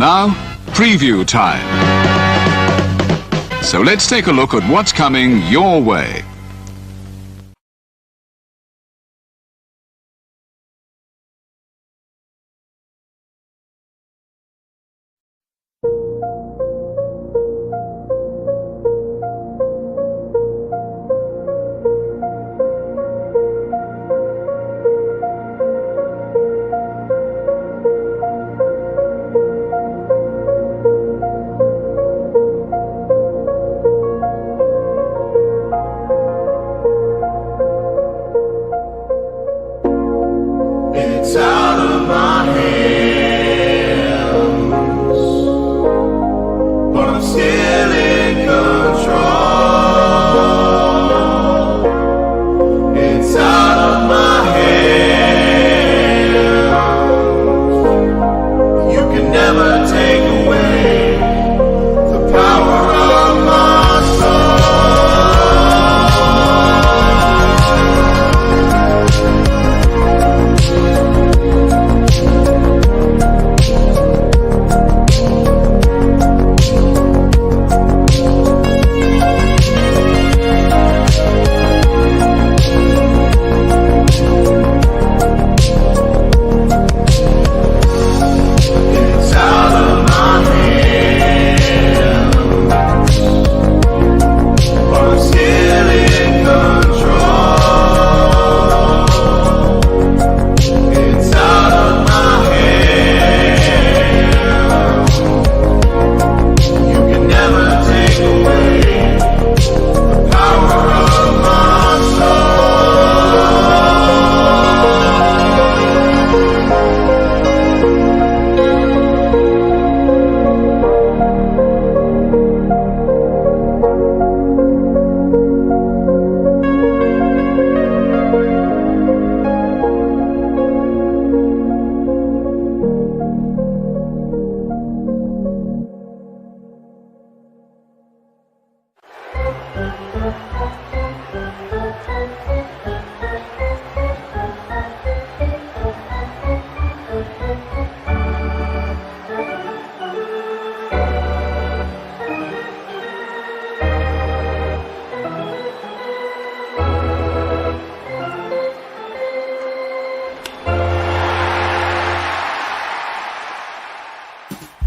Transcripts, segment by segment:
Now, preview time. So let's take a look at what's coming your way. It's out of my hands, but I'm still in control. It's out of my hands. You can never take away the power of my soul.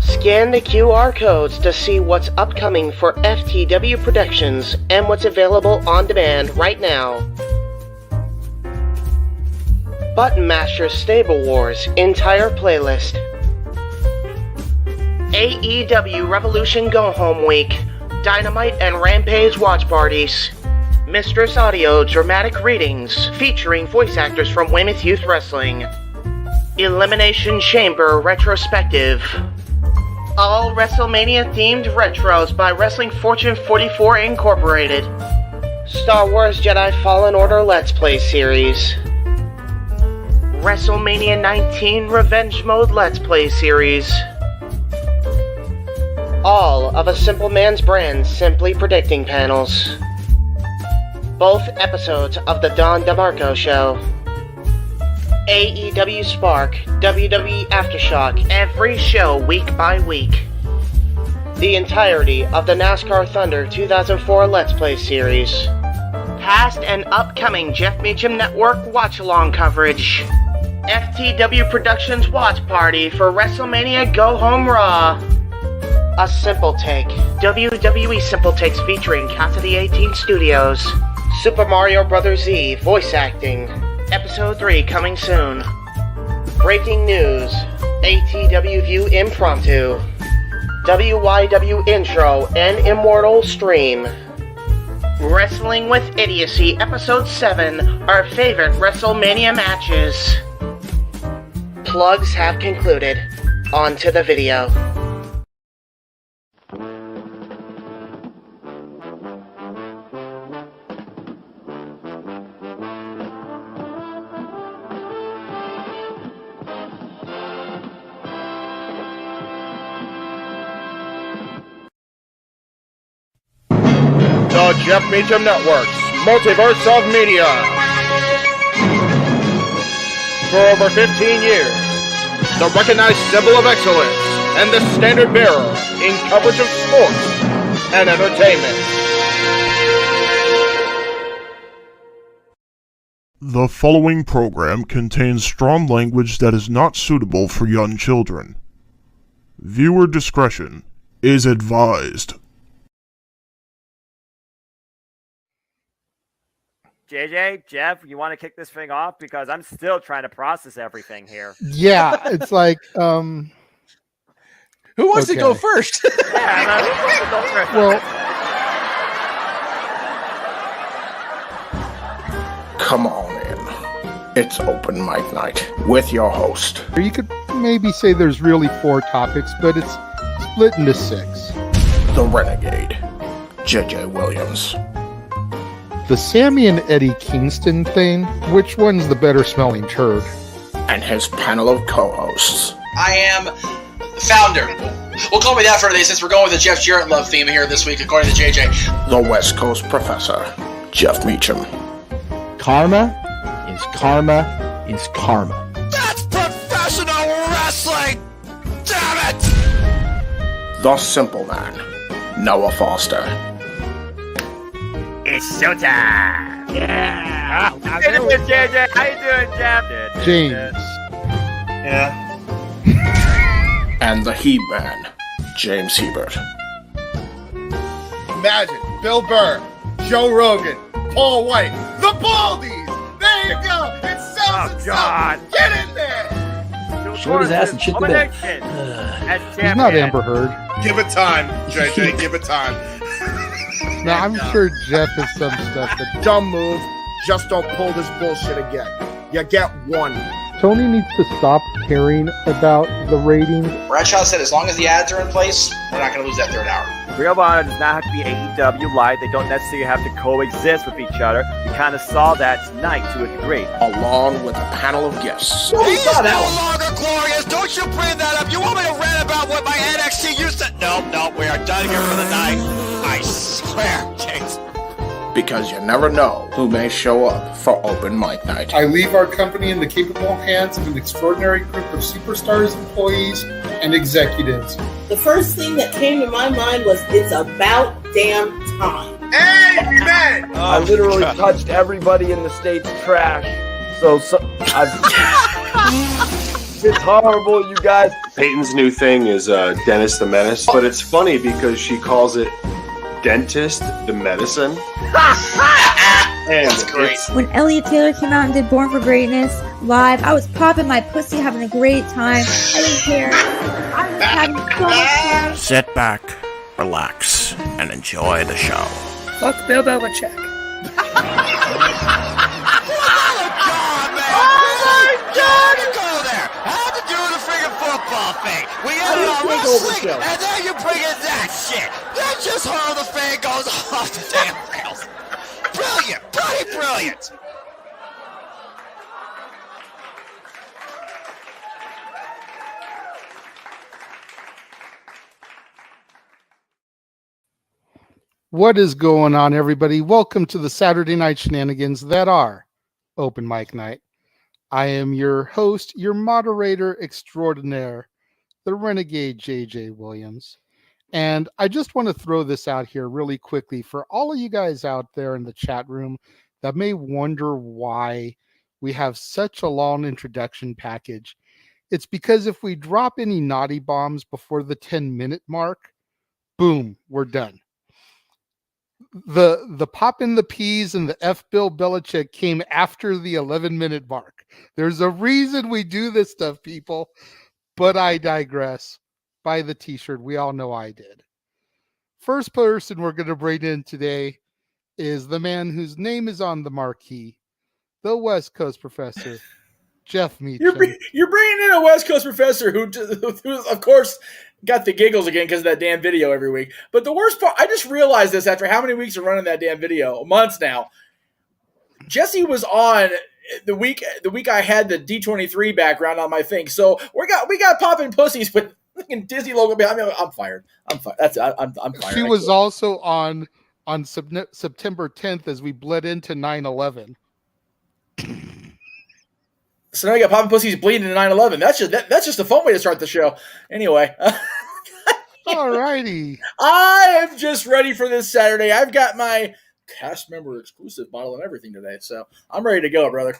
Scan the QR codes to see what's upcoming for FTW Productions and what's available on demand right now. Button Master Stable Wars entire playlist. AEW Revolution Go Home Week, Dynamite and Rampage watch parties. Mistress Audio dramatic readings featuring voice actors from Weymouth Youth Wrestling. Elimination Chamber retrospective. All WrestleMania-themed retros by Wrestling Fortune 44 Incorporated. Star Wars Jedi Fallen Order Let's Play series. WrestleMania 19 Revenge Mode Let's Play series. All of A Simple Man's Brand Simply Predicting panels. Both episodes of The Don DeMarco Show. AEW Spark, WWE Aftershock, every show week by week. The entirety of the NASCAR Thunder 2004 Let's Play series. Past and upcoming Jeff Meacham Network watch-along coverage. FTW Productions watch party for WrestleMania Go Home Raw. A Simple Take, WWE Simple Takes featuring Cassidy 18 Studios. Super Mario Bros. Z voice acting. Episode 3 coming soon. Breaking news. ATW View Impromptu. WYW Intro and Immortal Stream. Wrestling with Idiocy Episode 7. Our favorite WrestleMania matches. Plugs have concluded. On to the video. The Jeff Meacham Network's Multiverse of Media. For over 15 years, the recognized symbol of excellence and the standard bearer in coverage of sports and entertainment. The following program contains strong language that is not suitable for young children. Viewer discretion is advised. JJ, Jeff, you want to kick this thing off? Because I'm still trying to process everything here. Yeah, it's like, who wants to go first? Yeah, who wants to go first? well, Come on in. It's open mic night with your host, you could maybe say there's really 4 topics, but it's split into 6. the Renegade, J.J. Williams. The Sammy and Eddie Kingston thing, which one's the better smelling turd? And his panel of co-hosts, I am the founder. We'll call me that for today since we're going with the Jeff Jarrett love theme here this week, according to JJ. the West Coast Professor, Jeff Meacham. Karma is karma is karma. That's professional wrestling! Damn it! The Simple Man, Noah Foster. It's showtime! Yeah! How you doing, JJ? How you doing, Jeff? James. Yeah. And the Heb Man, James Hebert. Imagine Bill Burr, Joe Rogan, Paul White, the Baldies. There you go. It sells Oh, itself. God. Get in there. Short his ass and shit the bed. He's not Amber Heard. Give it time, JJ. Give it time. Now, I'm sure Jeff has some stuff that Dumb move. Just don't pull this bullshit again. You get one. Tony needs to stop caring about the ratings. Bradshaw said as long as the ads are in place, we're not going to lose that third hour. Ring of Honor does not have to be AEW Live. They don't necessarily have to coexist with each other. We kind of saw that tonight to a degree. Along with a panel of guests. He is no longer glorious. Don't you bring that up. You want me to rant about what my NXT used to... No, we are done here for the night. I swear, James. Because you never know who may show up for open mic night. I leave our company in the capable hands of an extraordinary group of superstars, employees, and executives. The first thing that came to my mind was, it's about damn time. Amen. I literally touched everybody in the state's trash. So it's horrible, you guys. Peyton's new thing is Dennis the Menace, but it's funny because she calls it Dentist the Medicine. That's great. When Elliot Taylor came out and did Born for Greatness live, I was popping my pussy, having a great time. I didn't care. I was having so much fun. Sit back, relax, and enjoy the show. Fuck Bill Belichick. Oh my God! Go there. How'd you do the friggin' football thing? We ended on wrestling, and then you bring in that shit. That's just how the thing goes off the damn rails. Brilliant, bloody brilliant. What is going on, everybody? Welcome to the Saturday Night Shenanigans that are Open Mic Night. I am your host, your moderator extraordinaire, the Renegade J.J. Williams. And I just want to throw this out here really quickly for all of you guys out there in the chat room that may wonder why we have such a long introduction package. It's because if we drop any naughty bombs before the 10-minute mark, boom, we're done. The pop in the peas and the F Bill Belichick came after the 11-minute mark. There's a reason we do this stuff, people, but I digress. Buy the t-shirt. We all know I did. First person we're going to bring in today is the man whose name is on the marquee, the West Coast Professor, Jeff Meacham. You're bringing in a West Coast professor who of course, got the giggles again because of that damn video every week. But the worst part, I just realized this after how many weeks of running that damn video, months now. Jesse was on the week I had the D23 background on my thing. So we got popping pussies with Disney logo behind me. I'm fired. I'm fired. I'm fired. She was also on September 10th as we bled into 9/11. So now you got Poppin' Pussy's bleeding to 9/11. That's just a fun way to start the show. Anyway. Alrighty. I am just ready for this Saturday. I've got my cast member exclusive bottle and everything today, so I'm ready to go, brother.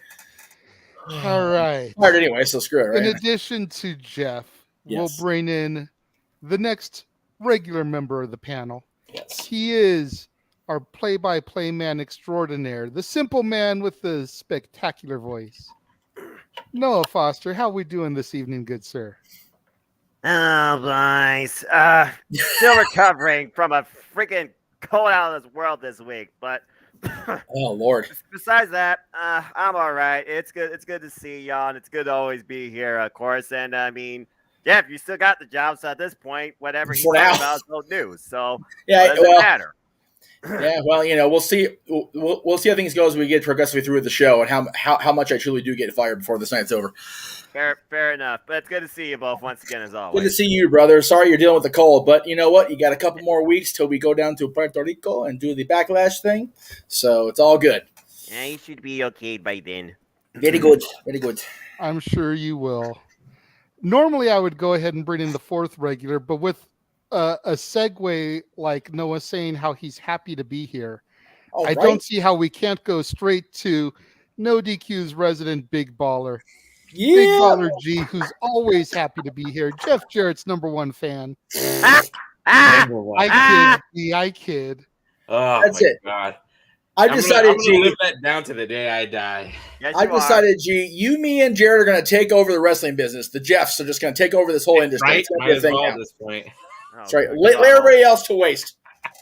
All right. All right, anyway, so screw it, right? In addition to Jeff, we'll Yes. bring in the next regular member of the panel. Yes. He is our play-by-play man extraordinaire, the simple man with the spectacular voice. Noah Foster, how we doing this evening, good sir? Oh, boys. Still recovering from a freaking cold out of this world this week, but oh Lord. Besides that, I'm all right. It's good. It's good to see y'all, and it's good to always be here, of course. And I mean, Jeff, you still got the job, so at this point, whatever he's talking about is old news. So Yeah, what does it matter? Yeah, well, we'll see. We'll see how things go as we get progressively through the show, and how much I truly do get fired before this night's over. Fair enough. But it's good to see you both once again, as always. Good to see you, brother. Sorry you're dealing with the cold, but you know what? You got a couple more weeks till we go down to Puerto Rico and do the backlash thing, so it's all good. Yeah, you should be okay by then. Very good. Very good. I'm sure you will. Normally, I would go ahead and bring in the fourth regular, but with a segue like Noah saying how he's happy to be here, I don't see how we can't go straight to No DQ's resident big baller. Yeah. Big Baller G, who's always happy to be here. Jeff Jarrett's number one fan. I kid. Oh, That's my it. God. I decided, I'm gonna live that down to the day I die. I decided, G, you, me, and Jared are going to take over the wrestling business. The Jeffs are just going to take over this whole industry. Right? It's gonna Might be a as thing well now. at this point. That's right. Lay everybody else to waste.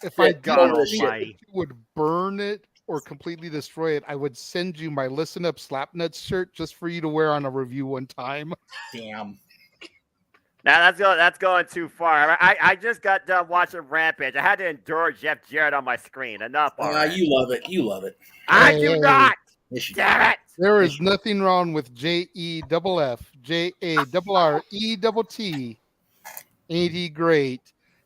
If I God didn't think almighty. you would burn it or completely destroy it, I would send you my Listen Up Slapnuts shirt just for you to wear on a review one time. Damn. Now that's going too far. I just got done watching Rampage. I had to endure Jeff Jarrett on my screen. Enough. Already. You love it. You love it. I do not. Damn it. There is nothing wrong with JEFF, JARRETT. Ain't he great?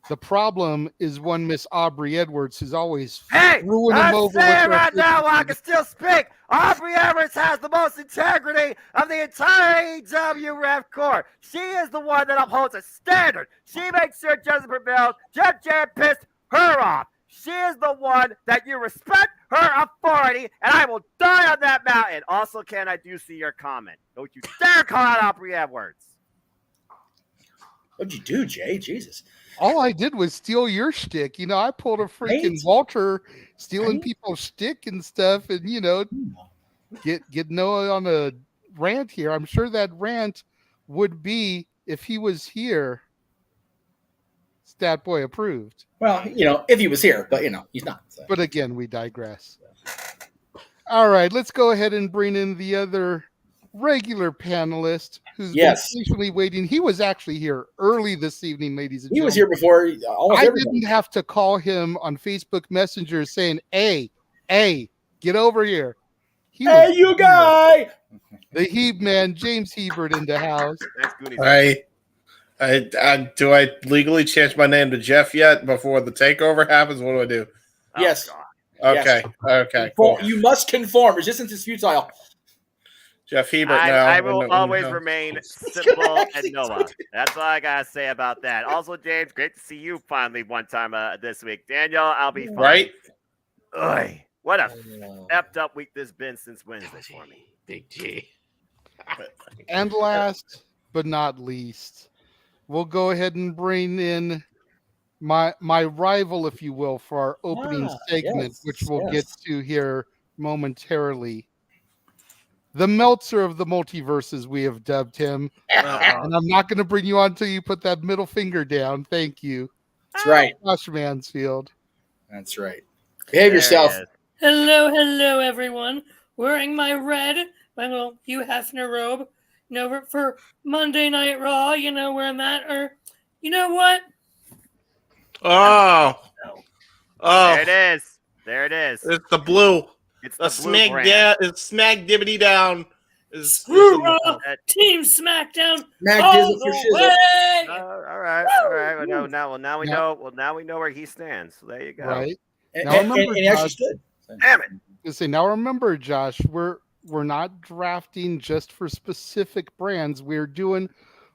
The problem is one Miss Aubrey Edwards, who's always ruining him over with her right now while I can still speak. Aubrey Edwards has the most integrity of the entire AEW ref corps. She is the one that upholds a standard. She makes sure Jessica prevails. Jeff Jarrett pissed her off. She is the one that you respect her authority, and I will die on that mountain. Also, Ken, I do see your comment. Don't you dare call out Aubrey Edwards. What'd you do, Jay? Jesus. All I did was steal your shtick. I pulled a freaking Walter stealing people's shtick and stuff, and get Noah on a rant here. I'm sure that rant would be, if he was here, Stat Boy approved. Well, if he was here, but he's not. So. But again, we digress. All right, let's go ahead and bring in the other regular panelist who's been patiently waiting. He was actually here early this evening, ladies and gentlemen. He was here before almost everybody. Didn't have to call him on Facebook Messenger saying, hey, get over here. Hey, you guy! The Heb Man, James Hebert, in the house. Do I legally change my name to Jeff yet before the takeover happens? What do I do? Yes. Okay. Yes. Okay. Cool. You must conform. Resistance is futile. Jeff Hebert now. I will always remain simple and Noah. That's all I gotta say about that. Also, James, great to see you finally one time this week. Daniel, I'll be fine. Right? Oy, what a effed up week this been since Wednesday for me. Big G. And last but not least, we'll go ahead and bring in my rival, if you will, for our opening segment, which we'll get to here momentarily. The Meltzer of the multiverses, we have dubbed him. And I'm not going to bring you on until you put that middle finger down. Thank you. That's right. Josh Mansfield. That's right. Behave yourself. Hello, everyone. Wearing my little Hugh Hefner robe, for Monday Night Raw, wearing that, or, you know what? Oh. There it is. It's the blue. It's the smack it's smack dibbity down. Screw Team SmackDown. All the way. All right. Well, now we know. Well, now we know where he stands. So there you go. Right. Now remember, Josh, stood. Damn it. Now remember, Josh, drafting just for specific brands. We're doing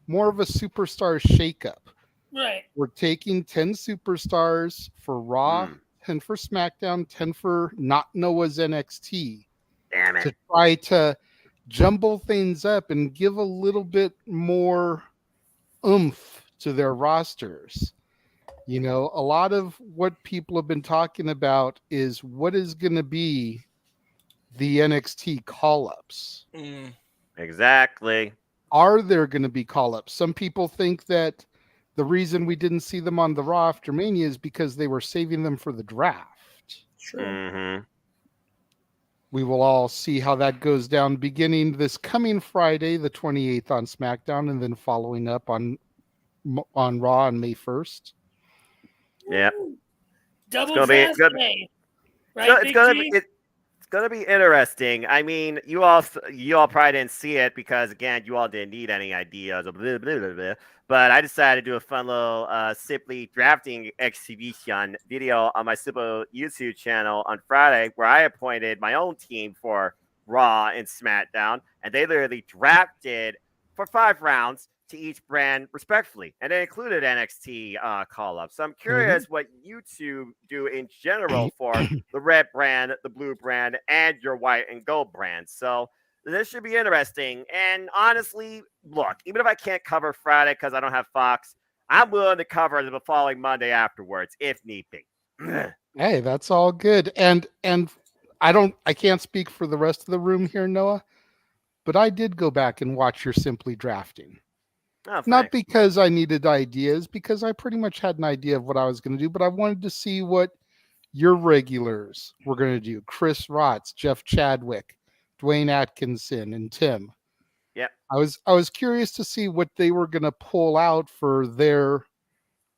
more of a superstar shakeup. Right. We're taking 10 superstars for Raw, 10 for SmackDown, 10 for not Noah's NXT. Damn it. To try to jumble things up and give a little bit more oomph to their rosters. You know, a lot of what people have been talking about is what is going to be the NXT call-ups. Exactly. Are there going to be call-ups? Some people think that the reason we didn't see them on the Raw after Mania is because they were saving them for the draft. Sure. Mm-hmm. We will all see how that goes down beginning this coming Friday, the 28th on SmackDown, and then following up on Raw on May 1st. Yep. Double It's gonna be good. Right, It's gonna be interesting. I mean, you all probably didn't see it because again, you all didn't need any ideas. Blah, blah, blah, blah. But I decided to do a fun little simply drafting exhibition video on my simple YouTube channel on Friday, where I appointed my own team for Raw and SmackDown, and they literally drafted for 5 rounds to each brand respectfully, and it included NXT call-ups. So I'm curious what you two do in general for the red brand, the blue brand, and your white and gold brand. So this should be interesting. And honestly, look, even if I can't cover Friday because I don't have Fox, I'm willing to cover the following Monday afterwards if need be. Hey, that's all good. And I can't speak for the rest of the room here, Noah, but I did go back and watch your Simply Drafting. Oh, not because I needed ideas, because I pretty much had an idea of what I was going to do, but I wanted to see what your regulars were going to do. Chris Rotz, Jeff Chadwick, Dwayne Atkinson, and Tim. Yep. I was curious to see what they were going to pull out for their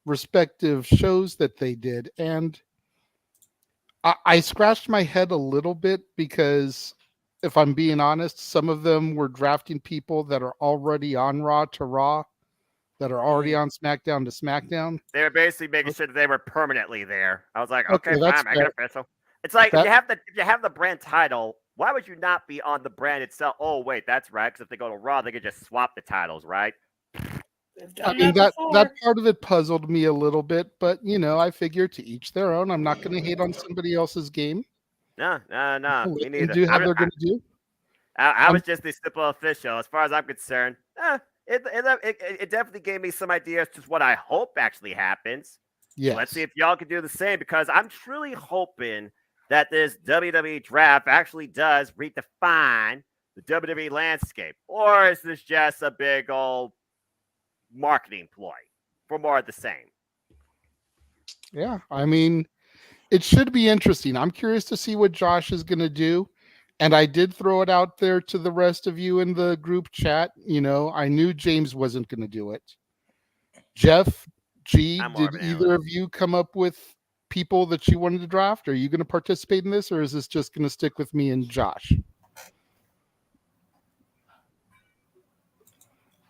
respective shows that they did. And I scratched my head a little bit because if I'm being honest, some of them were drafting people that are already on Raw to Raw, that are already on SmackDown to SmackDown. They were basically making sure that they were permanently there. I was like, okay, that's fine, I get official. It's like if you have the brand title, why would you not be on the brand itself? Oh wait, that's right. Because if they go to Raw, they could just swap the titles, right? I mean that part of it puzzled me a little bit, but you know, I figure to each their own. I'm not going to hate on somebody else's game. No, me neither. Do how they're going to do. I was just the simple official, as far as I'm concerned. It definitely gave me some ideas to what I hope actually happens. Yes. So let's see if y'all can do the same, because I'm truly hoping that this WWE draft actually does redefine the WWE landscape, or is this just a big old marketing ploy for more of the same? Yeah, I mean, it should be interesting. I'm curious to see what Josh is going to do. And I did throw it out there to the rest of you in the group chat. You know, I knew James wasn't going to do it. Jeff, G, did either of you come up with people that you wanted to draft? Are you going to participate in this, or is this just going to stick with me and Josh?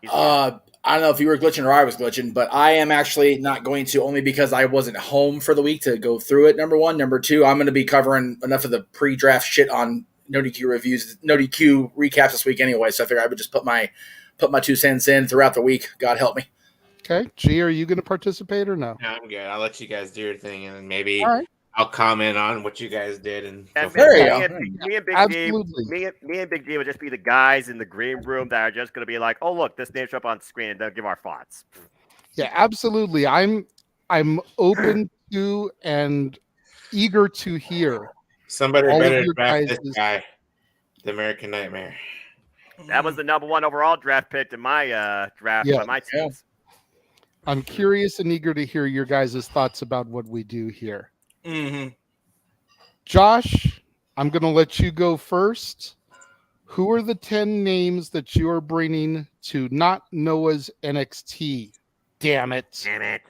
I don't know if you were glitching or I was glitching, but I am actually not going to, only because I wasn't home for the week to go through it, number one. Number two, I'm going to be covering enough of the pre-draft shit on No DQ reviews, No DQ recaps this week anyway, so I figured I would just put my 2 cents in throughout the week. God help me. Okay. G, are you going to participate or no? No, I'm good. I'll let you guys do your thing, and then maybe I'll comment on what you guys did. And me and Big D would just be the guys in the green room that are just going to be like, oh, look, this name show up on screen, and they'll give our thoughts. Yeah, absolutely. I'm open to and eager to hear. Somebody all better of your draft guys' this guy, the American Nightmare. That was the #1 overall draft pick in my draft by my teams. I'm curious and eager to hear your guys' thoughts about what we do here. Mm-hmm. Josh, I'm going to let you go first. Who are the 10 names that you are bringing to not Noah's NXT? Damn it. Damn it.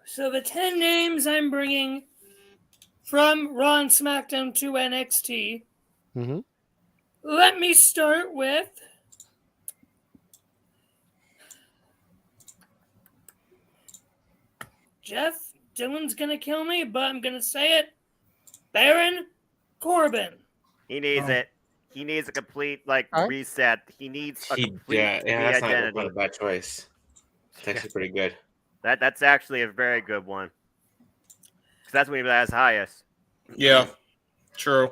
So the 10 names I'm bringing from Raw and SmackDown to NXT. Mm-hmm. Let me start with Jeff. Dylan's going to kill me, but I'm going to say it. Baron Corbin. He needs it. He needs a complete reset. He needs a complete that's identity. not a bad choice. It's actually pretty good. That's actually a very good one. Because that's when he was highest. Yeah, true.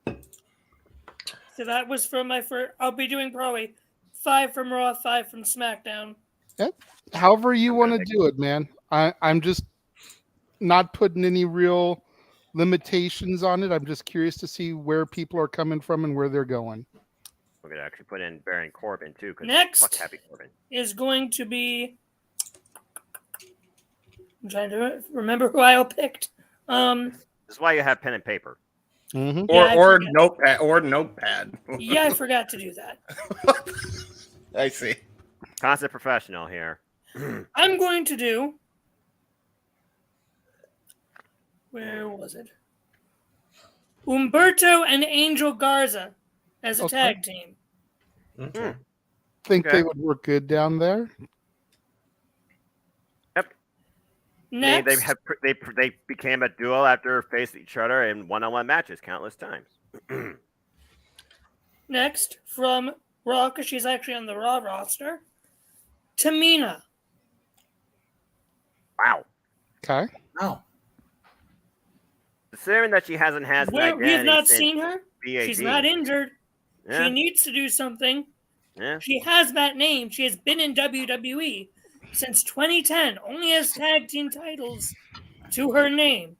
So that was from my first. I'll be doing probably 5 from Raw, 5 from SmackDown. Yep. However you want to do it, man. I'm just not putting any real limitations on it. I'm just curious to see where people are coming from and where they're going. We're gonna actually put in Baron Corbin too. Next fuck Happy Corbin is going to be. I'm trying to remember who I picked. This is why you have pen and paper. Mm-hmm. Or notepad. Yeah, I forgot to do that. I see. Constant professional here. I'm going to do. Where was it? Humberto and Angel Garza as a tag team. Okay. Think they would work good down there. Yep. Next, They became a duo after facing each other in one-on-one matches countless times. next from Raw, because she's actually on the Raw roster. Tamina. Wow. Okay. Oh. Considering that she hasn't had an identity We have not since seen her. BAD. She's not injured. Yeah. She needs to do something. Yeah. She has that name. She has been in WWE since 2010. Only has tag team titles to her name.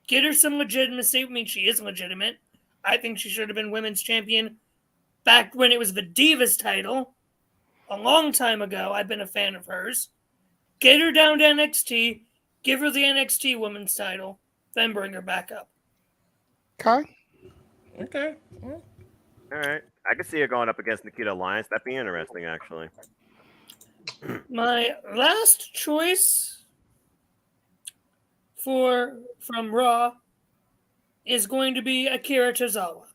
Get her some legitimacy. I mean, she is legitimate. I think she should have been women's champion back when it was the Divas title. A long time ago, I've been a fan of hers. Get her down to NXT. Give her the NXT women's title. Then bring her back up. Okay. Okay. All right. I could see her going up against Nikita Lyons. That'd be interesting, actually. My last choice from Raw is going to be Akira Tozawa.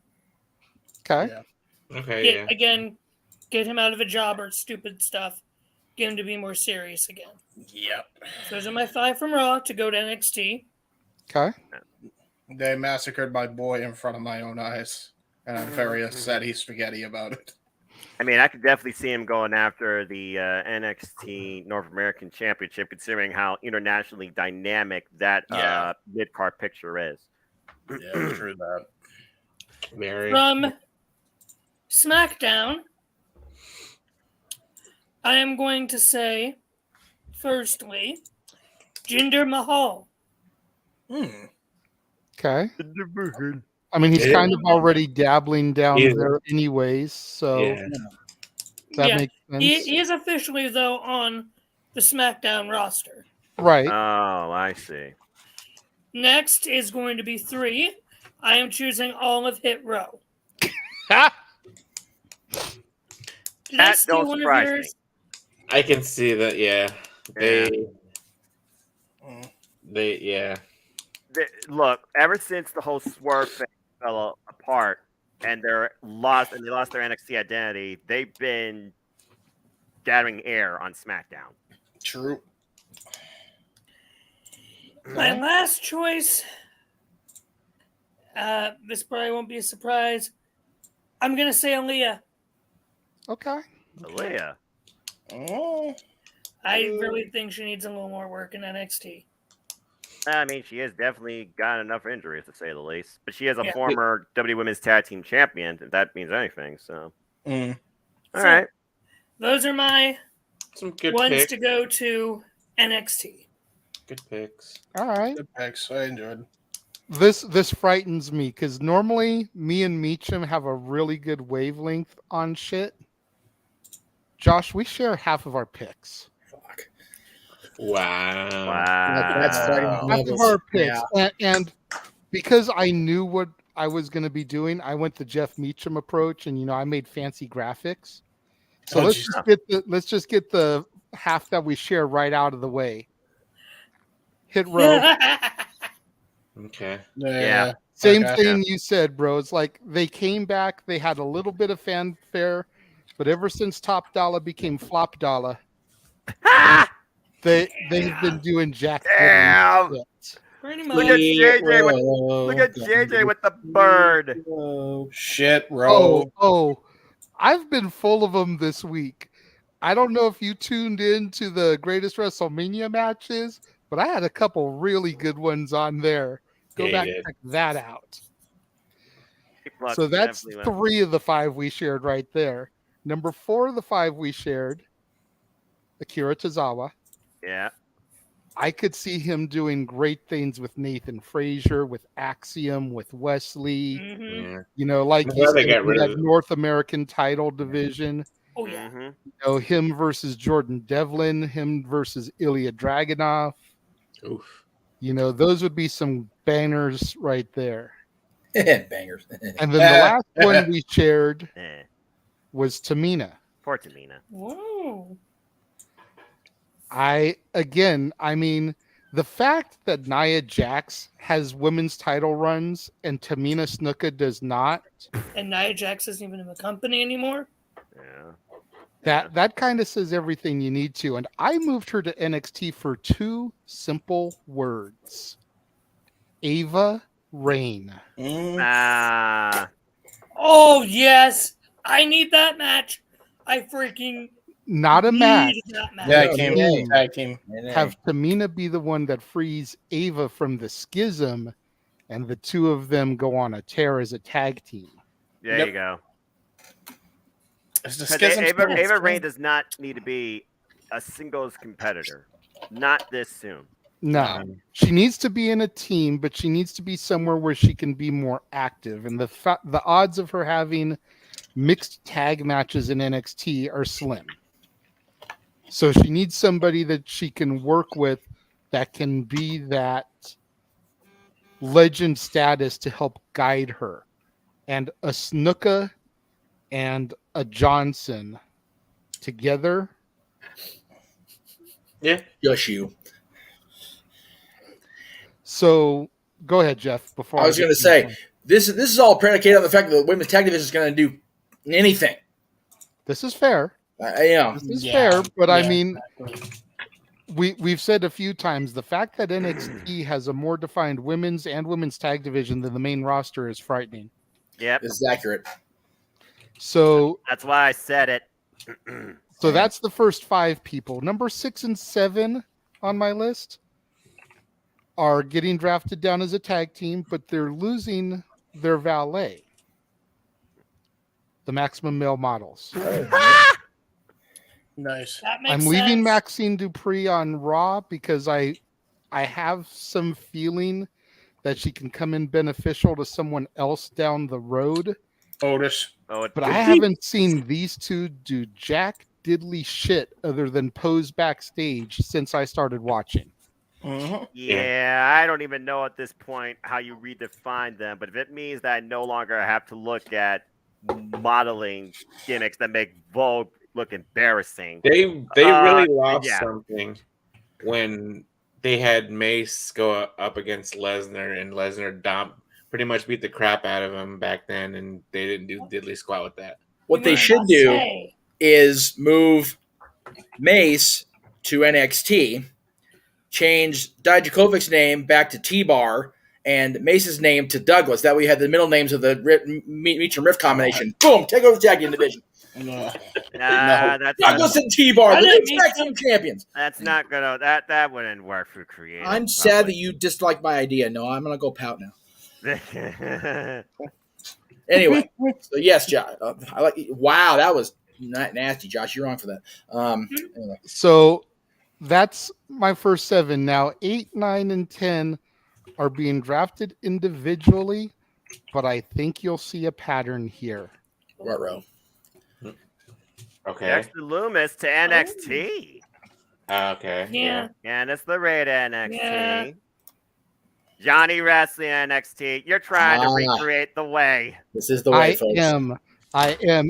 Okay. Yeah. Okay. Again, get him out of a job or stupid stuff. Get him to be more serious again. Yep. So those are my 5 from Raw to go to NXT. Okay. They massacred my boy in front of my own eyes, and I'm very upset he's spaghetti about it. I mean, I could definitely see him going after the NXT North American Championship, considering how internationally dynamic that mid-card picture is. Yeah, true that. Very. From SmackDown, I am going to say, firstly, Jinder Mahal. Okay. I mean, he's kind of already dabbling down there anyways, so that makes sense. He is officially, though, on the SmackDown roster. Right. Oh, I see. Next is going to be 3. I am choosing all of Hit Row. Did I steal one of yours? I can see that, yeah. Look, ever since the whole Swerve thing fell apart and they lost their NXT identity, they've been gathering air on SmackDown. True. My last choice, this probably won't be a surprise. I'm going to say Aaliyah. Okay. Aaliyah. Oh. I really think she needs a little more work in NXT. I mean, she has definitely got enough injuries, to say the least. But she is a former WWE Women's Tag Team Champion, if that means anything. So, all right. Those are my some good ones picks. to go to NXT. Good picks. All right. Good picks. I enjoyed. This frightens me because normally me and Meacham have a really good wavelength on shit. Josh, we share half of our picks. Wow. That's half of our picks. Yeah. And because I knew what I was going to be doing, I went the Jeff Meacham approach, and I made fancy graphics. So let's just get the half that we share right out of the way. Hit Row. Okay. Yeah. Same thing you said, bro. It's like they came back, they had a little bit of fanfare, but ever since Top Dollar became Flop Dollar, they've been doing jack. Damn. Pretty much. Look at JJ with the bird. Shit, row. Oh, I've been full of them this week. I don't know if you tuned in to the greatest WrestleMania matches, but I had a couple really good ones on there. Go back and check that out. So that's 3 of the 5 we shared right there. Number 4 of the 5 we shared, Akira Tozawa. Yeah. I could see him doing great things with Nathan Frazier, with Axiom, with Wesley. Mm-hmm. You know, like he's in that North American title division. Oh, yeah. Mm-hmm. You know, him versus Jordan Devlin, him versus Ilya Dragunov. Oof. You know, those would be some bangers right there. Bangers. And then the last one we shared was Tamina. Poor Tamina. Whoa. I mean, the fact that Nia Jax has women's title runs and Tamina Snuka does not. And Nia Jax isn't even in the company anymore. Yeah. That kind of says everything you need to. And I moved her to NXT for 2 simple words. Ava Rain. Oh, yes. I need that match. I freaking not a match. Yeah, tag team. Have Tamina be the one that frees Ava from the schism, and the two of them go on a tear as a tag team. There you go. Ava Rain does not need to be a singles competitor. Not this soon. No, she needs to be in a team, but she needs to be somewhere where she can be more active. And the odds of her having mixed tag matches in NXT are slim. So she needs somebody that she can work with that can be that legend status to help guide her. And a Snuka and a Johnson together. Yeah. Just you. So go ahead, Jeff. Before I was going to say, this is all predicated on the fact that the women's tag division is going to do anything. This is fair. This is fair, but I mean, we've said a few times the fact that NXT has a more defined women's and women's tag division than the main roster is frightening. Yep, this is accurate. So that's why I said it. So that's the first 5 people. Number 6 and 7 on my list are getting drafted down as a tag team, but they're losing their valet, the Maximum Male Models. Nice. I'm leaving Maxine Dupree on Raw because I have some feeling that she can come in beneficial to someone else down the road. Otis. But I haven't seen these two do jack diddly shit other than pose backstage since I started watching. Yeah, I don't even know at this point how you redefine them, but if it means that I no longer have to look at modeling gimmicks that make Vogue look embarrassing. They really lost something when they had Mace go up against Lesnar, and Lesnar pretty much beat the crap out of him back then, and they didn't do diddly squat with that. What they should do is move Mace to NXT, change Dijakovic's name back to T-Bar, and Mace's name to Douglas. That way you had the middle names of the Meacham Riff combination. Boom! Take over the tag team division. That's Douglas and T-Bar, the tag team champions. That's not gonna. That wouldn't work for creative. I'm sad that you disliked my idea. No, I'm gonna go pout now. Anyway, so yes, Josh. I like. Wow, that was nasty, Josh. You're wrong for that. Anyway. So that's my first 7. Now 8, 9, and 10 are being drafted individually, but I think you'll see a pattern here. Ruh-roh. Okay. Next to Loomis to NXT. Okay. Yeah. Candice LeRae to NXT. Yeah. Johnny Wrestling NXT. You're trying to recreate the way. This is the way, folks. I am.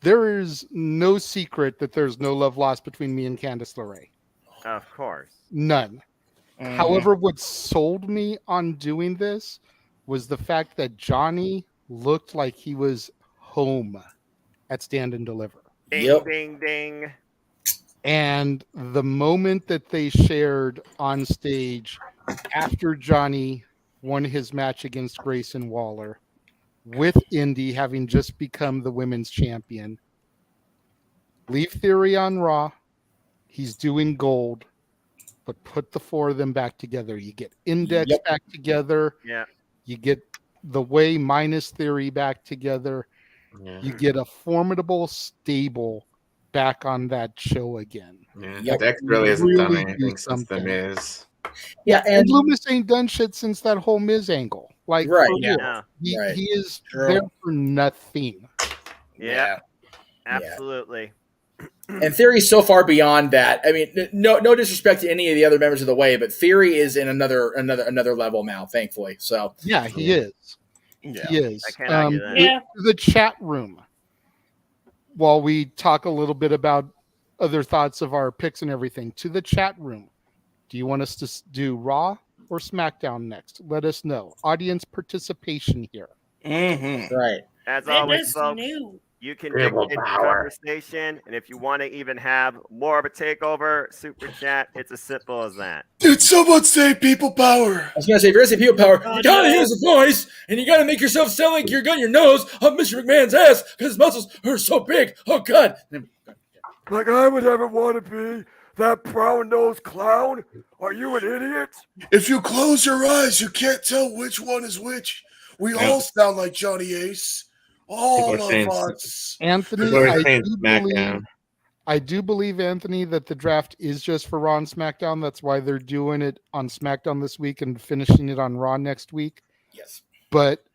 There is no secret that there's no love lost between me and Candice LeRae. Of course. None. However, what sold me on doing this was the fact that Johnny looked like he was home at Stand and Deliver. Ding, ding, ding. And the moment that they shared on stage after Johnny won his match against Grayson Waller, with Indy having just become the women's champion, leave Theory on Raw. He's doing gold, but put the four of them back together. You get Index back together. Yeah. You get the Way minus Theory back together. Yeah. You get a formidable stable back on that show again. Yeah, Dex really hasn't done anything since The Miz. Yeah, and Loomis ain't done shit since that whole Miz angle. Like, Right, for real. yeah. He, Right. he is True. there for nothing. Yeah. Absolutely. And Theory's so far beyond that. I mean, no disrespect to any of the other members of the Way, but Theory is in another level now, thankfully. So Yeah, he is. Yeah. He is. I can't argue that. Yeah. The chat room. While we talk a little bit about other thoughts of our picks and everything, to the chat room. Do you want us to do Raw or SmackDown next? Let us know. Audience participation here. Right. As Let always, us folks, know. you can Table dictate the power. conversation, and if you want to even have more of a takeover, super chat. It's as simple as that. Did someone say people power? I was gonna say, if you're gonna say people power, Oh, you gotta no. use a voice, and you gotta make yourself sound like you're got your nose up Mr. McMahon's ass because his muscles are so big. Oh God! Like I would ever want to be that brown-nosed clown? Are you an idiot? If you close your eyes, you can't tell which one is which. We all sound like Johnny Ace. All People are saying- of us. Anthony, People are I saying do, SmackDown. believe, Anthony, that the draft is just for Raw and SmackDown. That's why they're doing it on SmackDown this week and finishing it on Raw next week. Yes. But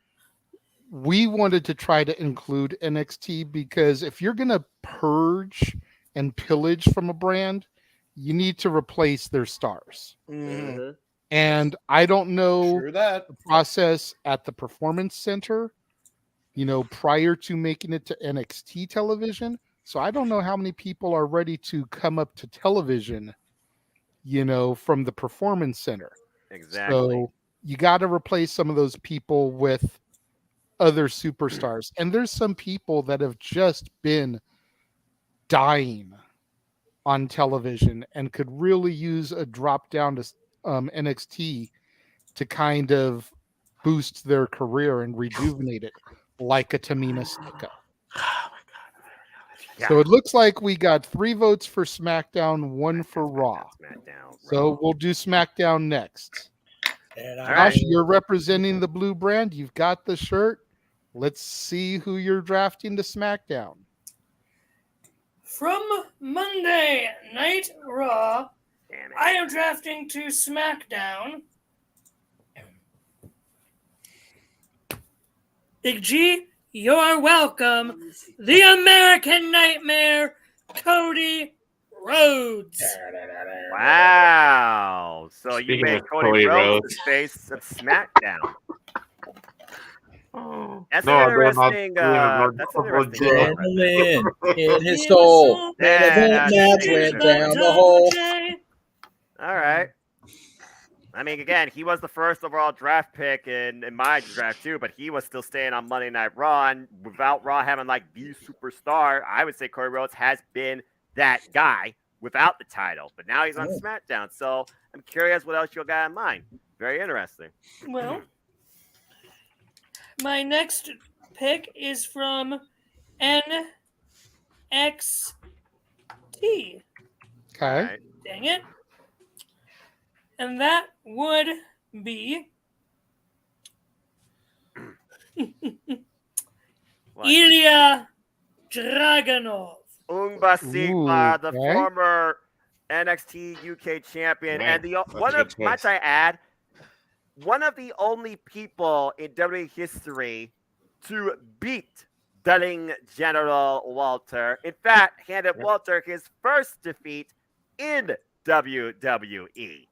we wanted to try to include NXT because if you're going to purge and pillage from a brand, you need to replace their stars. Mhm. And I don't know True that. the process at the Performance Center, prior to making it to NXT television. So I don't know how many people are ready to come up to television, from the Performance Center. Exactly. So you got to replace some of those people with other superstars. And there's some people that have just been dying on television and could really use a drop down to NXT to kind of boost their career and rejuvenate it, like a Tamina Snuka. So it looks like we got 3 votes for SmackDown, 1 for Raw. So we'll do SmackDown next. Josh, you're representing the blue brand. You've got the shirt. Let's see who you're drafting to SmackDown. From Monday Night Raw, I am drafting to SmackDown. Big G, you're welcome. The American Nightmare, Cody Rhodes. Wow. So you Speaking made of Cody Cody Rhodes Rhodes. the face of SmackDown. That's No, an they're not interesting. doing it, That's but an interesting. Gentleman in his soul. Yeah, Main that's event match went down the hole. All right. I mean, again, he was the first overall draft pick in my draft too, but he was still staying on Monday Night Raw. And without Raw having like the superstar, I would say Cody Rhodes has been that guy without the title. But now he's on SmackDown, so I'm curious what else you got in mind. Very interesting. Well, my next pick is from NXT. Okay. Dang it. And that would be Ilya Dragunov. Ungba Sigma, the okay. former NXT UK champion, Man, and the that's one a of good might choice. I add, one of the only people in WWE history to beat Dunning General Walter. In fact, handed Walter his first defeat in WWE.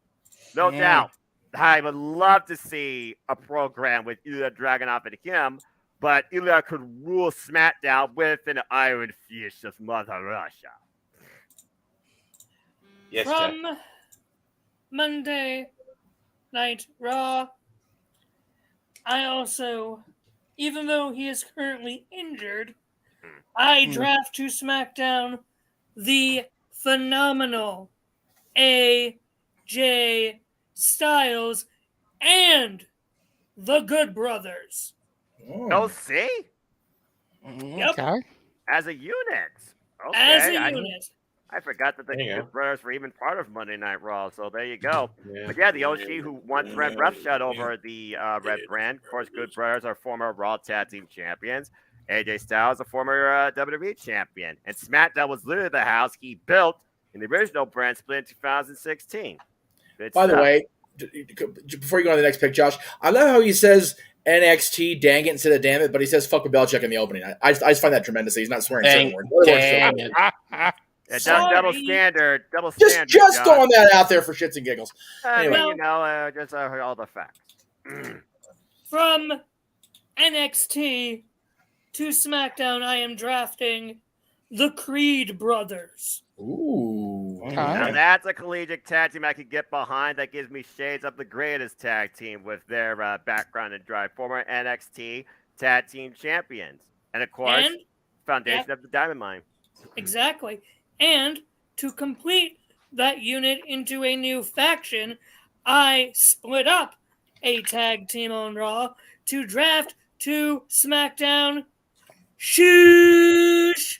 No doubt. I would love to see a program with Ilya Dragunov and him, but Ilya could rule SmackDown with an Iron Fist of Mother Russia. Yes, From Monday Night Raw, I also, even though he is currently injured, I draft to SmackDown the phenomenal AJ Styles, and the Good Brothers. Oh, see? Yep. Okay. As a unit. Okay. As a unit. I forgot that the There you Good go. Brothers were even part of Monday Night Raw, so there you go. Yeah. But yeah, the OG who once ran roughshod over the Red brand. Of course, Good Brothers are former Raw Tag Team Champions. AJ Styles, a former WWE Champion. And SmackDown was literally the house he built in the original brand split in 2016. Good By the stuff. way, before you go on to the next pick, Josh, I love how he says NXT, dang it, instead of damn it, but he says fuck with Belichick in the opening. I just find that tremendous. He's not swearing certain words. Dang it. Yeah, double standard. Just Josh. throwing that out there for shits and giggles. Anyway. I mean, you know, just all the facts. From NXT to SmackDown, I am drafting the Creed Brothers. Ooh. Now that's a collegiate tag team I could get behind. That gives me shades of the greatest tag team with their background and drive. Former NXT tag team champions. And of course, foundation of the Diamond Mine. Exactly. And to complete that unit into a new faction, I split up a tag team on Raw to draft to SmackDown. Shoosh!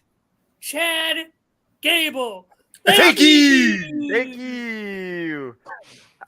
Chad Gable. Thank you.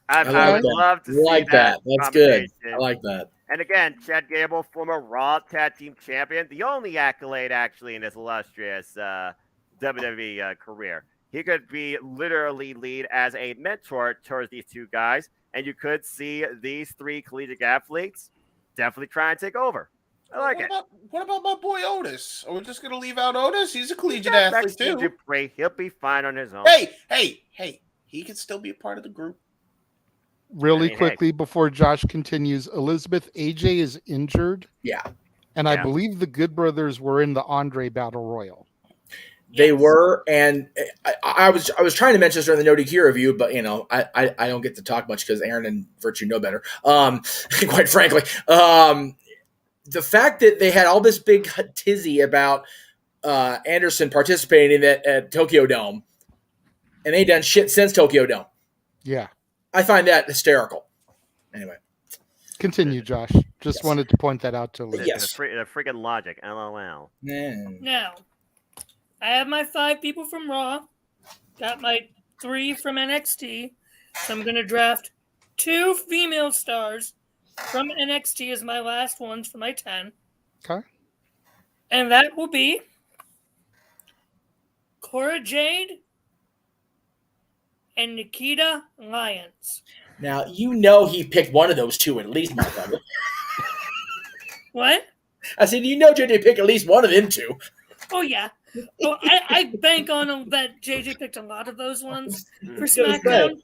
I would love to see that. That's good. I like that. And again, Chad Gable, former Raw Tag Team Champion, the only accolade actually in his illustrious WWE career. He could be literally lead as a mentor towards these two guys, and you could see these three collegiate athletes definitely try and take over. I like it. What about my boy Otis? Are we just going to leave out Otis? He's a collegiate athlete too. He'll be fine on his own. Hey. He can still be a part of the group. Really quickly before Josh continues, Elizabeth, AJ is injured. Yeah. And I believe the Good Brothers were in the Andre Battle Royal. They were, and I was trying to mention this during the No DQ review, but you know, I don't get to talk much because Aaron and Virtue know better. Quite frankly, the fact that they had all this big tizzy about Anderson participating in that at Tokyo Dome, and they ain't done shit since Tokyo Dome. Yeah, I find that hysterical. Anyway, continue, Josh. Just wanted to point that out to Liz. Yes, the freaking logic. LOL. Now, I have my 5 people from Raw, got my 3 from NXT, so I'm going to draft 2 female stars from NXT as my last ones for my 10. Okay. And that will be Cora Jade and Nikita Lyons. Now, you know he picked one of those 2 at least, my brother. What? I said, you know JJ picked at least one of them 2. Oh, yeah. Well, I bank on that JJ picked a lot of those ones for SmackDown.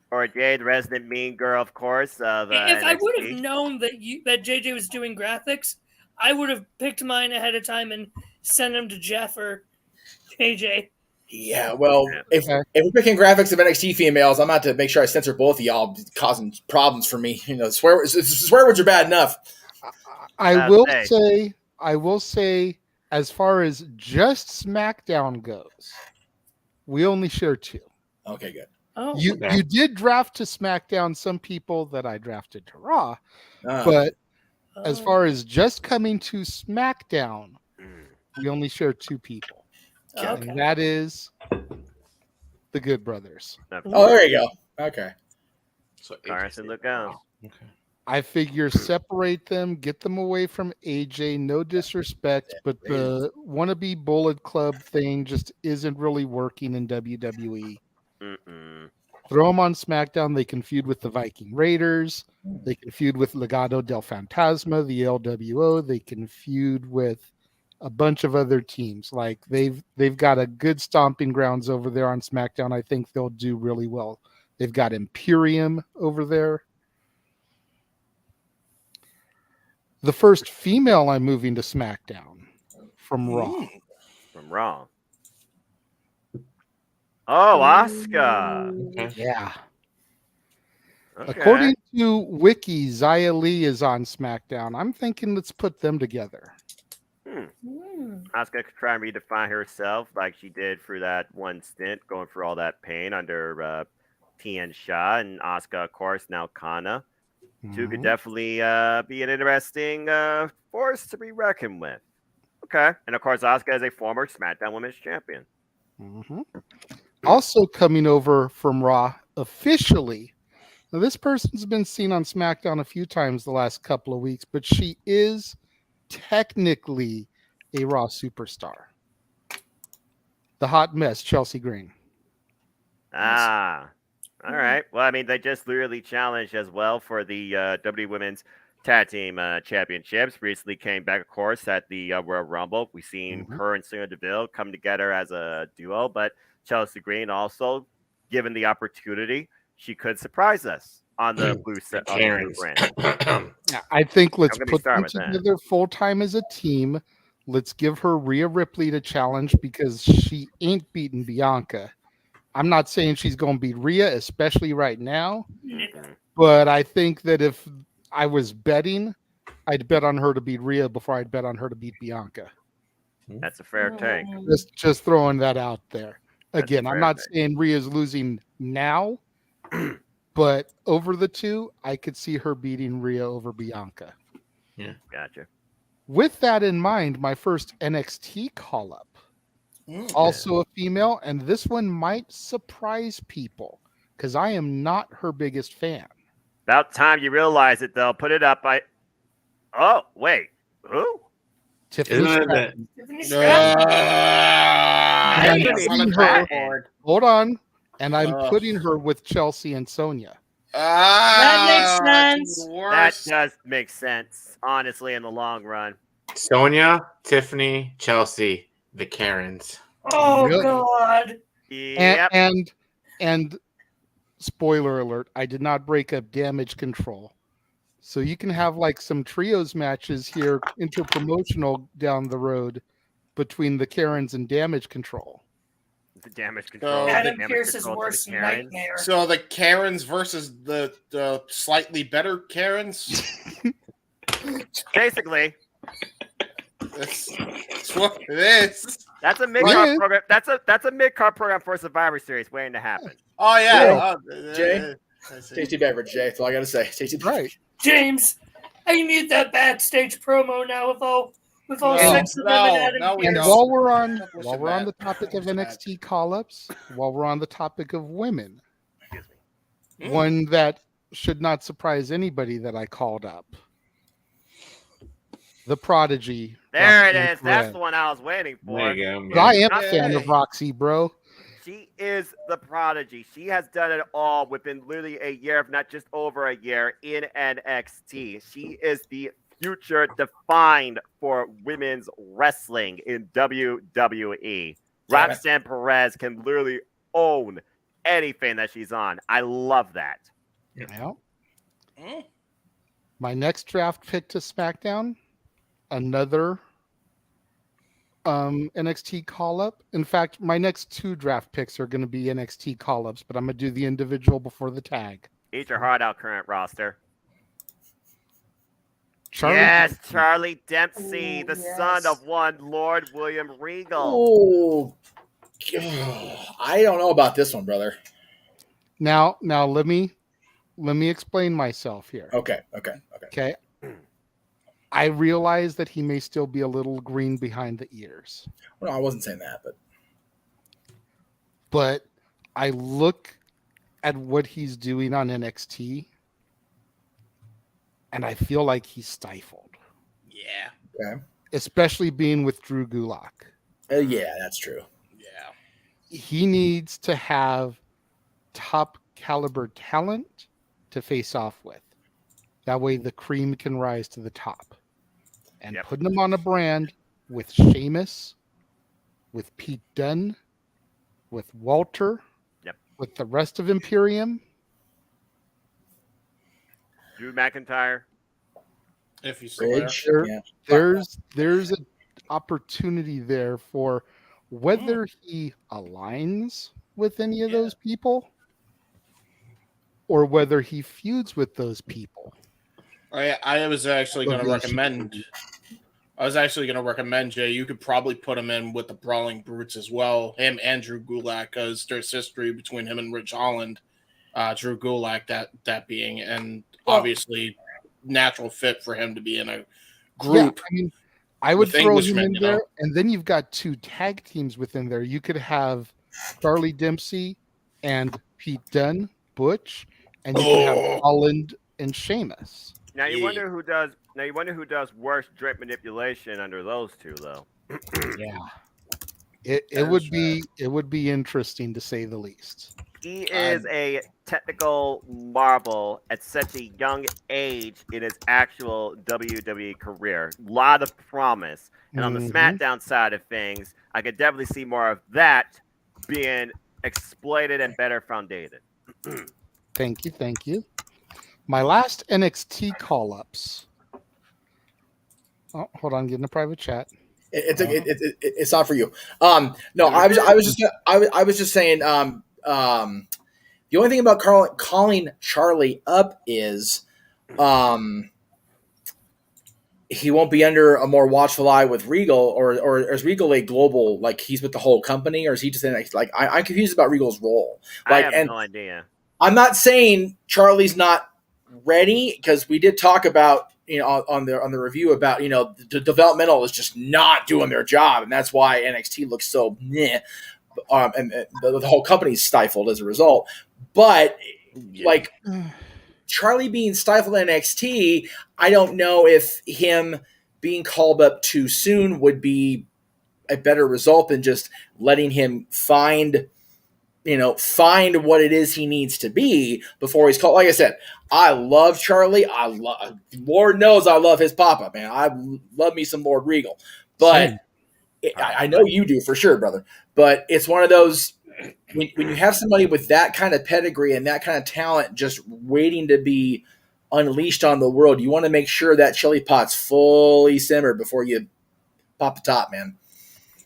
Or Jade, resident mean girl, of course. If I would have known that JJ was doing graphics, I would have picked mine ahead of time and sent them to Jeff or JJ. Yeah, well, if we're picking graphics of NXT females, I'm about to make sure I censor both of y'all, causing problems for me. You know, swear words are bad enough. I will say, as far as just SmackDown goes, we only share 2. Okay, good. Oh, you did draft to SmackDown some people that I drafted to Raw, but as far as just coming to SmackDown, we only share 2 people. Okay. And that is the Good Brothers. Oh, there you go. Okay. So Carson, look out. Okay. I figure separate them, get them away from AJ. No disrespect, but the wannabe Bullet Club thing just isn't really working in WWE. Throw them on SmackDown. They can feud with the Viking Raiders. They can feud with Legado del Fantasma, the LWO. They can feud with a bunch of other teams. Like they've got a good stomping grounds over there on SmackDown. I think they'll do really well. They've got Imperium over there. The first female I'm moving to SmackDown from Raw. From Raw. Oh, Asuka. Yeah. Okay. According to Wiki, Xia Li is on SmackDown. I'm thinking let's put them together. Asuka could try and redefine herself like she did through that one stint, going through all that pain under Tian Sha and Asuka, of course, now Kana. Two could Mhm. definitely be an interesting force to be reckoned with. Okay. And of course, Asuka is a former SmackDown Women's Champion. Also coming over from Raw officially. Now, this person's been seen on SmackDown a few times the last couple of weeks, but she is technically a Raw superstar. The hot mess, Chelsea Green. Ah, all right. Well, I mean, they just literally challenged as well for the WWE Women's Tag Team Championships. Recently came back, of course, at the Royal Rumble. We've seen her and Sonya Deville come together as a duo, but Chelsea Green also, given the opportunity, she could surprise us on the blue set on the blue brand. I think let's I'm gonna be put them starting with that. together full time as a team. Let's give her Rhea Ripley to challenge because she ain't beating Bianca. I'm not saying she's going to beat Rhea, especially right now, but I think that if I was betting, I'd bet on her to beat Rhea before I'd bet on her to beat Bianca. That's a fair take. Just throwing that out there. Again, I'm fair not take. saying Rhea's losing now, but over the two, I could see her beating Rhea over Bianca. Yeah, gotcha. With that in mind, my first NXT call up, also a female, and this one might surprise people because I am not her biggest fan. About time you realize it, though. Put it up. Oh, wait. Who? Tiffany Isn't Stratton. it Tiffany Stratton. And Tiffany putting her- Stratton. hold on, and I'm putting her with Chelsea and Sonya. That makes sense. That does make sense, honestly, in the long run. Sonya, Tiffany, Chelsea, the Karens. Oh Yep. God. Yep. And spoiler alert, I did not break up Damage Control. So you can have like some trios matches here, interpromotional down the road between the Karens and Damage Control. The Damage Control. Adam Damage Pearce's Control to worst the Karens. nightmare. So the Karens versus the slightly better Karens. Basically. That's what it is. That's a mid-card program. That's a mid-card program for Survivor Series waiting to happen. Oh yeah, Jay. Tasty beverage, Jay. That's all I gotta say. Tasty beverage. James, I need that backstage promo now with all No, six of them and Adam no, we And Pearce. while we're on Listen, the topic of NXT call-ups, while we're on the topic of women, one that should not surprise anybody that I called up. The Prodigy. There it Roxanne is. That's Perez. the one I was waiting for. There you go. But I am Not a fan today. of Roxy, bro. She is the Prodigy. She has done it all within literally a year, if not just over a year, in NXT. She is the future defined for women's wrestling in WWE. Roxanne Perez can literally own anything that she's on. I love that. Yeah. My next draft pick to SmackDown, another NXT call-up. In fact, my next two draft picks are going to be NXT call-ups, but I'm going to do the individual before the tag. Eat your heart out, current roster. Charlie Charlie Dempsey, the son of one Lord William Regal. Oh, I don't know about this one, brother. Now let me explain myself here. Okay. Okay. I realize that he may still be a little green behind the ears. Well, I wasn't saying that, But I look at what he's doing on NXT and I feel like he's stifled. yeah. Okay. Especially being with Drew Gulak. Yeah, that's true. He needs to have top caliber talent to face off with. That way the cream can rise to the top. And putting him on a brand with Sheamus, with Pete Dunne, with Walter, with the rest of Imperium. Drew McIntyre. If you still There's an opportunity there for whether he aligns with any of those people or whether he feuds with those people. I was actually going to recommend. I was actually going to recommend, Jay, you could probably put him in with the Brawling Brutes as well, him and Drew Gulak, because there's history between him and Rich Holland. Drew Gulak, that being, and obviously natural fit for him to be in a group. Yeah, I mean, I would throw him Englishmen, in there, and then you've got 2 tag teams within there. You could have Charlie Dempsey and Pete Dunne, Butch, and you could have Holland and Sheamus. Now you wonder who does. Now you wonder who does worse drip manipulation under those 2, though. Yeah, it would be interesting to say the least. He is a technical marvel at such a young age in his actual WWE career. A lot of promise. And on the SmackDown side of things, I could definitely see more of that being exploited and better founded. Thank you. My last NXT call-ups. Oh, hold on, getting a private chat. It's not for you. No, I was just saying. The only thing about calling Charlie up is, he won't be under a more watchful eye with Regal, or is Regal a global, like he's with the whole company, or is he just in, like I'm confused about Regal's role. Like, I have no idea. I'm not saying Charlie's not ready, because we did talk about, on the review about, the developmental is just not doing their job, and that's why NXT looks so meh, and the whole company's stifled as a result. But like Charlie being stifled in NXT, I don't know if him being called up too soon would be a better result than just letting him find what it is he needs to be before he's called. Like I said, I love Charlie. Lord knows I love his papa, man. I love me some Lord Regal. But I know you do for sure, brother. But it's one of those, when you have somebody with that kind of pedigree and that kind of talent just waiting to be unleashed on the world, you want to make sure that chili pot's fully simmered before you pop the top, man.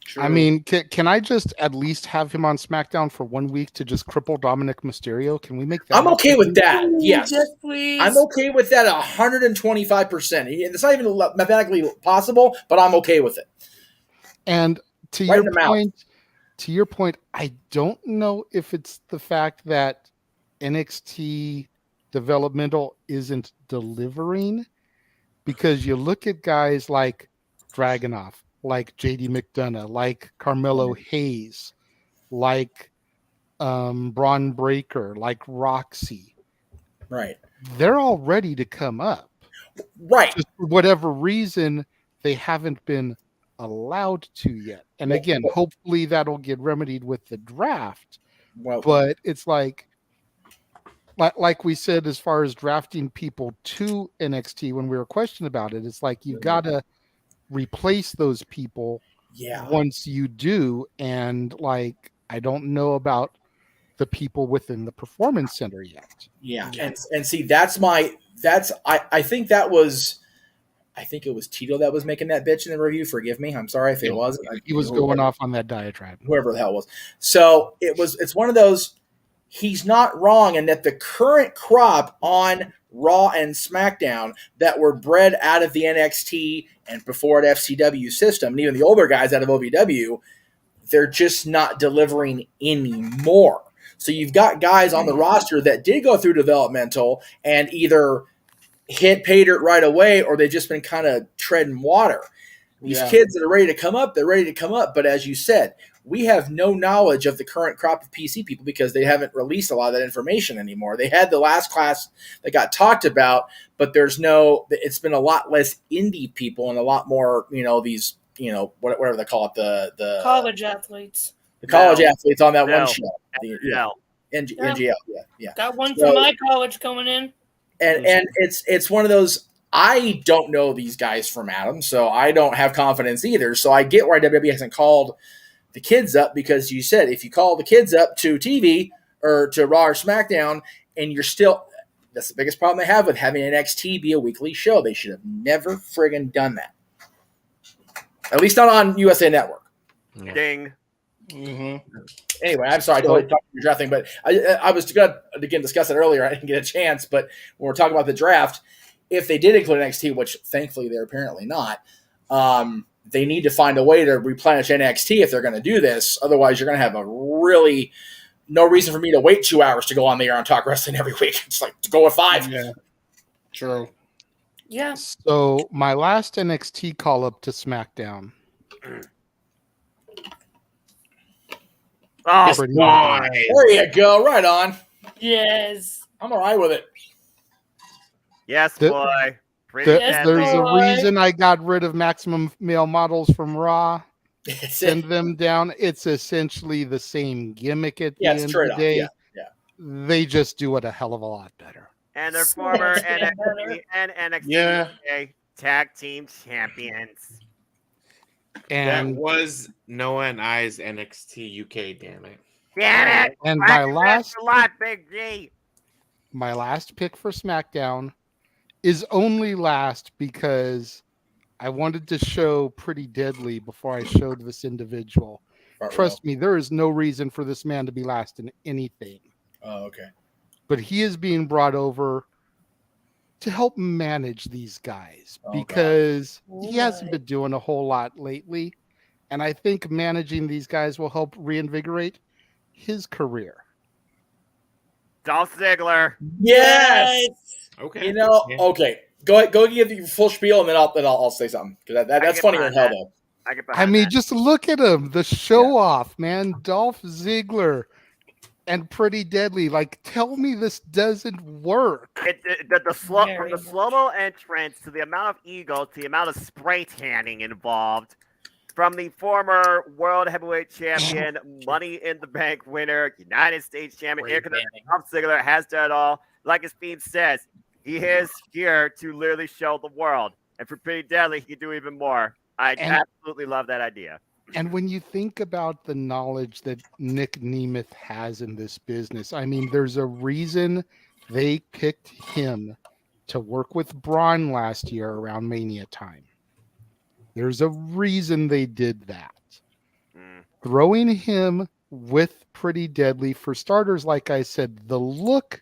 True. I mean, can I just at least have him on SmackDown for 1 week to just cripple Dominic Mysterio? Can we make that? I'm okay with that. Yes. Yes, please. I'm okay with that 125%. It's not even mathematically possible, but I'm okay with it. And to your point, I don't know if it's the fact that NXT developmental isn't delivering, because you look at guys like Dragunov, like JD McDonough, like Carmelo Hayes, like Braun Breaker, like Roxy. Right. They're all ready to come up. Right. Just for whatever reason, they haven't been allowed to yet. And again, hopefully that'll get remedied with the draft. But it's like we said, as far as drafting people to NXT when we were questioned about it, it's like you've got to replace those people once you do. And like, I don't know about the people within the performance center yet. Yeah. And see, I think it was Tito that was making that bitch in the review. Forgive me. I'm sorry if it wasn't. He was going off on that diatribe. Whoever the hell it was. So it's one of those, he's not wrong in that the current crop on Raw and SmackDown that were bred out of the NXT and before at FCW system, and even the older guys out of OVW, they're just not delivering anymore. So you've got guys on the roster that did go through developmental and either hit pay dirt right away, or they've just been kind of treading water. These kids that are ready to come up, they're ready to come up. But as you said, we have no knowledge of the current crop of PC people because they haven't released a lot of that information anymore. They had the last class that got talked about, but it's been a lot less indie people and a lot more, these, whatever they call it, the college athletes. The college athletes on that one show. NGL, yeah. Got one from my college coming in. And it's one of those, I don't know these guys from Adam, so I don't have confidence either. So I get why WWE hasn't called the kids up, because you said if you call the kids up to TV or to Raw or SmackDown and you're still, that's the biggest problem they have with having NXT be a weekly show. They should have never friggin' done that. At least not on USA Network. Yeah. Ding. Mm-hmm. Anyway, I'm sorry, I totally talked about your draft thing, but I was going to, again, discuss it earlier. I didn't get a chance, but when we're talking about the draft, if they did include NXT, which thankfully they're apparently not, they need to find a way to replenish NXT if they're going to do this. Otherwise, you're going to have a really no reason for me to wait 2 hours to go on the air and talk wrestling every week. It's like to go with 5. Yeah, true. Yeah. So my last NXT call up to SmackDown. Oh, boy. There you go. Right on. Yes. I'm all right with it. Yes, The- boy. Pretty Yes, deadly. There's a boy. reason I got rid of Maximum Male Models from Raw. Send them down. It's essentially the same gimmick at the Yeah, it's end of straight the up. day. Yeah. They just do it a hell of a lot better. And they're So former much better. NXT and NXT Yeah. UK tag team champions. And that was Noah and I's NXT UK. Damn it! Damn it! And Crack your wrist a lot, Big G. my last pick for SmackDown is only last because I wanted to show Pretty Deadly before I showed this individual. Trust me, there is no reason for this man to be last in anything. Oh, okay. But he is being brought over to help manage these guys because he hasn't been doing a whole lot lately. And I think managing these guys will help reinvigorate his career. Dolph Ziggler. Yes. Okay. You know, okay. Go give the full spiel, and then I'll say something because that's funny as hell, though. I mean, just look at him, the show off, man. Dolph Ziggler and Pretty Deadly. Like, tell me this doesn't work. The slow-mo entrance to the amount of ego to the amount of spray tanning involved from the former World Heavyweight Champion, Money in the Bank winner, United States Champion, Dolph Ziggler has done it all. Like his theme says, he is here to literally show the world. And for Pretty Deadly, he can do even more. I absolutely love that idea. And when you think about the knowledge that Nick Nemeth has in this business, I mean, there's a reason they picked him to work with Braun last year around Mania time. There's a reason they did that. Throwing him with Pretty Deadly, for starters, like I said, the look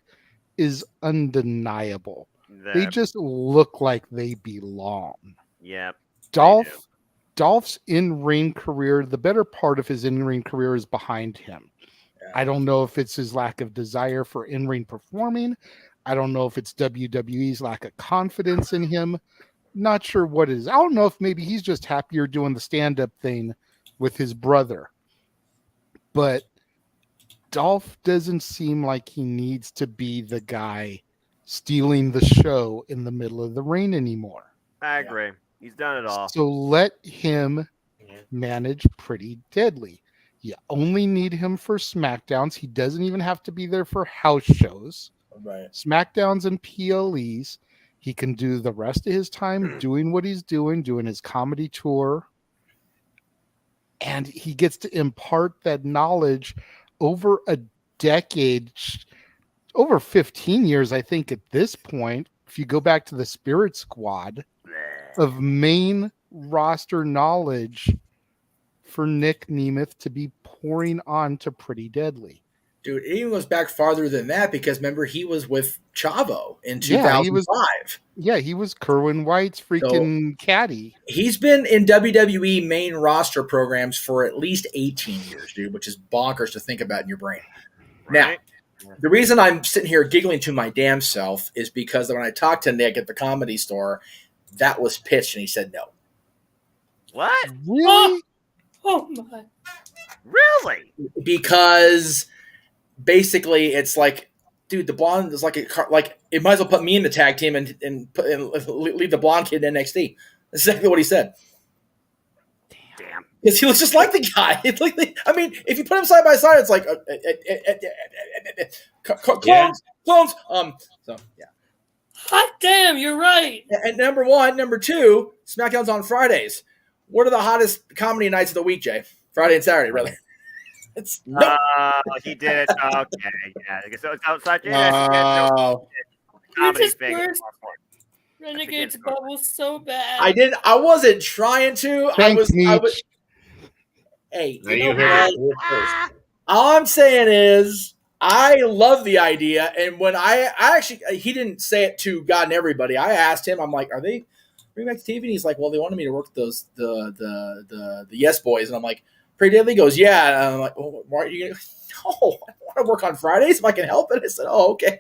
is undeniable. They just look like they belong. Yep. Dolph's in-ring career, the better part of his in-ring career is behind him. I don't know if it's his lack of desire for in-ring performing. I don't know if it's WWE's lack of confidence in him. Not sure what it is. I don't know if maybe he's just happier doing the stand-up thing with his brother. But Dolph doesn't seem like he needs to be the guy stealing the show in the middle of the ring anymore. I agree. He's done it all. So let him manage Pretty Deadly. You only need him for SmackDowns. He doesn't even have to be there for house shows. Right. SmackDowns and PLEs. He can do the rest of his time doing what he's doing his comedy tour. And he gets to impart that knowledge over a decade, over 15 years, I think, at this point. If you go back to the Spirit Squad, of main roster knowledge for Nick Nemeth to be pouring on to Pretty Deadly. Dude, it even goes back farther than that because remember he was with Chavo in 2005. He was Kerwin White's freaking caddy. He's been in WWE main roster programs for at least 18 years, dude, which is bonkers to think about in your brain. Right. Now, the reason I'm sitting here giggling to my damn self is because when I talked to Nick at the Comedy Store, that was pitched, and he said no. What? Really? Oh my! Really? Because basically, it's like, dude, the blonde is like it might as well put me in the tag team and leave the blonde kid in NXT. That's exactly what he said. Damn. Because he looks just like the guy. It's like I mean, if you put them side by side, it's like clones. So yeah. Hot damn, you're right. And number one, number two, SmackDown's on Fridays. What are the hottest comedy nights of the week, Jay? Friday and Saturday, rather. It's he did it. Okay, yeah. So such You just burst Renegade's bubble so bad. I wasn't trying to. Thanks, I was. Hey, all I'm saying is I love the idea, and when I actually, he didn't say it to God and everybody. I asked him, I'm like, are they bring back to TV? And he's like, well, they wanted me to work those the Yes Boys, and I'm like, Pretty Deadly goes, yeah. And I'm like, well, why are you gonna? No, I don't want want to work on Fridays if I can help it. I said, oh, okay.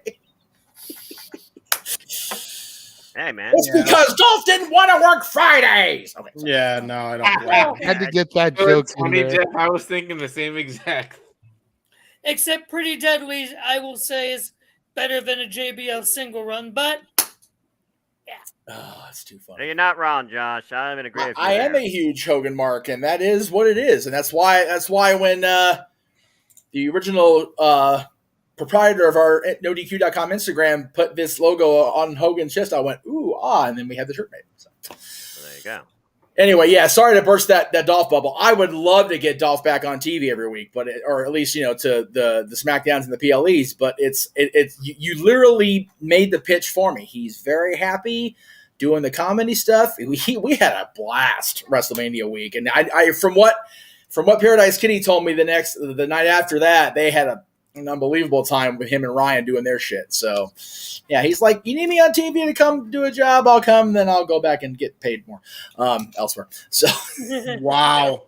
Hey, man. It's because Dolph didn't want to work Fridays. Okay, yeah, no, I don't blame Had to get that Oh, joke it's in funny, there. Jeff. I was thinking the same exact. Except Pretty Deadly, I will say, is better than a JBL single run, but oh, that's too funny. You're not wrong, Josh. I'm in agreement. I am a huge Hogan mark, and that is what it is, and that's why when the original proprietor of our NoDQ.com Instagram put this logo on Hogan's chest, I went ooh and then we had the shirt made. So. There you go. Anyway, yeah, sorry to burst that Dolph bubble. I would love to get Dolph back on TV every week, but or at least to the SmackDowns and the PLEs. But it's you literally made the pitch for me. He's very happy doing the comedy stuff. We had a blast WrestleMania week, and I from what Paradise Kitty told me the night after that, they had an unbelievable time with him and Ryan doing their shit. So, yeah, he's like, you need me on TV to come do a job, I'll come, then I'll go back and get paid more elsewhere. So, wow.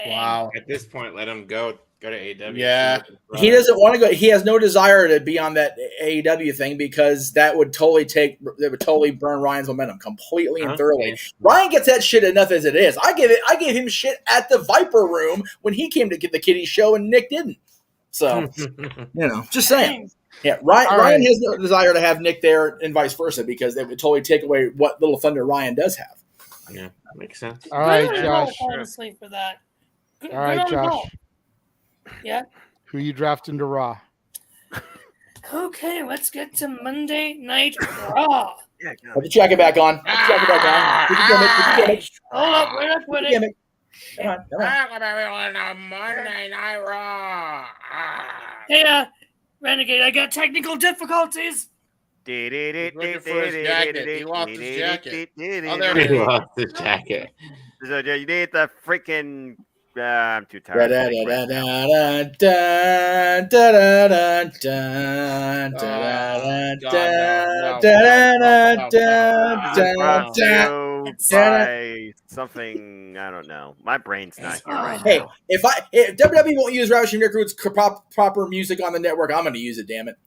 Wow. At this point, let him go to AEW. Yeah. He doesn't want to go. He has no desire to be on that AEW thing because that would totally burn Ryan's momentum completely and thoroughly. Ryan gets that shit enough as it is. I gave him shit at the Viper Room when he came to get the Kitty show and Nick didn't. So, just saying. Yeah, Ryan has no desire to have Nick there and vice versa because they would totally take away what little thunder Ryan does have. Yeah, that makes sense. All right, Josh. Honestly, for that. All right, Josh. Yeah. Who you drafting to Raw? Okay, let's get to Monday Night Raw. Put the jacket back on. Put the jacket back on. Put the gimmick. Hold up, we're not with it. Come on. Monday Night Raw. Hey, Renegade, I got technical difficulties. Looking for his jacket. He lost his jacket. Oh, there He lost his jacket. So you need the freaking. I'm too tired. By something I don't know. My brain's not here right now. If WWE won't use Roush Recruit's proper music on the network, I'm going to use it. Damn it.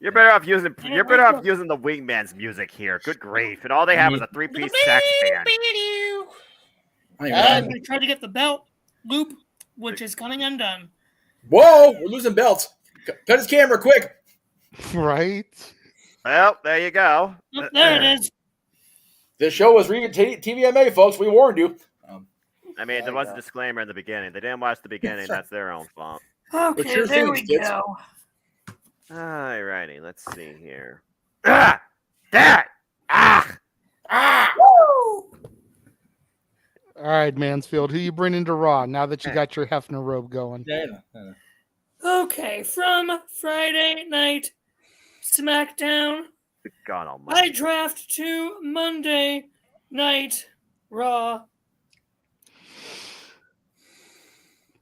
You're better off using the Wingman's music here. Good grief! And all they have is a 3-piece sax band. I'm going to try to get the belt loop, which is coming undone. Whoa, we're losing belts. Cut his camera quick. Right. Well, there you go. Oh, there it is. This show was TVMA, folks. We warned you. I mean, there was a disclaimer in the beginning. They didn't watch the beginning. That's their own fault. Okay, there we go. All righty, let's see here. That! Woo! All right, Mansfield, who you bringing to Raw now that you got your Hefner robe going? Okay, from Friday Night SmackDown, God Almighty. I draft to Monday Night Raw.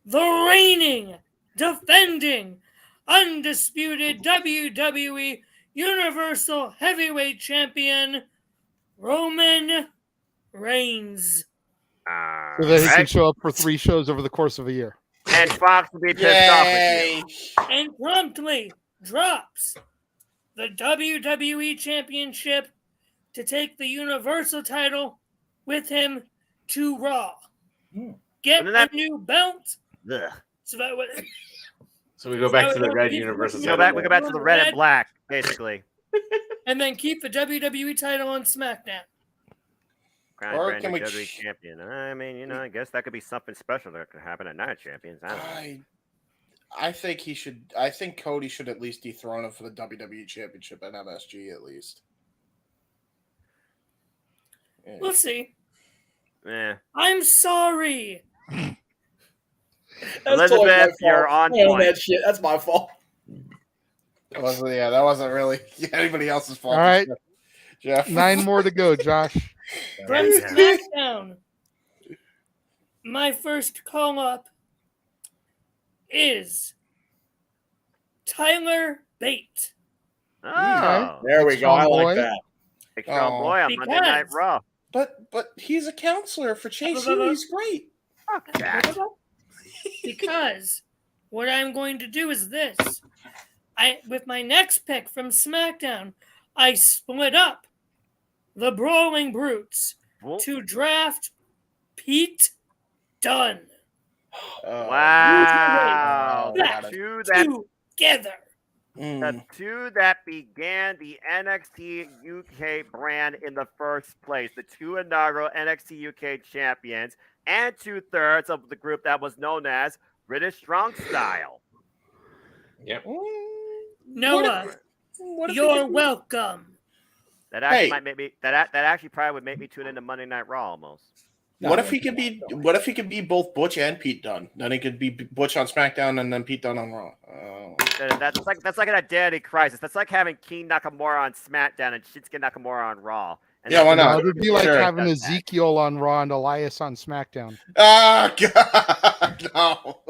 The reigning, defending, undisputed WWE Universal Heavyweight Champion, Roman Reigns. So that he can show up for 3 shows over the course of a year. And Fox will be pissed off with you. And promptly drops the WWE Championship to take the Universal title with him to Raw. Get a new belt. So that way, So we go back to the red Universal title. We go back to the red and black, basically. And then keep the WWE title on SmackDown. Or can we WWE champion? I mean, I guess that could be something special that could happen at Night Champions. I don't know. I think he should. I think Cody should at least dethrone him for the WWE Championship at MSG at least. Yeah. We'll see. Yeah. I'm sorry. Elizabeth, you're on point. That shit. That's my fault. That wasn't really anybody else's fault. All right, Jeff. 9 more to go, Josh. From SmackDown, my first call up is Tyler Bate. Oh, there we go. I like that. Big strong boy on Monday Night Raw. But he's a counselor for Chase U. He's great. Fuck that. Because what I'm going to do is this. With my next pick from SmackDown, I split up the Brawling Brutes to draft Pete Dunne. Wow. Back together. The two that began the NXT UK brand in the first place, the two inaugural NXT UK champions, and 2/3 of the group that was known as Strong Style. Yep. Noah, you're welcome. That actually might make me. That actually probably would make me tune into Monday Night Raw almost. What if he could be? What if he could be both Butch and Pete Dunne? Then he could be Butch on SmackDown and then Pete Dunne on Raw. That's like an identity crisis. That's like having King Nakamura on SmackDown and Shinsuke Nakamura on Raw. And yeah, why not? It would be like having Ezekiel on Raw and Elias on SmackDown. Ah, God, no.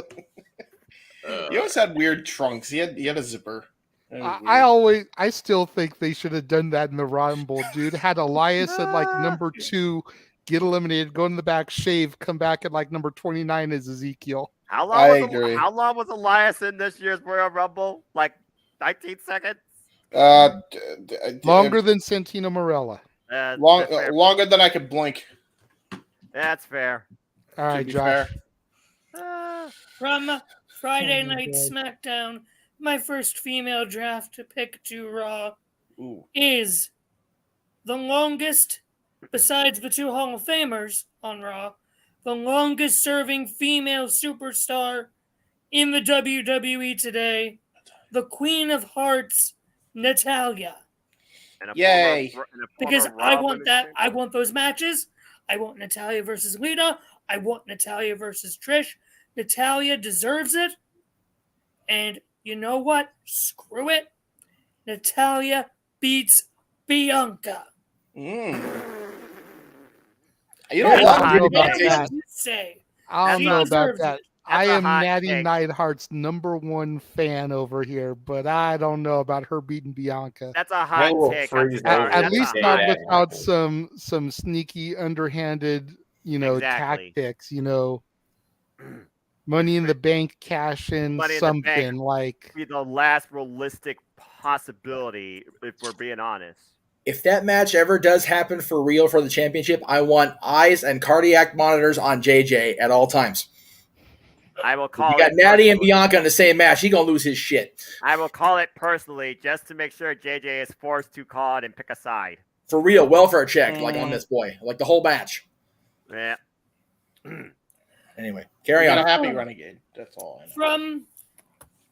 He always had weird trunks. He had a zipper. I still think they should have done that in the Rumble, dude. Had Elias at like number 2, get eliminated, go in the back, shave, come back at like number 29 as Ezekiel. How long was Elias in this year's Royal Rumble? Like 19 seconds? Longer than Santino Marella. Longer than I could blink. That's fair. All right, Josh. From Friday Night SmackDown, my first female draft pick to Raw is the longest, besides the two Hall of Famers on Raw, the longest serving female superstar in the WWE today, the Queen of Hearts, Natalya. Yay! Because I want that. I want those matches. I want Natalya versus Lita. I want Natalya versus Trish. Natalya deserves it. And you know what? Screw it. Natalya beats Bianca. You don't know about that. I don't know about that. I am Natty Neidhart's number 1 fan over here, but I don't know about her beating Bianca. That's a hot take. At least not without some sneaky, underhanded, tactics. Money in the Bank cash in something like be the last realistic possibility, if we're being honest. If that match ever does happen for real for the championship, I want eyes and cardiac monitors on JJ at all times. I will call. You got Natty and Bianca in the same match. He gonna lose his shit. I will call it personally, just to make sure JJ is forced to call it and pick a side. For real, welfare check, like on this boy, like the whole match. Yeah. Anyway, carry on. A happy Renegade. That's all I know. From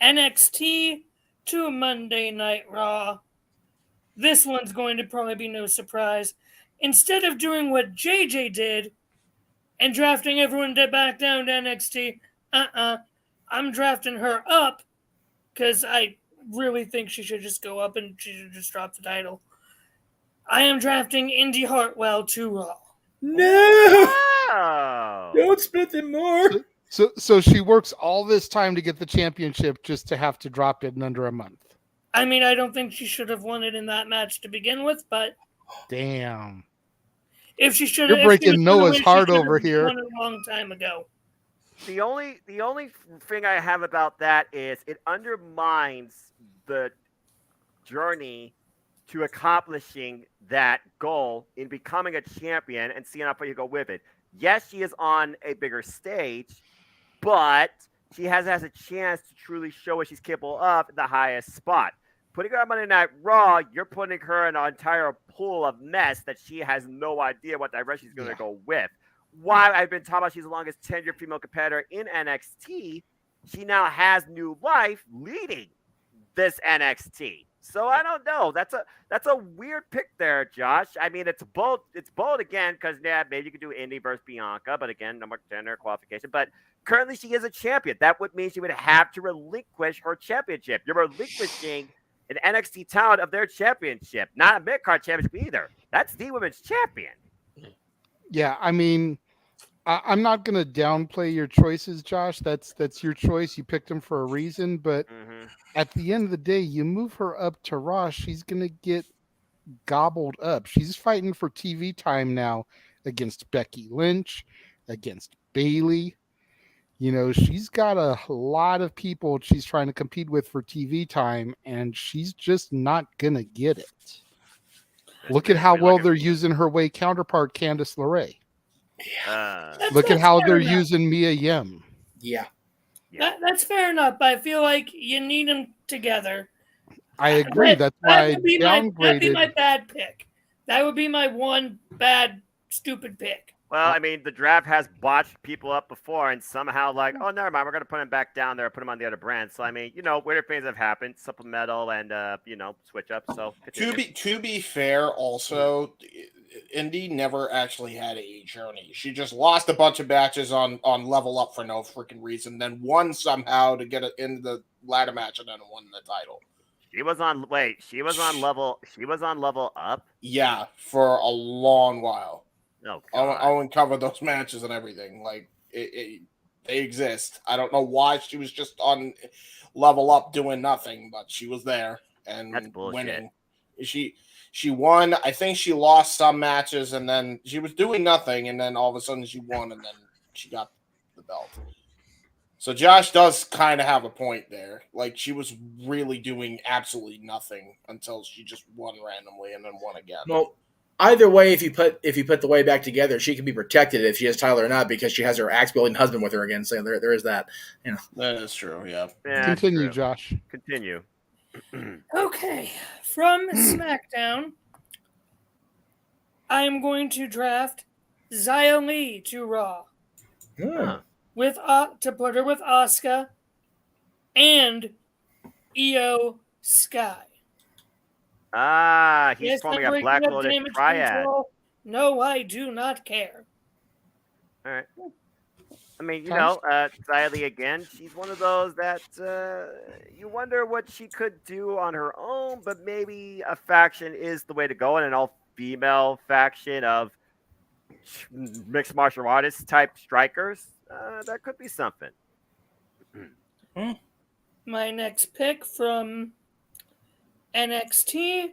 NXT to Monday Night Raw. This one's going to probably be no surprise. Instead of doing what JJ did and drafting everyone back down to NXT, I'm drafting her up because I really think she should just go up and she should just drop the title. I am drafting Indy Hartwell to Raw. No! Don't split them more. So she works all this time to get the championship just to have to drop it in under a month. I mean, I don't think she should have won it in that match to begin with, but damn. If she should, you're breaking Noah's heart over here. Won it a long time ago. The only thing I have about that is it undermines the journey to accomplishing that goal in becoming a champion and seeing how far you go with it. Yes, she is on a bigger stage, but she has a chance to truly show what she's capable of at the highest spot. Putting her on Monday Night Raw, you're putting her in an entire pool of mess that she has no idea what direction she's going to go with. While I've been talking about she's the longest tenured female competitor in NXT, she now has new life leading this NXT. So I don't know. That's a weird pick there, Josh. I mean, it's bold. It's bold again because maybe you could do Indy versus Bianca, but again, no more gender qualification. But currently, she is a champion. That would mean she would have to relinquish her championship. You're relinquishing an NXT talent of their championship, not a mid-card championship either. That's the women's champion. Yeah, I mean, I'm not going to downplay your choices, Josh. That's your choice. You picked them for a reason, but at the end of the day, you move her up to Raw, she's going to get gobbled up. She's fighting for TV time now against Becky Lynch, against Bayley. You know, she's got a lot of people she's trying to compete with for TV time, and she's just not gonna get it. Look at how well they're using her way counterpart Candice LeRae. Look at how they're using Mia Yim. Yeah. That's fair enough, but I feel like you need them together. I agree. That's why I that'd be downgraded. my bad pick. That would be my one bad, stupid pick. Well, I mean, the draft has botched people up before, and somehow, like, oh, never mind, we're going to put him back down there, put him on the other brand. So, I mean, you know, weirder things have happened, supplemental and, you know, switch up. So, to be fair, also, Indy never actually had a journey. She just lost a bunch of matches on Level Up for no freaking reason, then won somehow to get it into the ladder match and then won the title. She was on level up. Yeah, for a long while. Oh, I'll uncover those matches and everything. Like they exist. I don't know why she was just on Level Up doing nothing, but she was there and winning. She won. I think she lost some matches and then she was doing nothing, and then all of a sudden she won, and then she got the belt. So Josh does kind of have a point there. Like, she was really doing absolutely nothing until she just won randomly and then won again. Well, either way, if you put the way back together, she can be protected if she has Tyler or not, because she has her axe building husband with her again. So there is that. You know, that is true. Yeah. Continue, Josh. Continue. Okay, from SmackDown, I am going to draft Xia Li to Raw. Yeah. To put her with Asuka and Io Sky. He's forming a Black Lotus triad. No, I do not care. All right. I mean, you know, Xia Li again, she's one of those that you wonder what she could do on her own, but maybe a faction is the way to go, and an all-female faction of mixed martial artists type strikers. That could be something. My next pick from NXT.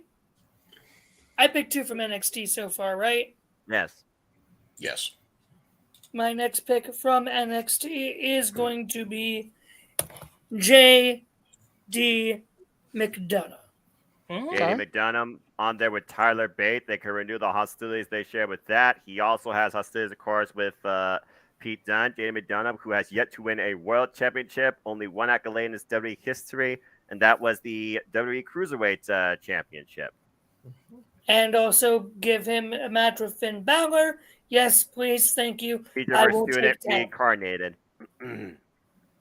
I picked 2 from NXT so far, right? Yes. Yes. My next pick from NXT is going to be J.D. McDonough. J.D. McDonough on there with Tyler Bate. They can renew the hostilities they share with that. He also has hostilities, of course, with Pete Dunne. J.D. McDonough, who has yet to win a World Championship, only one accolade in his WWE history, and that was the WWE Cruiserweight Championship. And also give him a match with Finn Balor. Yes, please, thank you. Feature student reincarnated.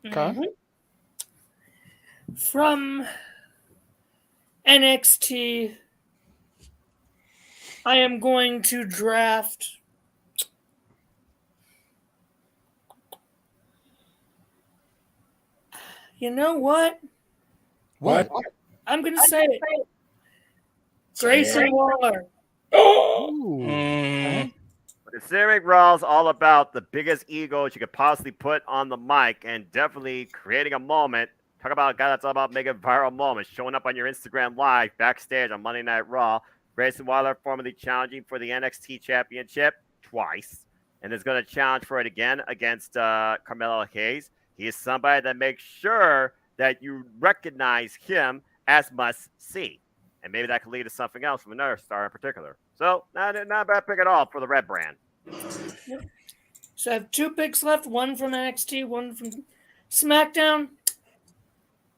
Okay. From NXT, I am going to draft you know what? What? I'm going to say it. Grayson Waller. Considering Raw's all about the biggest egos you could possibly put on the mic and definitely creating a moment. Talk about a guy that's all about making viral moments, showing up on your Instagram Live backstage on Monday Night Raw. Grayson Waller formerly challenging for the NXT Championship twice, and is going to challenge for it again against Carmelo Hayes. He is somebody that makes sure that you recognize him as must-see. And maybe that could lead to something else from another star in particular. So, not a bad pick at all for the red brand. So I have 2 picks left, one from NXT, one from SmackDown.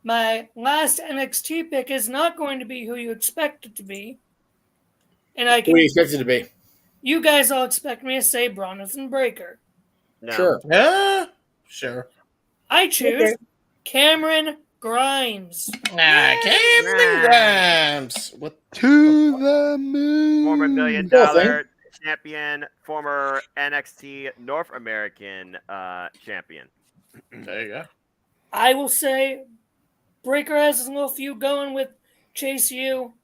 My last NXT pick is not going to be who you expect it to be. And who do you expect it to be? You guys all expect me to say Bronson Breakker. No. Sure. Yeah, sure. I choose Cameron Grimes. Cameron Grimes. To the moon. Former $1 million champion, former NXT North American champion. There you go. I will say Breakker has a little feud going with Chase U.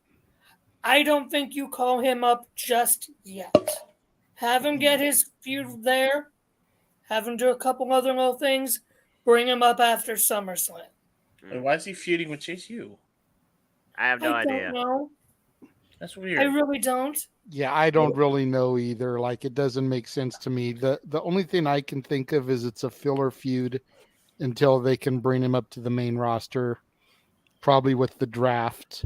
I don't think you call him up just yet. Have him get his feud there. Have him do a couple other little things. Bring him up after SummerSlam. And why is he feuding with Chase U? I have no idea. I don't know. That's weird. I really don't. Yeah, I don't really know either. Like, it doesn't make sense to me. The only thing I can think of is it's a filler feud until they can bring him up to the main roster, probably with the draft.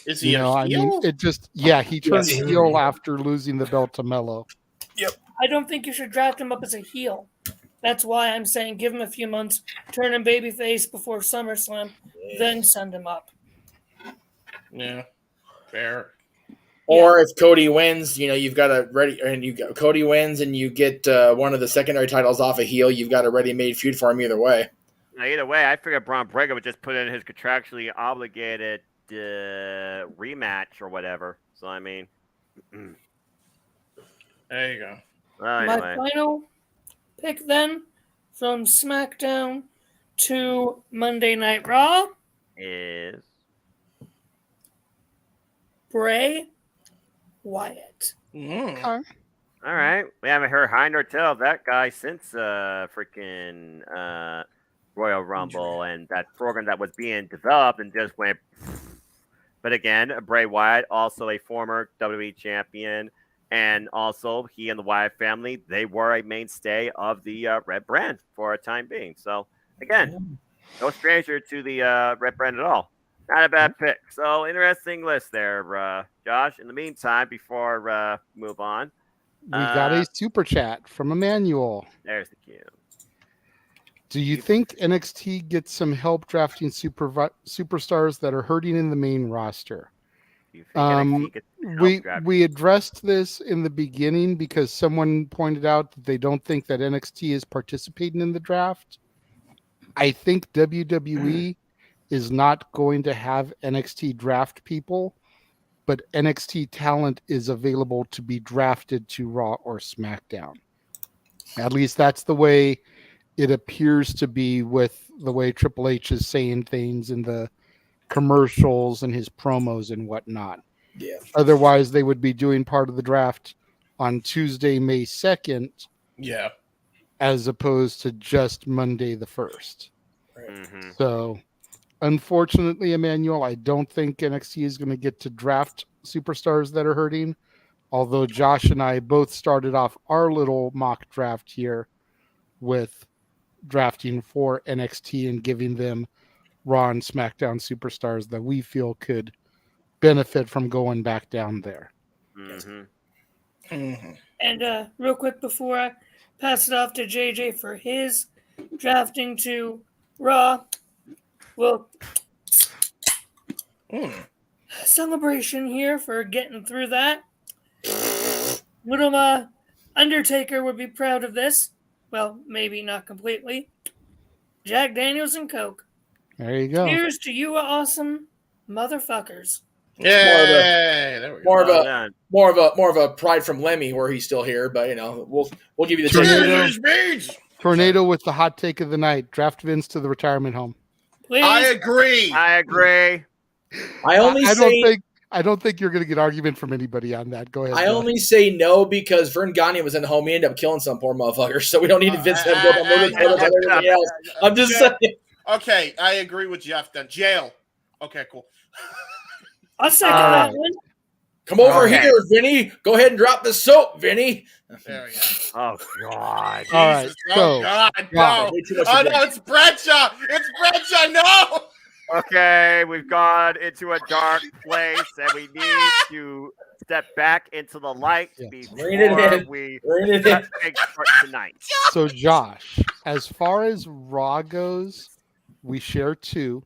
Is he a heel? I mean, he turned heel after losing the belt to Mello. Yep. I don't think you should draft him up as a heel. That's why I'm saying give him a few months, turn him babyface before SummerSlam, then send him up. Yeah, fair. Or if Cody wins, you've got a ready, and Cody wins, and you get one of the secondary titles off a heel. You've got a ready-made feud for him either way. Now, either way, I figured Braun Breaker would just put in his contractually obligated rematch or whatever. So I mean, there you go. Well, anyway. My final pick then, from SmackDown to Monday Night Raw, is Bray Wyatt. Okay. All right. We haven't heard high nor tail of that guy since freaking Royal Rumble and that program that was being developed and just went. But again, Bray Wyatt, also a former WWE champion, and also he and the Wyatt family, they were a mainstay of the Red brand for a time being. So again, no stranger to the Red brand at all. Not a bad pick. So interesting list there, Josh. In the meantime, before we move on, we got a super chat from Emmanuel. There's the cue. Do you think NXT gets some help drafting superstars that are hurting in the main roster? We addressed this in the beginning because someone pointed out that they don't think that NXT is participating in the draft. I think WWE is not going to have NXT draft people, but NXT talent is available to be drafted to Raw or SmackDown. At least that's the way it appears to be with the way Triple H is saying things in the commercials and his promos and whatnot. Yeah. Otherwise, they would be doing part of the draft on Tuesday, May 2nd. Yeah. As opposed to just Monday the 1st. Right. Mm-hmm. So, unfortunately, Emmanuel, I don't think NXT is going to get to draft superstars that are hurting. Although Josh and I both started off our little mock draft here with drafting for NXT and giving them Raw and SmackDown superstars that we feel could benefit from going back down there. Mm-hmm. Mm-hmm. And real quick before I pass it off to JJ for his drafting to Raw, well, celebration here for getting through that. Little Undertaker would be proud of this. Well, maybe not completely. Jack Daniels and Coke. There you go. Cheers to you awesome motherfuckers. Yeah, more of a pride from Lemmy where he's still here, but we'll give you the Tornado with the hot take of the night. Draft Vince to the retirement home. Please. I agree. I don't think you're going to get argument from anybody on that. Go ahead. I only say no because Vern Gagne was in home. He ended up killing some poor motherfucker, so we don't need to Vince him. Everything else. I'm just saying. Okay, I agree with Jeff. Then jail. Okay, cool. I'll second that one. Come over here, Vinny. Go ahead and drop the soap, Vinny. There we go. Oh God! All right. Oh God! No! Oh no! It's Bradshaw! It's Bradshaw! No! Okay, we've gone into a dark place, and we need to step back into the light before we take part tonight. So, Josh, as far as Raw goes, we share 2,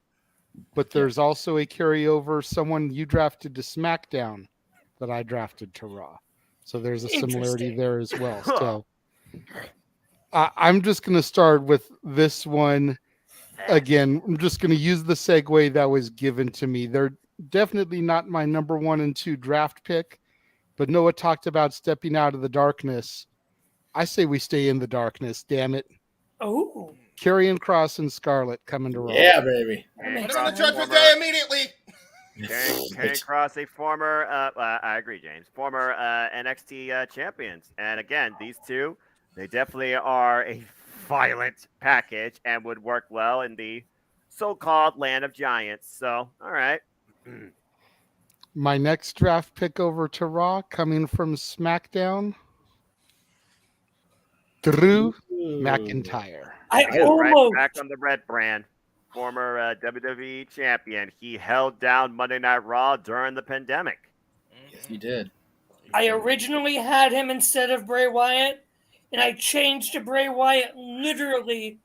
but there's also a carryover. Someone you drafted to SmackDown that I drafted to Raw, so there's a similarity there as well. So, I'm just going to start with this one. Again, I'm just going to use the segue that was given to me. They're definitely not my number 1 and 2 draft pick, but Noah talked about stepping out of the darkness. I say we stay in the darkness, damn it. Oh. Karrion Kross and Scarlett coming to Raw. Yeah, baby. Put him in the Judgment Day immediately. Karrion Kross, a former, I agree, James, former NXT champions. And again, these two, they definitely are a violent package and would work well in the so-called land of giants. So, all right. My next draft pick over to Raw, coming from SmackDown, Drew McIntyre. almost back on the red brand. Former WWE champion. He held down Monday Night Raw during the pandemic. Yes, he did. I originally had him instead of Bray Wyatt, and I changed to Bray Wyatt literally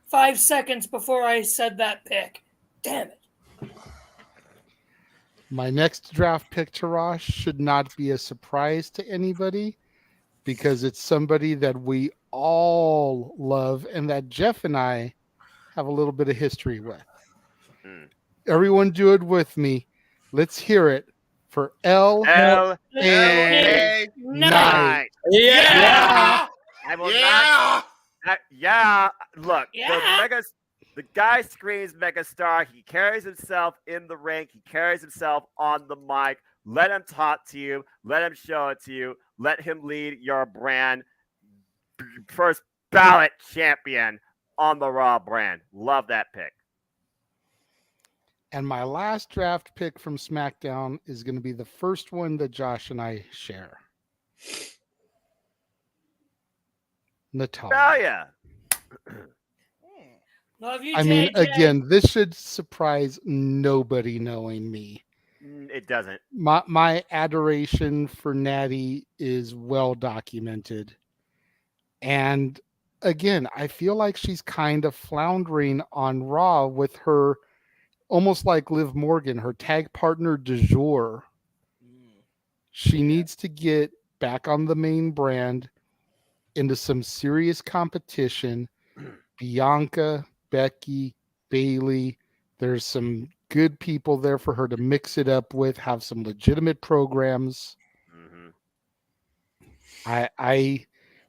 5 seconds before I said that pick. Damn it. My next draft pick, Tarash, should not be a surprise to anybody because it's somebody that we all love and that Jeff and I have a little bit of history with. Everyone do it with me. Let's hear it for L.A. Knight. Yeah. I will not. Yeah. Look, the guy screams megastar. He carries himself in the ring. He carries himself on the mic. Let him talk to you. Let him show it to you. Let him lead your brand. First ballot champion on the Raw brand. Love that pick. And my last draft pick from SmackDown is going to be the first one that Josh and I share. Natalia. Love you, I mean, JJ. again, this should surprise nobody knowing me. It doesn't. My adoration for Natty is well documented. And again, I feel like she's kind of floundering on Raw with her, almost like Liv Morgan, her tag partner du jour. She needs to get back on the main brand into some serious competition. Bianca, Becky, Bailey, there's some good people there for her to mix it up with, have some legitimate programs.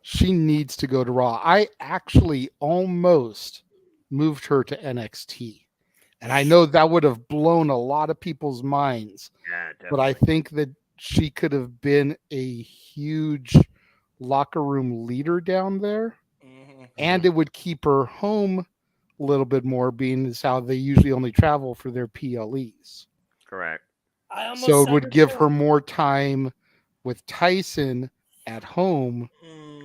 She needs to go to Raw. I actually almost moved her to NXT. And I know that would have blown a lot of people's minds. Yeah, but I think that she could have been a huge locker room leader down there. And it would keep her home a little bit more, being as how they usually only travel for their PLEs. Correct. So it would give her more time with Tyson at home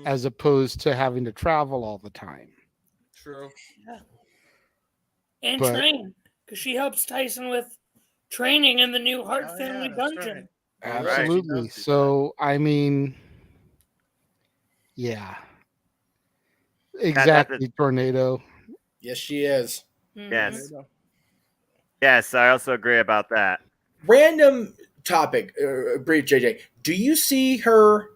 as opposed to having to travel all the time. True. Yeah. And train, because she helps Tyson with training in the new Hart Family Dungeon. Right. Absolutely. So, I mean, yeah. Exactly, Tornado. Yes, she is. Yes. Yes, I also agree about that. Random topic, brief, JJ. Do you see her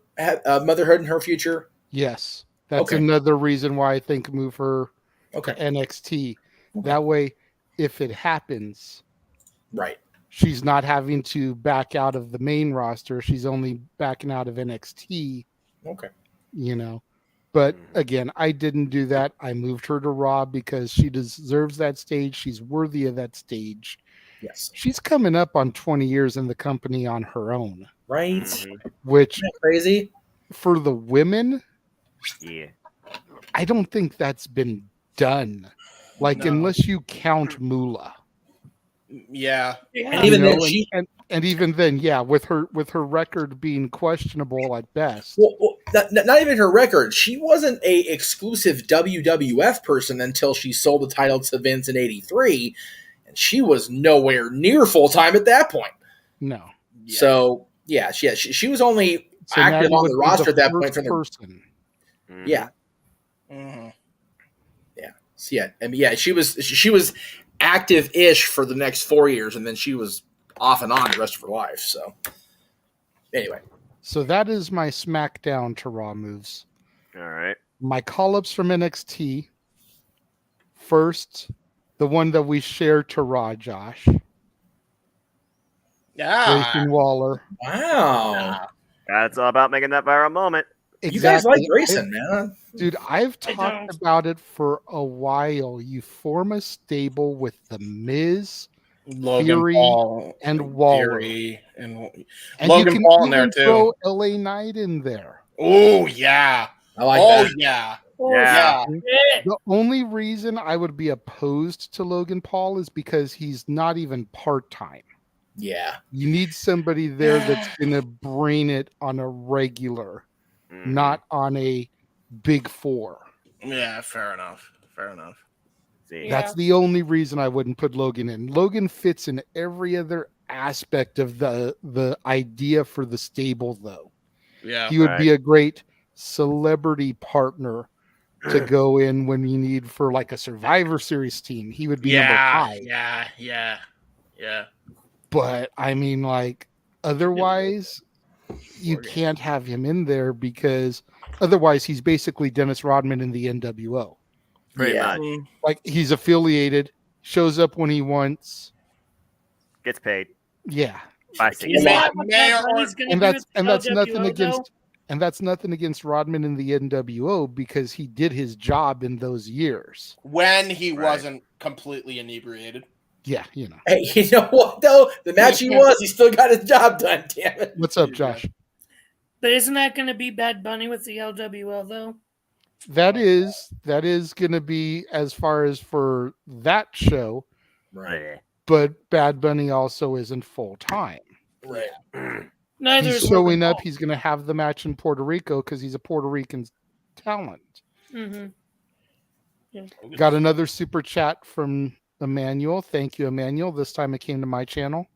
motherhood in her future? Yes. That's another reason why I think move her to NXT. That way, if it happens, right, she's not having to back out of the main roster. She's only backing out of NXT. Okay. You know. But again, I didn't do that. I moved her to Raw because she deserves that stage. She's worthy of that stage. Yes. She's coming up on 20 years in the company on her own. Right. Which, isn't that crazy? For the women, yeah, I don't think that's been done. Like, unless you count Moolah. Yeah. And even then, and even then, yeah, with her record being questionable at best. Well, not even her record. She wasn't a exclusive WWF person until she sold the title to Vince in '83, and she was nowhere near full time at that point. No. Yeah. So yeah, she was only active on the roster at that point from the person. Yeah. Mm-hmm. Yeah. So yeah, I mean, yeah, she was active-ish for the next 4 years, and then she was off and on the rest of her life. So anyway. So that is my SmackDown to Raw moves. All right. My call-ups from NXT. First, the one that we share to Raw, Josh. Yeah. Grayson Waller. Wow. That's all about making that viral moment. Exactly. You guys like Grayson, man. Dude, I've talked about it for a while. You form a stable with The Miz, Logan Theory, Paul, and Waller. And Logan Paul in there too. Throw LA Knight in there. Oh yeah. I like that. Yeah. Yeah. The only reason I would be opposed to Logan Paul is because he's not even part-time. Yeah. You need somebody there that's going to bring it on a regular, not on a big four. Yeah, fair enough. Fair enough. That's the only reason I wouldn't put Logan in. Logan fits in every other aspect of the idea for the stable, though. Yeah, he would be a great celebrity partner to go in when you need for like a Survivor Series team. He would be number 5. Yeah. But I mean, like, otherwise, you can't have him in there because otherwise he's basically Dennis Rodman in the NWO. Pretty much. Like, he's affiliated, shows up when he wants, gets paid. Yeah. Is that what Bad Bunny's going to do with that's nothing LWO, against though? and that's nothing against Rodman in the NWO because he did his job in those years. When he wasn't completely inebriated. Yeah, you know. Hey, you know what though? The match he still got his job done. Damn it! What's up, Josh? But isn't that going to be Bad Bunny with the LWO, though? That is going to be as far as for that show, right? But Bad Bunny also isn't full time. Right. Neither He's is showing Logan up. He's going to have the match in Puerto Rico because he's a Puerto Rican talent. Mm-hmm. Yeah. Got another super chat from Emmanuel. Thank you, Emmanuel. This time it came to my channel.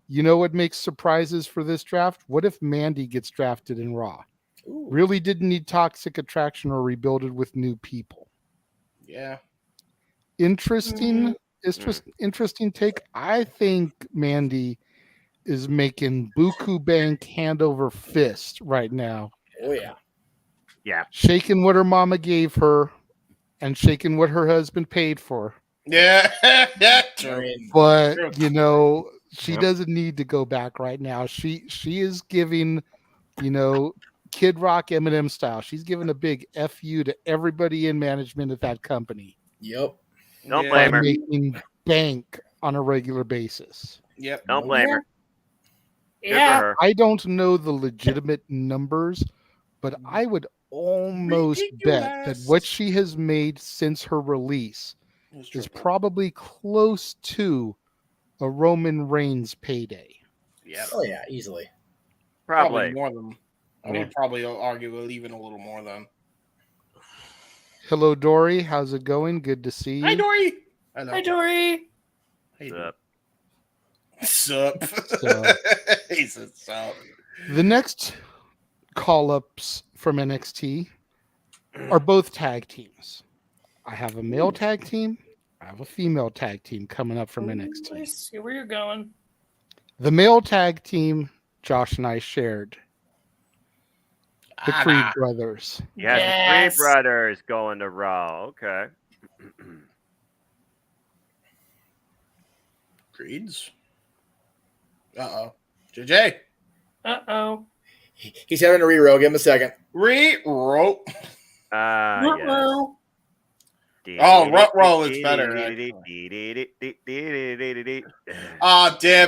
You know what makes surprises for this draft? What if Mandy gets drafted in Raw? Ooh. Really didn't need Toxic Attraction or rebuild it with new people. Yeah. Interesting take. I think Mandy is making buku bank hand over fist right now. Oh yeah. Yeah. Shaking what her mama gave her and shaking what her husband paid for. Yeah. True. But True. you know, she doesn't need to go back right now. She is giving, you know, Kid Rock Eminem style. She's giving a big FU to everybody in management at that company. Yep. Don't blame her. Making bank on a regular basis. Yep. Don't blame her. Yeah. I don't know the legitimate numbers, but I would almost bet that what she has made since her release is probably close to a Roman Reigns payday. Yeah. Oh yeah, easily. Probably more than. I would probably argue even a little more than. Hello, Dory. How's it going? Good to see you. Hi, Dory. Hi, Dory. Hey, Sup? Sup? He said sup. The next call-ups from NXT are both tag teams. I have a male tag team. I have a female tag team coming up from NXT. I see where you're going. The male tag team, Josh and I shared. The Creed brothers. Yes, the Creed brothers going to Raw. Okay. Creeds? Uh-oh. JJ. Uh-oh. He's having a re-roll. Give him a second. Re-roll. Uh-oh. Oh, Rut-Roll is better. Damn,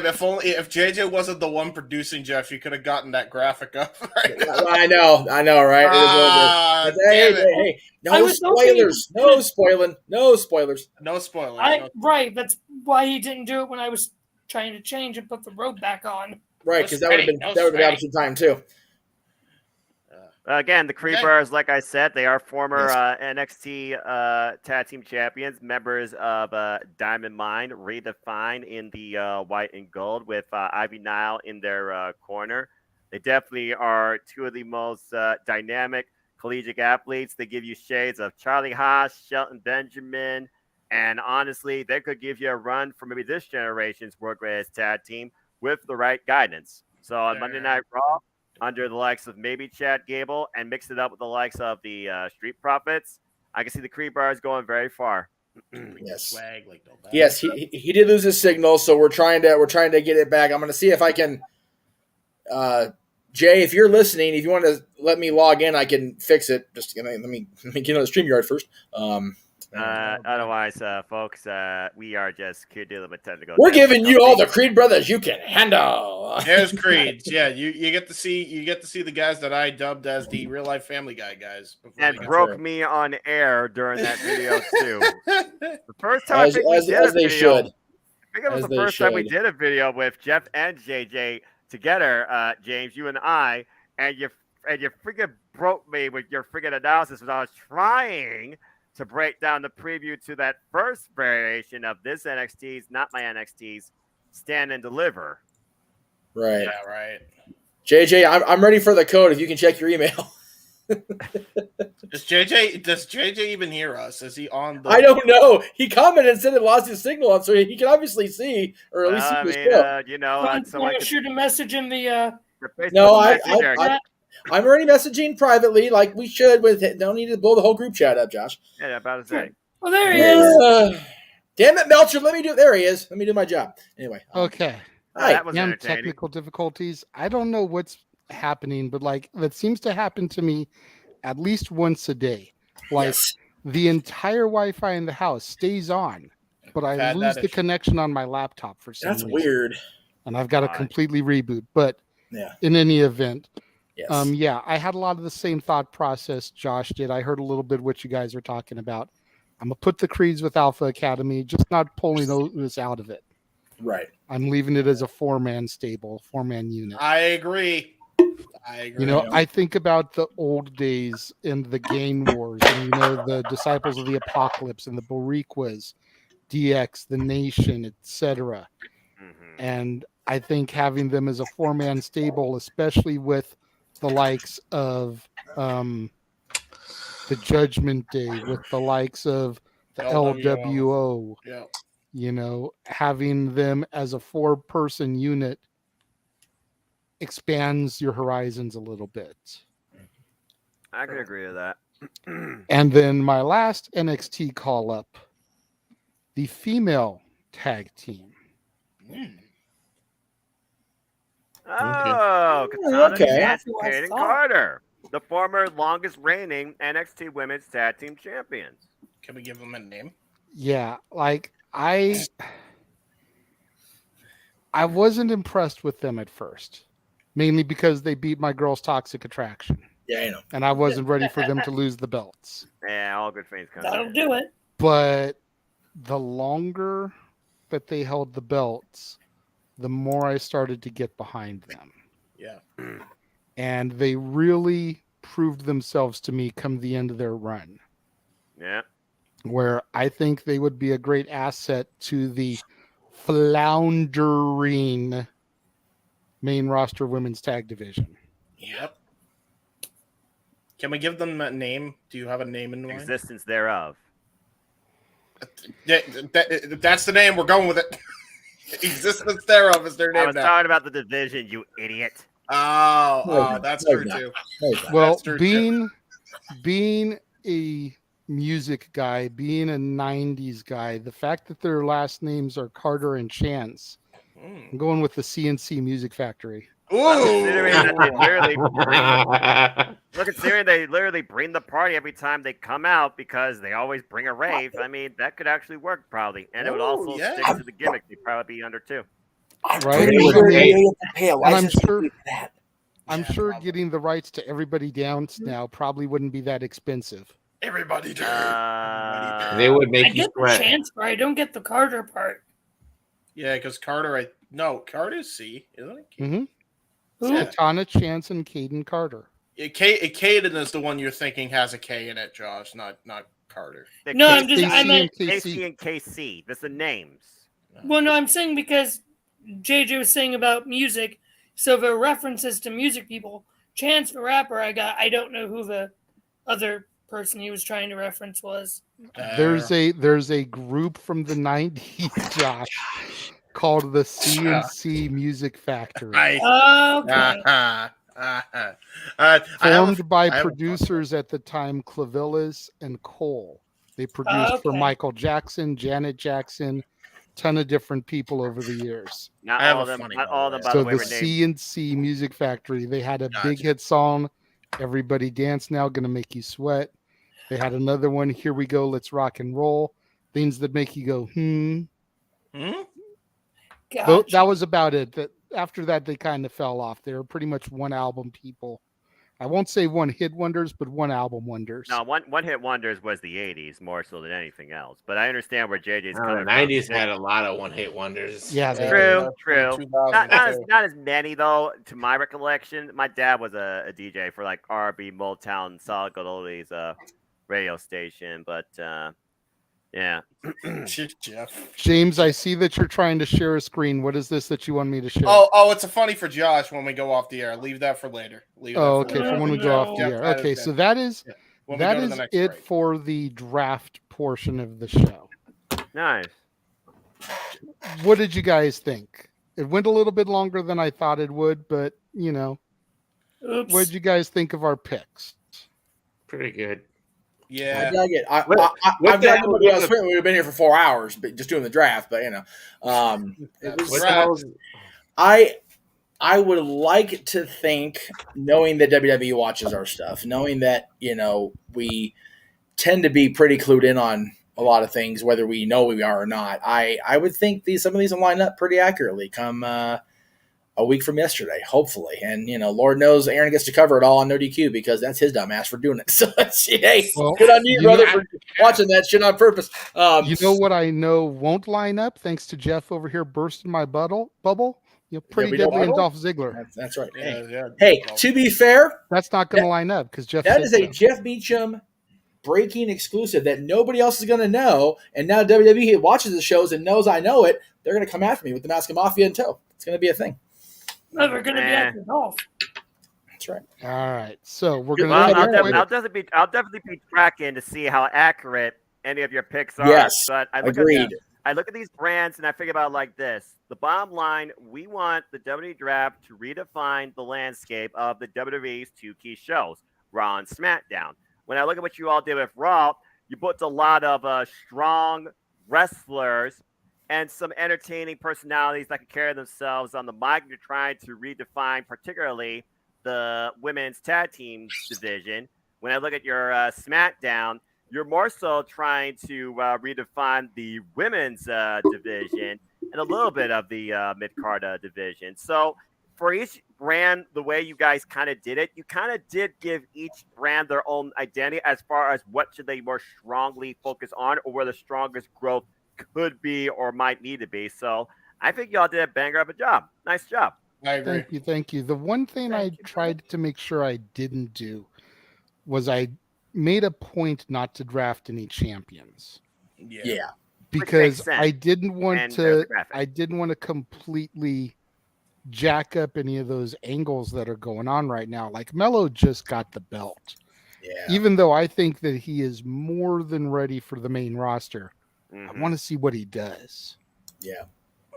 if JJ wasn't the one producing Jeff, you could have gotten that graphic up. Right now. I know, right? Hey, no spoilers. No spoiling. No spoilers. No spoilers. Right, that's why he didn't do it when I was trying to change and put the robe back on. Right, because that would have been the opposite time too. Again, the Creed Brothers, like I said, they are former NXT tag team champions, members of Diamond Mine, redefined in the white and gold with Ivy Nile in their corner. They definitely are two of the most dynamic collegiate athletes. They give you shades of Charlie Haas, Shelton Benjamin, and honestly, they could give you a run for maybe this generation's world greatest tag team with the right guidance. So on Monday Night Raw, under the likes of maybe Chad Gable and mix it up with the likes of the Street Profits, I can see the Creed Brothers going very far. Yes. Yes, he did lose his signal, so we're trying to get it back. I'm going to see if I can. Jay, if you're listening, if you want to let me log in, I can fix it. Just let me get on the StreamYard first. Otherwise, folks, we are just dealing with technical. We're giving you all the Creed brothers you can handle. There's Creeds. Yeah, you get to see the guys that I dubbed as the real life Family Guy guys. And broke me on air during that video too. The first time as they should. I think it was the first time we did a video with Jeff and JJ together, James, you and I, and you freaking broke me with your freaking analysis when I was trying to break down the preview to that first variation of this NXT's, not my NXT's, Stand and Deliver. Right. Yeah, right. JJ, I'm ready for the code if you can check your email. Does JJ even hear us? Is he on the I don't know. He commented and said it lost his signal on, so he can obviously see, or at least see the show. Someone shoot a message in the No, I'm already messaging privately like we should with it. Don't need to blow the whole group chat up, Josh. Yeah, about to say. Well, there he is. Damn it, Melcher. There he is. Let me do my job. Anyway. Okay. That was Damn entertaining. technical difficulties. I don't know what's happening, but like that seems to happen to me at least once a day. Like the entire Wi-Fi in the house stays on, but I lose the connection on my laptop for some reason. That's weird. And I've got to completely reboot. But in any event, I had a lot of the same thought process Josh did. I heard a little bit what you guys are talking about. I'm gonna put the Creeds with Alpha Academy, just not pulling those out of it. Right. I'm leaving it as a 4-man stable, 4-man unit. I agree. You know, I think about the old days in the Game Wars, and the Disciples of the Apocalypse and the Boriquas, DX, the Nation, etc. And I think having them as a 4-man stable, especially with the likes of the Judgment Day, with the likes of the LWO, having them as a 4-person unit expands your horizons a little bit. I can agree with that. And then my last NXT call up, the female tag team. Oh, Katana Chance and Kaden Carter, the former longest reigning NXT Women's Tag Team Champions. Can we give them a name? Yeah, like I wasn't impressed with them at first, mainly because they beat my girl's Toxic Attraction. Yeah, I know. And I wasn't ready for them to lose the belts. Yeah, all good things come. That'll do it. But the longer that they held the belts, the more I started to get behind them. Yeah. And they really proved themselves to me come the end of their run. Yeah. Where I think they would be a great asset to the floundering main roster women's tag division. Yep. Can we give them a name? Do you have a name in mind? Existence thereof. That's the name. We're going with it. Existence thereof is their name. I was talking about the division, you idiot. Oh, that's true too. Well, being a music guy, being a 90s guy, the fact that their last names are Carter and Chance, I'm going with the CNC Music Factory. Considering they literally bring the party every time they come out because they always bring a rave. I mean, that could actually work probably, and it would also stick to the gimmick. They'd probably be under too. Right? And I'm sure getting the rights to Everybody Dance now probably wouldn't be that expensive. Everybody Dance. They would make I get the Chance part. I don't get the Carter part. Yeah, because Carter's C, isn't it? Mm-hmm. Katana Chance and Caden Carter. Caden is the one you're thinking has a K in it, Josh, not Carter. No, I meant KC and KC. That's the names. Well, no, I'm saying because JJ was saying about music, so the references to music people. Chance the rapper, I don't know who the other person he was trying to reference was. There's a group from the 90s, Josh, called the CNC Music Factory. Formed by producers at the time, Clavillis and Cole. They produced for Michael Jackson, Janet Jackson, ton of different people over the years. Not all of them, by so the way, the CNC Music Factory, they had a big hit song, Everybody Dance Now, Gonna Make You Sweat. They had another one, Here We Go, Let's Rock and Roll. Things that make you go, Gotcha. That was about it. After that, they kind of fell off. They were pretty much one album people. I won't say one hit wonders, but one album wonders. No, one hit wonders was the 80s more so than anything else. But I understand where JJ's coming from. The 90s had a lot of one hit wonders. Yeah, true. Not as many though. To my recollection, my dad was a DJ for like R&B, Motown, solid gold oldies, radio station. But yeah. Jeff. James, I see that you're trying to share a screen. What is this that you want me to share? Oh, it's a funny for Josh when we go off the air. Leave that for later. Okay, for when we go off the air. Okay, so that is it break. for the draft portion of the show. Nice. What did you guys think? It went a little bit longer than I thought it would, but what did you guys think of our picks? Pretty good. Yeah, I dug it. I've got nobody else. We've been here for 4 hours, but just doing the draft. But it was. I would like to think, knowing that WWE watches our stuff, knowing that we tend to be pretty clued in on a lot of things, whether we know we are or not. I would think some of these will line up pretty accurately come a week from yesterday, hopefully. And, Lord knows Aaron gets to cover it all on No DQ because that's his dumb ass for doing it. So, hey, good on you, brother, for watching that shit on purpose. You know what I know won't line up, thanks to Jeff over here bursting my bubble? Pretty Deadly and Dolph Ziggler. That's right. Yeah. Hey, to be fair, that's not going to line up because Jeff. That is a Jeff Meacham breaking exclusive that nobody else is going to know. And now WWE watches the shows and knows I know it. They're going to come after me with the Mask of Mafia in tow. It's going to be a thing. Never going to be after Dolph. That's right. All right. So we're going to. I'll definitely be tracking to see how accurate any of your picks are. Yes. But agreed. I look at these brands and I think about it like this. The bottom line, we want the WWE Draft to redefine the landscape of the WWE's two key shows, Raw and SmackDown. When I look at what you all did with Raw, you put a lot of strong wrestlers and some entertaining personalities that can carry themselves on the mic. You're trying to redefine particularly the women's tag team division. When I look at your SmackDown, you're more so trying to redefine the women's division and a little bit of the mid-card division. So for each brand, the way you guys kind of did it, you kind of did give each brand their own identity as far as what should they more strongly focus on or where the strongest growth could be or might need to be. So I think y'all did a banger of a job. Nice job. I agree. Thank you. The one thing I tried to make sure I didn't do was I made a point not to draft any champions. Yeah. Because I didn't want to completely jack up any of those angles that are going on right now. Like Mello just got the belt. Yeah. Even though I think that he is more than ready for the main roster, I want to see what he does. Yeah.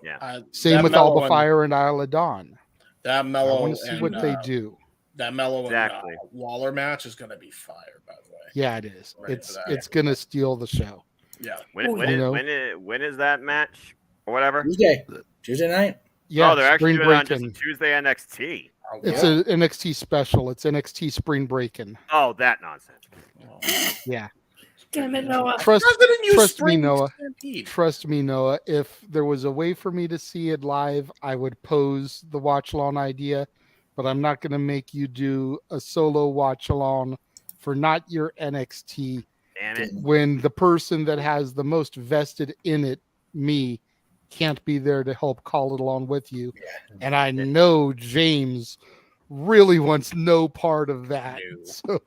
Yeah. Same with Alba Fire and Isle of Dawn. That Mello. I want to see what they do. That Mello and Waller match is going to be fire, by the way. Yeah, it is. It's going to steal the show. Yeah. When is that match or whatever? Tuesday night. Yeah, they're actually doing it on just Tuesday NXT. It's an NXT special. It's NXT Spring Breaking. Oh, that nonsense. Yeah. Damn it, Noah. Trust me, Noah. Trust me, Noah. If there was a way for me to see it live, I would pose the watch-along idea, but I'm not going to make you do a solo watch-along for not your NXT. Damn it. When the person that has the most vested in it, me, can't be there to help call it along with you. Yeah. And I know James really wants no part of that. So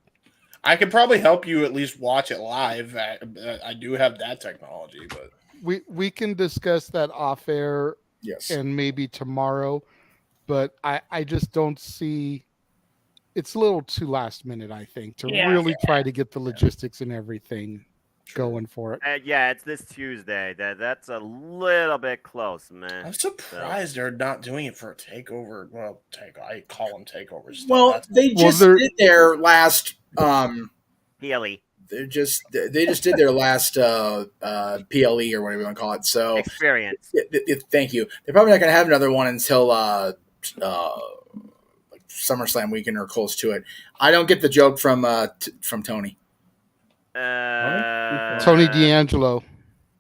I could probably help you at least watch it live. I do have that technology, but we can discuss that off air. Yes. And maybe tomorrow, but I just don't see. It's a little too last minute, I think, to really try to get the logistics and everything going for it. It's this Tuesday. That's a little bit close, man. I'm surprised they're not doing it for a takeover. Well, I call them takeovers. Well, they just did their last PLE. They just did their last PLE or whatever you want to call it. So experience. Thank you. They're probably not going to have another one until SummerSlam weekend or close to it. I don't get the joke from Tony. Tony D'Angelo.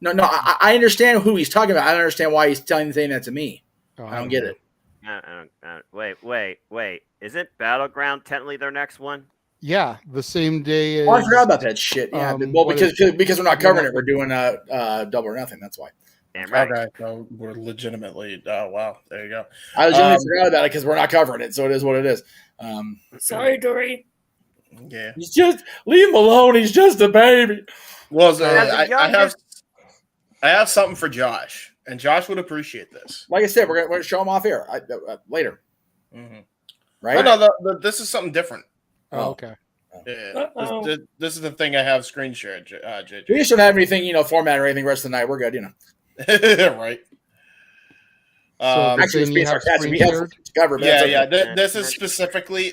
No, I understand who he's talking about. I don't understand why he's saying that to me. I don't get it. Wait. Isn't Battleground technically their next one? Yeah, the same day. I forgot about that shit. Yeah, because we're not covering it, we're doing Double or Nothing. That's why. Damn right. Okay, so we're legitimately. Oh wow, there you go. I legitimately forgot about it because we're not covering it, so it is what it is. Sorry, Dory. Yeah. He's just leave him alone. He's just a baby. Well, I have something for Josh, and Josh would appreciate this. Like I said, we're gonna show him off here later. Mm-hmm. Right? No, this is something different. Oh, okay. Yeah. This is the thing I have screen shared, JJ. We just don't have anything, format or anything the rest of the night. We're good, Right. Actually, just being sarcastic. We have to cover. Yeah. This is specifically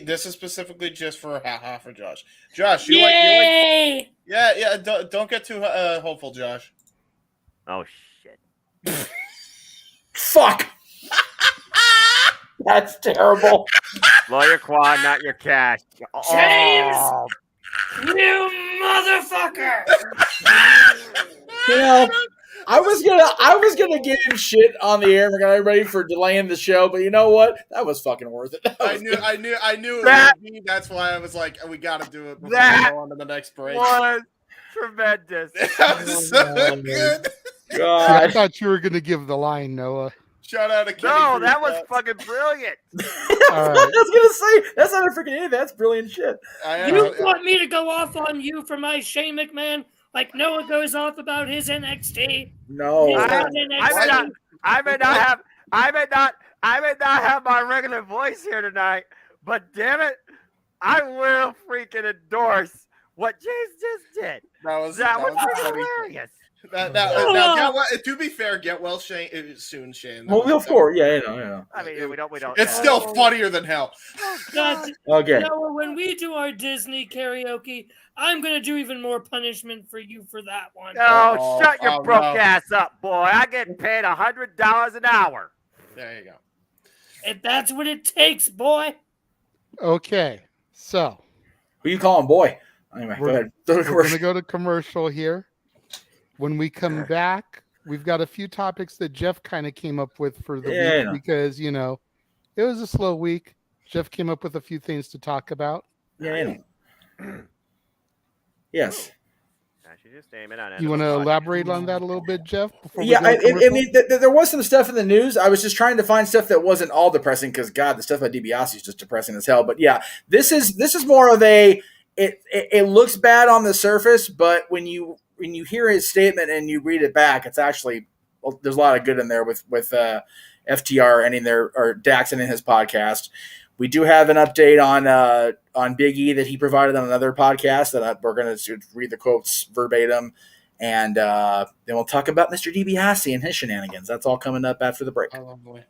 just for for Josh. Josh, you like? Yeah. Don't get too hopeful, Josh. Oh shit! Fuck. That's terrible. Blow your quad, not your cash. James, you motherfucker! I was gonna give him shit on the air. We're gonna be ready for delaying the show, but you know what? That was fucking worth it. I knew it would be. That's why I was like, we got to do it before we go on to the next break. Was tremendous. That was so good. God. I thought you were going to give the line, Noah. Shout out to Kenny. No, that was fucking brilliant. All right. I was gonna say that's not a freaking idiot. That's brilliant shit. You want me to go off on you for my Shane McMahon like Noah goes off about his NXT? No, I may not have my regular voice here tonight, but damn it, I will freaking endorse what James just did. That was freaking hilarious. To be fair, get well soon, Shane. Well, of course, yeah. I mean, we don't. It's still funnier than hell. Okay. Noah, when we do our Disney karaoke, I'm gonna do even more punishment for you for that one. Oh, shut your broke ass up, boy! I get paid $100 an hour. There you go. If that's what it takes, boy. Okay, so who you calling boy? Anyway, go ahead. We're gonna go to commercial here. When we come back, we've got a few topics that Jeff kind of came up with for the week because, it was a slow week. Jeff came up with a few things to talk about. Yeah. Yes. You want to elaborate on that a little bit, Jeff? I mean, there was some stuff in the news. I was just trying to find stuff that wasn't all depressing because, God, the stuff about DiBiase is just depressing as hell. But yeah, this is more of a. It looks bad on the surface, but when you hear his statement and you read it back, it's actually there's a lot of good in there with FTR ending or Dax ending his podcast. We do have an update on Big E that he provided on another podcast that we're going to read the quotes verbatim, and then we'll talk about Mr. DiBiase and his shenanigans. That's all coming up after the break. All right.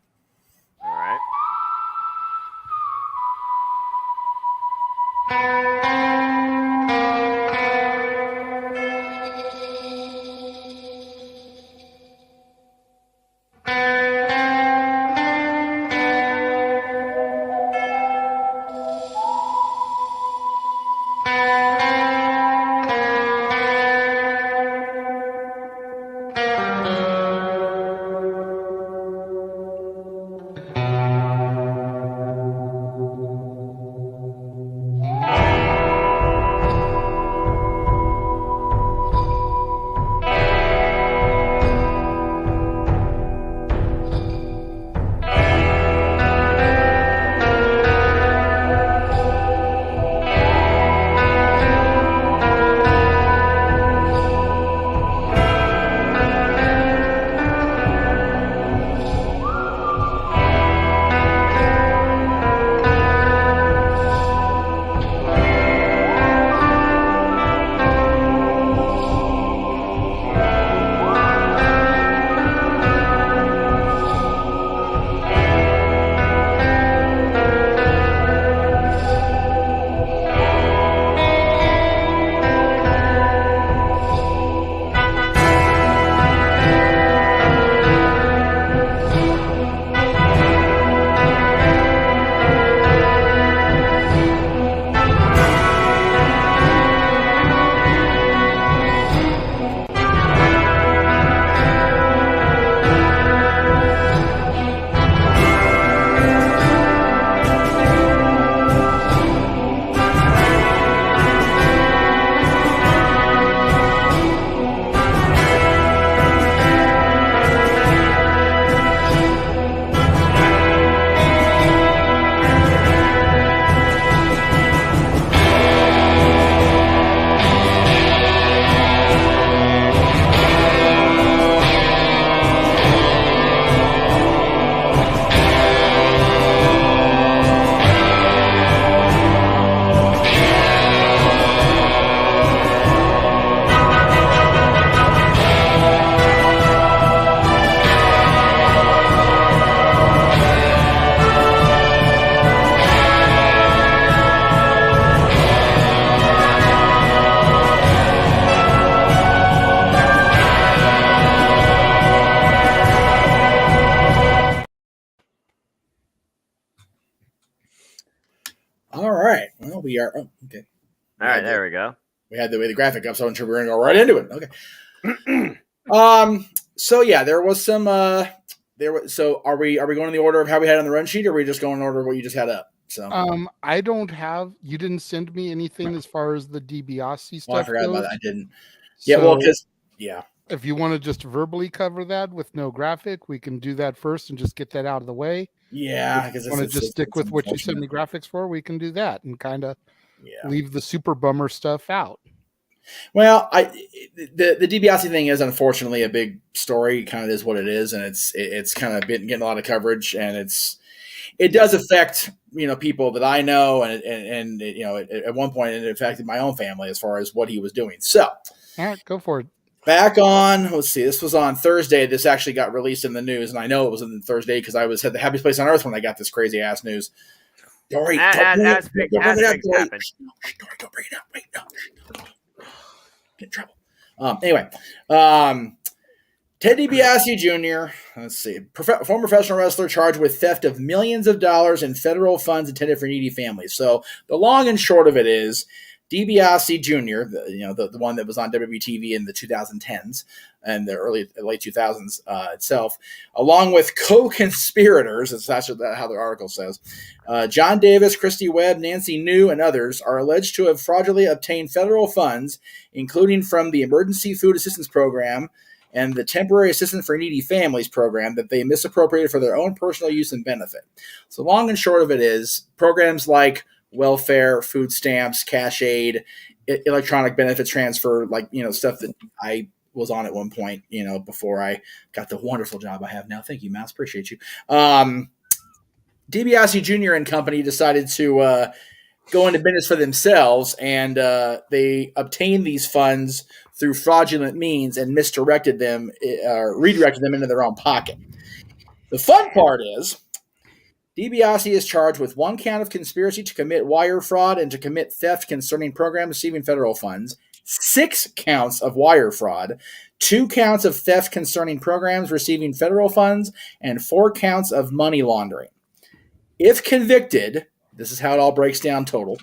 All right. Well, we are. Oh, okay. All right, there we go. We had the graphic up, so I'm sure we're gonna go right into it. Okay. So yeah, there was some. So are we going in the order of how we had on the run sheet, or are we just going in order of what you just had up? So I don't have. You didn't send me anything as far as the DiBiase stuff. Oh, I forgot about that. I didn't. Yeah, well, because if you want to just verbally cover that with no graphic, we can do that first and just get that out of the way. Yeah, if you want to just stick with what you sent me graphics for, we can do that and kind of leave the super bummer stuff out. Well, the DiBiase thing is unfortunately a big story. It kind of is what it is, and it's kind of been getting a lot of coverage, and it does affect people that I know, and at one point it affected my own family as far as what he was doing. So, all right, go for it. Back on, let's see, this was on Thursday. This actually got released in the news, and I know it was on Thursday because I was at the happiest place on earth when I got this crazy ass news. Don't bring it up. Don't bring it up. Wait, no. Get in trouble. Anyway, Ted DiBiase Jr., let's see, former professional wrestler charged with theft of millions of dollars in federal funds intended for needy families. So the long and short of it is, DiBiase Jr., the one that was on WWTV in the 2010s and the late 2000s itself, along with co-conspirators, that's how the article says, John Davis, Christy Webb, Nancy New, and others are alleged to have fraudulently obtained federal funds, including from the Emergency Food Assistance Program and the Temporary Assistance for Needy Families program that they misappropriated for their own personal use and benefit. So long and short of it is, programs like welfare, food stamps, cash aid, electronic benefit transfer, stuff that I was on at one point, before I got the wonderful job I have now. Thank you, Mouse. Appreciate you. DiBiase Jr. and company decided to go into business for themselves, and they obtained these funds through fraudulent means and redirected them into their own pocket. The fun part is, DiBiase is charged with 1 count of conspiracy to commit wire fraud and to commit theft concerning programs receiving federal funds, 6 counts of wire fraud, 2 counts of theft concerning programs receiving federal funds, and 4 counts of money laundering. If convicted, this is how it all breaks down total,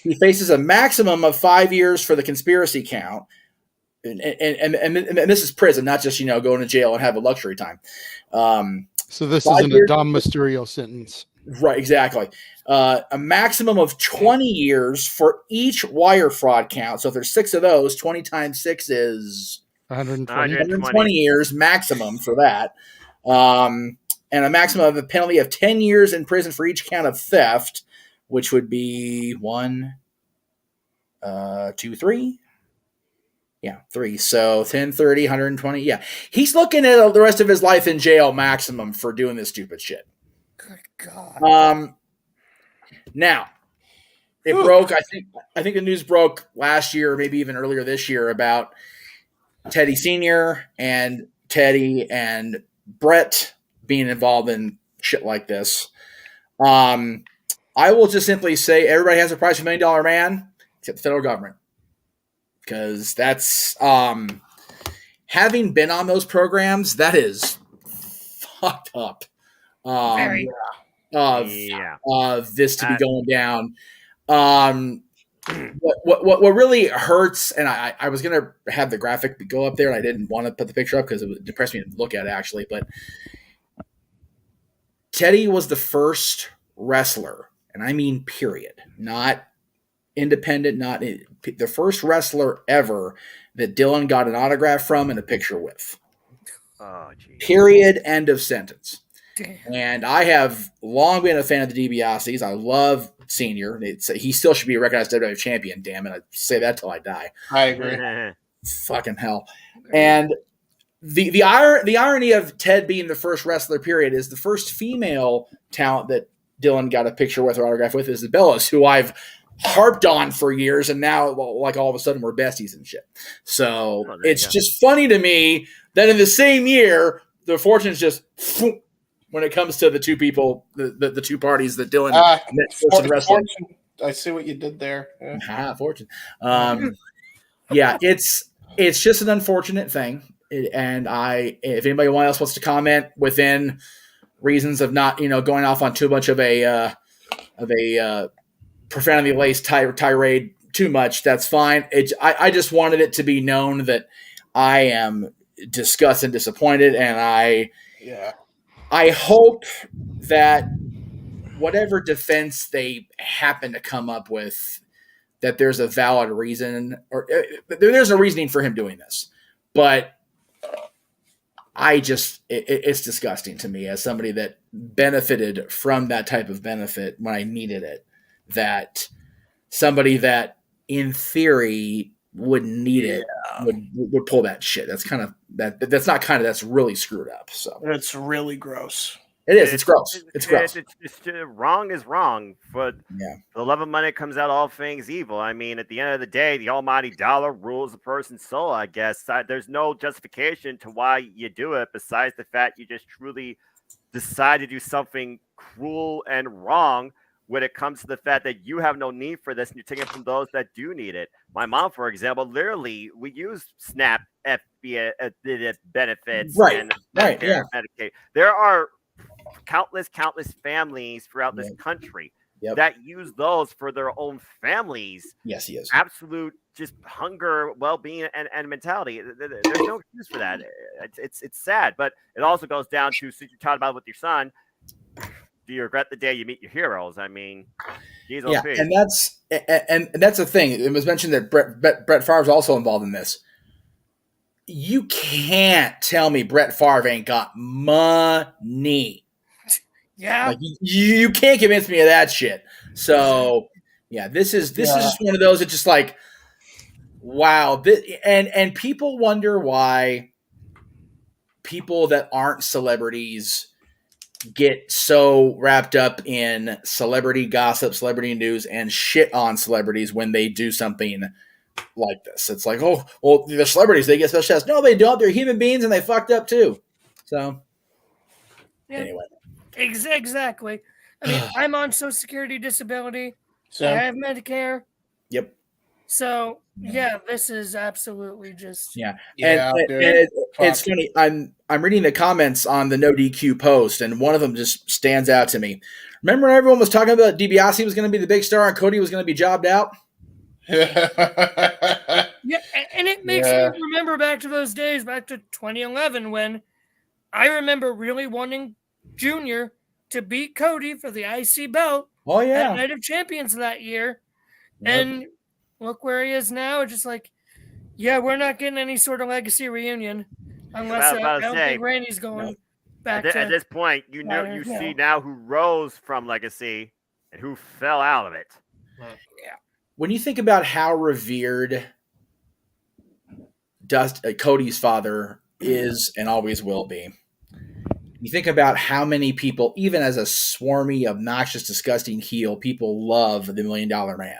he faces a maximum of 5 years for the conspiracy count, and this is prison, not just going to jail and have a luxury time. So this isn't a Dom Mysterio sentence. Right, exactly. A maximum of 20 years for each wire fraud count. So if there's 6 of those, 20 times 6 is 120 years maximum for that. And a maximum of a penalty of 10 years in prison for each count of theft, which would be 1, 2, 3. Yeah, 3. So 10, 30, 120. Yeah. He's looking at the rest of his life in jail maximum for doing this stupid shit. Good God. Now, it broke. I think the news broke last year, or maybe even earlier this year, about Teddy Sr. and Teddy and Brett being involved in shit like this. I will just simply say everybody has a price for $1 million man, except the federal government. Because that's having been on those programs, that is fucked up. Very. Of this to be going down. What really hurts, and I was gonna have the graphic go up there, and I didn't want to put the picture up because it would depress me to look at it actually. But Teddy was the first wrestler, and I mean period, not independent, not the first wrestler ever that Dylan got an autograph from and a picture with. Oh, geez. Period. End of sentence. Damn. And I have long been a fan of the DiBiases. I love Senior. He still should be a recognized WWE champion. Damn it! I say that till I die. I agree. Fucking hell. And the irony of Ted being the first wrestler, period, is the first female talent that Dylan got a picture with or autograph with is the Bellas, who I've harped on for years, and now like all of a sudden we're besties and shit. So it's just funny to me that in the same year the fortunes just when it comes to the two people, the two parties that Dylan fortune. I see what you did there. Yeah. Fortune. Yeah, it's just an unfortunate thing, and if anybody else wants to comment within reasons of not going off on too much of a profanity-laced tirade too much, that's fine. I just wanted it to be known that I am disgusted and disappointed, and I hope that whatever defense they happen to come up with, that there's a valid reason, or there's a reasoning for him doing this. But it's disgusting to me as somebody that benefited from that type of benefit when I needed it, that somebody that in theory wouldn't need it would pull that shit. That's that's really screwed up. So it's really gross. It is. It's gross. It's gross. It's wrong is wrong. But for the love of money comes out all things evil. I mean, at the end of the day, the almighty dollar rules a person's soul, I guess. There's no justification to why you do it besides the fact you just truly decide to do something cruel and wrong when it comes to the fact that you have no need for this and you're taking it from those that do need it. My mom, for example, literally, we use SNAP benefits and Medicaid. There are countless families throughout this country that use those for their own families. Yes, he is. Absolute just hunger, well-being, and mentality. There's no excuse for that. It's sad, but it also goes down to, since you talked about it with your son, do you regret the day you meet your heroes? I mean, and that's the thing. It was mentioned that Brett Favre's also involved in this. You can't tell me Brett Favre ain't got money. Yeah, like you can't convince me of that shit. So this is just one of those. It's just like, wow. And people wonder why people that aren't celebrities get so wrapped up in celebrity gossip, celebrity news, and shit on celebrities when they do something like this. It's like, oh, well, the celebrities, they get special status. No, they don't. They're human beings and they fucked up too. So anyway. Exactly. I mean, I'm on Social Security disability. I have Medicare. Yep. So this is absolutely just and it's funny. I'm reading the comments on the No DQ post, and one of them just stands out to me. Remember when everyone was talking about DiBiase was going to be the big star and Cody was going to be jobbed out? Yeah, and it makes me remember back to those days, back to 2011, when I remember really wanting Junior to beat Cody for the IC belt at Night of Champions that year. And look where he is now. It's just like, we're not getting any sort of legacy reunion unless I don't think Randy's going back at this point. You see now who rose from legacy and who fell out of it. Yeah. When you think about how revered Cody's father is and always will be, you think about how many people, even as a swarmy, obnoxious, disgusting heel, people love the $1 Million Man.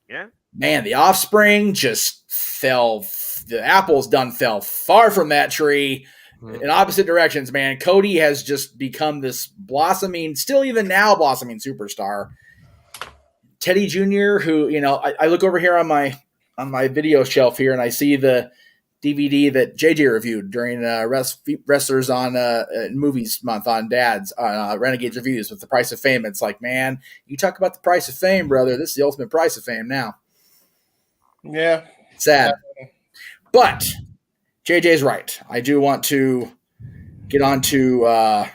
Yeah. Man, the offspring just fell. The apples fell far from that tree in opposite directions, man. Cody has just become this blossoming, still even now blossoming superstar. Teddy Jr., who, I look over here on my video shelf here and I see the DVD that JJ reviewed during Wrestlers on Movies Month on Dad's Renegades Reviews with The Price of Fame. It's like, man, you talk about the price of fame, brother. This is the ultimate price of fame now. Yeah. Sad. But JJ's right. I do want to get on to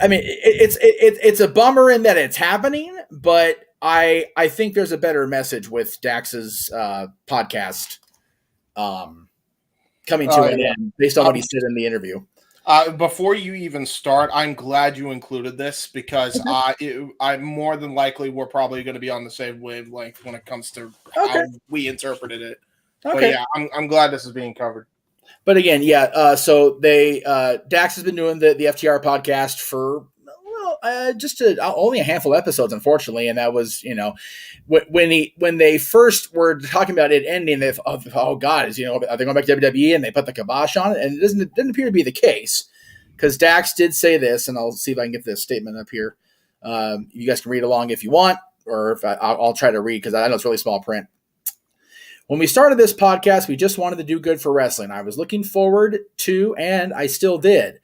it's a bummer in that it's happening, but I think there's a better message with Dax's podcast coming to an end based on what he said in the interview. Before you even start, I'm glad you included this because I more than likely we're probably going to be on the same wavelength when it comes to how we interpreted it. Okay. But I'm glad this is being covered. But again, so they Dax has been doing the FTR podcast for only a handful of episodes, unfortunately, and that was when they first were talking about it ending, they thought, oh God, are they going back to WWE? And they put the kibosh on it, and it didn't appear to be the case because Dax did say this, and I'll see if I can get this statement up here. You guys can read along if you want, or if I'll try to read because I know it's really small print. When we started this podcast, we just wanted to do good for wrestling. I was looking forward to, and I still did.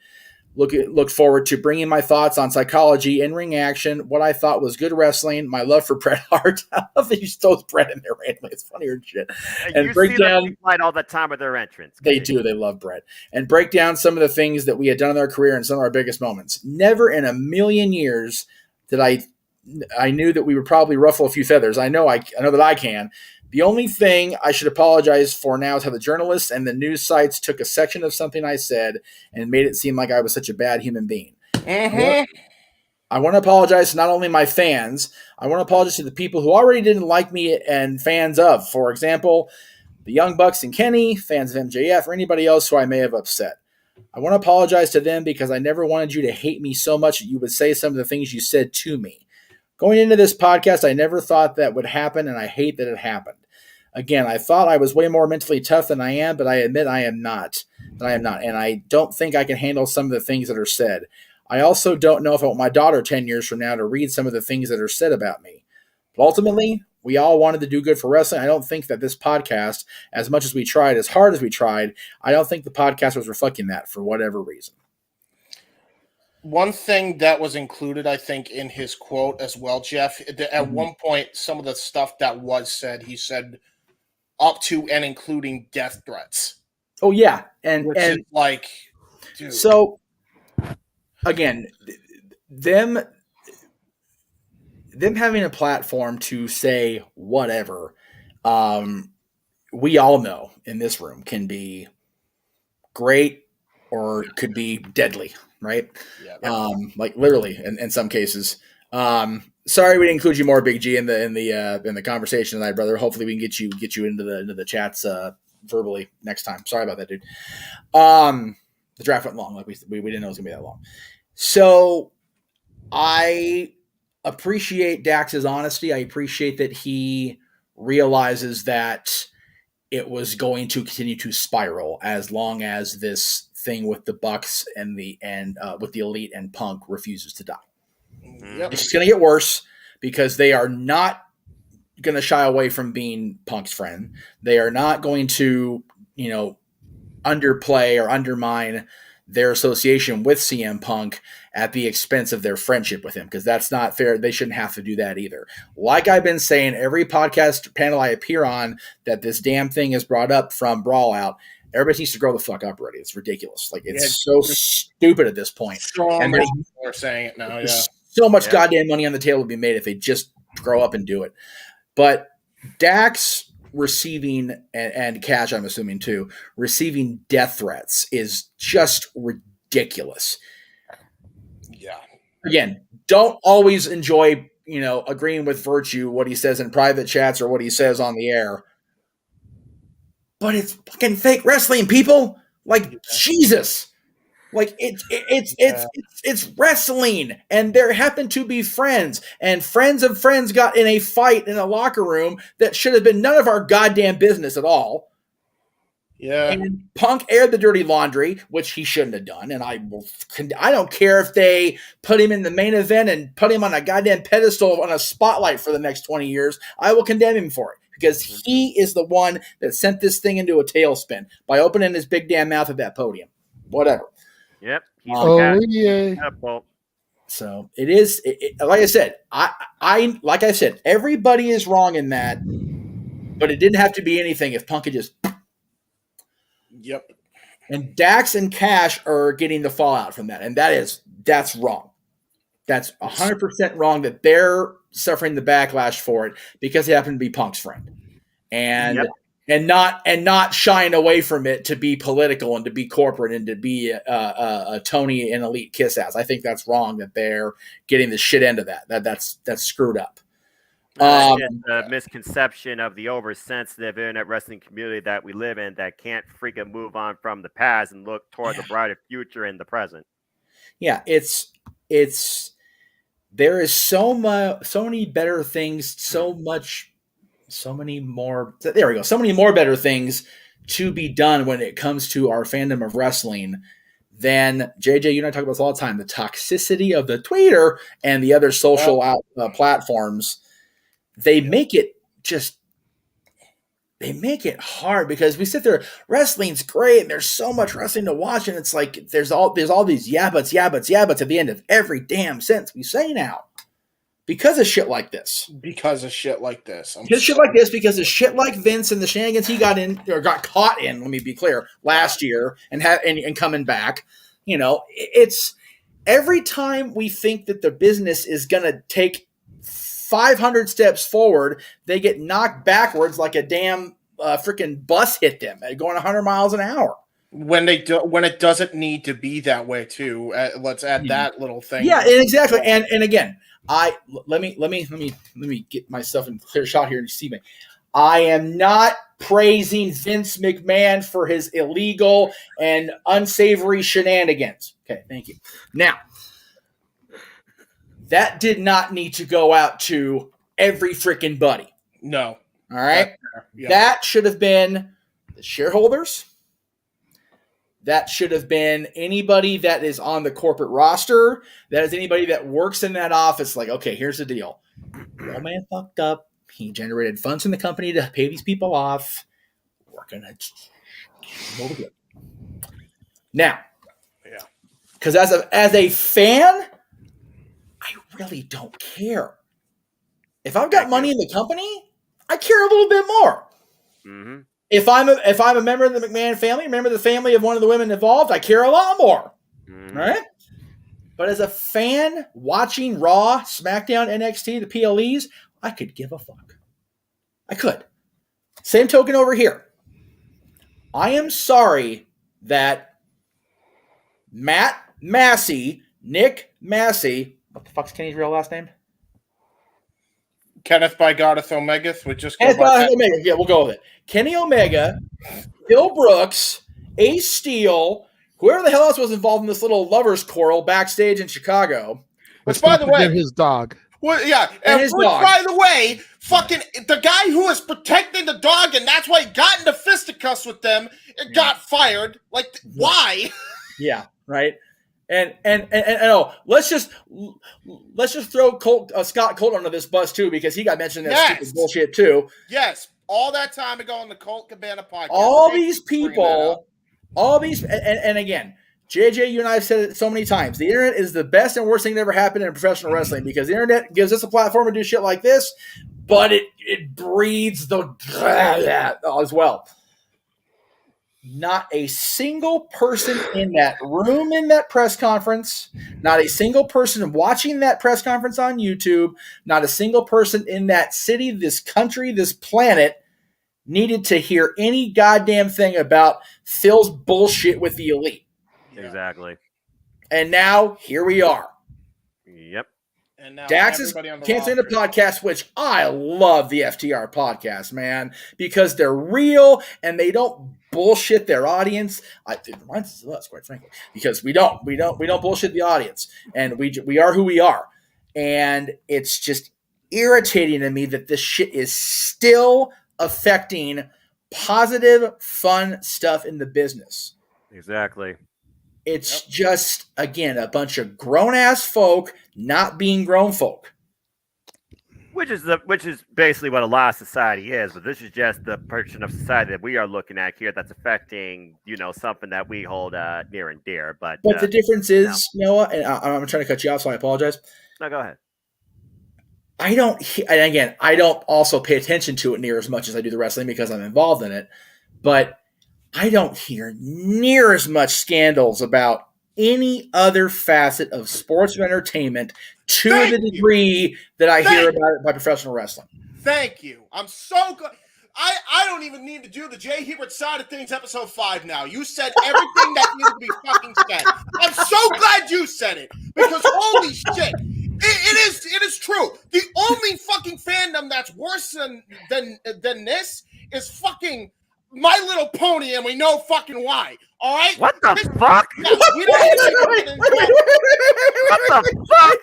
look forward to bringing my thoughts on psychology, in-ring action, what I thought was good wrestling, my love for Bret Hart. I love that you throw Bret in there randomly. It's funnier than shit. And you break see down. them fight all the time with their entrance. They do. They love Bret. And break down some of the things that we had done in our career and some of our biggest moments. Never in a million years did I knew that we would probably ruffle a few feathers. I know that I can. The only thing I should apologize for now is how the journalists and the news sites took a section of something I said and made it seem like I was such a bad human being. I want to apologize to not only my fans, I want to apologize to the people who already didn't like me and fans of, for example, the Young Bucks and Kenny, fans of MJF, or anybody else who I may have upset. I want to apologize to them because I never wanted you to hate me so much that you would say some of the things you said to me. Going into this podcast, I never thought that would happen, and I hate that it happened. Again, I thought I was way more mentally tough than I am, but I admit I am not. And I don't think I can handle some of the things that are said. I also don't know if I want my daughter 10 years from now to read some of the things that are said about me. But ultimately, we all wanted to do good for wrestling. I don't think that this podcast, as much as we tried, as hard as we tried, I don't think the podcast was reflecting that for whatever reason. One thing that was included, I think, in his quote as well, Jeff, at one point, some of the stuff that was said, he said up to and including death threats. Oh, yeah. Which is like, dude. So, again, them having a platform to say whatever, we all know in this room can be great or could be deadly, right? Yeah. Like literally in some cases. Sorry we didn't include you more, Big G, in the conversation tonight, brother. Hopefully we can get you into the chats verbally next time. Sorry about that, dude. The draft went long, like we didn't know it was gonna be that long. So I appreciate Dax's honesty. I appreciate that he realizes that it was going to continue to spiral as long as this thing with the Bucks and with the Elite and Punk refuses to die. Yep. It's just going to get worse because they are not going to shy away from being Punk's friend. They are not going to, underplay or undermine their association with CM Punk at the expense of their friendship with him, because that's not fair. They shouldn't have to do that either. Like I've been saying, every podcast panel I appear on that this damn thing is brought up from Brawl Out, everybody needs to grow the fuck up already. It's ridiculous. Like, it's so stupid at this point. So many people are saying it now, yeah. So much goddamn money on the table to be made if they just grow up and do it. But Dax receiving, and Cash, I'm assuming too, receiving death threats is just ridiculous. Yeah. Again, don't always enjoy, agreeing with Virtue, what he says in private chats or what he says on the air. But it's fucking fake wrestling, people. Like, Jesus. Like, it's wrestling, and there happen to be friends, and friends of friends got in a fight in a locker room that should have been none of our goddamn business at all. Yeah. And Punk aired the dirty laundry, which he shouldn't have done, and I don't care if they put him in the main event and put him on a goddamn pedestal on a spotlight for the next 20 years. I will condemn him for it, because he is the one that sent this thing into a tailspin by opening his big damn mouth at that podium. Whatever. Yep. Yeah. So it is. Like I said, like I said, everybody is wrong in that, but it didn't have to be anything if Punk had just. Yep. And Dax and Cash are getting the fallout from that, and that's wrong. That's 100% wrong that they're suffering the backlash for it because they happen to be Punk's friend, and not shying away from it to be political and to be corporate and to be a Tony and Elite kiss ass. I think that's wrong that they're getting the shit end of that. That's screwed up. A misconception of the oversensitive internet wrestling community that we live in that can't freaking move on from the past and look toward the brighter future in the present. Yeah, there is so many better things, so many more better things to be done when it comes to our fandom of wrestling than JJ. You and I talk about this all the time, the toxicity of the Twitter and the other social platforms. They make it just they make it hard because we sit there, wrestling's great, and there's so much wrestling to watch, and it's like there's all these yeah buts at the end of every damn sentence we say now. Because of shit like this. Because of shit like this. Because of shit like Vince and the shenanigans he got caught in, let me be clear, last year and coming back. You know, it's every time we think that the business is going to take 500 steps forward, they get knocked backwards like a damn freaking bus hit them going 100 miles an hour. When it doesn't need to be that way too. Let's add that little thing. Yeah, exactly. And again, let me get myself in clear shot here and see me. I am not praising Vince McMahon for his illegal and unsavory shenanigans. Okay, thank you. Now, that did not need to go out to every freaking buddy. No. All right? Yeah. That should have been the shareholders. That should have been anybody that is on the corporate roster. That is anybody that works in that office. Like, okay, here's the deal. The old man fucked up. He generated funds in the company to pay these people off. We're going to now, because as a fan, I really don't care. If I've got money in the company, I care a little bit more. Mm-hmm. If I'm a member of the McMahon family, member of the family of one of the women involved, I care a lot more. Mm-hmm. Right? But as a fan watching Raw, SmackDown, NXT, the PLEs, I could give a fuck. I could. Same token over here. I am sorry that Nick Massey, what the fuck's Kenny's real last name? Kenneth by Gareth Omega. We just Kenneth by Omega. Yeah, we'll go with it. Kenny Omega, Bill Brooks, Ace Steel, whoever the hell else was involved in this little lovers quarrel backstage in Chicago. Which, by the way, his dog. Well, yeah, and his which, dog. by the way, fucking the guy who was protecting the dog, and that's why he got into fisticuffs with them, got fired. Like, why? Yeah, right. And let's just throw Scott Colt under this bus too, because he got mentioned in that stupid bullshit too. Yes, all that time ago on the Colt Cabana podcast. All these people, and again, JJ, you and I have said it so many times. The internet is the best and worst thing that ever happened in professional wrestling, because the internet gives us a platform to do shit like this, but it breeds the as well. Not a single person in that room in that press conference, not a single person watching that press conference on YouTube, not a single person in that city, this country, this planet needed to hear any goddamn thing about Phil's bullshit with the Elite. Exactly. And now here we are. Yep. And now Dax is canceling the podcast, which I love the FTR podcast, man, because they're real and they don't bullshit their audience. It reminds us, quite frankly, because we don't bullshit the audience, and we are who we are, and it's just irritating to me that this shit is still affecting positive, fun stuff in the business. Exactly. It's just, again, a bunch of grown-ass folk not being grown folk. Which is basically what a lot of society is, but this is just the portion of society that we are looking at here that's affecting, something that we hold near and dear. But the difference is, Noah, and I'm trying to cut you off, so I apologize. No, go ahead. I don't also pay attention to it near as much as I do the wrestling because I'm involved in it, but I don't hear near as much scandals about any other facet of sports or entertainment to the degree that I hear about it by professional wrestling. Thank you. I'm so glad. I don't even need to do the Jay Hebert side of things episode 5 now. You said everything that needed to be fucking said. I'm so glad you said it, because holy shit. It is true. The only fucking fandom that's worse than this is fucking My Little Pony, and we know fucking why. All right? What the fuck? Yeah, we don't need to get into What the fuck?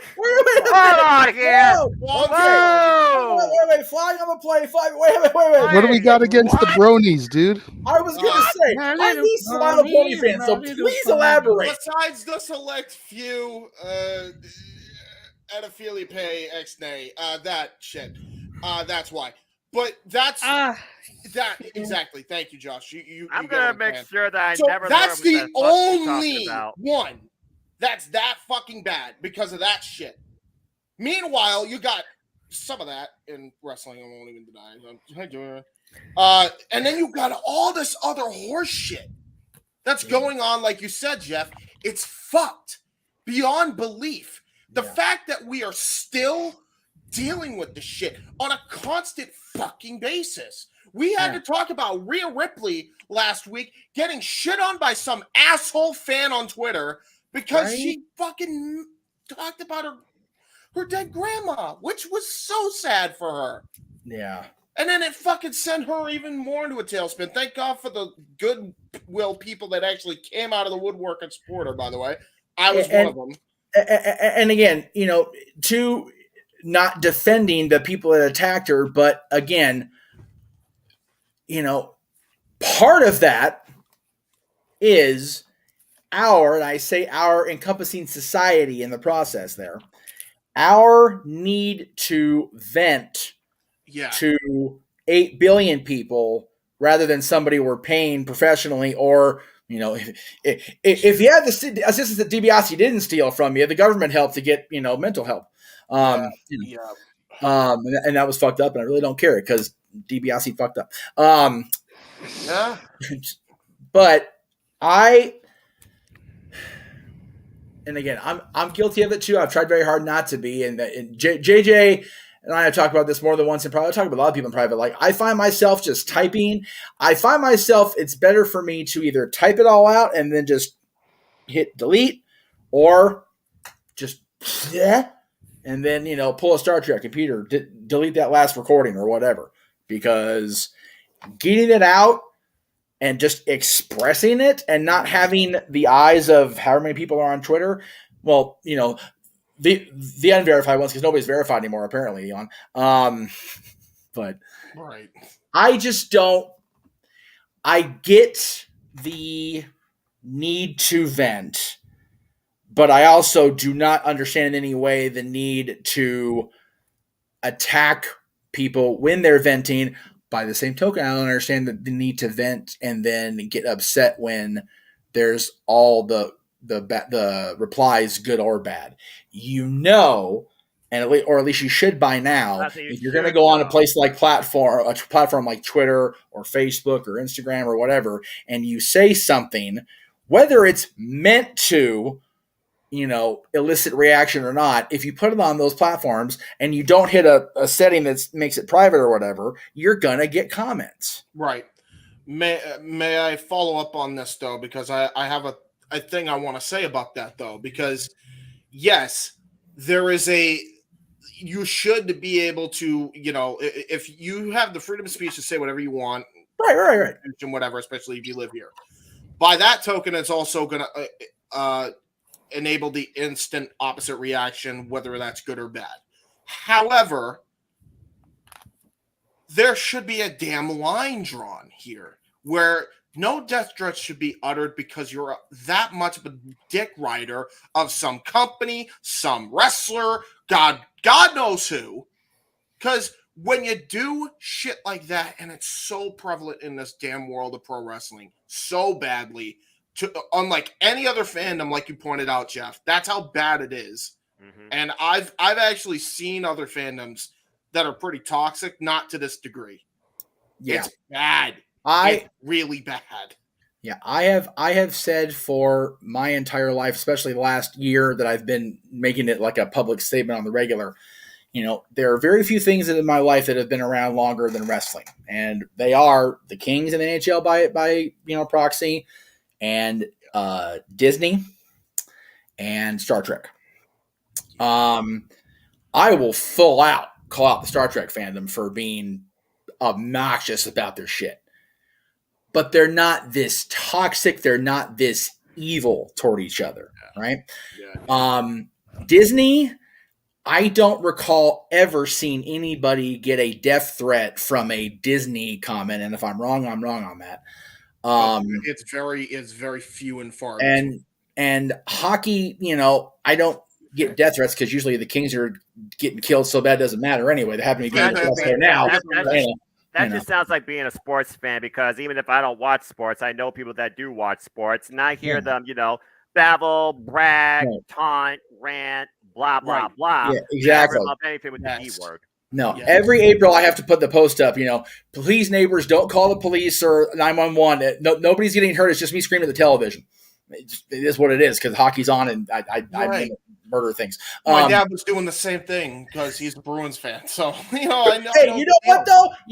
Hold on here. Whoa. Wait. Flying on the plane. Wait. What do we got against the bronies, dude? I was going to say, I'm these My Little Pony fans, so please elaborate. Besides the select few Edophilia Pay X-Nay, that shit. That's why. But that's that exactly. Thank you, Josh. I'm you gonna make sure that I so never. that's learn the what the fuck you're talking only about. one that's that fucking bad because of that shit. Meanwhile, you got some of that in wrestling. I won't even deny it. And then you got all this other horse shit that's going on, like you said, Jeff. It's fucked beyond belief. The fact that we are still dealing with this shit on a constant fucking basis. We had to talk about Rhea Ripley last week getting shit on by some asshole fan on Twitter because she fucking talked about her dead grandma, which was so sad for her. Yeah. And then it fucking sent her even more into a tailspin. Thank God for the goodwill people that actually came out of the woodwork and support her, by the way. I was one of them. And again, to not defending the people that attacked her, but again, part of that is and I say our encompassing society in the process there, our need to vent to 8 billion people rather than somebody we're paying professionally or, if you had the assistance that DiBiase didn't steal from you, the government helped to get, mental help. And that was fucked up, and I really don't care because DiBiase fucked up. But and again, I'm guilty of it too. I've tried very hard not to be, and JJ and I have talked about this more than once in private. I talk about a lot of people in private. Like, I find myself just typing. I find myself, it's better for me to either type it all out and then just hit delete, or just and then pull a Star Trek computer, delete that last recording or whatever, because getting it out and just expressing it and not having the eyes of however many people are on Twitter. Well, the unverified ones, because nobody's verified anymore, apparently, Elon. But right. I just don't. I get the need to vent, but I also do not understand in any way the need to attack people when they're venting. By the same token, I don't understand the need to vent and then get upset when there's all the replies, good or bad. Or at least you should by now. If you're going to go on a place like platform like Twitter or Facebook or Instagram or whatever, and you say something, whether it's meant to elicit reaction or not, if you put it on those platforms and you don't hit a setting that makes it private or whatever, you're gonna get comments. Right. May I follow up on this though, because I have a thing I want to say about that though, because yes, there is you should be able to, if you have the freedom of speech to say whatever you want, right, and whatever, especially if you live here. By that token, it's also gonna enable the instant opposite reaction, whether that's good or bad. However, there should be a damn line drawn here where no death threats should be uttered because you're that much of a dick rider of some company, some wrestler, God knows who. Because when you do shit like that, and it's so prevalent in this damn world of pro wrestling so badly, unlike any other fandom, like you pointed out, Jeff, that's how bad it is. Mm-hmm. And I've actually seen other fandoms that are pretty toxic, not to this degree. Yeah. It's bad. It's really bad. Yeah, I have said for my entire life, especially the last year that I've been making it like a public statement on the regular, there are very few things in my life that have been around longer than wrestling. And they are the Kings in the NHL by proxy, and Disney and Star Trek. I will full out call out the Star Trek fandom for being obnoxious about their shit. But they're not this toxic. They're not this evil toward each other, right? Yeah. Disney, I don't recall ever seeing anybody get a death threat from a Disney comment. And if I'm wrong, I'm wrong on that. It's very few and far. And hockey, I don't get death threats because usually the Kings are getting killed so bad it doesn't matter anyway. They happen to be getting killed right now. That just sounds like being a sports fan, because even if I don't watch sports, I know people that do watch sports, and I hear them, babble, brag, taunt, rant, blah, blah, blah. Yeah, exactly. Never love anything with the E word. No, every April I have to put the post up, please neighbors, don't call the police or 911. Nobody's getting hurt. It's just me screaming at the television. It is what it is, because hockey's on and I murder things. My dad was doing the same thing because he's a Bruins fan. So, I know. Hey, you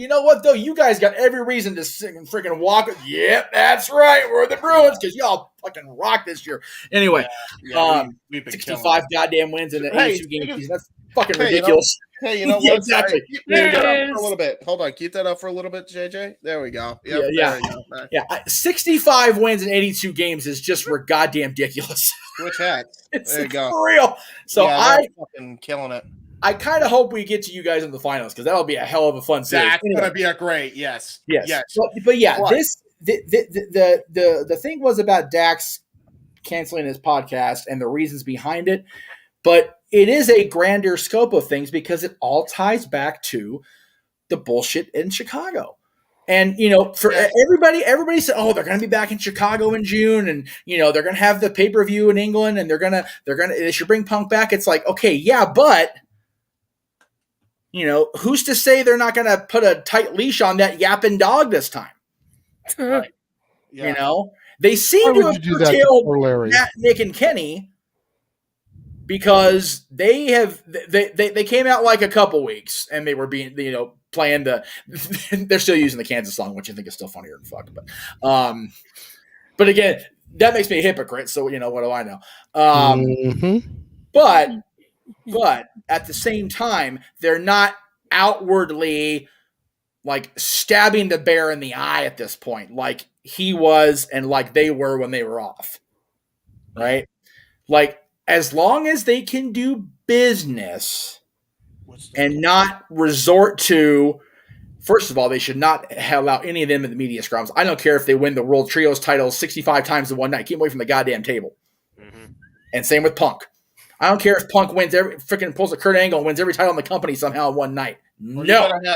know what though? You guys got every reason to sing and freaking walk. Yep, that's right. We're the Bruins because y'all fucking rock this year. Anyway, we've been 65 goddamn wins in the 82 game season. That's fucking ridiculous. Hey, you know what? Yeah, exactly. Keep that up for a little bit. Hold on. Keep that up for a little bit, JJ. There we go. Yep, yeah. There you go. Yeah. 65 wins in 82 games is just goddamn ridiculous. Switch hats. There you go. For real. So I'm fucking killing it. I kind of hope we get to you guys in the finals, because that'll be a hell of a fun series. That's going to be a great, yes. But yeah, the thing was about Dax canceling his podcast and the reasons behind it, but it is a grander scope of things because it all ties back to the bullshit in Chicago. And, for everybody said, oh, they're going to be back in Chicago in June, and, they're going to have the pay-per-view in England, and they should bring Punk back. It's like, okay, yeah, but, who's to say they're not going to put a tight leash on that yapping dog this time? Right. Yeah. They seem to have curtailed Matt, Nick, and Kenny, because they came out like a couple weeks and they were being, playing they're still using the Kansas song, which I think is still funnier than fuck. But again, that makes me a hypocrite. So, what do I know? But at the same time, they're not outwardly like stabbing the bear in the eye at this point, like he was and like they were when they were off. Right? Like, as long as they can do business and not resort to, first of all, they should not allow any of them in the media scrums. I don't care if they win the World Trios title 65 times in one night. Keep them away from the goddamn table. Mm-hmm. And same with Punk. I don't care if Punk wins pulls a Kurt Angle and wins every title in the company somehow in one night.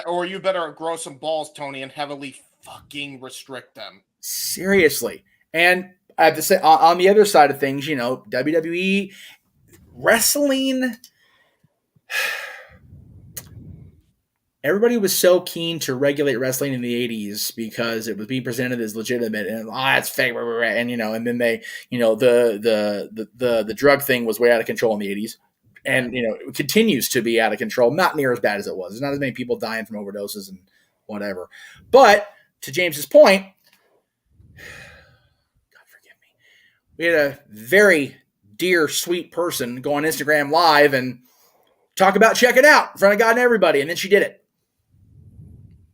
Or you better grow some balls, Tony, and heavily fucking restrict them. Seriously. And I have to say, on the other side of things, WWE wrestling, everybody was so keen to regulate wrestling in the 80s because it was being presented as legitimate, and it's fake, and and then they, the drug thing was way out of control in the 80s, and it continues to be out of control, not near as bad as it was. There's not as many people dying from overdoses and whatever. But to James's point, we had a very dear, sweet person go on Instagram Live and talk about check it out in front of God and everybody. And then she did it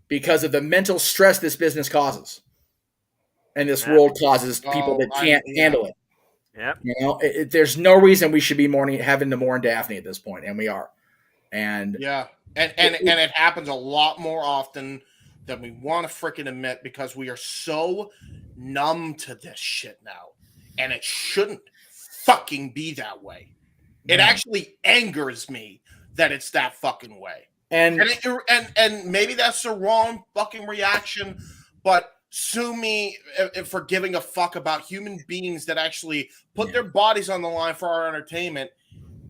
because of the mental stress this business causes. And this world causes people that can't handle it. Yep. There's no reason we should be having to mourn Daphne at this point, and we are. And yeah. And it happens a lot more often than we want to freaking admit, because we are so numb to this shit now. And it shouldn't fucking be that way. It actually angers me that it's that fucking way. And maybe that's the wrong fucking reaction, but sue me for giving a fuck about human beings that actually put their bodies on the line for our entertainment,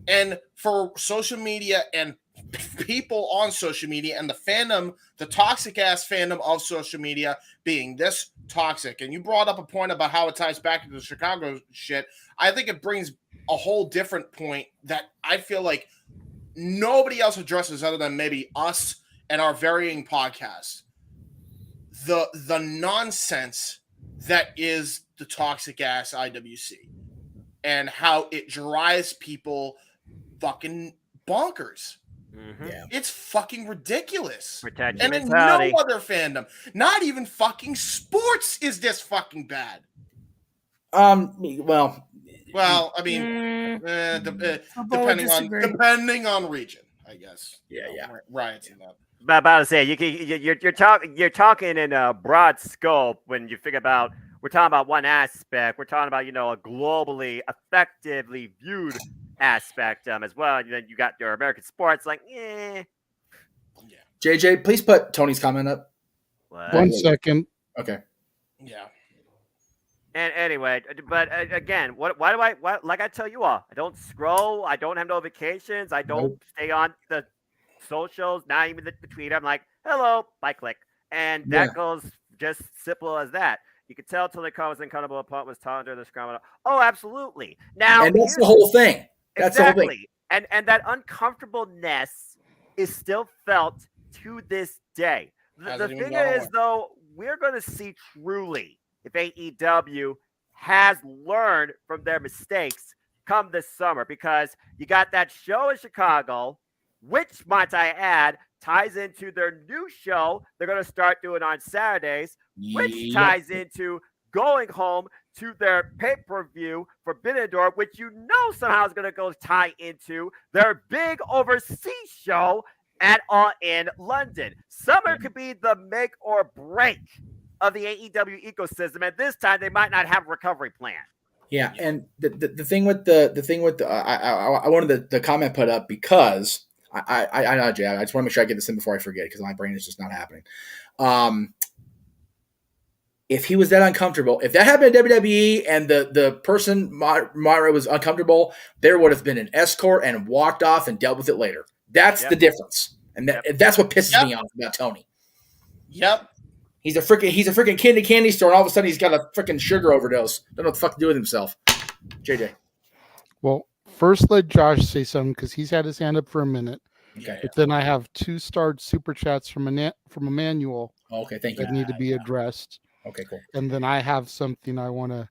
and for social media and people on social media and the fandom, the toxic ass fandom of social media being this toxic. And you brought up a point about how it ties back to the Chicago shit. I think it brings a whole different point that I feel like nobody else addresses other than maybe us and our varying podcasts. The nonsense that is the toxic ass IWC and how it drives people fucking bonkers. Mm-hmm. Yeah. It's fucking ridiculous. Protect and in no other fandom, not even fucking sports, is this fucking bad. Well, I mean, depending on region, I guess. Yeah. Riots and that. But about to say, you're talking in a broad scope when you figure about, we're talking about one aspect. We're talking about a globally effectively viewed aspect as well. And then you got your American sports, like, JJ, please put Tony's comment up. What? 1 second. Okay. Yeah. And anyway, but again, why do I like I tell you all, I don't scroll, I don't have notifications, I don't stay on the socials, not even the Twitter. I'm like, hello, by click. And that goes just simple as that. You could tell Tony Khan was uncomfortable opponent was telling during the scrum. Oh, absolutely. Now, and that's the whole thing. That's exactly. the whole thing. And that uncomfortableness is still felt to this day. The thing is, though, we're going to see truly if AEW has learned from their mistakes come this summer, because you got that show in Chicago, which, might I add, ties into their new show they're going to start doing on Saturdays, which ties into going home to their pay-per-view Forbidden Door, which you know somehow is going to go tie into their big overseas show at All In London. Summer could be the make or break of the AEW ecosystem, and this time they might not have a recovery plan. Yeah, and the thing with I wanted the comment put up because I know, Jay, I just want to make sure I get this in before I forget, because my brain is just not happening. If he was that uncomfortable, if that happened at WWE and the person Mara was uncomfortable, there would have been an escort and walked off and dealt with it later. That's the difference, and that's what pisses me off about Tony. Yep. He's a freaking kid in a candy store, and all of a sudden he's got a freaking sugar overdose. Don't know what the fuck to do with himself. JJ. Well, first let Josh say something, because he's had his hand up for a minute. Okay. But then I have 2-starred super chats from Emmanuel. Okay, thank you. That need to be addressed. Okay, cool. And then I have something I want to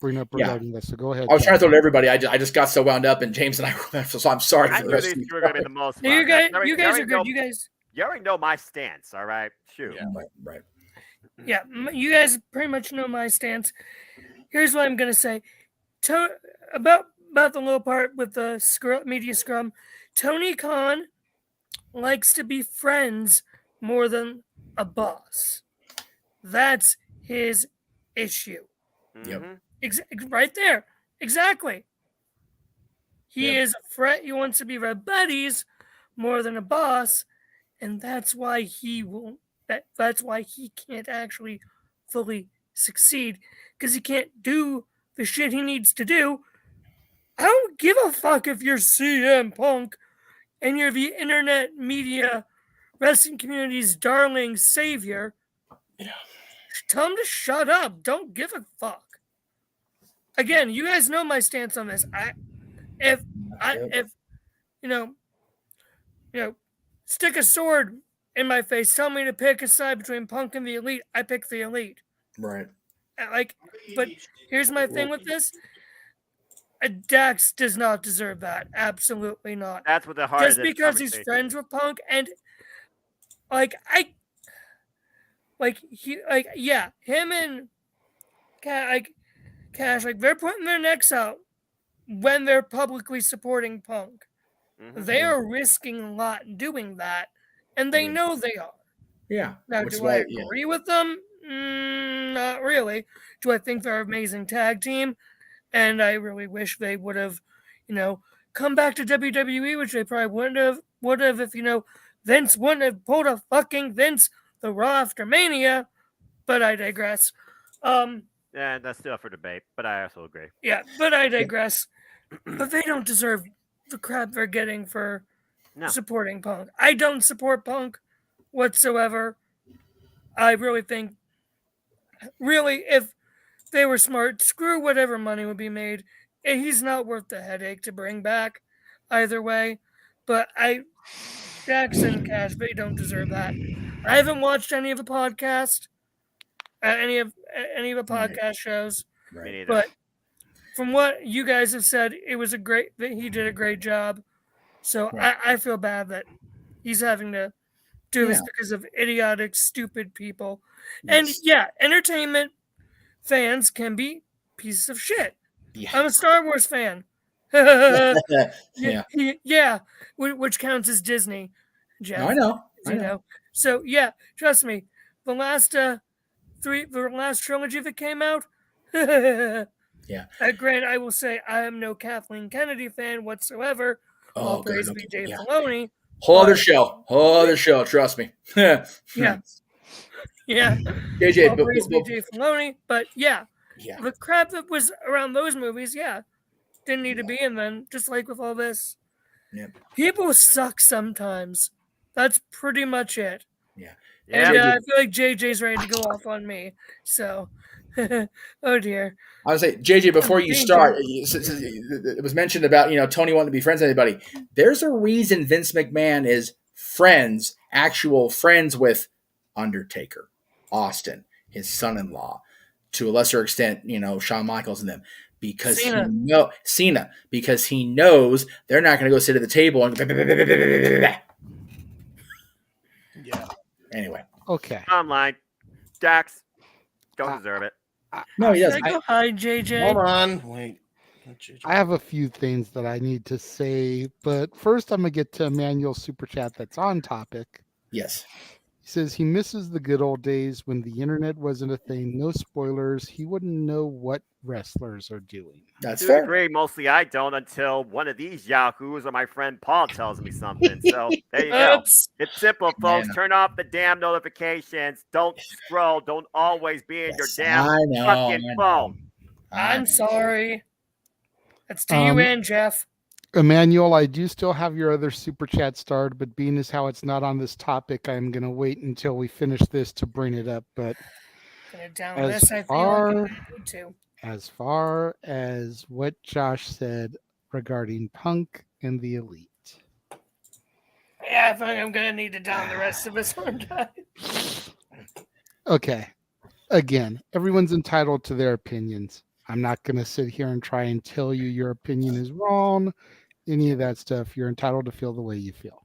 bring up regarding this. So go ahead. I was trying to throw to everybody. I just got so wound up, and James and I were so I'm sorry. I knew these two were going to be the most fun. You guys are good. You guys. You already know my stance, all right? Shoot. Yeah, right. Yeah, you guys pretty much know my stance. Here's what I'm going to say. About the little part with the media scrum, Tony Khan likes to be friends more than a boss. That's his issue. Yep. Right there. Exactly. He is a friend. He wants to be our buddies more than a boss, and that's why he won't. That's why he can't actually fully succeed, because he can't do the shit he needs to do. I don't give a fuck if you're CM Punk and you're the internet media wrestling community's darling savior. Yeah. Tell him to shut up. Don't give a fuck. Again, you guys know my stance on this. If stick a sword in my face, tell me to pick a side between Punk and the Elite, I pick the Elite. Right. But here's my thing with this. Dax does not deserve that. Absolutely not. That's what the heart just because he's friends with Punk, and him and Cash, they're putting their necks out when they're publicly supporting Punk. Mm-hmm. They are risking a lot doing that, and they know they are. Yeah. Now, do I agree with them? Not really. Do I think they're an amazing tag team? And I really wish they would have, come back to WWE, which they probably would have if, Vince wouldn't have pulled a fucking Vince the Raw after Mania. But I digress. Yeah, that's still up for debate, but I also agree. Yeah, but I digress. But they don't deserve the crap they're getting for supporting Punk. I don't support Punk whatsoever. I really think, if they were smart, screw whatever money would be made. He's not worth the headache to bring back either way. But Jackson and Cash, they don't deserve that. I haven't watched any of the podcast, any of the podcast shows. Right. But from what you guys have said, he did a great job. So I feel bad that he's having to do this because of idiotic, stupid people. Yes. And entertainment fans can be pieces of shit. Yeah. I'm a Star Wars fan. Yeah, which counts as Disney. Jeff, I know. So trust me. The last trilogy that came out, Yeah. Granted, I will say I am no Kathleen Kennedy fan whatsoever. All praise be Dave Filoni. Whole other show. Trust me. Yeah. Yeah. JJ, All praise be Dave Filoni. But the crap that was around those movies, didn't need to be in them. Just like with all this. Yep. People suck sometimes. That's pretty much it. Yeah. And I feel like JJ's ready to go off on me. So, oh dear. I would say, JJ, before you start, it was mentioned about, Tony wanting to be friends with anybody. There's a reason Vince McMahon is actual friends with Undertaker, Austin, his son-in-law, to a lesser extent, Shawn Michaels and them. Because Cena, because he knows they're not going to go sit at the table and Anyway. Okay. Online. Dax. Don't deserve it. No, he doesn't. Hi, JJ. Hold on. Wait. I have a few things that I need to say, but first I'm going to get to Emmanuel's super chat that's on topic. Yes. He says he misses the good old days when the internet wasn't a thing. No spoilers. He wouldn't know what wrestlers are doing. That's fair. Agree. Mostly I don't until one of these yahoos or my friend Paul tells me something. So there you go. It's simple, folks. Turn off the damn notifications. Don't scroll. Don't always be in your damn fucking phone. I'm sorry. That's to you and Jeff. Emmanuel, I do still have your other super chat starred, but being as how it's not on this topic, I'm going to wait until we finish this to bring it up. But as far as what Josh said regarding Punk and the Elite. Yeah, I think I'm going to need to down the rest of this one. Okay. Again, everyone's entitled to their opinions. I'm not going to sit here and try and tell you your opinion is wrong. Any of that stuff. You're entitled to feel the way you feel.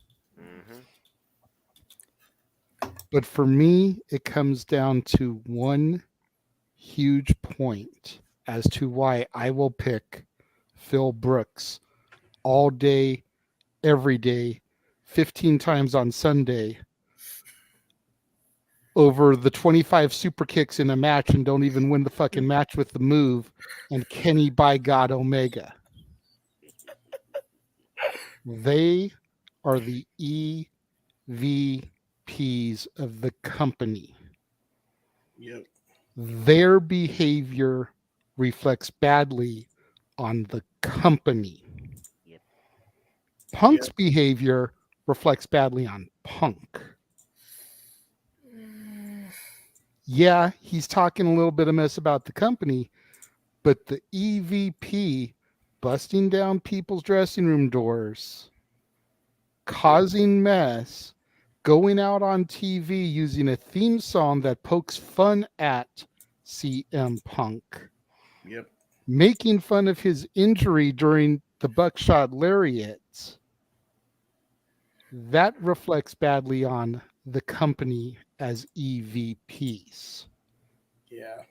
But for me, it comes down to one huge point as to why I will pick Phil Brooks all day, every day, 15 times on Sunday over the 25 super kicks in a match and don't even win the fucking match with the move and Kenny by God Omega. They are the EVPs of the company. Yep. Their behavior reflects badly on the company. Yep. Punk's behavior reflects badly on Punk. Yeah, he's talking a little bit of mess about the company, but the EVP busting down people's dressing room doors, causing mess, going out on TV using a theme song that pokes fun at CM Punk. Yep. Making fun of his injury during the buckshot lariats. That reflects badly on the company as EVPs. Yeah.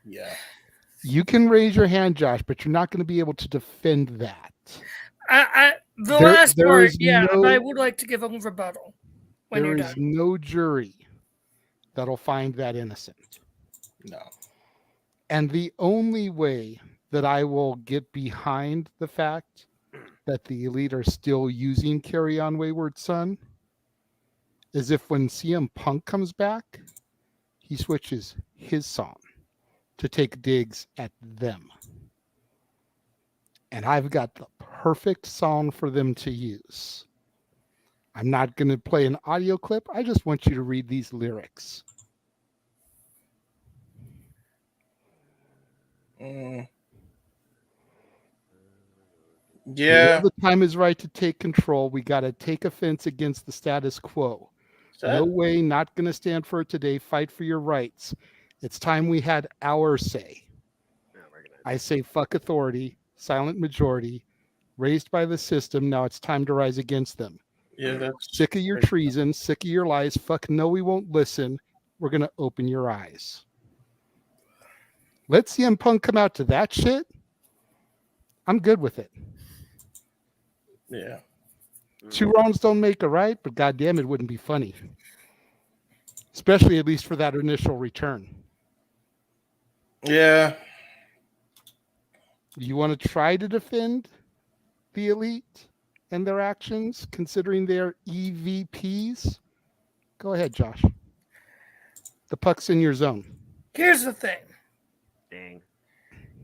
Yeah. You can raise your hand, Josh, but you're not going to be able to defend that. Last part, but I would like to give a rebuttal when you're done. There is no jury that'll find that innocent. No. And the only way that I will get behind the fact that the Elite are still using Carry On Wayward Son is if when CM Punk comes back, he switches his song to take digs at them. And I've got the perfect song for them to use. I'm not going to play an audio clip. I just want you to read these lyrics. Yeah. The time is right to take control. We got to take offense against the status quo. No way, not going to stand for it today. Fight for your rights. It's time we had our say. I say fuck authority, silent majority, raised by the system. Now it's time to rise against them. Yeah, that's sick of your treason, sick of your lies. Fuck no, we won't listen. We're going to open your eyes. Let CM Punk come out to that shit. I'm good with it. Yeah. 2 wrongs don't make a right, but goddamn, it wouldn't be funny. Especially at least for that initial return. Yeah. You want to try to defend the Elite and their actions, considering they're EVPs? Go ahead, Josh. The puck's in your zone. Here's the thing. Dang.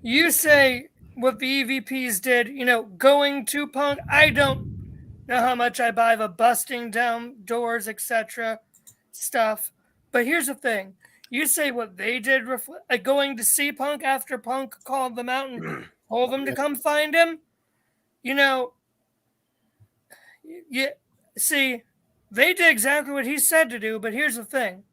You say what the EVPs did, going to Punk. I don't know how much I buy the busting down doors, etc. stuff. But here's the thing. You say what they did, going to see Punk after Punk called them out and told them to come find him. See, they did exactly what he said to do, but here's the thing.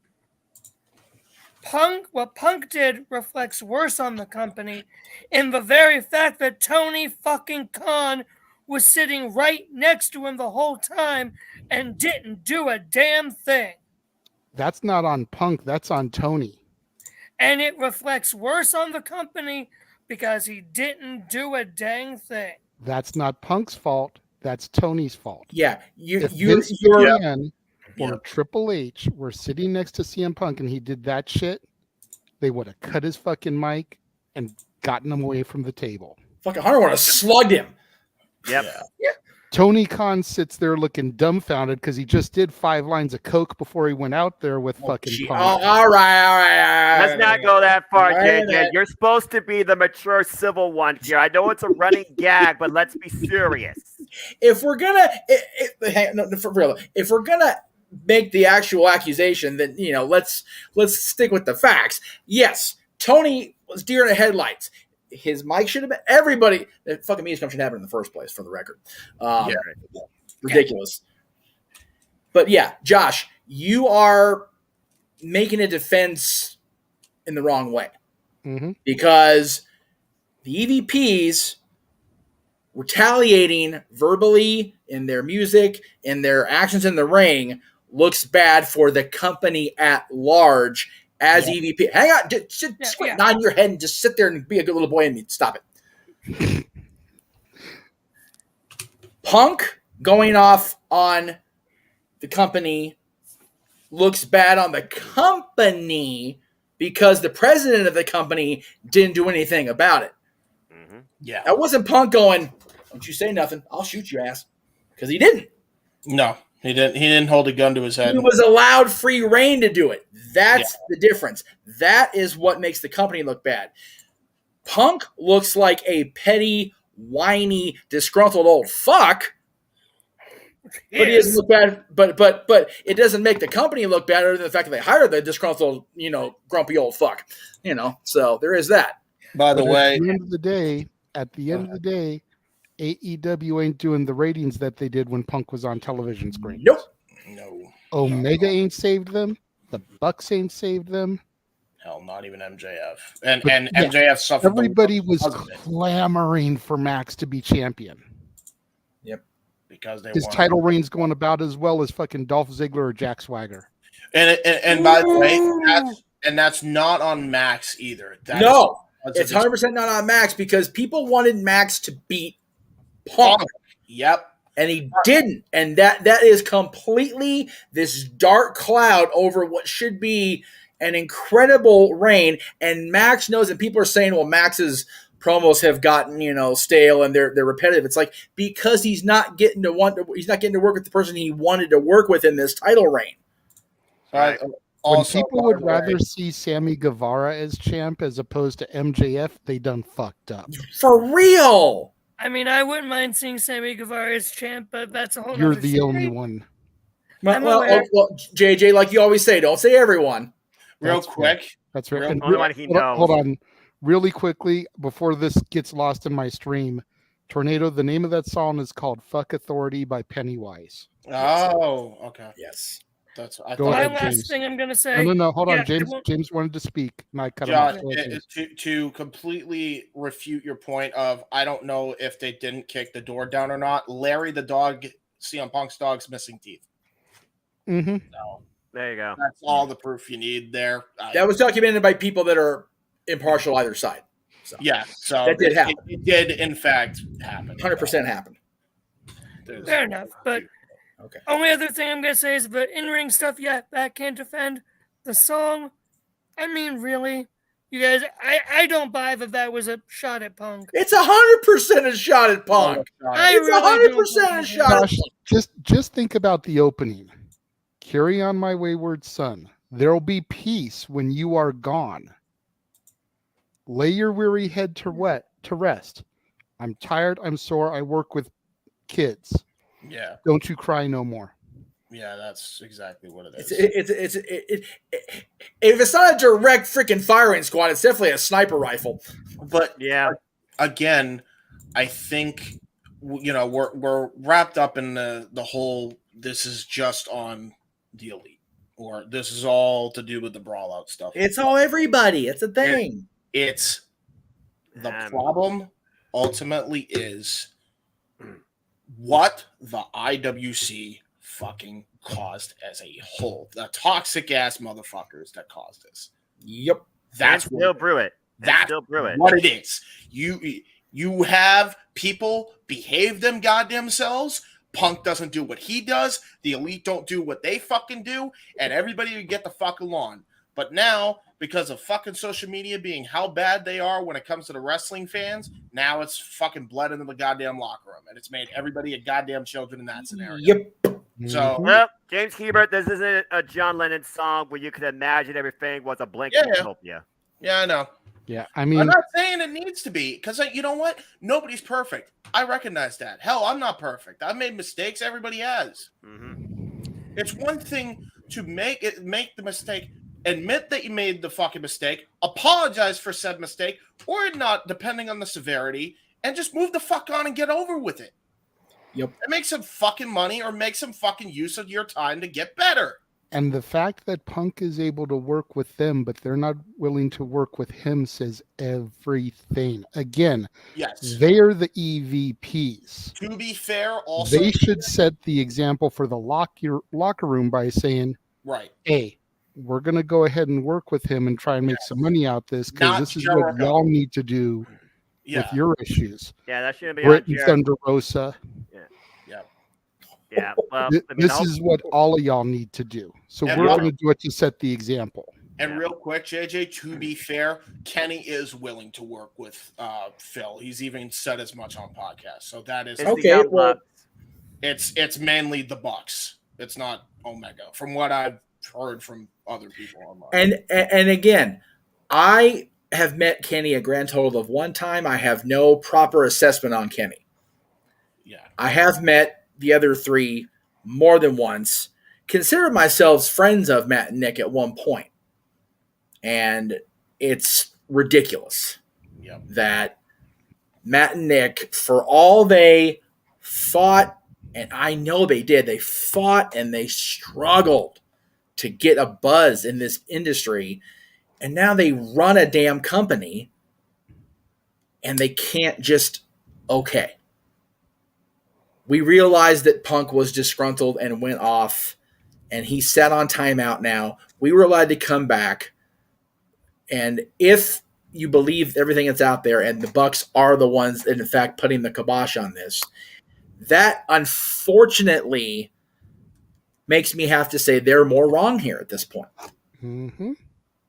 What Punk did reflects worse on the company in the very fact that Tony fucking Khan was sitting right next to him the whole time and didn't do a damn thing. That's not on Punk, that's on Tony. And it reflects worse on the company because he didn't do a dang thing. That's not Punk's fault, that's Tony's fault. Yeah, if Vince McMahon or Triple H were sitting next to CM Punk and he did that shit, they would have cut his fucking mic and gotten him away from the table. Fucking Hunter would have slugged him. Yep. Yeah. Tony Khan sits there looking dumbfounded because he just did 5 lines of coke before he went out there with fucking Punk. All right. Let's not go that far, JJ. You're supposed to be the mature civil one here. I know it's a running gag, but let's be serious. If we're gonna, for real, if we're gonna make the actual accusation, then let's stick with the facts. Yes, Tony was deer in the headlights. His mic should have been everybody. Fucking Meacham should have it in the first place, for the record. Ridiculous. But yeah, Josh, you are making a defense in the wrong way because the EVPs retaliating verbally in their music, in their actions in the ring, looks bad for the company at large. As EVP, hang on, just nod your head and just sit there and be a good little boy and stop it. Punk going off on the company looks bad on the company because the president of the company didn't do anything about it. Yeah, that wasn't Punk going, "Don't you say nothing, I'll shoot your ass," because he didn't. No. He didn't hold a gun to his head. He was allowed free reign to do it. That's the difference. That is what makes the company look bad. Punk looks like a petty, whiny, disgruntled old fuck. But he doesn't look bad. But it doesn't make the company look bad other than the fact that they hired the disgruntled, grumpy old fuck. So there is that. By the way, at the end of the day, AEW ain't doing the ratings that they did when Punk was on television screen. Nope. No. Omega ain't saved them. The Bucks ain't saved them. Hell, not even MJF. And MJF suffered. Everybody was clamoring for Max to be champion. Yep. Because his title reign's going about as well as fucking Dolph Ziggler or Jack Swagger. And by the way, that's not on Max either. It's 100% not on Max because people wanted Max to beat Punk. Yep. And he didn't. And that is completely this dark cloud over what should be an incredible reign. And Max knows that people are saying, well, Max's promos have gotten, stale and they're repetitive. It's like because he's not getting to work with the person he wanted to work with in this title reign. Right. When people would rather see Sammy Guevara as champ as opposed to MJF, they done fucked up. For real. I mean, I wouldn't mind seeing Sammy Guevara as champ, but that's a whole. You're the only one. Well, JJ, like you always say, don't say everyone. Real quick. That's right. And only one he knows. Hold on, really quickly before this gets lost in my stream. Tornado. The name of that song is called "Fuck Authority" by Pennywise. Oh, okay. Yes. That's my last thing I'm gonna say. No. Hold on, James wanted to speak. And I cut him off. To completely refute your point of I don't know if they didn't kick the door down or not. Larry the dog, CM Punk's dog's missing teeth. Mm-hmm. So there you go. That's all the proof you need there. That was documented by people that are impartial either side. So that did happen. It did in fact happen. 100% happened. Fair enough, but. Okay. Only other thing I'm going to say is the in-ring stuff, that can't defend. The song, I mean, really, You guys, I don't buy that was a shot at Punk. It's 100% a shot at Punk. It's 100% a shot at Josh, just think about the opening. Carry on, my wayward son. There'll be peace when you are gone. Lay your weary head to rest. I'm tired. I'm sore. I work with kids. Yeah. Don't you cry no more. Yeah, that's exactly what it is. If it's not a direct freaking firing squad, it's definitely a sniper rifle. But yeah, again, I think we're wrapped up in the whole. This is just on the elite, or this is all to do with the brawl out stuff. It's all everybody. It's a thing. It's the problem. Ultimately, is what the IWC fucking caused as a whole. The toxic ass motherfuckers that caused this. Yep. That's and still brew it. That's what it is. You have people behave them goddamn selves. Punk doesn't do what he does. The elite don't do what they fucking do. And everybody would get the fuck along. But now, because of fucking social media being how bad they are when it comes to the wrestling fans, now it's fucking bled into the goddamn locker room. And it's made everybody a goddamn children in that scenario. Yep. So, well, James Hebert, this isn't a John Lennon song where you could imagine everything was a blank utopia. Yeah, I know. Yeah, I mean, I'm not saying it needs to be, because you know what? Nobody's perfect. I recognize that. Hell, I'm not perfect. I've made mistakes. Everybody has. Mm-hmm. It's one thing to make the mistake, admit that you made the fucking mistake, apologize for said mistake, or not, depending on the severity, and just move the fuck on and get over with it. Yep. And make some fucking money or make some fucking use of your time to get better. And the fact that Punk is able to work with them, but they're not willing to work with him, says everything. Again, yes, they are the EVPs. To be fair, also they should set the example for the locker room by saying, right, hey, we're going to go ahead and work with him and try and make some money out this, because this is what y'all need to do with your issues. Yeah, that shouldn't be Britain on Thunder Rosa. Yeah, well, this is what all of y'all need to do. So we're going to do it to set the example. And real quick, JJ, to be fair, Kenny is willing to work with Phil. He's even said as much on podcasts. So that is okay. Well, it's mainly the Bucks. It's not Omega, from what I've heard from other people online. And again, I have met Kenny a grand total of one time. I have no proper assessment on Kenny. Yeah, I have met the other three more than once, consider myself friends of Matt and Nick at one point. And it's ridiculous that Matt and Nick, for all they fought, and I know they did, they fought and they struggled to get a buzz in this industry. And now they run a damn company and they can't just, okay. We realized that Punk was disgruntled and went off, and he sat on timeout now. We were allowed to come back. And if you believe everything that's out there and the Bucks are the ones that, in fact, putting the kibosh on this, that unfortunately makes me have to say they're more wrong here at this point. Mm-hmm.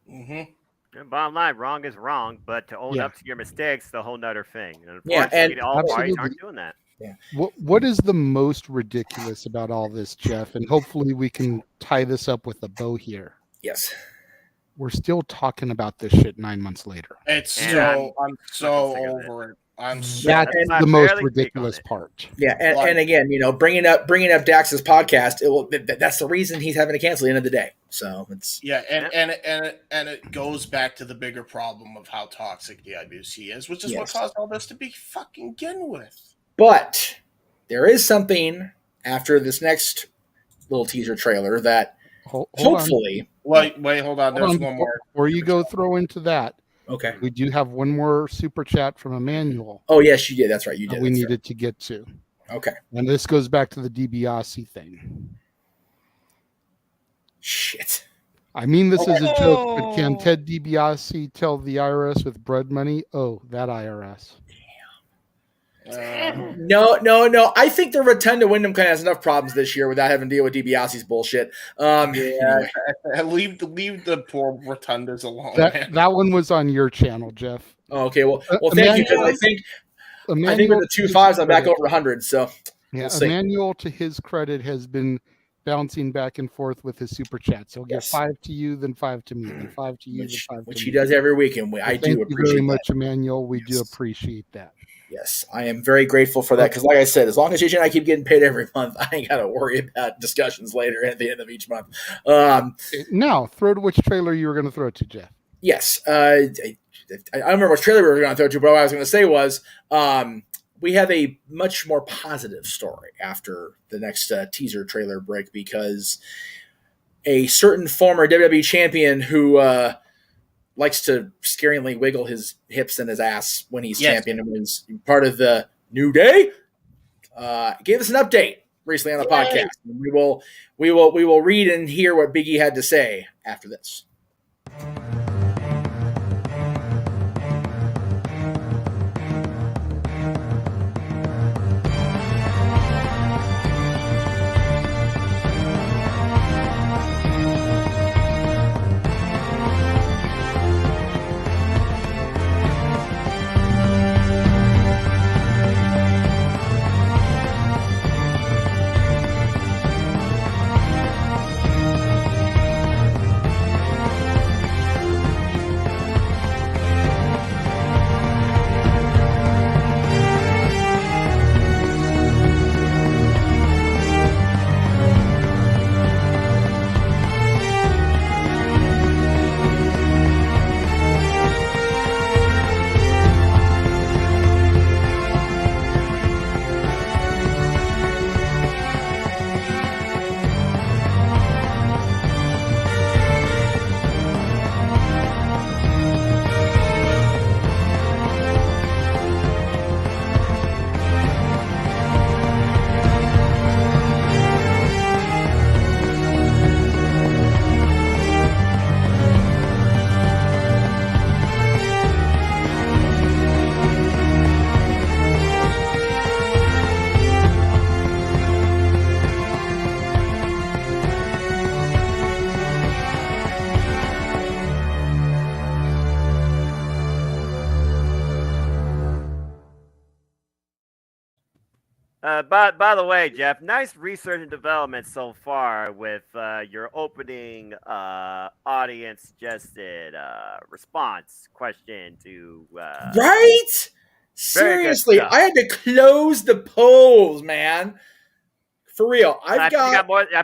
Mm-hmm. Bottom line, wrong is wrong, but to own up to your mistakes, the whole nother thing. And Yeah, and all parties aren't doing that. Yeah. What is the most ridiculous about all this, Jeff? And hopefully we can tie this up with a bow here. Yes. We're still talking about this shit 9 months later. I'm so over it. That's the most ridiculous part. Yeah, and again, bringing up Dax's podcast, that's the reason he's having to cancel at the end of the day. So it's and it goes back to the bigger problem of how toxic the IBC is, which is what caused all this to be fucking begin with. But there is something after this next little teaser trailer that hopefully. Wait, hold on. There's one more. Before you go throw into that. Okay. We do have one more super chat from Emmanuel. Oh, yes, you did. That's right. You did. We needed to get to. Okay. And this goes back to the DiBiase thing. Shit. I mean, this is a joke, but can Ted DiBiase tell the IRS with bread money? Oh, that IRS. No. I think the Rotunda Wyndham kind of has enough problems this year without having to deal with DiBiase's bullshit. Anyway. Leave the poor Rotundas alone. That one was on your channel, Jeff. Oh, okay. Well, thank you, because I think with the 2 5s, I'm back over 100. So yeah, we'll Emmanuel, to his credit, has been bouncing back and forth with his super chats. He'll give 5 to you, then 5 to me, then 5 to you, then 5 to me. Which he does every week, and I do appreciate Thank you very much, Emmanuel. We do appreciate that. Yes, I am very grateful for that, because like I said, as long as JJ and I keep getting paid every month, I ain't got to worry about discussions later at the end of each month. Now, throw to which trailer you were going to throw it to, Jeff. Yes. I don't remember which trailer we were going to throw to, but what I was going to say was we have a much more positive story after the next teaser trailer break, because a certain former WWE champion who likes to scaringly wiggle his hips and his ass when he's champion and was part of the New Day, gave us an update recently on the podcast. And we will read and hear what Big E had to say after this. By the way, Jeff, nice research and development so far with your opening audience suggested response question to right? Seriously, I had to close the polls, man. For real, I think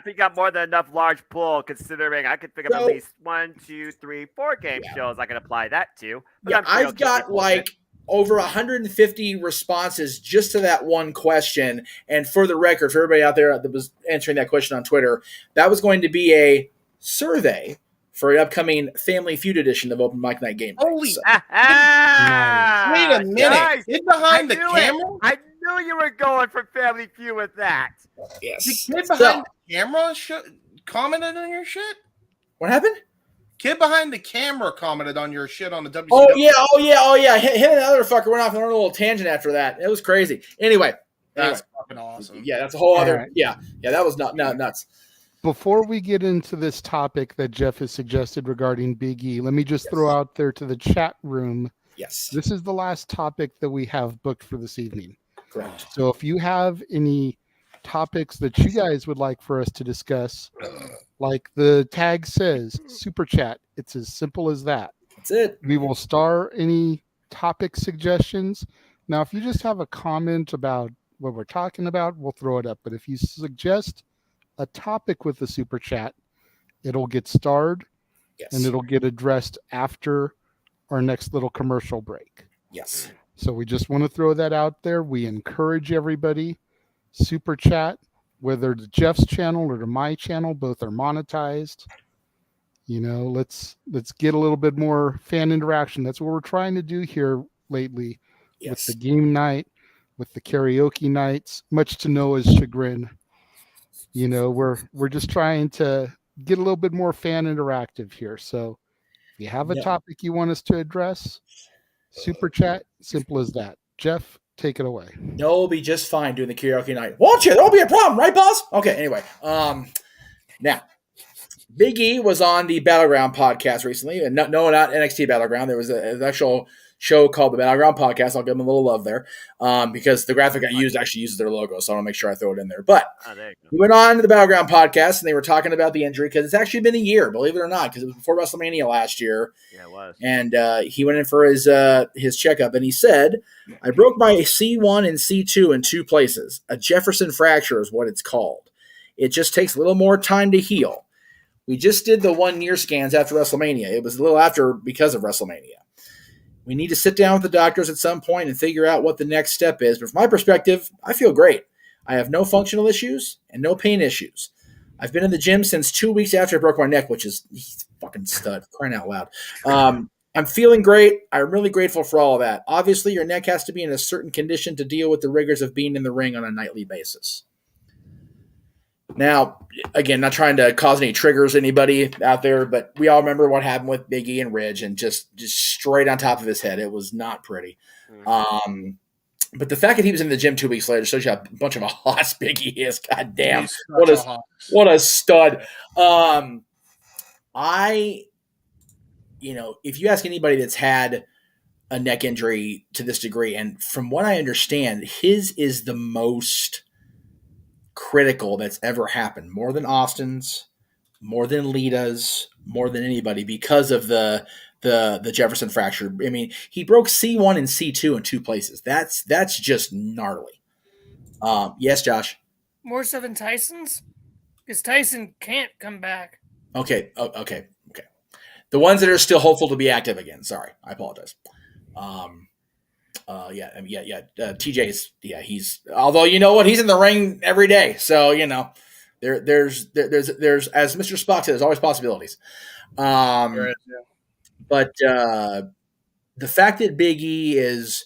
you got more than enough large pool, considering I could think of at least 1, 2, 3, 4 game shows I can apply that to. But I've got like over 150 responses just to that one question. And for the record, for everybody out there that was answering that question on Twitter, that was going to be a survey for an upcoming Family Feud edition of Open Mic Night Game. Holy! So. Wait a minute! Guys, Get behind the camera. I knew you were going for Family Feud with that. Yes. The kid behind the camera commented on your shit. What happened? Kid behind the camera commented on your shit on the WCW. Oh yeah. Him and the other fucker went off on a little tangent after that. It was crazy. Anyway, that's fucking awesome. Yeah, that's a whole other. Right. Yeah, that was nuts. Before we get into this topic that Jeff has suggested regarding Big E, let me just throw out there to the chat room. Yes. This is the last topic that we have booked for this evening. Correct. So if you have any topics that you guys would like for us to discuss, like the tag says, super chat. It's as simple as that. That's it. We will star any topic suggestions. Now, if you just have a comment about what we're talking about, we'll throw it up. But if you suggest a topic with the super chat, it'll get starred and it'll get addressed after our next little commercial break. Yes. So we just want to throw that out there. We encourage everybody. Super chat, whether it's Jeff's channel or to my channel, both are monetized. You know, let's get a little bit more fan interaction. That's what we're trying to do here lately with the game night, with the karaoke nights, much to Noah's chagrin. You know, we're just trying to get a little bit more fan interactive here. So if you have a topic you want us to address, super chat, simple as that. Jeff, take it away. You'll be just fine doing the karaoke night. Won't you? There won't be a problem, right, boss? Okay, anyway. Now, Big E was on the Battleground podcast recently. And not NXT Battleground. There was an actual show called the Battleground Podcast. I'll give them a little love there because the graphic I used actually uses their logo, so I want to make sure I throw it in there. But we went on to the Battleground Podcast, and they were talking about the injury because it's actually been a year, believe it or not, because it was before WrestleMania last year. Yeah, it was. And he went in for his checkup, and he said, I broke my C1 and C2 in 2 places. A Jefferson fracture is what it's called. It just takes a little more time to heal. We just did the 1 year scans after WrestleMania. It was a little after because of WrestleMania. We need to sit down with the doctors at some point and figure out what the next step is. But from my perspective, I feel great. I have no functional issues and no pain issues. I've been in the gym since 2 weeks after I broke my neck, which is he's fucking stud, crying out loud. I'm feeling great. I'm really grateful for all of that. Obviously, your neck has to be in a certain condition to deal with the rigors of being in the ring on a nightly basis. Now, again, not trying to cause any triggers anybody out there, but we all remember what happened with Big E and Ridge and just straight on top of his head. It was not pretty. But the fact that he was in the gym 2 weeks later shows you how a bunch of a hoss Big E is. God damn. What a stud. If you ask anybody that's had a neck injury to this degree, and from what I understand, his is the most critical that's ever happened, more than Austin's, more than Lita's, more than anybody, because of the Jefferson fracture. I mean, he broke C1 and C2 in 2 places. That's just gnarly. Yes, Josh. More so than Tyson's, because Tyson can't come back. Okay. The ones that are still hopeful to be active again. Sorry, I apologize. TJ's he's, although you know what, he's in the ring every day, so you know there's as Mr. Spock said, there's always possibilities. But the fact that Big E is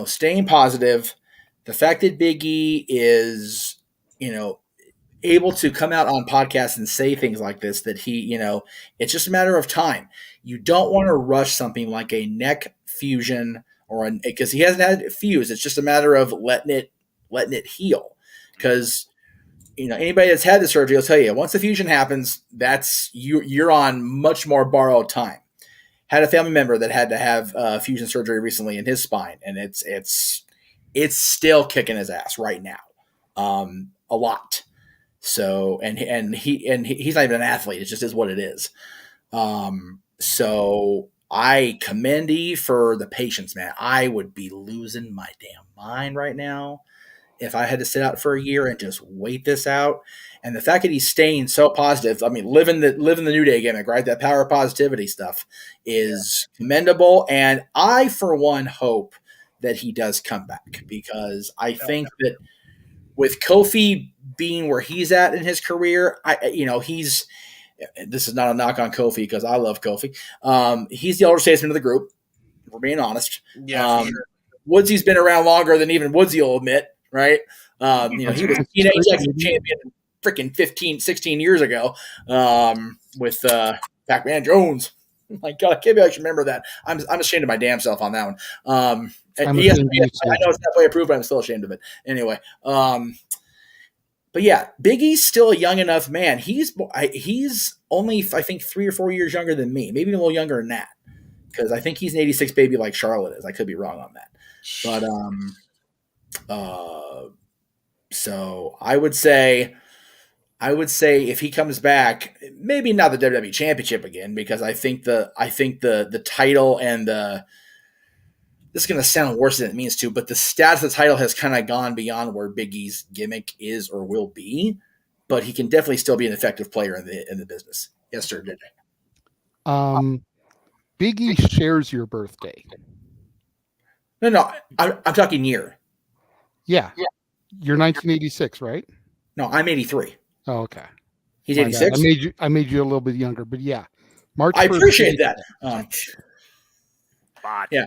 staying positive, the fact that Big E is able to come out on podcasts and say things like this, that he it's just a matter of time. You don't want to rush something like a neck fusion because he hasn't had it fused. It's just a matter of letting it heal. Because anybody that's had the surgery will tell you once the fusion happens, that's you're on much more borrowed time. Had a family member that had to have fusion surgery recently in his spine, and it's still kicking his ass right now, a lot. So and he's not even an athlete. It just is what it is. So I commend E for the patience, man. I would be losing my damn mind right now if I had to sit out for a year and just wait this out. And the fact that he's staying so positive, I mean, living the New Day gimmick, right? That power of positivity stuff is commendable. And I, for one, hope that he does come back, because I think that with Kofi being where he's at in his career, this is not a knock on Kofi because I love Kofi. He's the older statesman of the group, if we're being honest. Yeah, sure. Woodsy's been around longer than even Woodsy will admit, right? He was a TNA champion freaking 15, 16 years ago with Pac-Man Jones. My God, I can't believe I should remember that. I'm ashamed of my damn self on that one. I know it's not way approved, but I'm still ashamed of it. Anyway, but yeah, Big E's still a young enough man. He's only, I think, 3 or 4 years younger than me, maybe a little younger than that, because I think he's an 86 baby like Charlotte is. I could be wrong on that. But so I would say if he comes back, maybe not the WWE Championship again, because I think the title and this is going to sound worse than it means to, but the status of the title has kind of gone beyond where Big E's gimmick is or will be, but he can definitely still be an effective player in the business. Yes, sir. Big E shares your birthday. No, I'm talking year. Yeah. You're 1986, right? No, I'm 83. Oh, okay. He's 86. I made you a little bit younger, but yeah. March. I appreciate that. Yeah.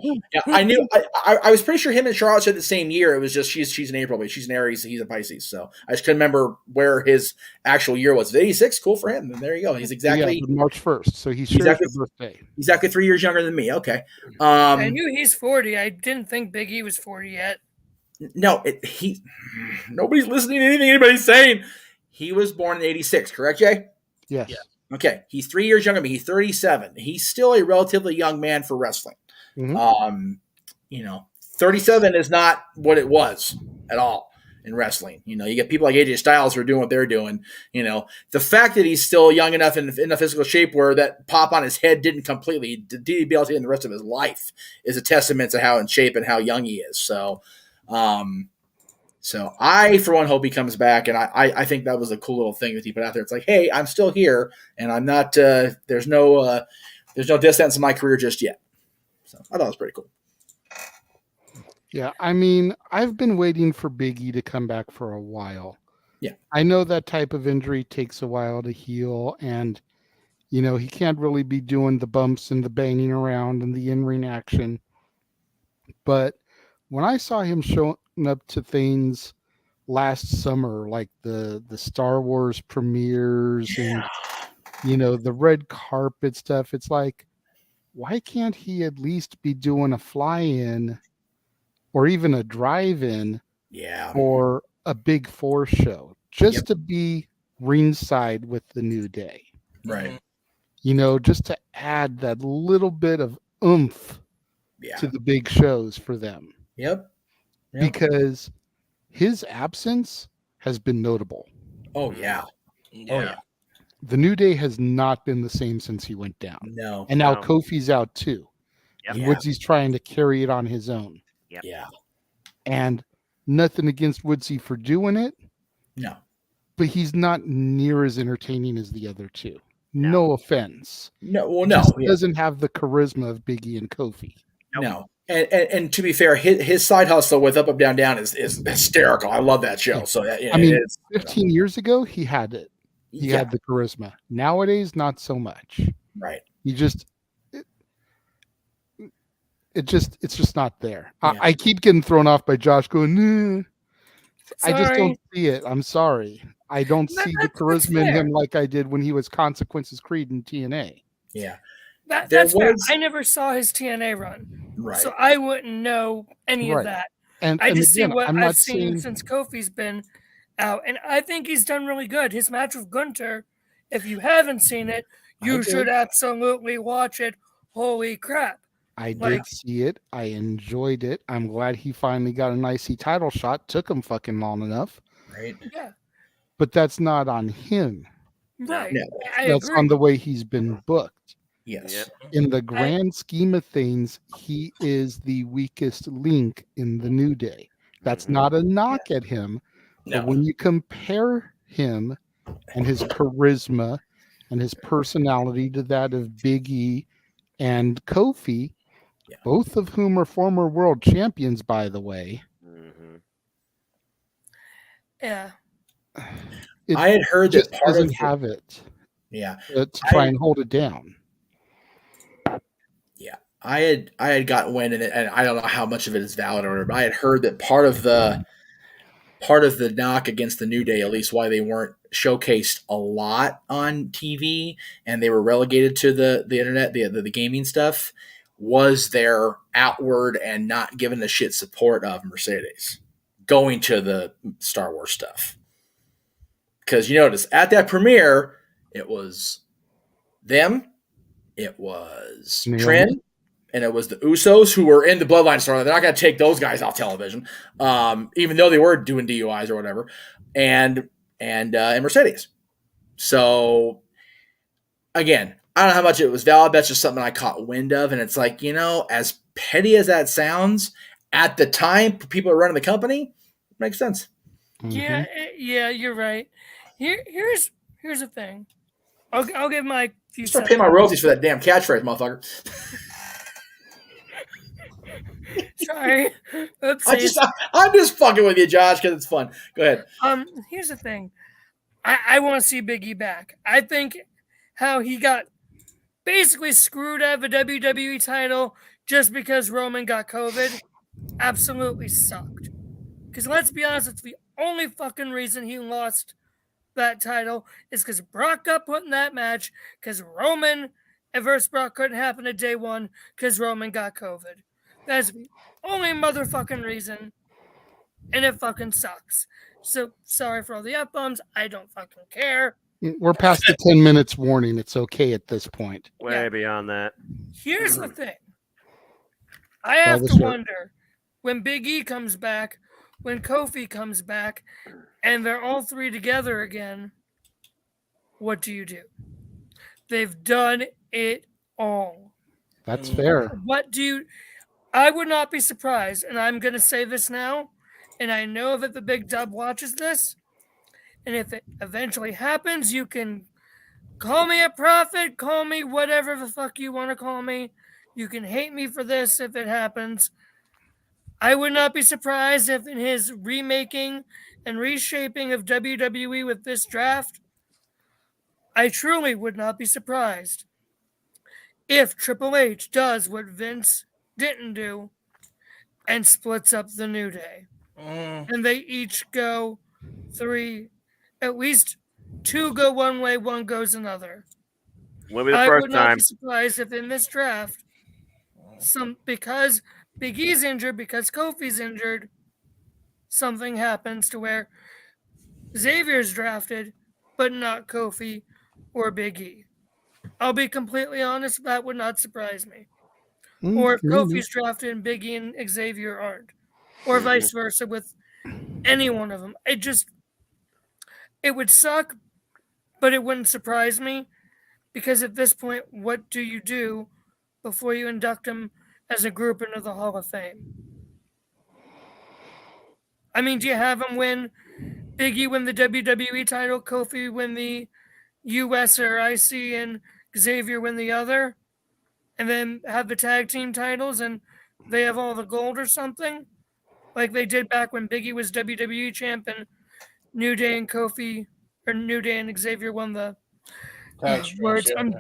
I knew. I was pretty sure him and Charlotte said the same year. It was just she's an April, but she's an Aries. He's a Pisces. So I just couldn't remember where his actual year was. 86. Cool for him. And there you go. He's exactly March 1st. So he shares your birthday. Exactly 3 years younger than me. Okay. I knew he's 40. I didn't think Big E was 40 yet. No, nobody's listening to anything anybody's saying. He was born in 86, correct, Jay? Yes. Yeah. Okay. He's 3 years younger than me. He's 37. He's still a relatively young man for wrestling. 37 is not what it was at all in wrestling. You get people like AJ Styles who are doing what they're doing. The fact that he's still young enough in a physical shape where that pop on his head didn't completely debilitate him the rest of his life is a testament to how in shape and how young he is. So I, for one, hope he comes back, and I think that was a cool little thing that he put out there. It's like, hey, I'm still here, and I'm not. There's no distance in my career just yet. So I thought it was pretty cool. Yeah, I mean, I've been waiting for Big E to come back for a while. Yeah, I know that type of injury takes a while to heal, and he can't really be doing the bumps and the banging around and the in-ring action. But when I saw him showing up to things last summer, like the Star Wars premieres and the red carpet stuff, it's like, why can't he at least be doing a fly-in or even a drive-in or a Big Four show just to be ringside with the New Day? Right. Just to add that little bit of oomph to the big shows for them. Yep. Because his absence has been notable. Oh, yeah. Oh, yeah. The New Day has not been the same since he went down. No. And now Kofi's out too. Yep. And Woodsy's trying to carry it on his own. Yep. Yeah. And nothing against Woodsy for doing it. No. But he's not near as entertaining as the other two. No offense. No. Well, he no. just doesn't have the charisma of Big E and Kofi. No. And to be fair, his side hustle with Up Up Down Down is hysterical. I love that show. So I mean, 15 years ago he had it. He had the charisma. Nowadays, not so much. Right. He just it's just not there. Yeah. I keep getting thrown off by Josh going, nah. I just don't see it. I'm sorry. I don't see the charisma in him like I did when he was Consequences Creed in TNA. Yeah. That's fair. I never saw his TNA run. Right. So I wouldn't know any of that. I just see what I've seen since Kofi's been out. And I think he's done really good. His match with Gunter, if you haven't seen it, you should absolutely watch it. Holy crap. I did see it. I enjoyed it. I'm glad he finally got an IC title shot. Took him fucking long enough. Right. Yeah. But that's not on him. Right. No. That's on the way he's been booked. Yes. In the grand scheme of things, he is the weakest link in the New Day. That's not a knock at him. No. But when you compare him and his charisma and his personality to that of Big E and Kofi, both of whom are former world champions, by the way. Mm-hmm. Yeah. I had heard that part doesn't of have it. Yeah. To try and hold it down. Yeah. I had gotten wind in it, and I don't know how much of it is valid or whatever, but I had heard that part of the knock against the New Day, at least why they weren't showcased a lot on TV and they were relegated to the internet, the gaming stuff, was their outward and not given the shit support of Mercedes going to the Star Wars stuff. Because you notice at that premiere, it was them, it was Trin, and it was the Usos who were in the Bloodline story. They're not going to take those guys off television, even though they were doing DUIs or whatever, and Mercedes. So again, I don't know how much it was valid. That's just something I caught wind of, and it's like, as petty as that sounds, at the time, people are running the company, it makes sense. Yeah, you're right. Here's the thing. I'll give my few. Start paying my royalties for that damn catchphrase, motherfucker. Sorry. I'm just fucking with you, Josh, because it's fun. Go ahead. Here's the thing. I want to see Big E back. I think how he got basically screwed out of a WWE title just because Roman got COVID absolutely sucked. Because let's be honest, it's the only fucking reason he lost that title is because Brock got put in that match because Roman versus Brock couldn't happen at day one because Roman got COVID. That's the only motherfucking reason. And it fucking sucks. So sorry for all the F-bombs. I don't fucking care. We're past the 10 minutes warning. It's okay at this point. Way beyond that. Here's the thing. I have to wonder when Big E comes back, when Kofi comes back, and they're all three together again, what do you do? They've done it all. That's fair. What do you... I would not be surprised, and I'm going to say this now, and I know that the Big Dub watches this, and if it eventually happens, you can call me a prophet, call me whatever the fuck you want to call me. You can hate me for this if it happens. I would not be surprised if in his remaking and reshaping of WWE with this draft, I truly would not be surprised if Triple H does what Vince didn't do and splits up the New Day. And they each go three, at least two go one way, one goes another. Will be the I first would not time. be surprised if in this draft, because Big E's injured, because Kofi's injured, something happens to where Xavier's drafted, but not Kofi or Big E. I'll be completely honest, that would not surprise me. Or if Kofi's drafted and Big E and Xavier aren't. Or vice versa with any one of them. It would suck, but it wouldn't surprise me. Because at this point, what do you do before you induct them as a group into the Hall of Fame? I mean, do you have them win, Big E win the WWE title, Kofi win the US or IC, and Xavier win the other? And then have the tag team titles and they have all the gold or something? Like they did back when Big E was WWE champ and New Day and Kofi, or New Day and Xavier won the words. Yeah. I'm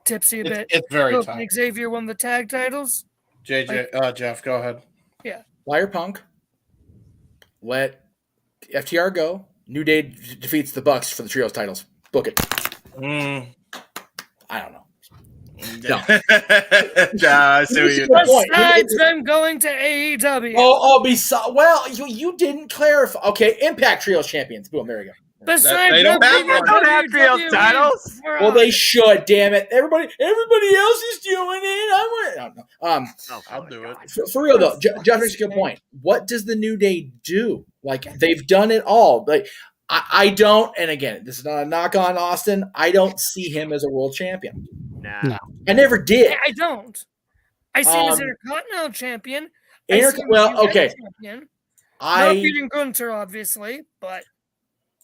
tipsy a bit. It's very Kofi tight. and Xavier won the tag titles. Jeff, go ahead. Yeah. Wire Punk. Let FTR go. New Day defeats the Bucks for the trios titles. Book it. I don't know. No. I see what you're Besides them going to AEW. Well, you didn't clarify. Okay, Impact Trios champions. Boom, there you go. Besides they don't have trios titles. Well, they should. Damn it! Everybody else is doing it. I'll do it. For real though, Jeff makes a good point. What does the New Day do? Like they've done it all. Like I don't. And again, this is not a knock on Austin. I don't see him as a world champion. No. I never did. I don't. I see him as Intercontinental champion. Champion. Not beating Gunther, obviously, but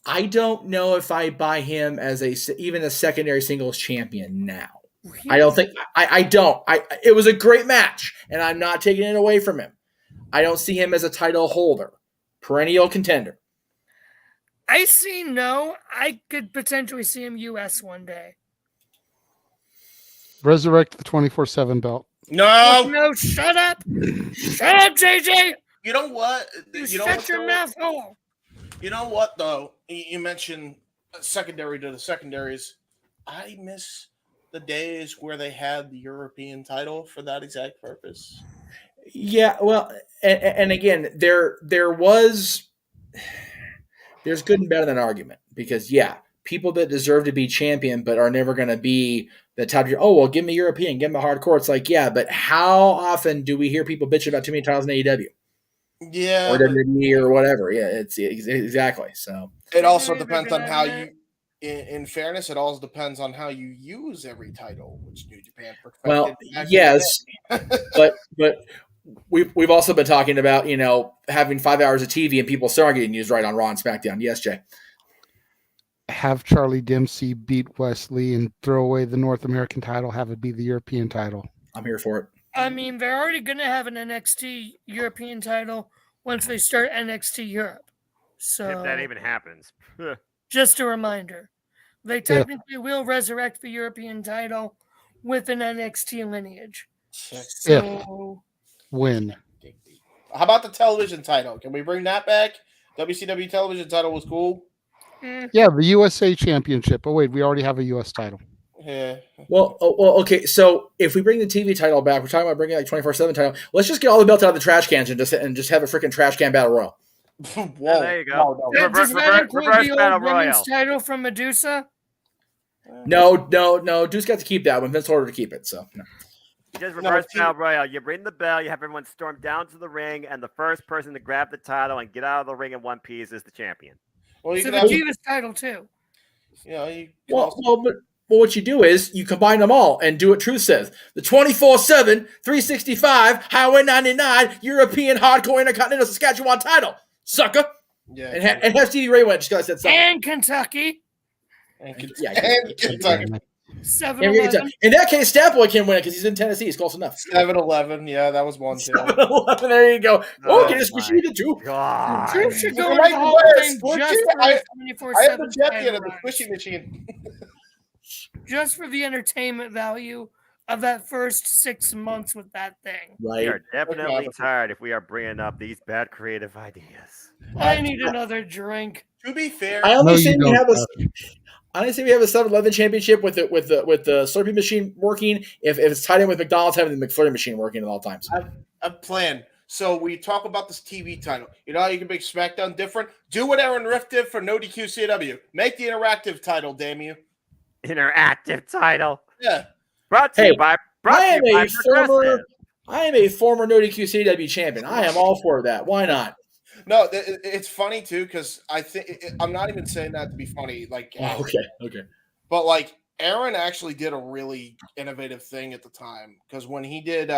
I don't know if I buy him as even a secondary singles champion now. I don't think I don't. It was a great match, and I'm not taking it away from him. I don't see him as a title holder, perennial contender. I could potentially see him US one day. Resurrect the 24/7 belt. No, shut up. Shut up, JJ. You know what? Shut your mouth hole. You know what, though? You mentioned secondary to the secondaries. I miss the days where they had the European title for that exact purpose. Yeah, well, and again, there's good and bad in that argument because, people that deserve to be champion but are never going to be the top of give me European, give me hardcore. It's like, but how often do we hear people bitch about too many titles in AEW? Yeah. Or WWE or whatever. Yeah, it's exactly. So it also depends on how you, in fairness, it also depends on how you use every title, which New Japan perfected. Well, yes, but we've also been talking about, having 5 hours of TV and people still aren't getting used right on Raw and SmackDown. Yes, Jay. Have Charlie Dempsey beat Wesley and throw away the North American title, have it be the European title. I'm here for it. I mean, they're already going to have an NXT European title once they start NXT Europe. So if that even happens. Just a reminder. They technically will resurrect the European title with an NXT lineage. So When? How about the television title? Can we bring that back? WCW television title was cool. Yeah, the USA Championship. Oh wait, we already have a US title. Yeah. Well, okay. So if we bring the TV title back, we're talking about bringing like 24/7 title. Let's just get all the belts out of the trash cans and just have a freaking trash can battle royal. Whoa, there you go. Does that include the old women's title from Medusa? No. Deuce got to keep that one. Vince ordered to keep it. So no. You just reverse battle royal. You ring the bell. You have everyone storm down to the ring, and the first person to grab the title and get out of the ring in one piece is the champion. Well, so the Divas title too. You know, but what you do is you combine them all and do what Truth says. The 24/7, 365, Highway 99, European Hardcore Intercontinental Saskatchewan title. Sucker. Yeah. And have Stevie Ray win just because I said something. And Kentucky. And Kentucky. 7-Eleven. In that case, Statboy can win it because he's in Tennessee. He's close enough. 7-Eleven. Yeah, that was one too. 7-Eleven. There you go. Oh, can just push you to two. Truth should go into the Hall of Fame just for I 24/7. am the champion of the squishy machine. Just for the entertainment value of that first 6 months with that thing. We are definitely tired if we are bringing up these bad creative ideas. I need another drink. To be fair, I only say we have a 7-Eleven championship with the Slurpee machine working. If it's tied in with McDonald's having the McFlurry machine working at all times. A plan. So we talk about this TV title. You know how you can make SmackDown different? Do what Aaron Rift did for No DQ CW. Make the interactive title, damn you. Interactive title. Yeah. Brought to you by Progressive. I am a former No DQ CW champion. I am all for that. Why not? No, it's funny too because I think I'm not even saying that to be funny. Like, okay. But like, Aaron actually did a really innovative thing at the time because when he did,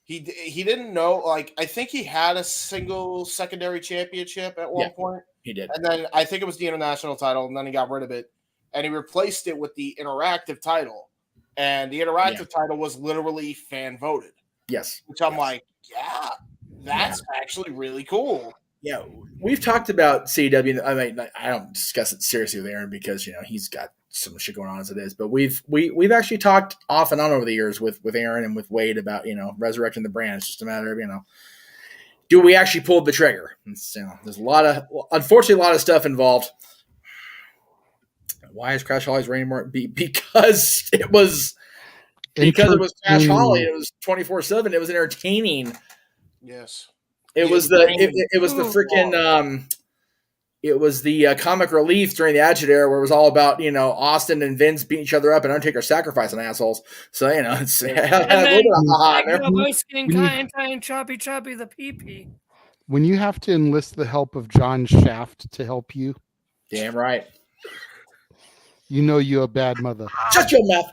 he didn't know. Like, I think he had a single secondary championship at one point. He did, and then I think it was the international title, and then he got rid of it, and he replaced it with the interactive title, and the interactive title was literally fan voted. Yes, which I'm like, yeah. That's actually really cool. Yeah, we've talked about CW. I mean, I don't discuss it seriously with Aaron because he's got some shit going on as it is. But we've actually talked off and on over the years with Aaron and with Wade about resurrecting the brand. It's just a matter of do we actually pull the trigger? There's unfortunately a lot of stuff involved. Why is Crash Holly's reign more? Because it was Crash Holly. It was 24/7. It was entertaining. Yes, it was the comic relief during the Attitude Era where it was all about Austin and Vince beating each other up and Undertaker sacrificing assholes. So it's a little bit and Choppy the PP. When you have to enlist the help of John Shaft to help you, damn right, you're a bad mother. Shut your mouth.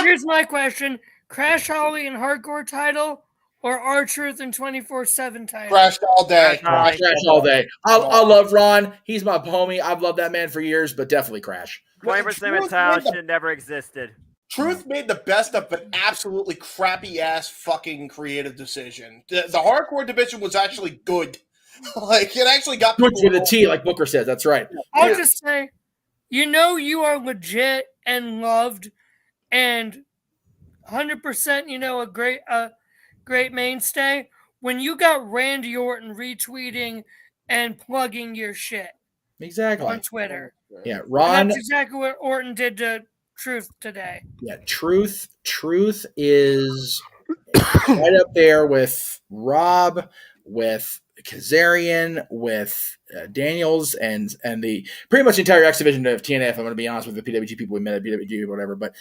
Here's my question: Crash Holly and Hardcore title. Or R-Truth and 24/7 title. Crash all day. Crash all day. I love Ron. He's my homie. I've loved that man for years, but definitely Crash. 24/7 title should never existed. Truth made the best of an absolutely crappy ass fucking creative decision. The hardcore division was actually good. Like it actually got good to the T, like Booker says. That's right. I'll just say, you are legit and loved, and 100%. A great mainstay when you got Randy Orton retweeting and plugging your shit exactly on Twitter. Yeah, Ron. That's exactly what Orton did to Truth today. Yeah, Truth is right up there with Rob, with Kazarian, with Daniels, and the pretty much the entire X division of TNF. I'm going to be honest with the PWG people we met at PWG or whatever, but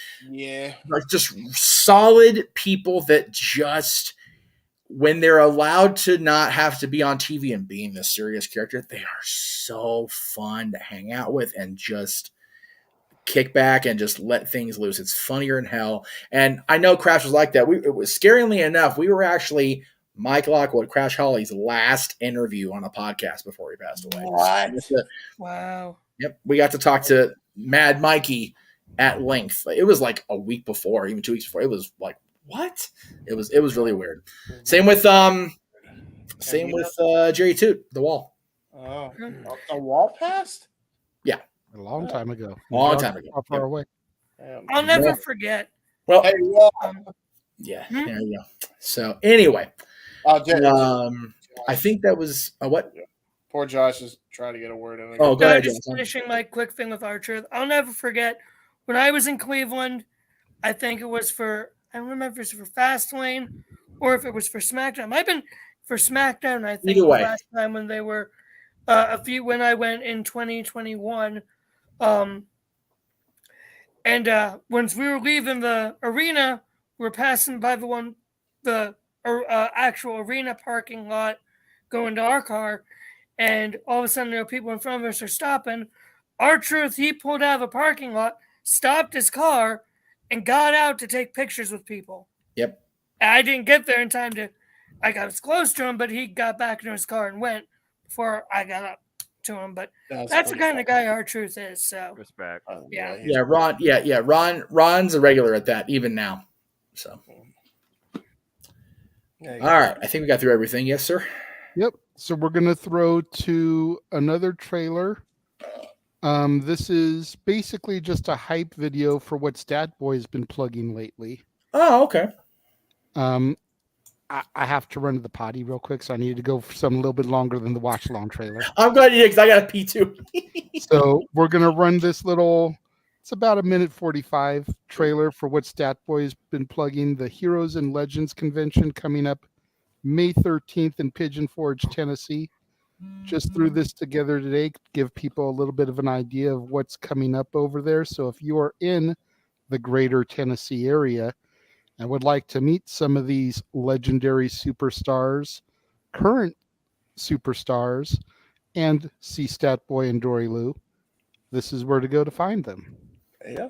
just solid people that just when they're allowed to not have to be on TV and being this serious character, they are so fun to hang out with and just kick back and just let things loose. It's funnier than hell, and I know Crash was like that. It was scaringly enough. We were actually Mike Lockwood, Crash Holly's last interview on a podcast before he passed away. What? Wow. Yep. We got to talk to Mad Mikey at length. It was like a week before, even 2 weeks before. It was like, what? It was really weird. Same with Jerry Toot, The Wall. Oh, the Wall passed? Yeah. A long time ago. Long time ago. How far away? I'll never forget Well, hey, yeah, there you go. So anyway, I think that was what. Poor Josh is trying to get a word in. Oh, go ahead, just finishing my quick thing with R-Truth. I'll never forget when I was in Cleveland. I think it was I don't remember if it was for Fastlane or if it was for SmackDown. It might have been for SmackDown. I think Either way. the last time when they were when I went in 2021. And once we were leaving the arena, we were passing by the actual arena parking lot, going to our car, and all of a sudden there were people in front of us are stopping. R-Truth, he pulled out of the parking lot, stopped his car, and got out to take pictures with people. Yep. I didn't get there in time I got close to him, but he got back into his car and went before I got up to him. But that's the kind of guy R-Truth is. So respect. Yeah, Ron. Yeah, Ron's a regular at that even now. So, all right, I think we got through everything. Yes, sir. Yep. So we're gonna throw to another trailer. This is basically just a hype video for what Statboy's been plugging lately. Oh, okay. I have to run to the potty real quick, so I need to go for something a little bit longer than the watch along trailer. I'm glad you did because I got to pee too. So we're gonna run this little. It's about 1:45 trailer for what Statboy's been plugging. The Heroes and Legends convention coming up May 13th in Pigeon Forge, Tennessee. Just threw this together today to give people a little bit of an idea of what's coming up over there. So if you are in the greater Tennessee area and would like to meet some of these legendary superstars, current superstars, and see Statboy and Dory Lou, this is where to go to find them. Yeah.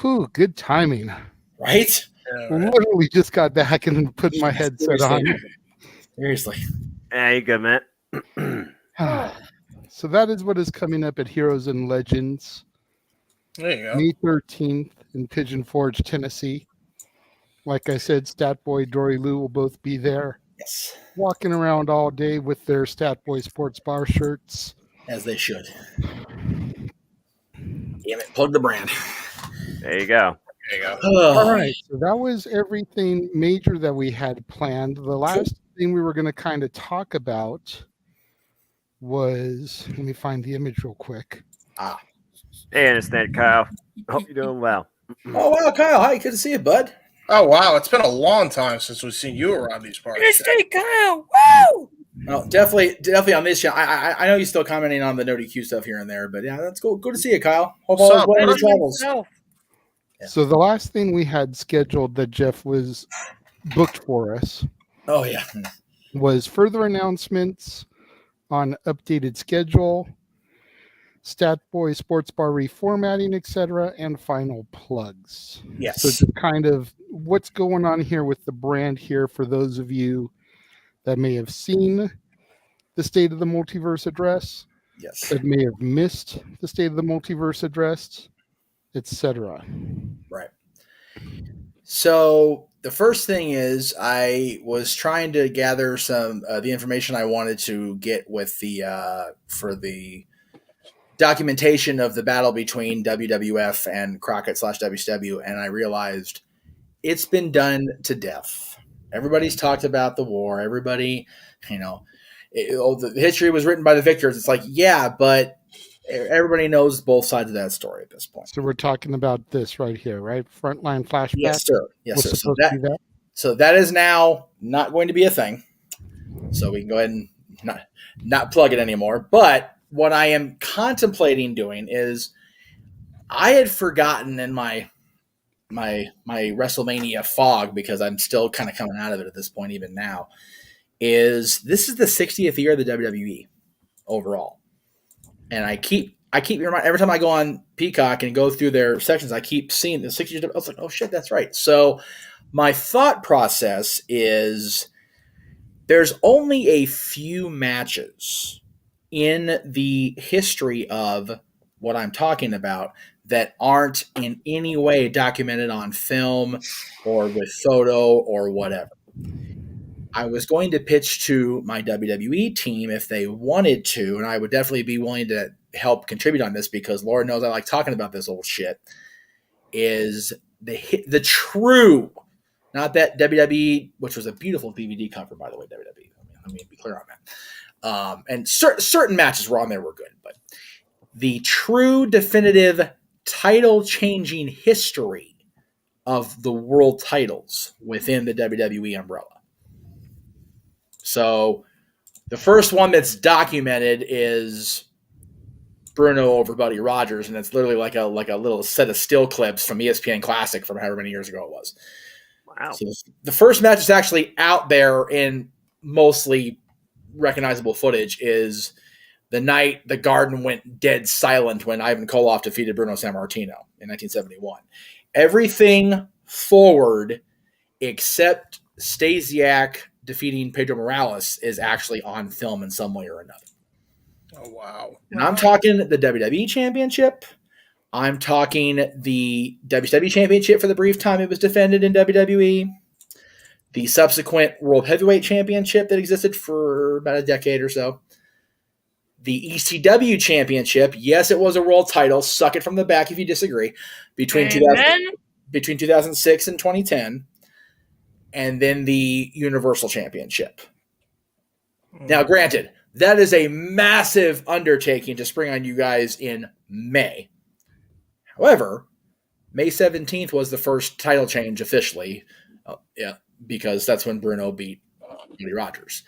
Whew, good timing. Right? Literally just got back and put my headset on. Seriously. Yeah, you good, man. So that is what is coming up at Heroes and Legends. There you go. May 13th in Pigeon Forge, Tennessee. Like I said, Statboy, Dory Lou will both be there. Yes. Walking around all day with their Statboy Sports Bar shirts. As they should. Damn it, plug the brand. There you go. There you go. All right, so that was everything major that we had planned. The last thing we were going to kind of talk about was, let me find the image real quick. Hey, understand, Kyle. Hope you're doing well. Oh, wow, Kyle. Hi, good to see you, bud. Oh, wow. It's been a long time since we've seen you around these parts. Interstate Kyle. Woo! Well, definitely on this show. I know you're still commenting on the no DQ stuff here and there, but yeah, that's cool. Good to see you, Kyle. Hope all is well in your travels. Yeah. So the last thing we had scheduled that Jeff was booked for us. Oh, yeah. Was further announcements on updated schedule. Stat Boy Sports Bar reformatting, etc., and final plugs. Yes. So just kind of what's going on here with the brand here for those of you that may have seen the State of the Multiverse address, yes, that may have missed the State of the Multiverse address, etc. Right. So the first thing is I was trying to gather some the information I wanted to get with the for the documentation of the battle between WWF and Crockett/WCW, and I realized it's been done to death. Everybody's talked about the war. Everybody, the history was written by the victors. It's like, yeah, but everybody knows both sides of that story at this point. So we're talking about this right here, right? Frontline flashback. Yes, sir. Yes, sir. So that is now not going to be a thing. So we can go ahead and not plug it anymore. But what I am contemplating doing is I had forgotten in my WrestleMania fog, because I'm still kind of coming out of it at this point, even now, is this is the 60th year of the WWE overall. And I keep reminding, every time I go on Peacock and go through their sections, I keep seeing the 60 years. I was like, oh shit, that's right. So my thought process is there's only a few matches in the history of what I'm talking about that aren't in any way documented on film or with photo or whatever. I was going to pitch to my WWE team if they wanted to, and I would definitely be willing to help contribute on this because Lord knows I like talking about this old shit, is the true, not that WWE, which was a beautiful DVD cover, by the way, WWE. Let me be clear on that. And certain matches were on there were good, but the true definitive title-changing history of the world titles within the WWE umbrella. So the first one that's documented is Bruno over Buddy Rogers, and it's literally like a little set of still clips from ESPN Classic from however many years ago it was. Wow. So the first match that's actually out there in mostly recognizable footage is the night the Garden went dead silent when Ivan Koloff defeated Bruno Sammartino in 1971. Everything forward except Stasiak defeating Pedro Morales is actually on film in some way or another. Oh, wow. And I'm talking the WWE Championship. I'm talking the WCW Championship for the brief time it was defended in WWE. The subsequent World Heavyweight Championship that existed for about a decade or so. The ECW Championship, yes, it was a world title. Suck it from the back if you disagree. Between 2006 and 2010. And then the Universal Championship. Now, granted, that is a massive undertaking to spring on you guys in May. However, May 17th was the first title change officially, because that's when Bruno beat Buddy Rogers.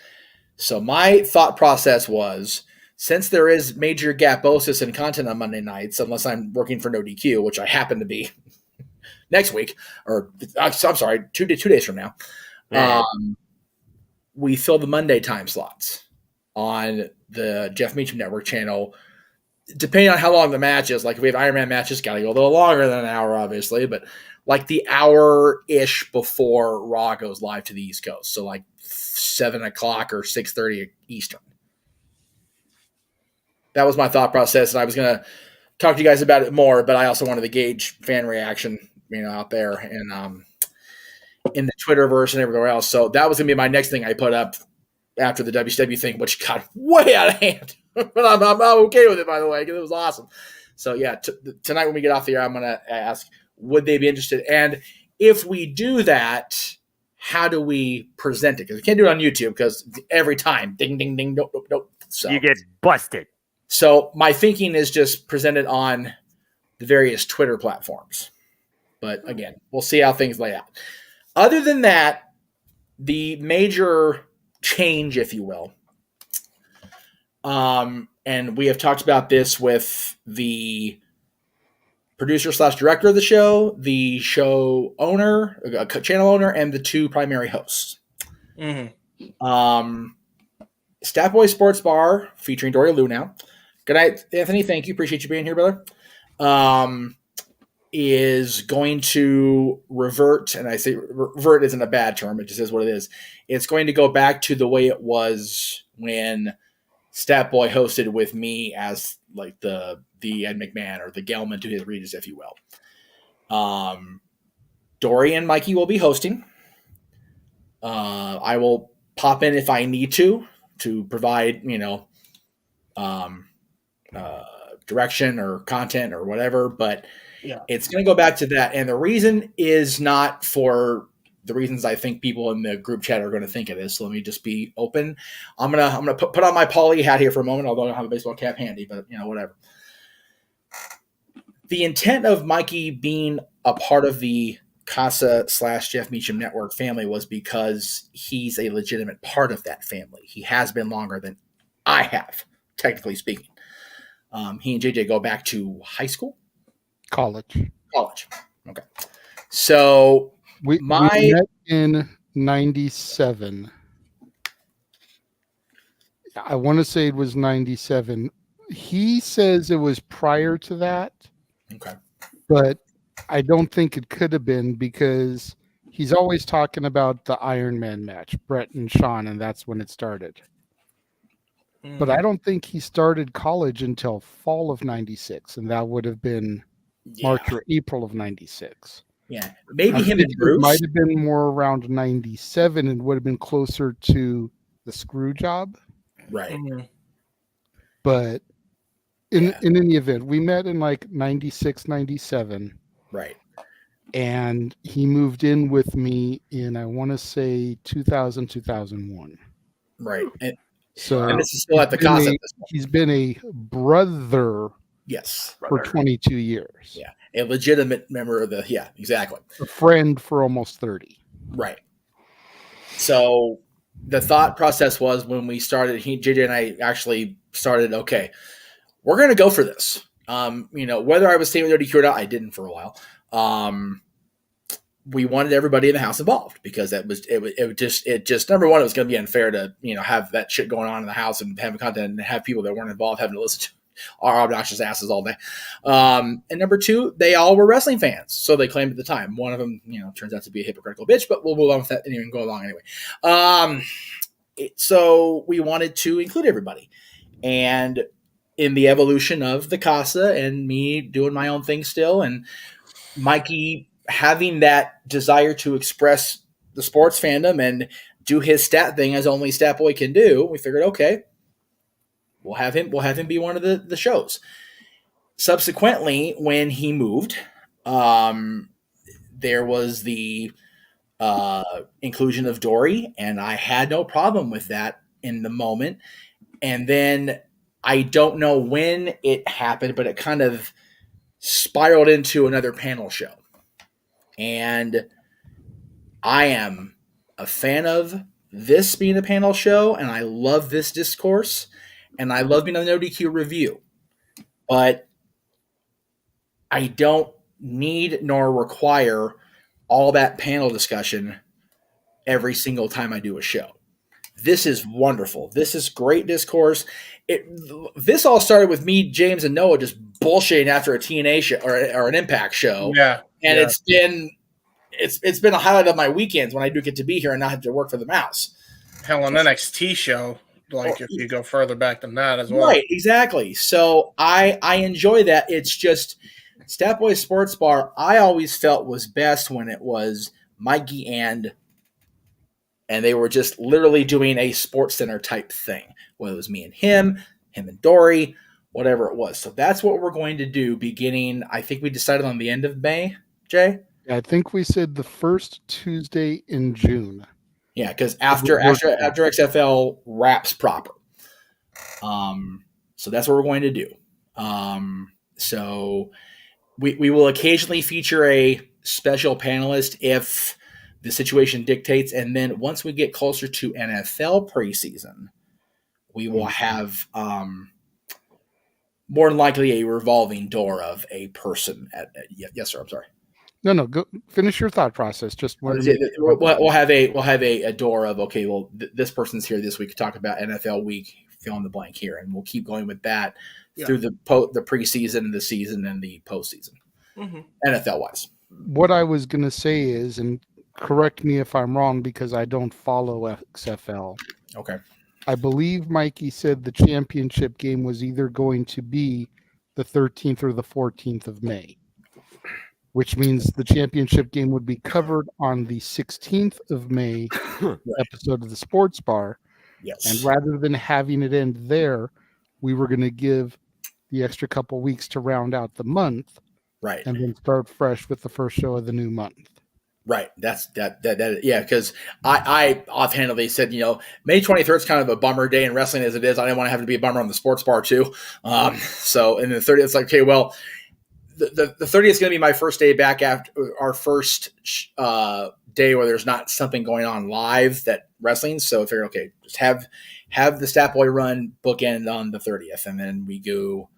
So my thought process was, since there is major gaposis in content on Monday nights, unless I'm working for No DQ, which I happen to be next week, or I'm sorry, 2 days from now, we fill the Monday time slots on the Jeff Meacham Network channel, depending on how long the match is. Like if we have Iron Man matches, got to go a little longer than an hour, obviously, but like the hour-ish before Raw goes live to the East Coast. So like 7 o'clock or 6:30 Eastern. That was my thought process, and I was going to talk to you guys about it more, but I also wanted to gauge fan reaction, out there and in the Twitterverse and everywhere else. So that was going to be my next thing I put up after the WCW thing, which got way out of hand. But I'm okay with it, by the way, because it was awesome. So yeah, tonight when we get off the air, I'm going to ask, would they be interested? And if we do that, how do we present it? Because we can't do it on YouTube because every time, ding, ding, ding, nope, nope, nope. So you get busted. So my thinking is just present it on the various Twitter platforms. But again, we'll see how things lay out. Other than that, the major change, if you will, and we have talked about this with the producer / director of the show, the show owner, channel owner, and the 2 primary hosts. Mm-hmm. Stat Boy Sports Bar, featuring Dory Lou now, Good night, Anthony. Thank you. Appreciate you being here, brother. Is going to revert, and I say revert isn't a bad term, it just is what it is. It's going to go back to the way it was when Stat Boy hosted with me as like the Ed McMahon or the Gelman to his Regis, if you will. Dory and Mikey will be hosting. I will pop in if I need to provide, direction or content or whatever, but it's going to go back to that. And the reason is not for the reasons I think people in the group chat are going to think it is. So let me just be open. I'm gonna put on my Paulie hat here for a moment, although I don't have a baseball cap handy, but whatever. The intent of Mikey being a part of the Casa / Jeff Meacham Network family was because he's a legitimate part of that family. He has been longer than I have, technically speaking. He and JJ go back to high school? College. Okay. So we met in 97. I want to say it was 97. He says it was prior to that. Okay. But I don't think it could have been because he's always talking about the Iron Man match, Brett and Sean, and that's when it started. But I don't think he started college until fall of 96, and that would have been March or April of 96. Yeah, maybe him and Bruce. It might have been more around 97 and would have been closer to the screw job. Right. But in any event, we met in like 96, 97. Right. And he moved in with me in, I want to say, 2000, 2001. Right. And this is still at the Casa. He's been a brother. Yes. For 22 years. Yeah. A legitimate member of exactly. A friend for almost 30. Right. So the thought process was when we started, JJ and I actually started, okay, we're going to go for this. Whether I was staying with ODQ or not, I didn't for a while. We wanted everybody in the house involved because it just number one, it was going to be unfair to, have that shit going on in the house and have content and have people that weren't involved having to listen to our obnoxious asses all day. And number two, they all were wrestling fans. So they claimed at the time. One of them, turns out to be a hypocritical bitch, but we'll move on with that and even go along anyway. So we wanted to include everybody. And in the evolution of the Casa and me doing my own thing still and Mikey having that desire to express the sports fandom and do his stat thing as only Stat Boy can do, we figured, okay, we'll have him be one of the shows. Subsequently, when he moved, there was the inclusion of Dory, and I had no problem with that in the moment. And then I don't know when it happened, but it kind of spiraled into another panel show. And I am a fan of this being a panel show, and I love this discourse, and I love being on the ODQ review. But I don't need nor require all that panel discussion every single time I do a show. This is wonderful. This is great discourse. This all started with me, James, and Noah just bullshitting after a TNA show or an Impact show. Yeah. And it's been a highlight of my weekends when I do get to be here and not have to work for the mouse. Hell, an NXT show, if you go further back than that as well. Right, exactly. So I enjoy that. It's just Stat Boy Sports Bar, I always felt was best when it was Mikey and they were just literally doing a Sports Center type thing. Whether it was me and him and Dory, whatever it was. So that's what we're going to do beginning, I think we decided on the end of May, Jay? I think we said the first Tuesday in June. Yeah, because after XFL wraps proper. So that's what we're going to do. So we will occasionally feature a special panelist if the situation dictates. And then once we get closer to NFL preseason, we will have more than likely a revolving door of a person. Yes, sir. I'm sorry. No, go finish your thought process. Just we'll have a door of, okay, well, this person's here this week to talk about NFL week fill in the blank here, and we'll keep going with that Yeah. through the preseason and the season and the postseason, NFL wise. What I was going to say is, and correct me if I'm wrong because I don't follow XFL. Okay. I believe Mikey said the championship game was either going to be the 13th or the 14th of May, which means the championship game would be covered on the 16th of May episode of the Sports Bar. Yes. And rather than having it end there, we were going to give the extra couple weeks to round out the month. Right. And then start fresh with the first show of the new month. Right. That's that. Yeah. Because I offhandedly said, May 23rd is kind of a bummer day in wrestling as it is. I didn't want to have to be a bummer on the Sports Bar too. So, and the 30th, it's like, okay, well, the 30th is going to be my first day back after our first day where there's not something going on live that wrestling. So I figured, okay, just have the Stat Boy run bookend on the 30th, and then we go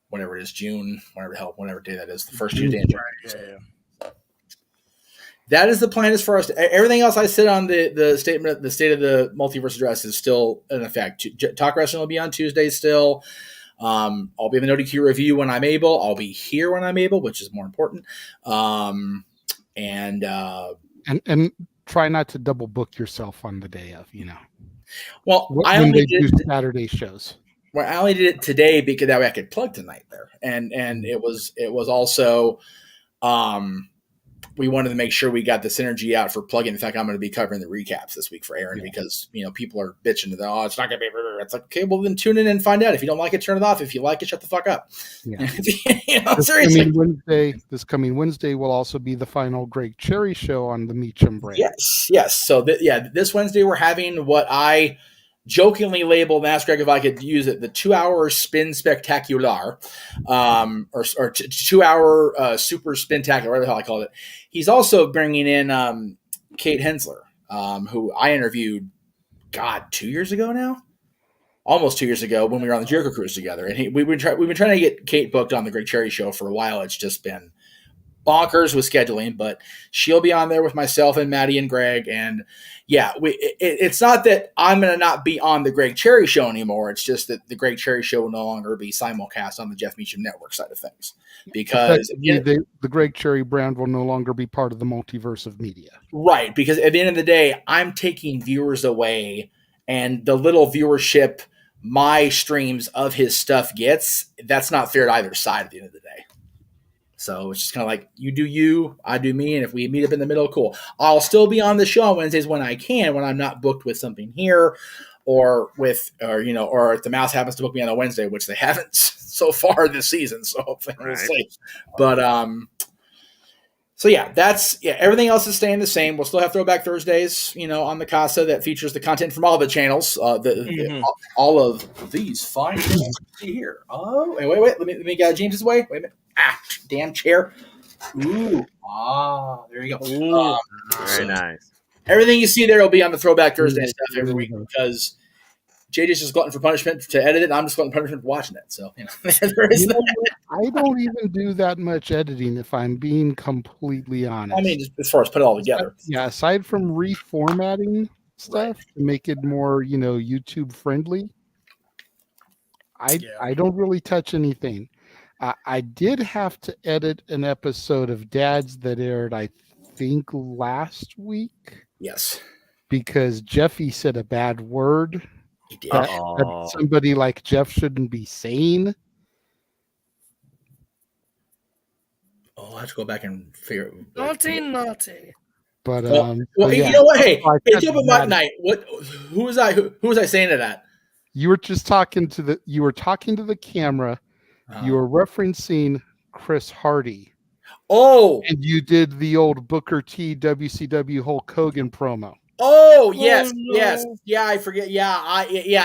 whatever it is, June, whatever day that is, the first Tuesday in June. That is the plan as far as everything else I said on the statement, the state of the multiverse address is still in effect. Talk Wrestling will be on Tuesday still. I'll be in the NoDQ review when I'm able. I'll be here when I'm able, which is more important. And try not to double book yourself on the day of, Well, I only do Saturday shows. Well, I only did it today because that way I could plug tonight there, and it was also, we wanted to make sure we got the synergy out for plugging. In fact, I'm going to be covering the recaps this week for Aaron because people are bitching to them. Oh, it's not going to be. It's like, okay, well then tune in and find out. If you don't like it, turn it off. If you like it, shut the fuck up. Yeah. Seriously. This coming Wednesday will also be the final Greg Cherry show on the Meacham brand. Yes. So this Wednesday we're having what I jokingly labeled, and ask Greg if I could use it, the 2-hour spin spectacular, or 2-hour super spectacular, whatever the hell I called it. He's also bringing in Kate Hensler, who I interviewed, 2 years ago now? Almost 2 years ago when we were on the Jericho Cruise together. And we've been trying to get Kate booked on the Greg Cherry show for a while. It's just been bonkers with scheduling, but she'll be on there with myself and Maddie and Greg. And it's not that I'm going to not be on the Greg Cherry show anymore. It's just that the Greg Cherry show will no longer be simulcast on the Jeff Meacham Network side of things, because the Greg Cherry brand will no longer be part of the multiverse of media. Right. Because at the end of the day, I'm taking viewers away, and the little viewership my streams of his stuff gets, that's not fair to either side at the end of the day. So it's just kind of like, you do you, I do me, and if we meet up in the middle, cool. I'll still be on the show on Wednesdays when I can, when I'm not booked with something here, or if the Mouse happens to book me on a Wednesday, which they haven't so far this season. So hopefully we'll see. But everything else is staying the same. We'll still have Throwback Thursdays, on the Casa that features the content from all the channels, all of these fine things. See here. Oh, wait. Let me get James's way. Wait a minute. Damn chair. Ooh. There you go. Very nice. Everything you see there will be on the Throwback Thursday stuff every week, because JJ's just glutton for punishment to edit it. I'm just glutton for punishment for watching it. So there is that. I don't even do that much editing, if I'm being completely honest. I mean, just as far as put it all together. Yeah, aside from reformatting stuff to make it more, YouTube friendly, I don't really touch anything. I did have to edit an episode of Dads that aired, I think, last week. Yes. Because Jeffy said a bad word he did. that somebody like Jeff shouldn't be saying. I'll have to go back and figure. Naughty. But you know what? Hey, it's open mic night. Who was I? Who was I saying to that? You were just talking to the camera. You were referencing Chris Hardy. Oh, and you did the old Booker T WCW Hulk Hogan promo. Oh yes, yes, yeah. I forget. Yeah,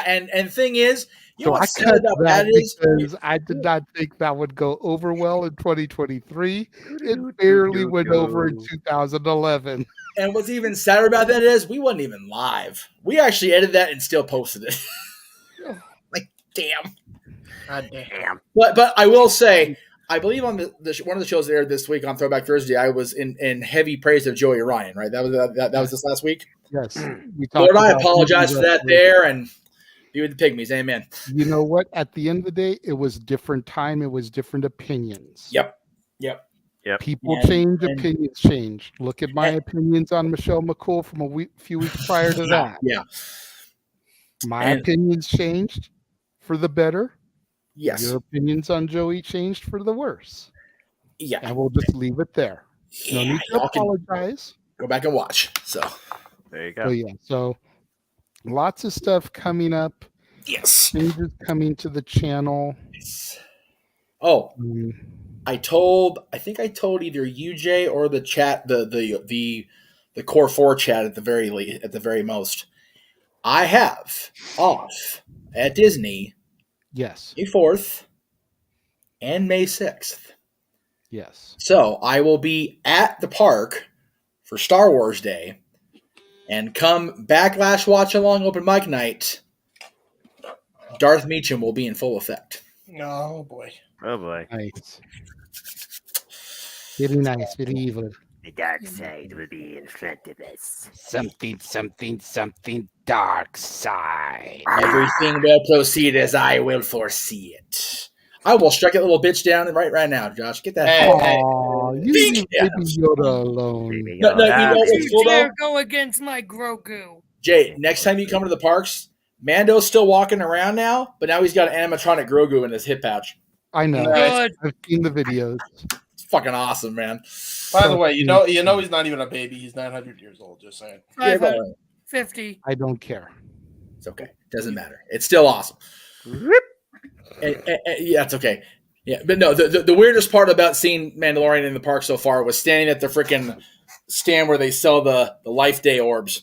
And thing is, I cut that because I did not think that would go over well in 2023. It barely went over in 2011. And what's even sadder about that is we wasn't even live. We actually edited that and still posted it. Like, damn. God damn. But I will say, I believe on one of the shows that aired this week on Throwback Thursday, I was in heavy praise of Joey Ryan. Right, that was this last week. Yes, Lord, I apologize for that there, and Be with the pygmies. Amen. You know what? At the end of the day, it was different time. It was different opinions. Yep. People change, opinions change. Look at my opinions on Michelle McCool from a few weeks prior to that. Yeah. My opinions changed for the better. Yes. Your opinions on Joey changed for the worse. Yeah. And we'll just leave it there. No need to apologize. Go back and watch. So there you go. So yeah. So lots of stuff coming up. Yes. Changes coming to the channel. Oh. I think I told either UJ or the chat, the core 4 chat at the very most. I have off at Disney. Yes. May 4th and May 6th. Yes. So I will be at the park for Star Wars Day, and come Backlash Watch Along Open Mic Night, Darth Meacham will be in full effect. Oh boy. Oh boy. Nice. Very nice, very evil. The dark side will be in front of us. Something dark side. Everything will proceed as I will foresee it. I will strike that little bitch down right now, Josh. Get that. You leave Baby Yoda alone. No, you know what's cool though? Go against my Grogu. Jay, next time you come to the parks, Mando's still walking around now, but now he's got an animatronic Grogu in his hip pouch. I know. Good. I've seen the videos. It's fucking awesome, man. By the way, you know he's not even a baby. He's 900 years old. Just saying. 550. I don't care. It's okay. Doesn't matter. It's still awesome. Yeah, it's okay. Yeah, but no, the weirdest part about seeing Mandalorian in the park so far was standing at the freaking stand where they sell the Life Day orbs,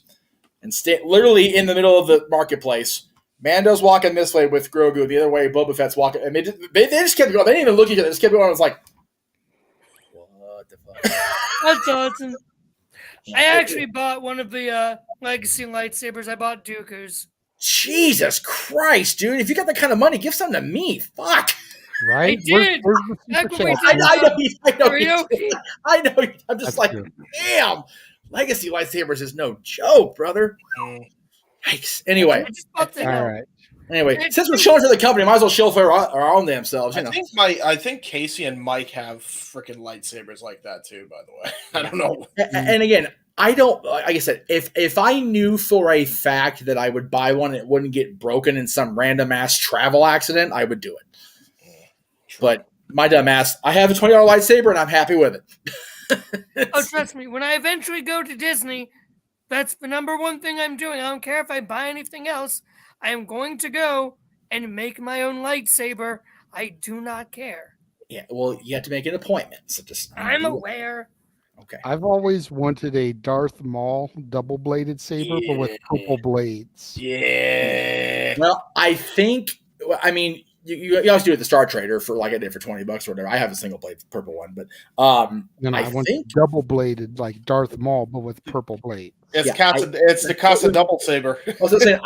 and literally in the middle of the marketplace. Mando's walking this way with Grogu, the other way Boba Fett's walking, and they just kept going. They didn't even look at each other. They just kept going. I was like, what the fuck? That's awesome. I actually bought one of the legacy lightsabers. I bought Dooku's. Jesus Christ, dude! If you got that kind of money, give some to me. Fuck. Right? I did. Where's the super chat? I know. I'm just like, damn. Legacy lightsabers is no joke, brother. Yikes. Anyway. All right. Anyway, since we're showing for the company, might as well show for our own damn selves. You know. I think Casey and Mike have freaking lightsabers like that too. By the way, I don't know. And again, I don't. Like I said, if I knew for a fact that I would buy one and it wouldn't get broken in some random ass travel accident, I would do it. But my dumb ass, I have a $20 lightsaber and I'm happy with it. Oh, trust me, when I eventually go to Disney, that's the number one thing I'm doing. I don't care if I buy anything else. I am going to go and make my own lightsaber. I do not care. Yeah, well, you have to make an appointment. So I'm aware. Okay. I've always wanted a Darth Maul double-bladed saber, but with purple blades. Yeah. Well, I think. I mean, you always do it at the Star Trader for like I did for $20 or whatever. I have a single blade purple one, but I want double-bladed like Darth Maul, but with purple blades. It's the Casa double saber. I was saying,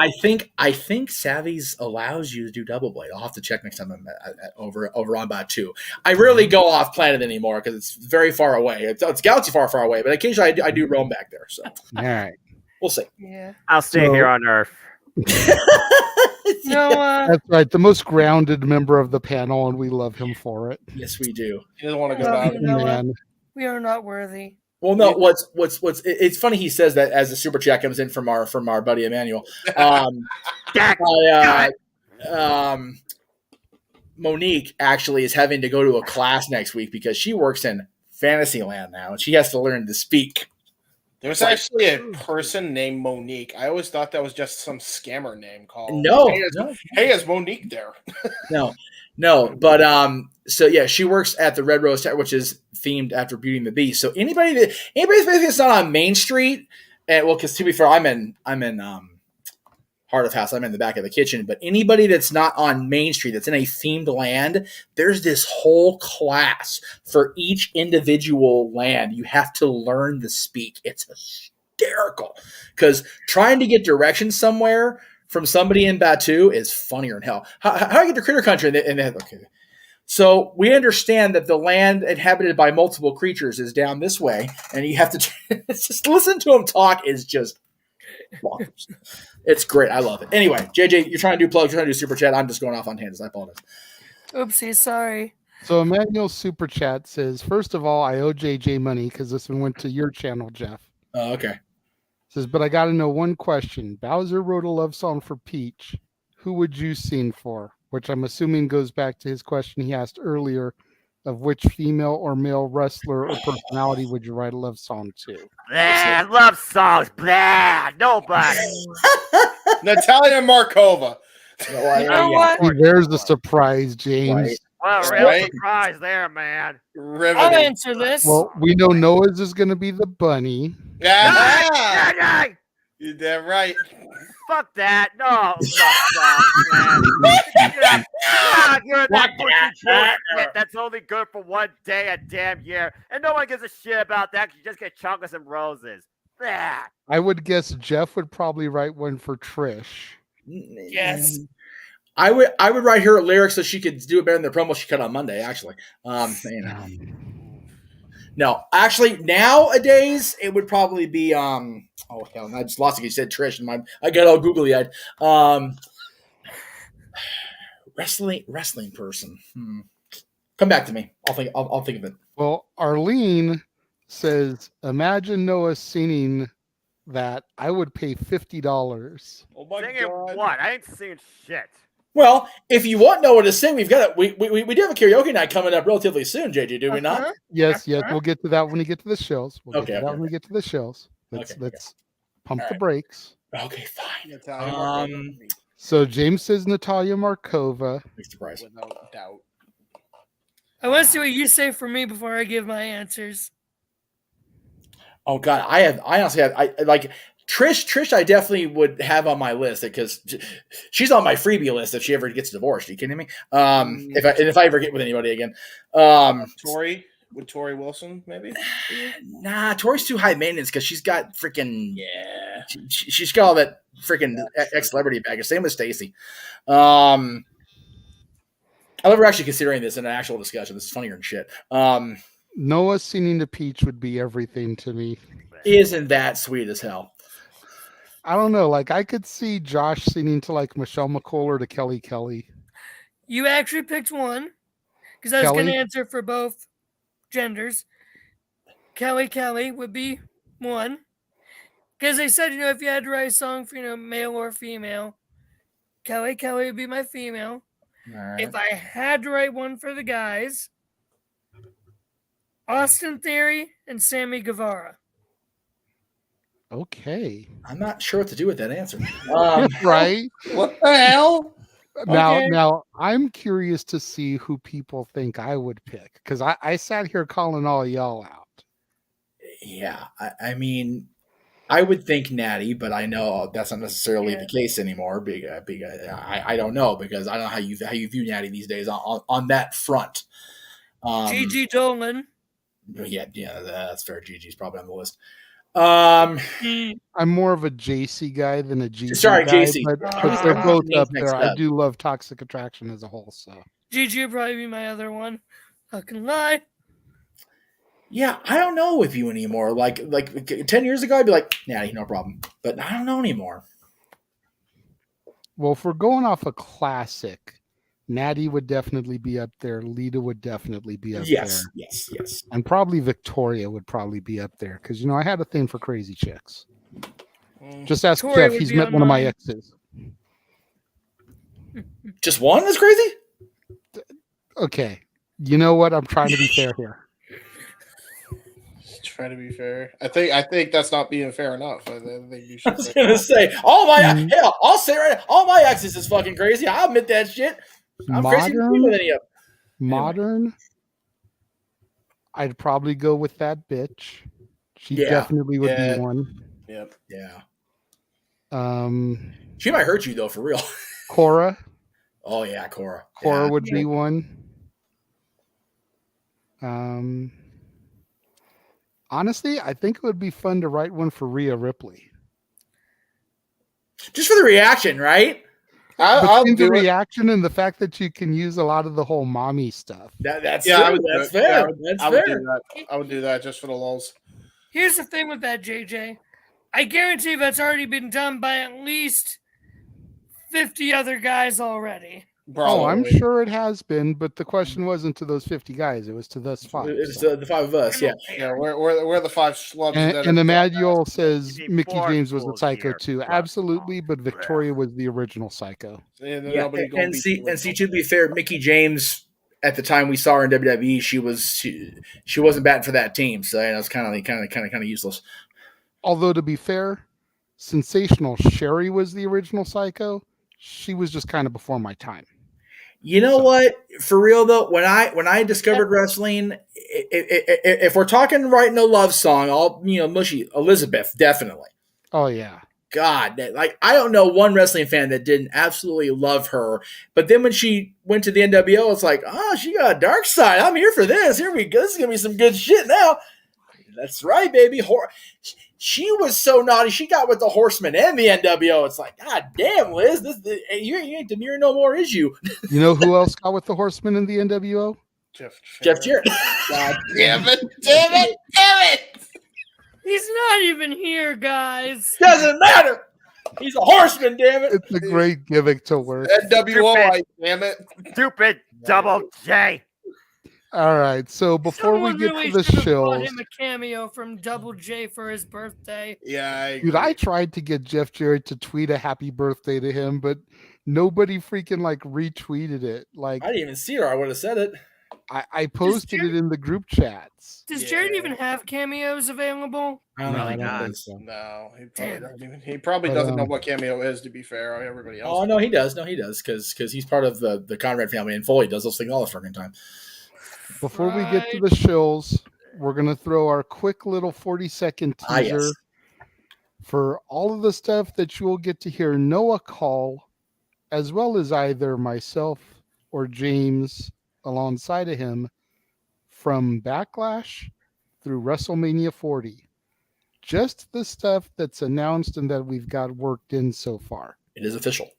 I think Savvy's allows you to do double blade. I'll have to check next time I'm over on Batu. I rarely go off planet anymore because it's very far away. It's galaxy far away, but occasionally I do roam back there. So all right, we'll see. Yeah, I'll stay here on Earth. No, that's right. The most grounded member of the panel, and we love him for it. Yes, we do. He doesn't want to go down. Man. We are not worthy. Well, no. What's it's funny he says that as the super chat comes in from our buddy Emmanuel. Monique actually is having to go to a class next week because she works in Fantasyland now, and she has to learn to speak. There's actually a person named Monique. I always thought that was just some scammer name called. No, hey, is Monique there? No, but so yeah, she works at the Red Rose Tower, which is themed after Beauty and the Beast. So anybody that's not on Main Street, and well, because to be fair, I'm in Heart of House. I'm in the back of the kitchen. But anybody that's not on Main Street, that's in a themed land, there's this whole class for each individual land. You have to learn to speak. It's hysterical because trying to get directions somewhere from somebody in Batu is funnier than hell. How do I get to Critter Country? Okay. So we understand that the land inhabited by multiple creatures is down this way, and you have to just listen to them talk is just bonkers. It's great. I love it. Anyway, JJ, you're trying to do plugs. You're trying to do super chat. I'm just going off on tangents. I apologize. Oopsie, sorry. So Emmanuel's super chat says, first of all, I owe JJ money because this one went to your channel, Jeff. Oh, okay. Says, but I got to know one question. Bowser wrote a love song for Peach. Who would you sing for? Which I'm assuming goes back to his question he asked earlier of which female or male wrestler or personality would you write a love song to? Blah, love songs. Blah, nobody. Natalia Markova. You know what? See, there's the surprise, James. Well, real surprise there, man. I'll answer this. Well, we know Noah's is going to be the bunny. Yeah. You're damn right. Fuck that. No, love songs, man. You're that pussy bullshit that's only good for one day a damn year. And no one gives a shit about that because you just get chocolates and roses. Blah. I would guess Jeff would probably write one for Trish. Yes. I would write her lyrics so she could do it better than the promo she cut on Monday, actually. No, actually, nowadays it would probably be oh hell, I just lost it. You said Trish, and I got all googly eyed. Wrestling person. Come back to me. I'll think of it. Well, Arlene says, imagine Noah singing that. I would pay $50. Oh my Singing God. what? I ain't singing shit. Well, if you want Noah to sing, we've got it. We do have a karaoke night coming up relatively soon, JJ. Do we not? Yes. We'll get to that when we get to the shows. When we get to the shows. Let's pump the brakes. Okay, fine. So James says Natalia Markova. Big surprise. Without doubt. I want to see what you say for me before I give my answers. Oh God, I honestly like Trish. I definitely would have on my list because she's on my freebie list if she ever gets divorced. Are you kidding me? If I ever get with anybody again, Tori Wilson maybe. Nah, Tori's too high maintenance because she's got freaking She's got all that freaking ex-celebrity baggage. Same with Stacy. I love her actually considering this in an actual discussion. This is funnier than shit. Noah singing to Peach would be everything to me. Isn't that sweet as hell? I don't know. Like, I could see Josh singing to like Michelle McCool or to Kelly. You actually picked one because I was going to answer for both genders. Kelly would be one because they said, if you had to write a song for, male or female, Kelly would be my female. Right. If I had to write one for the guys, Austin Theory and Sammy Guevara. Okay. I'm not sure what to do with that answer. Right? What the hell? Now I'm curious to see who people think I would pick because I sat here calling all y'all out. Yeah, I mean, I would think Natty, but I know that's not necessarily the case anymore. I don't know because I don't know how you view Natty these days on that front. Gigi Dolan. Yeah, that's fair. Gigi's probably on the list. I'm more of a JC guy than a Gigi. Sorry, guy, JC. but they're both up there. I do love Toxic Attraction as a whole. So Gigi would probably be my other one. Not gonna lie. Yeah, I don't know with you anymore. Like 10 years ago, I'd be like, Natty, no problem. But I don't know anymore. Well, if we're going off a classic, Natty would definitely be up there. Lita would definitely be up there. Yes. And probably Victoria would probably be up there because, I had a thing for crazy chicks. Just ask Victoria Jeff. He's met one of my exes. Just one is crazy? Okay. You know what? I'm trying to be fair here. Try to be fair. I think that's not being fair enough. I think you should. I was gonna say hell, I'll say right now, all my exes is fucking crazy. I'll admit that shit. I'm crazy with any of them. Modern. I'd probably go with that bitch. She definitely would be one. Yep. Yeah. She might hurt you though, for real. Cora. Oh yeah, Cora. Cora would be one. Honestly, I think it would be fun to write one for Rhea Ripley. Just for the reaction, right? I'll do the reaction and the fact that you can use a lot of the whole mommy stuff. That's fair. That's fair. I would do that just for the lulz. Here's the thing with that, JJ. I guarantee that's already been done by at least 50 other guys already. Oh, I'm sure it has been, but the question wasn't to those 50 guys; it was to those 5. It's the 5 of us, yeah. Yeah, we're the 5 schlubs. And the manual says Mickey James was the Psycho here. too. Absolutely, but Victoria was the original Psycho. Yeah, and see, to be fair, Mickey James at the time we saw her in WWE, she wasn't batting for that team, so it was kind of useless. Although to be fair, Sensational Sherry was the original Psycho. She was just kind of before my time. You know what? For real though, when I discovered wrestling, if we're talking writing a love song, all mushy, Elizabeth, definitely. Oh yeah. God, like I don't know one wrestling fan that didn't absolutely love her. But then when she went to the NWO, it's like, oh, she got a dark side. I'm here for this. Here we go. This is gonna be some good shit now. That's right, baby. She was so naughty. She got with the Horsemen and the NWO. It's like, God damn, Liz, you ain't Demir no more, is you? You know who else got with the Horsemen in the NWO? Jeff Jarrett. God damn it! He's not even here, guys. Doesn't matter. He's a Horseman, damn it. It's a great gimmick to work. NWO, damn it. Stupid Double J. All right, so before we get to the show, shills, him a cameo from Double J for his birthday. Yeah, dude, I tried to get Jeff Jarrett to tweet a happy birthday to him, but nobody freaking retweeted it. Like I didn't even see her. I would have said it. I posted it in the group chats. Does Jared even have cameos available? I don't think so. No, he probably doesn't know what cameo is. To be fair, everybody else. Oh no, he does. No, he does because he's part of the Conrad family, and Foley does those things all the fucking time. Before we get to the shills, we're going to throw our quick little 40-second teaser for all of the stuff that you will get to hear Noah call, as well as either myself or James alongside of him from Backlash through WrestleMania 40. Just the stuff that's announced and that we've got worked in so far. It is official.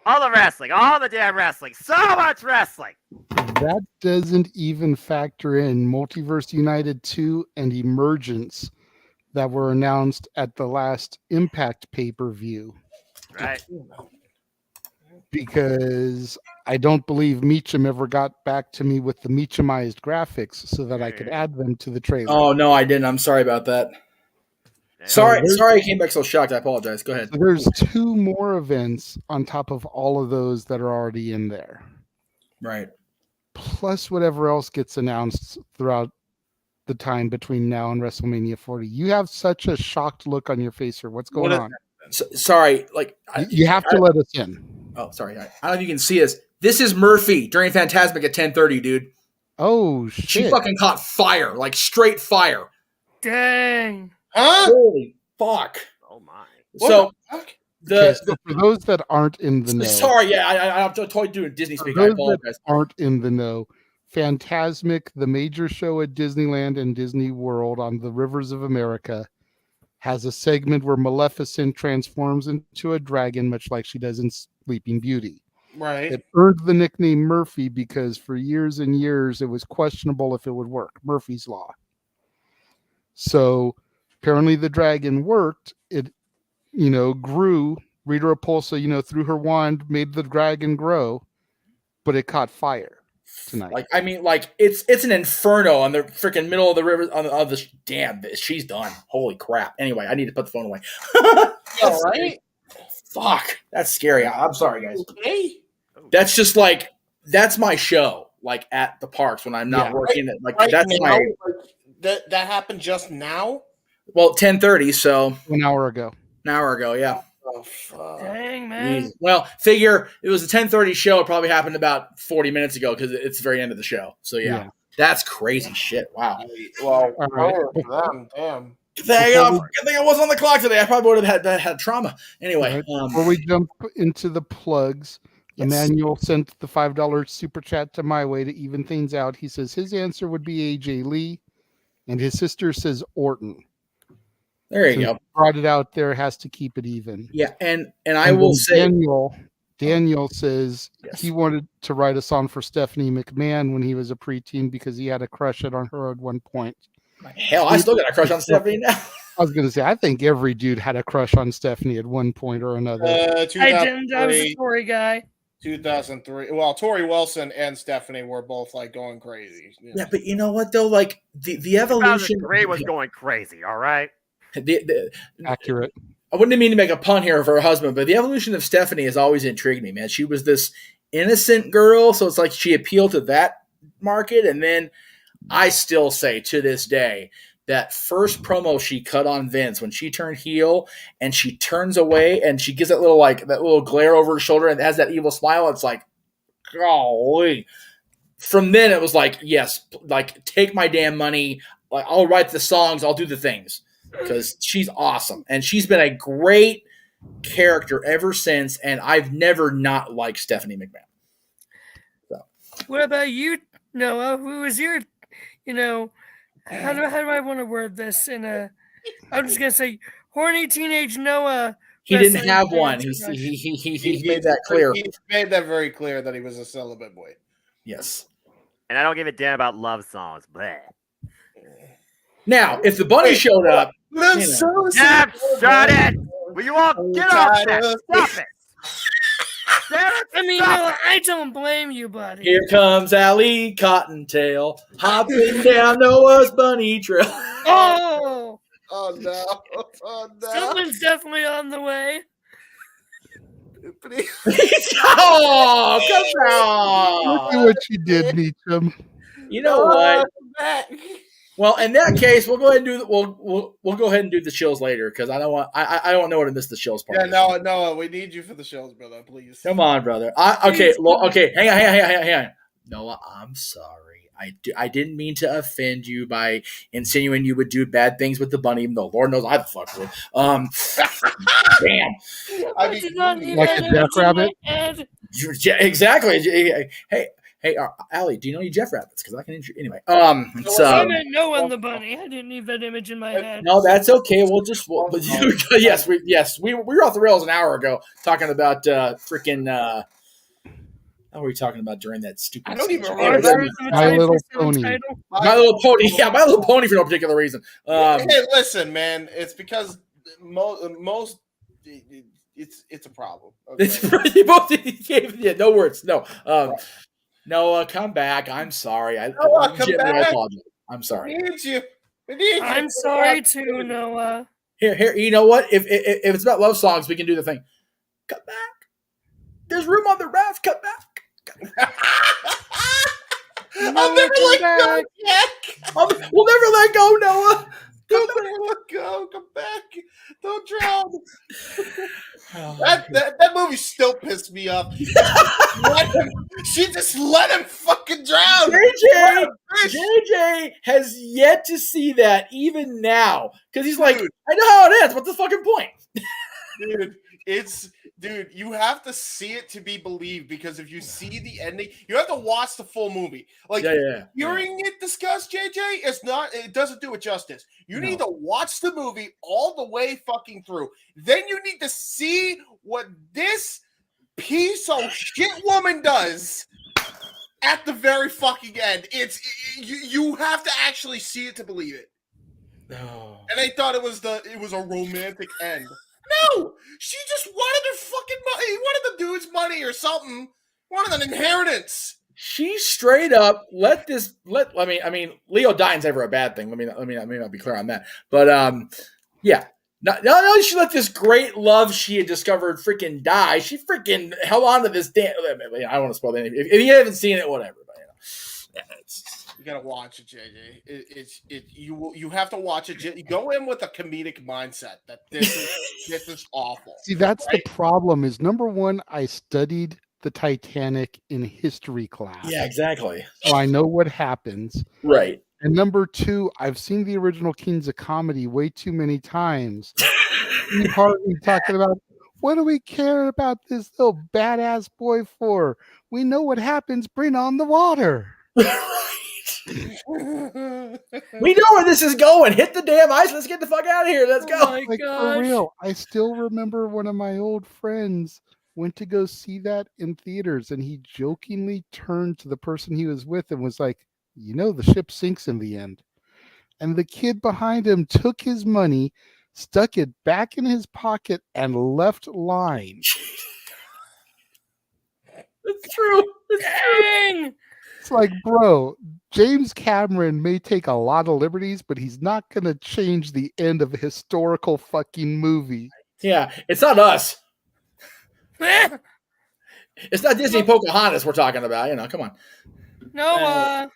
All the wrestling, all the damn wrestling, so much wrestling. That doesn't even factor in Multiverse United 2 and Emergence that were announced at the last Impact pay-per-view. Right. Because I don't believe Meacham ever got back to me with the Meachamized graphics so that I could add them to the trailer. Oh no, I didn't. I'm sorry about that. Sorry, I came back so shocked. I apologize. Go ahead. So there's 2 more events on top of all of those that are already in there. Right. Plus whatever else gets announced throughout the time between now and WrestleMania 40. You have such a shocked look on your face here. What's going on? Sorry, you have to let us in. Oh, sorry. I don't know if you can see this. This is Murphy during Fantasmic at 10:30, dude. Oh shit! She fucking caught fire, like straight fire. Dang. Huh? Holy fuck! Oh my! So so for those that aren't in the know, sorry, I'm totally doing Disney speak. I apologize. Aren't in the know. Fantasmic, the major show at Disneyland and Disney World on the Rivers of America, has a segment where Maleficent transforms into a dragon, much like she does in Sleeping Beauty. Right. It earned the nickname Murphy because for years and years it was questionable if it would work. Murphy's Law. So apparently the dragon worked. It, grew. Rita Repulsa, threw her wand, made the dragon grow, but it caught fire tonight. It's an inferno on the freaking middle of the river. On the damn, she's done. Holy crap! Anyway, I need to put the phone away. All right. Fuck, that's scary. I'm sorry, guys. Okay. That's just that's my show. Like at the parks when I'm not working. That's now, that happened just now. Well, 10:30. So an hour ago. Yeah. Oh, fuck. Dang, man. Well, figure it was a 10:30 show. It probably happened about 40 minutes ago because it's the very end of the show. So yeah. That's crazy shit. Wow. Well, All right. damn. Good thing I wasn't on the clock today. I probably would have had trauma. Anyway, Before we jump into the plugs, Emmanuel sent the $5 super chat to my way to even things out. He says his answer would be AJ Lee, and his sister says Orton. There you go. Brought it out there, has to keep it even. Yeah, and I will say Daniel says he wanted to write a song for Stephanie McMahon when he was a preteen because he had a crush on her at one point. Hell, I still got a crush on Stephanie now. I was going to say, I think every dude had a crush on Stephanie at one point or another. I didn't. I was a Tory guy. 2003. Well, Tori Wilson and Stephanie were both like going crazy. Yeah, but you know what though? Like the evolution. 2003 was going crazy. All right. Accurate. I wouldn't mean to make a pun here of her husband, but the evolution of Stephanie has always intrigued me, man. She was this innocent girl, so it's like she appealed to that market, and then I still say to this day that first promo she cut on Vince when she turned heel and she turns away and she gives that little glare over her shoulder and has that evil smile. It's like, golly. From then it was like, yes, like take my damn money. Like I'll write the songs, I'll do the things because she's awesome and she's been a great character ever since. And I've never not liked Stephanie McMahon. So. What about you, Noah? Who was your, how do I want to word this? I'm just gonna say, horny teenage Noah. He didn't have one. He made that clear. He made that very clear that he was a celibate boy. Yes. And I don't give a damn about love songs. Bleh. Now, if the bunny showed up, shut it! Will you all get off that? Stop it! I mean, no, I don't blame you, buddy. Here comes Allie Cottontail hopping down Noah's bunny trail. Oh! Oh no! Oh no! Someone's definitely on the way. Oh, come on! Look at what you did, Meacham. You know what? Well, in that case, we'll go ahead and do we'll go ahead and do the chills later because I don't want Noah to miss the chills part. Yeah, Noah, we need you for the chills, brother. Please. Come on, brother. Okay. Hang on. Noah, I'm sorry. I didn't mean to offend you by insinuating you would do bad things with the bunny, even though Lord knows I the fuck would. Damn. I mean, like a jackrabbit. Yeah, exactly. Hey, Allie, do you know any Jeff Rabbits? Because I can anyway. I meant Noah and the bunny. I didn't need that image in my head. No, that's okay. Yes, we were off the rails an hour ago talking about freaking. What were we talking about during that stupid? I don't even remember. My Little Pony. My Little Pony. Yeah, My Little Pony for no particular reason. Hey, listen, man. It's because most. It's a problem. Okay? No words. No. Noah, come back. I'm sorry. Noah, come back. I'm sorry. We need you. I'm sorry too, Noah. Here. You know what? If it's about love songs, we can do the thing. Come back. There's room on the raft. Come back. I'll never let go, Jack. We'll never let go, Noah. Don't let go. Come back. Don't drown. That movie still pissed me off. She just let him fucking drown. JJ has yet to see that even now because he's like, I know how it ends. What's the fucking point? Dude, you have to see it to be believed because if you see the ending, you have to watch the full movie. Like hearing it discussed, JJ, it doesn't do it justice. You need to watch the movie all the way fucking through. Then you need to see what this piece of shit woman does at the very fucking end. You have to actually see it to believe it. No. And I thought it was a romantic end. No, she just wanted her fucking money. He wanted the dude's money or something. Wanted an inheritance. She straight up I mean, Leo dying's ever a bad thing. Let me not be clear on that. But yeah. No, she let this great love she had discovered freaking die. She freaking held on to this damn. I don't want to spoil anything. If you haven't seen it, whatever. But You gotta watch it, JJ. You have to watch it. You go in with a comedic mindset that this is awful. See, that's the problem. Is number one, I studied the Titanic in history class. Yeah, exactly. So I know what happens. Right. And number two, I've seen the original Kings of Comedy way too many times. Steve Harvey talking about, what do we care about this little badass boy for? We know what happens. Bring on the water. We know where this is going. Hit the damn ice. Let's get the fuck out of here. Let's go. Like, for real. I still remember one of my old friends went to go see that in theaters, and he jokingly turned to the person he was with and was like, you know, the ship sinks in the end. And the kid behind him took his money, stuck it back in his pocket, and left line. It's true. It's It's like, bro, James Cameron may take a lot of liberties, but he's not going to change the end of a historical fucking movie. Yeah, it's not us. It's not Disney Pocahontas we're talking about. You know, come on. Noah.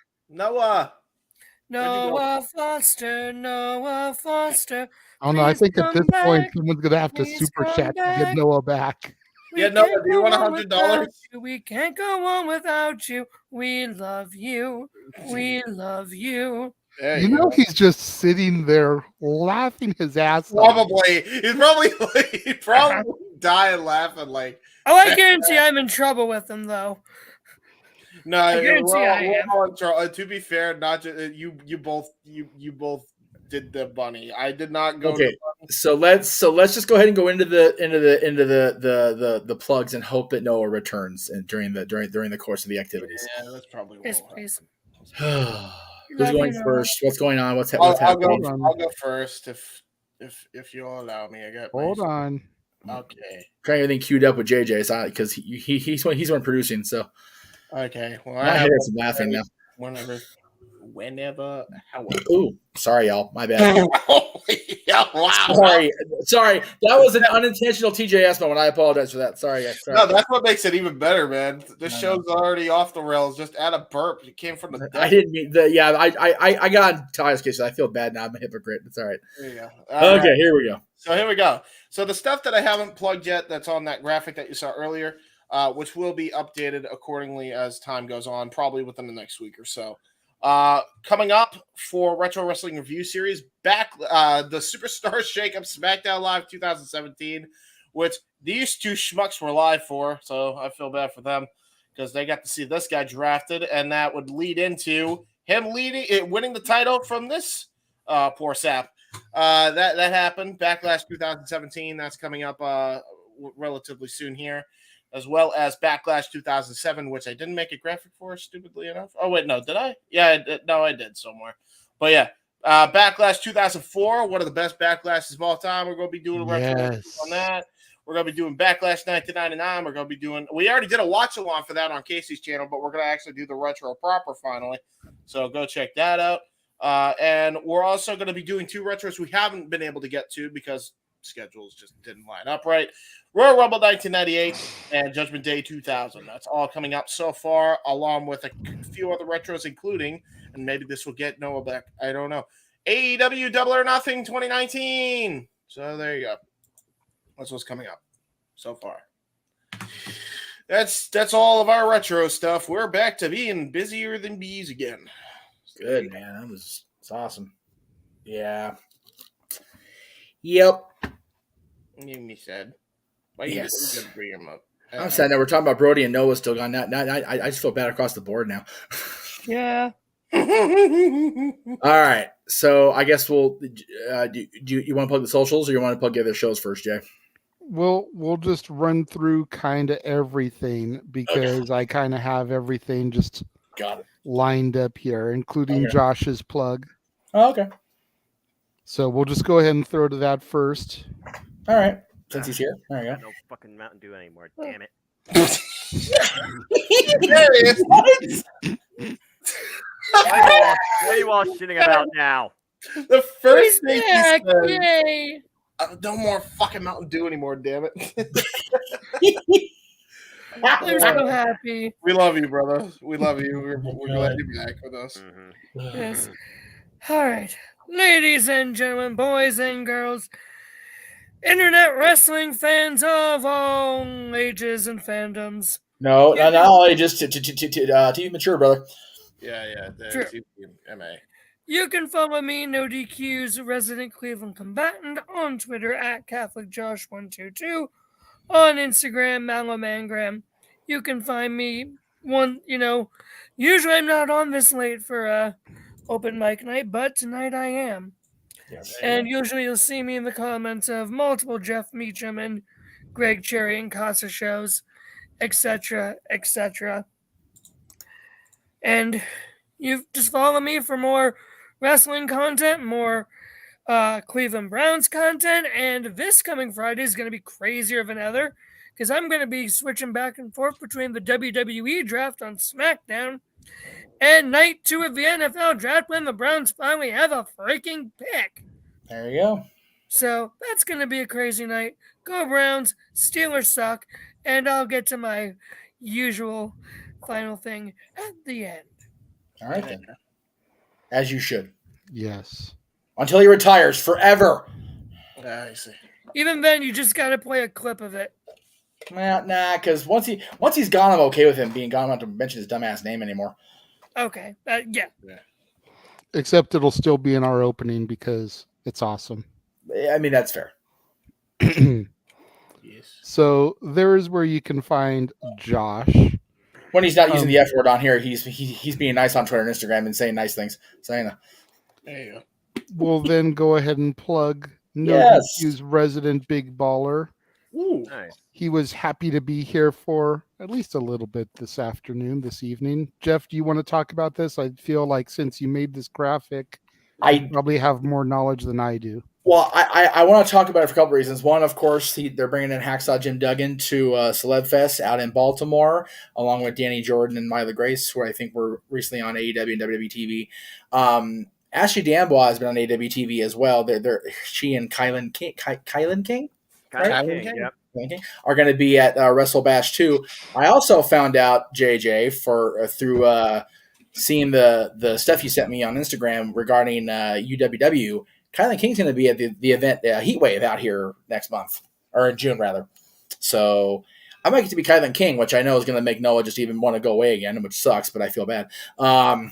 Noah Foster. Noah Foster. I don't know. I think at this point, someone's going to have to Please super come chat to back. get Noah back. Yeah, Noah, do you want $100? We can't go on without you. We love you. We love you. You know, he's just sitting there laughing his ass off. Probably. He'd probably dying laughing like. Oh, I guarantee I'm in trouble with him, though. No, I guarantee I am. To be fair, not just you both did the bunny. I did not go. Okay, so let's just go ahead and go into the plugs and hope that Noah returns and during the course of the activities. Yeah, that's probably Yes, please. Who's going first? What's going on? What's I'll happening? go first if you'll allow me. I got. Hold on. Okay. Trying everything queued up with JJ, because he's one producing. So. Okay. Well, I hear some laughing now. Whenever. However. Ooh, sorry, y'all. My bad. Yeah, wow. Sorry. That was an unintentional TJS moment. I apologize for that. Sorry. No, that's what makes it even better, man. This show's already off the rails. Just add a burp. It came from the. I didn't mean the. Yeah, I got on Tyler's case. I feel bad now. I'm a hypocrite. It's all right. There you go. Okay, here we go. So here we go. So the stuff that I haven't plugged yet, that's on that graphic that you saw earlier, which will be updated accordingly as time goes on, probably within the next week or so. Coming up for Retro Wrestling Review Series, back the Superstars Shake-Up SmackDown Live 2017, which these two schmucks were live for, so I feel bad for them because they got to see this guy drafted, and that would lead into him winning the title from this poor sap. That happened. Backlash 2017. That's coming up relatively soon here, as well as Backlash 2007, which I didn't make a graphic for, stupidly enough. Oh wait, no, did I? Yeah, I did. No, I did somewhere. But yeah, Backlash 2004, one of the best backlashes of all time. We're going to be doing a retro on that. We're going to be doing Backlash 1999. We're going to be doing. We already did a watch along for that on Casey's channel, but we're going to actually do the retro proper finally. So go check that out. And we're also going to be doing two retros we haven't been able to get to because schedules just didn't line up right. Royal Rumble 1998 and Judgment Day 2000. That's all coming up so far, along with a few other retros, including, and maybe this will get Noah back, I don't know, AEW Double or Nothing 2019. So there you go. That's what's coming up so far. That's all of our retro stuff. We're back to being busier than bees again. Good, man. It's awesome. Yeah. Yep. You said. Why yes. You bring him up? I'm sad now. We're talking about Brody and Noah still gone. I just feel bad across the board now. Yeah. All right. So I guess we'll. Do you want to plug the socials or you want to plug the other shows first, Jay? We'll just run through kind of everything because I kind of have everything just lined up here, including Josh's plug. Oh, okay. So we'll just go ahead and throw to that first. All right. Since he's here. There you go. No fucking Mountain Dew anymore. Damn it. What are you all shitting about now? The first thing he said, no more fucking Mountain Dew anymore, damn it. I'm so happy. We love you, brother. We love you. We're glad you're back with us. Yes. All right. Ladies and gentlemen, boys and girls, internet wrestling fans of all ages and fandoms. No, not all ages. TV mature, brother. Yeah. True. MA. You can follow me, No DQ's resident Cleveland combatant, on Twitter at CatholicJosh122, on Instagram, Malamangram. You can find me usually I'm not on this late for open mic night, but tonight I am. Yes. And usually you'll see me in the comments of multiple Jeff Meacham and Greg Cherry and Casa shows, etc., etc. And you just follow me for more wrestling content, more Cleveland Browns content, and this coming Friday is going to be crazier than ever because I'm going to be switching back and forth between the WWE draft on SmackDown and night 2 of the NFL draft when the Browns finally have a freaking pick. There you go. So that's going to be a crazy night. Go Browns, Steelers suck, and I'll get to my usual final thing at the end. All right, then. As you should. Yes. Until he retires forever. I see. Even then, you just got to play a clip of it. Nah, because once he's gone, I'm okay with him being gone. I don't have to mention his dumbass name anymore. Okay. Yeah. Except it'll still be in our opening because it's awesome. I mean, that's fair. Yes. So there is where you can find Josh. When he's not using the F word on here, he's being nice on Twitter and Instagram and saying nice things. Saying, there you go. We'll then go ahead and plug Yes. resident big baller. Ooh. Nice. He was happy to be here for at least a little bit this evening. Jeff, do you want to talk about this? I feel like since you made this graphic, you probably have more knowledge than I do. Well, I want to talk about it for a couple reasons. One, of course, they're bringing in Hacksaw Jim Duggan to Celeb Fest out in Baltimore, along with Danny Jordan and Myla Grace, who I think were recently on AEW and WWE TV. Ashley D'Amboise has been on AEW TV as well. She and Kylan King, Kylan King, yep. Are going to be at Wrestle Bash 2. I also found out, JJ, through seeing the stuff you sent me on Instagram regarding UWW. Kylan King's going to be at the event Heatwave out here next month, or in June rather. So I might get to be Kylan King, which I know is going to make Noah just even want to go away again, which sucks, but I feel bad. Yeah,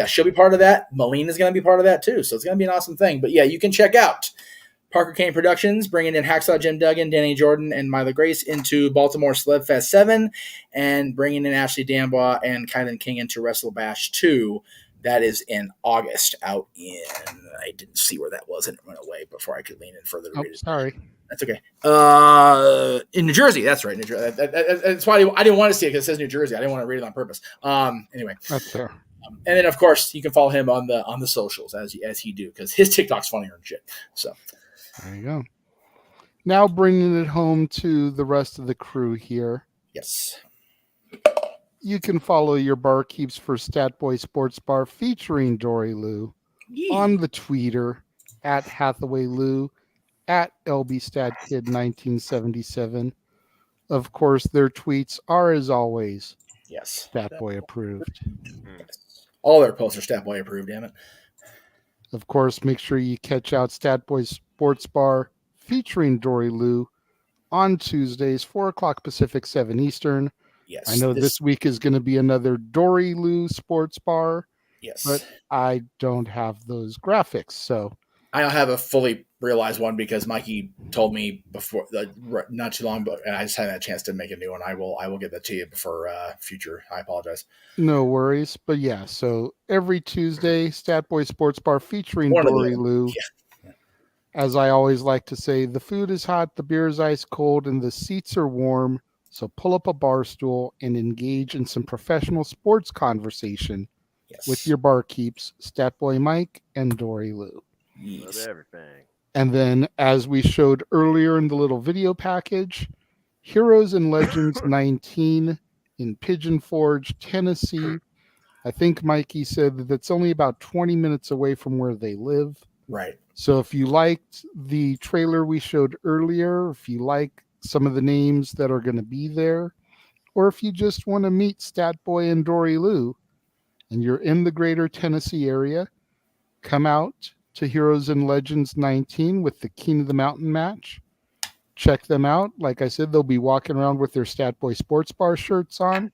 she'll be part of that. Melina's going to be part of that too, so it's going to be an awesome thing. But yeah, you can check out Parker Kane Productions bringing in Hacksaw Jim Duggan, Danny Jordan, and Myla Grace into Baltimore Celeb Fest 7, and bringing in Ashley D'Amboise and Kylan King into Wrestle Bash 2. That is in August out in, I didn't see where that was and it went away before I could lean in further to read it. Sorry. That's okay. In New Jersey, that's right. New Jersey. That's why I didn't want to see it because it says New Jersey. I didn't want to read it on purpose. Anyway. That's fair. And then, of course, you can follow him on the socials as he do because his TikTok's funnier than shit. So there you go. Now bringing it home to the rest of the crew here. Yes. You can follow your barkeeps for Statboy Sports Bar featuring Dory Lou on the Twitter at Hathaway Lou, at LBStatKid1977. Of course, their tweets are, as always, Statboy approved. Yes. All their posts are Statboy approved, damn it. Of course, make sure you catch out Statboy Sports Bar featuring Dory Lou on Tuesdays, 4 o'clock Pacific, 7 Eastern. Yes. I know this week is going to be another Dory Lou Sports Bar. Yes. But I don't have those graphics, so I don't have a fully realized one because Mikey told me before, not too long, but I just haven't had a chance to make a new one. I will get that to you before future. I apologize. No worries. But yeah, so every Tuesday, Statboy Sports Bar featuring Dory Lou. Yeah. As I always like to say, the food is hot, the beer is ice cold, and the seats are warm. So pull up a bar stool and engage in some professional sports conversation with your barkeeps, Statboy Mike and Dory Lou. Love everything. And then, as we showed earlier in the little video package, Heroes and Legends 19 in Pigeon Forge, Tennessee. I think Mikey said that it's only about 20 minutes away from where they live. Right. So if you liked the trailer we showed earlier, if you like some of the names that are going to be there, or if you just want to meet Statboy and Dory Lou, and you're in the greater Tennessee area, come out to Heroes and Legends 19 with the King of the Mountain match. Check them out. Like I said, they'll be walking around with their Statboy Sports Bar shirts on.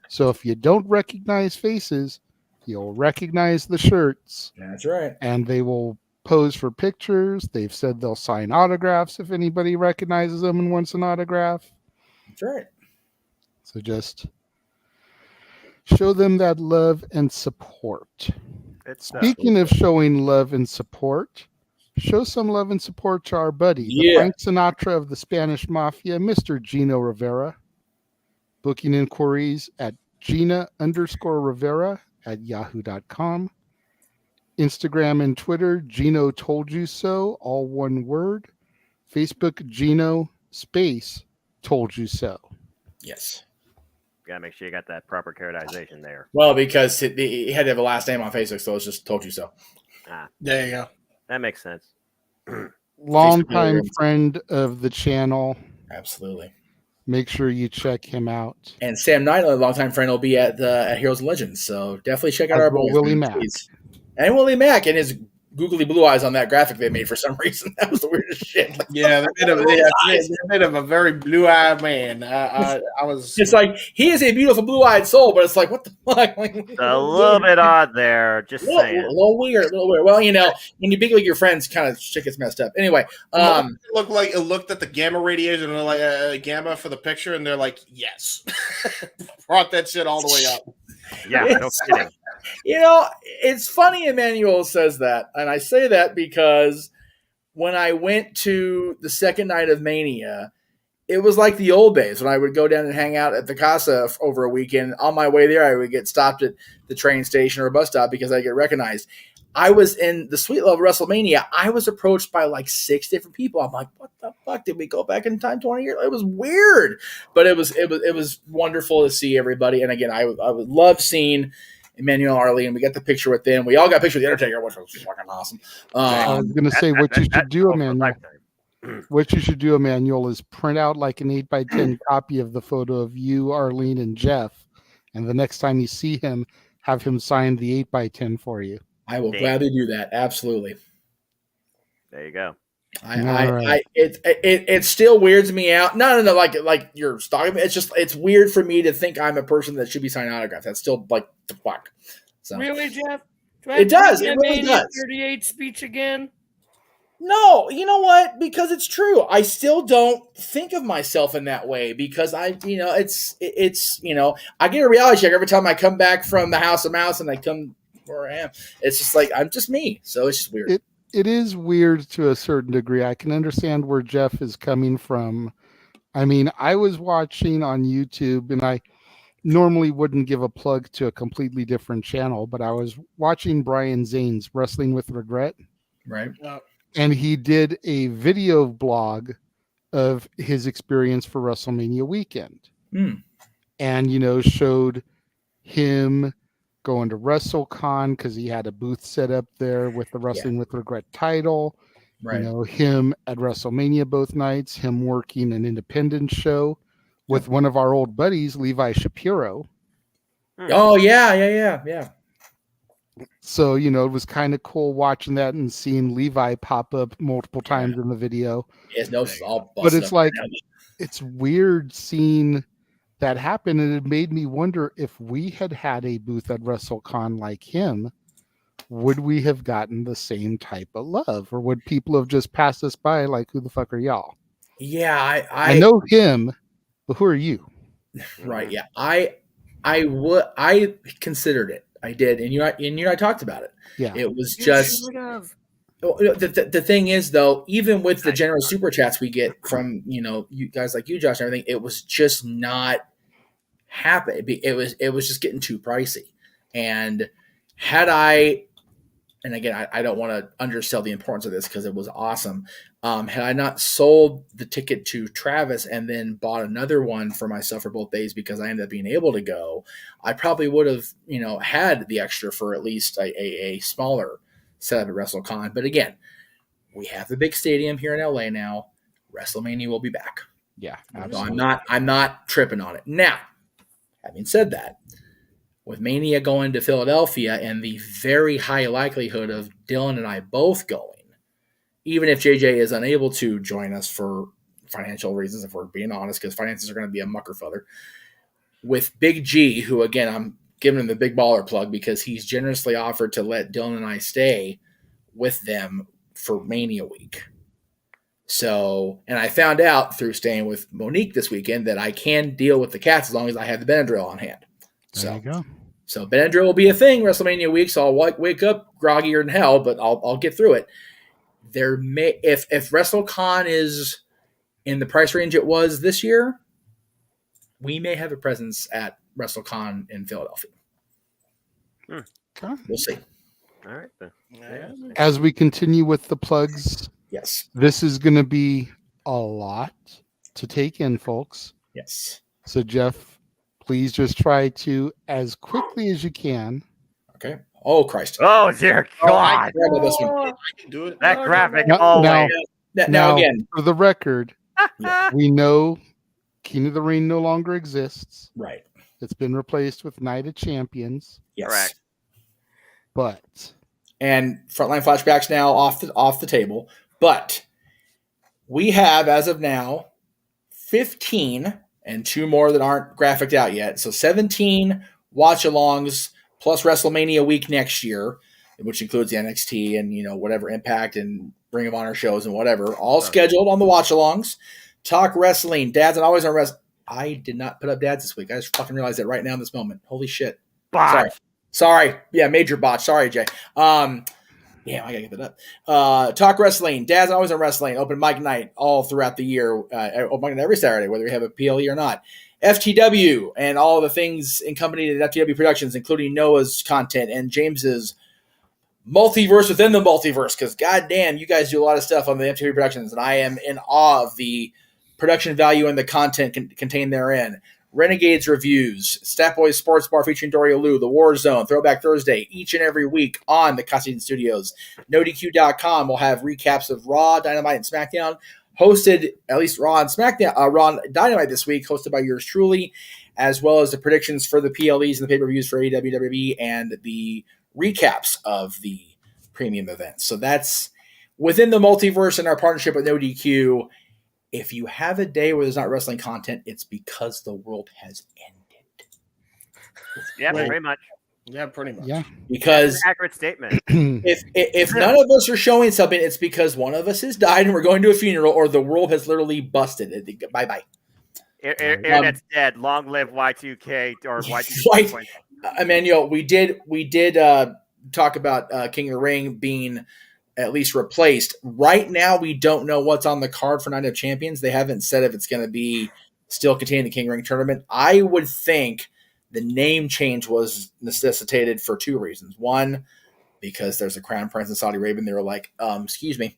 So if you don't recognize faces, you'll recognize the shirts. That's right. And they will pose for pictures. They've said they'll sign autographs if anybody recognizes them and wants an autograph. That's right. So just show them that love and support. Speaking of showing love and support, show some love and support to our buddy, the Frank Sinatra of the Spanish Mafia, Mr. Gino Rivera. Booking inquiries at Gina_Rivera@yahoo.com. Instagram and Twitter, Gino Told You So, all one word. Facebook, Gino space Told You So. Yes. Gotta make sure you got that proper characterization there. Well, because he had to have a last name on Facebook, so it's just Told You So. There you go. That makes sense. Longtime friend of the channel. Absolutely. Make sure you check him out. And Sam Knight, a longtime friend, will be at Heroes and Legends. So definitely check out our boys. Willie Mack. And Willie Mack and his googly blue eyes on that graphic they made for some reason. That was the weirdest shit. Like, yeah, they're a bit of a very blue-eyed man. I was. It's like he is a beautiful blue-eyed soul, but it's like what the fuck? Like, a little bit odd there. Just saying. A little weird. Well, you know, when you big like your friends, kind of shit gets messed up. Anyway, it looked at the gamma radiation and they're like gamma for the picture, and they're like, yes, brought that shit all the way up. Yeah, no kidding. You know, it's funny Emmanuel says that, and I say that because when I went to the second night of Mania, it was like the old days when I would go down and hang out at the Casa over a weekend. On my way there, I would get stopped at the train station or a bus stop because I get recognized. I was in the suite level of WrestleMania. I was approached by like 6 different people. I'm like, what the fuck? Did we go back in time 20 years? It was weird, but it was wonderful to see everybody. And again, I would love seeing Emmanuel Arlene. We got the picture with them. We all got a picture of the Undertaker, which was fucking awesome. I was going to say what you should do, Emmanuel. What you should do, Emmanuel, is print out like an 8x10 copy of the photo of you, Arlene, and Jeff, and the next time you see him, have him sign the 8x10 for you. I will gladly do that. Absolutely. There you go. It still weirds me out. No, like you're stalking me. It's weird for me to think I'm a person that should be signing autographs. That's still like the fuck. So really, Jeff? It does. It really does. 38 speech again. No, you know what? Because it's true. I still don't think of myself in that way because I get a reality check every time I come back from the House of Mouse and I come where I am. It's just like I'm just me. So it's just weird. It is weird to a certain degree. I can understand where Jeff is coming from. I mean, I was watching on YouTube, and I normally wouldn't give a plug to a completely different channel, but I was watching Brian Zane's Wrestling with Regret. Right. And he did a video blog of his experience for WrestleMania weekend. And, showed him going to WrestleCon because he had a booth set up there with the Wrestling with Regret title. Right. Him at WrestleMania both nights, him working an independent show with one of our old buddies, Levi Shapiro. Oh, yeah. So, it was kind of cool watching that and seeing Levi pop up multiple times in the video. Yes, no, but it's like, it's weird seeing that happen, and it made me wonder if we had a booth at WrestleCon like him, would we have gotten the same type of love, or would people have just passed us by like, who the fuck are y'all? Yeah, I know him, but who are you? Right. Yeah, I considered it. I did, and you and I talked about it. Yeah, it was just. The thing is, though, even with the generous super chats we get from you guys like you, Josh, and everything, it was just not happening. It was just getting too pricey. And had I, and again, I don't want to undersell the importance of this because it was awesome. Had I not sold the ticket to Travis and then bought another one for myself for both days because I ended up being able to go, I probably would have had the extra for at least a smaller set up at WrestleCon. But again, we have the big stadium here in LA now. WrestleMania will be back. Yeah, So absolutely. I'm not tripping on it. Now, having said that, with Mania going to Philadelphia and the very high likelihood of Dylan and I both going, even if JJ is unable to join us for financial reasons, if we're being honest, because finances are going to be a muckerfuther, with Big G, who, again, I'm giving him the big baller plug because he's generously offered to let Dylan and I stay with them for Mania week. So, and I found out through staying with Monique this weekend that I can deal with the cats as long as I have the Benadryl on hand. There you go. So Benadryl will be a thing WrestleMania week. So I'll wake up groggier than hell, but I'll get through it. There may, if WrestleCon is in the price range it was this year, we may have a presence at WrestleCon in Philadelphia. We'll see. All right. Then. Yeah. As we continue with the plugs, yes, this is going to be a lot to take in, folks. Yes. So, Jeff, please just try to, as quickly as you can. Okay. Oh, Christ. Oh, dear God. This one. I can do it. That graphic Now, always. Now again, for the record, we know King of the Ring no longer exists. Right. It's been replaced with Night of Champions. Yes. Correct. But and Frontline Flashbacks now off the table. But we have, as of now, 15 and 2 more that aren't graphicked out yet. So 17 watch-alongs plus WrestleMania week next year, which includes the NXT and whatever Impact and Ring of Honor shows and whatever, all scheduled on the watch-alongs. Talk wrestling, dads and always on wrestling. I did not put up dads this week. I just fucking realized that right now in this moment. Holy shit! Sorry. Yeah, major botch. Sorry, Jay. Damn, I gotta get that up. Talk wrestling, dads and always on wrestling. Open mic night all throughout the year. Open mic night every Saturday, whether we have a PLE or not. FTW and all the things accompanied at FTW Productions, including Noah's content and James's multiverse within the multiverse. Because goddamn, you guys do a lot of stuff on the FTW Productions, and I am in awe of the production value and the content contained therein. Renegade's reviews, Stat Boys Sports Bar featuring Doria Lou, The War Zone, Throwback Thursday, each and every week on the Constantine Studios. NoDQ.com will have recaps of Raw, Dynamite, and SmackDown, hosted, at least Raw and SmackDown, Raw and Dynamite this week, hosted by yours truly, as well as the predictions for the PLEs and the pay-per-views for AEW, WWE, and the recaps of the premium events. So that's within the multiverse and our partnership with NoDQ. If you have a day where there's not wrestling content, it's because the world has ended. Yeah, pretty much. Yeah, pretty much. Yeah. Because that's an accurate statement. if none of us are showing something, it's because one of us has died and we're going to a funeral, or the world has literally busted. Bye-bye. Internet's dead. Long live Y2K or Y2K. Right. Emmanuel, we did talk about King of the Ring being at least replaced. Right now, we don't know what's on the card for Night of Champions. They haven't said if it's going to be still containing the King of the Ring tournament. I would think the name change was necessitated for 2 reasons. One, because there's a crown prince in Saudi Arabia, and they were like, excuse me.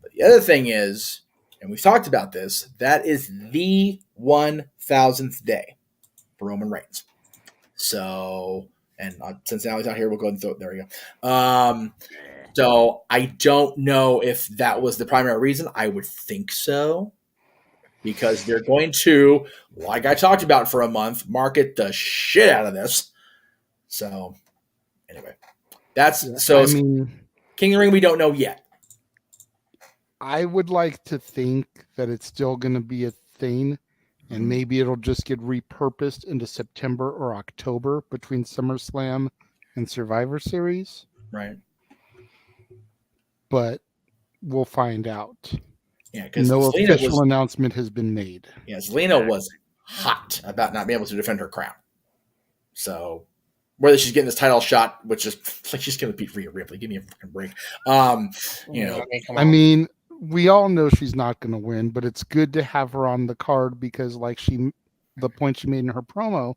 But the other thing is, and we've talked about this, that is the 1,000th day for Roman Reigns. So, and since Allie's out here, we'll go ahead and throw it. There we go. So I don't know if that was the primary reason. I would think so, because they're going to, like I talked about for a month, market the shit out of this. So anyway, King of the Ring we don't know yet. I would like to think that it's still going to be a thing, and maybe it'll just get repurposed into September or October between SummerSlam and Survivor Series. Right. But we'll find out. Yeah, because no official announcement has been made. Yes, Zelina was hot about not being able to defend her crown. So whether she's getting this title shot, which is like she's going to beat Rhea Ripley, give me a fucking break. I mean, we all know she's not going to win, but it's good to have her on the card because, like the point she made in her promo,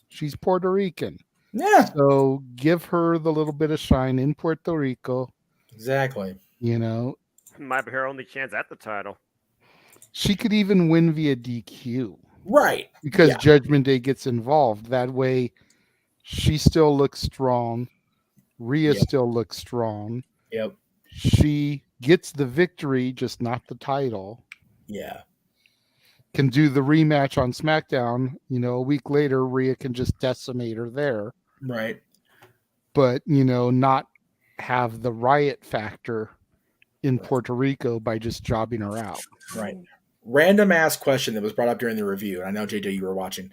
she's Puerto Rican. Yeah. So give her the little bit of shine in Puerto Rico. Exactly. Might be her only chance at the title. She could even win via DQ. Right. Because Judgment Day gets involved. That way, she still looks strong. Rhea still looks strong. Yep. She gets the victory, just not the title. Yeah. can do the rematch on SmackDown. A week later, Rhea can just decimate her there. Right. But, not have the riot factor in Puerto Rico by just jobbing her out. Right. Random ass question that was brought up during the review. And I know, JJ, you were watching.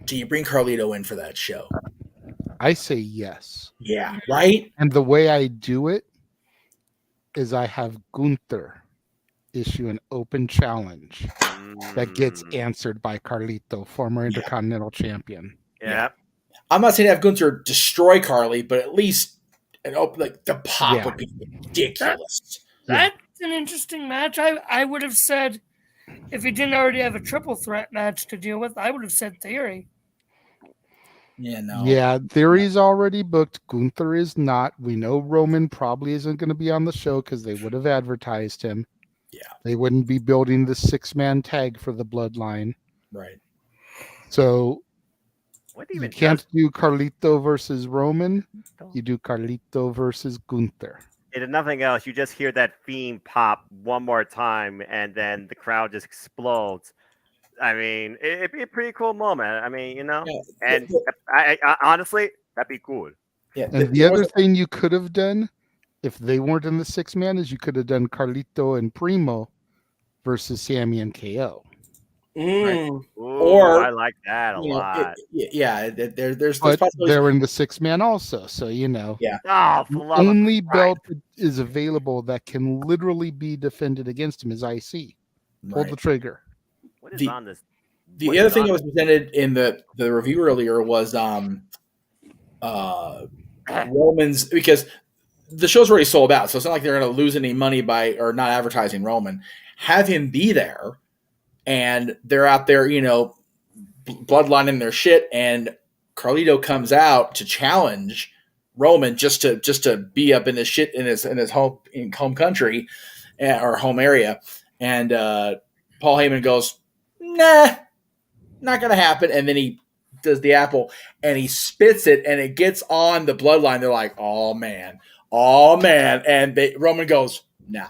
Do you bring Carlito in for that show? I say yes. Yeah, right? And the way I do it is I have Gunther issue an open challenge that gets answered by Carlito, former Intercontinental Champion. Yeah. I'm not saying have Gunther destroy Carly, but at least the pop would be ridiculous. That's an interesting match. I would have said, if he didn't already have a triple threat match to deal with, I would have said Theory. Yeah, no. Yeah, Theory's already booked. Gunther is not. We know Roman probably isn't going to be on the show because they would have advertised him. Yeah. They wouldn't be building the 6-man tag for the Bloodline. Right. So you can't do Carlito versus Roman. You do Carlito versus Gunther. If nothing else, you just hear that theme pop one more time, and then the crowd just explodes. I mean, it'd be a pretty cool moment. I mean, and I honestly, that'd be cool. Yeah. And the other thing you could have done, if they weren't in the 6-man, is you could have done Carlito and Primo versus Sammy and KO. Right. Ooh, Or I like that a lot. There's But they're in the 6-man also, so Yeah. Oh, for the love of only Christ. belt that is available that can literally be defended against him is IC. Pull the trigger. What is on this? The other thing that was presented in the review earlier was Roman's, because the show's already sold out, so it's not like they're going to lose any money by or not advertising Roman. Have him be there, and they're out there, bloodlining their shit, and Carlito comes out to challenge Roman just to be up in his shit in his home country or home area, and Paul Heyman goes, nah, not gonna happen. And then he does the apple and he spits it and it gets on the bloodline. They're like, oh man. And Roman goes, nah,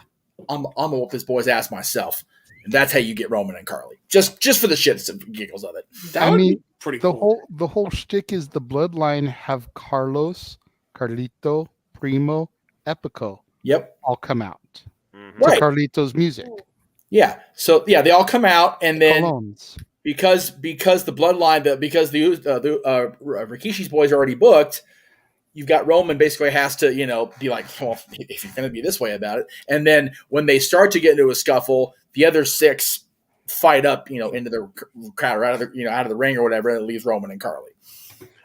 I'm gonna whoop this boy's ass myself. And that's how you get Roman and Carly. Just for the shits and giggles of it. That would be pretty cool. The whole shtick is the bloodline have Carlos, Carlito, Primo, Epico. Yep. All come out. Right. To Carlito's music. Yeah. So yeah, they all come out, and then Colognes. because the bloodline, because the Rikishi's boys are already booked, you've got Roman basically has to be like, well, if you're going to be this way about it, and then when they start to get into a scuffle, the other 6 fight up, into the crowd or out of the ring or whatever, and it leaves Roman and Carly.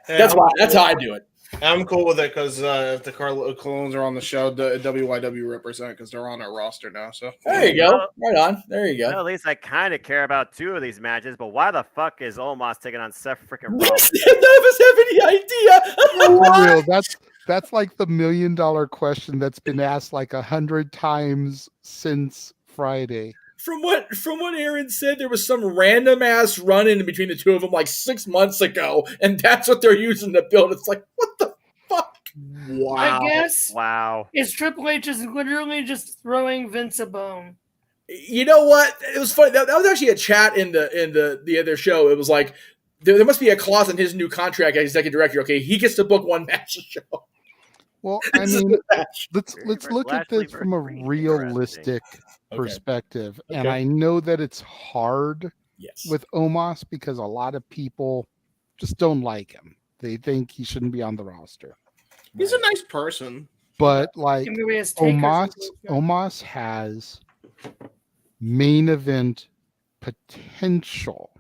Yeah, That's how I do it. I'm cool with it because if the Colognes are on the show, the WYW represent because they're on our roster now. So there you go. Right on. There you go. Well, at least I kind of care about 2 of these matches, but why the fuck is Omos taking on Seth freaking Rollins? None of us have any idea. For real, that's like the $1 million question that's been asked like 100 times since Friday. From what Aaron said, there was some random ass run in between the two of them like 6 months ago, and that's what they're using to build. It's like, what the fuck? Wow. I guess. Wow. Is Triple H is literally just throwing Vince a bone. You know what? It was funny. That was actually a chat in the other show. It was like there must be a clause in his new contract as executive director. Okay, he gets to book one match a show. Well, I mean, let's look at this from a realistic perspective. Okay. And I know that it's hard Yes. with Omos because a lot of people just don't like him. They think he shouldn't be on the roster. He's a nice person. But like Maybe his takers Omos has main event potential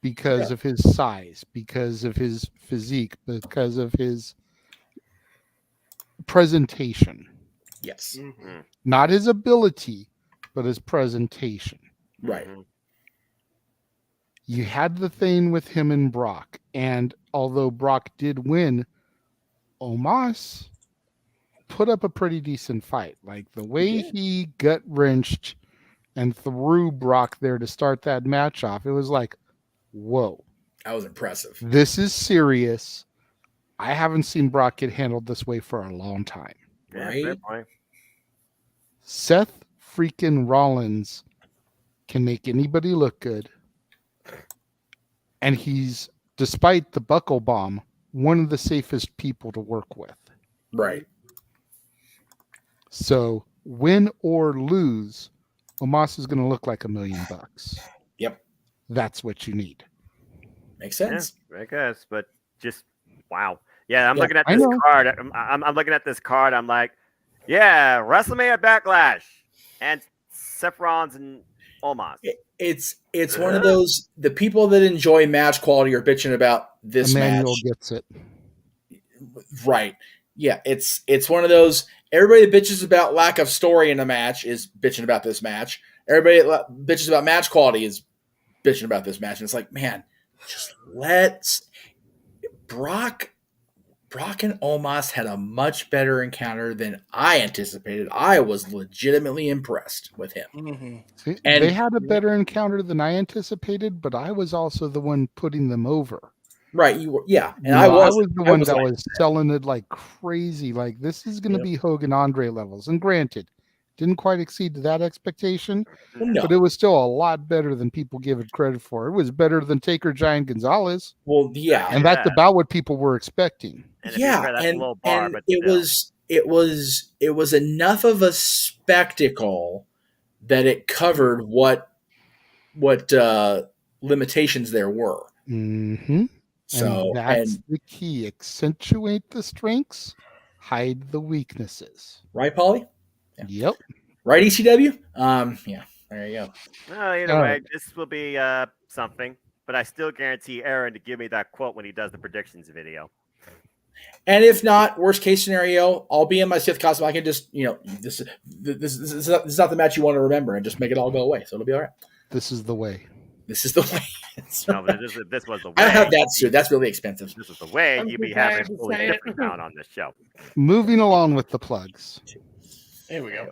because of his size, because of his physique, because of his presentation. Yes. Mm-hmm. Not his ability, but his presentation. Right. You had the thing with him and Brock, and although Brock did win, Omos put up a pretty decent fight. Like the way he gut wrenched and threw Brock there to start that match off, it was like, whoa. That was impressive. This is serious. I haven't seen Brock get handled this way for a long time. Yeah, fair point. Seth freaking Rollins can make anybody look good. And he's, despite the buckle bomb, one of the safest people to work with. Right. So win or lose, Omos is going to look like $1 million. Yep. That's what you need. Makes sense. Yeah, I guess, but just wow. Yeah, I'm looking at this card. I'm looking at this card. I'm like, yeah, WrestleMania Backlash and Seth Rollins and Omos. It's one of those, the people that enjoy match quality are bitching about this Emmanuel match. gets it. Right. Yeah, it's one of those, everybody that bitches about lack of story in a match is bitching about this match. Everybody that bitches about match quality is bitching about this match. And it's like, man, just let's Brock and Omos had a much better encounter than I anticipated. I was legitimately impressed with him. Mm-hmm. See, they had a better encounter than I anticipated, but I was also the one putting them over. Right, you were, yeah, and I was the one was that like was selling it like crazy. Like, this is going to be Hogan Andre levels. And granted, didn't quite exceed that expectation, but it was still a lot better than people give it credit for. It was better than Taker Giant Gonzalez. Well, yeah, and that's about what people were expecting. And it was enough of a spectacle that it covered what limitations there were. Mm-hmm. So and that's the key. Accentuate the strengths, hide the weaknesses. Right, Paulie? Yeah. Yep. Right, ECW? Yeah, there you go. Either way, this will be something, but I still guarantee Aaron to give me that quote when he does the predictions video. And if not, worst case scenario, I'll be in my Sith costume. I can just, this is not the match you want to remember, and just make it all go away. So it'll be all right. This is the way. This is the way. No, but this was the way. I don't have that suit. That's really expensive. This is the way you'd be having a fully different count on this show. Moving along with the plugs. There we go.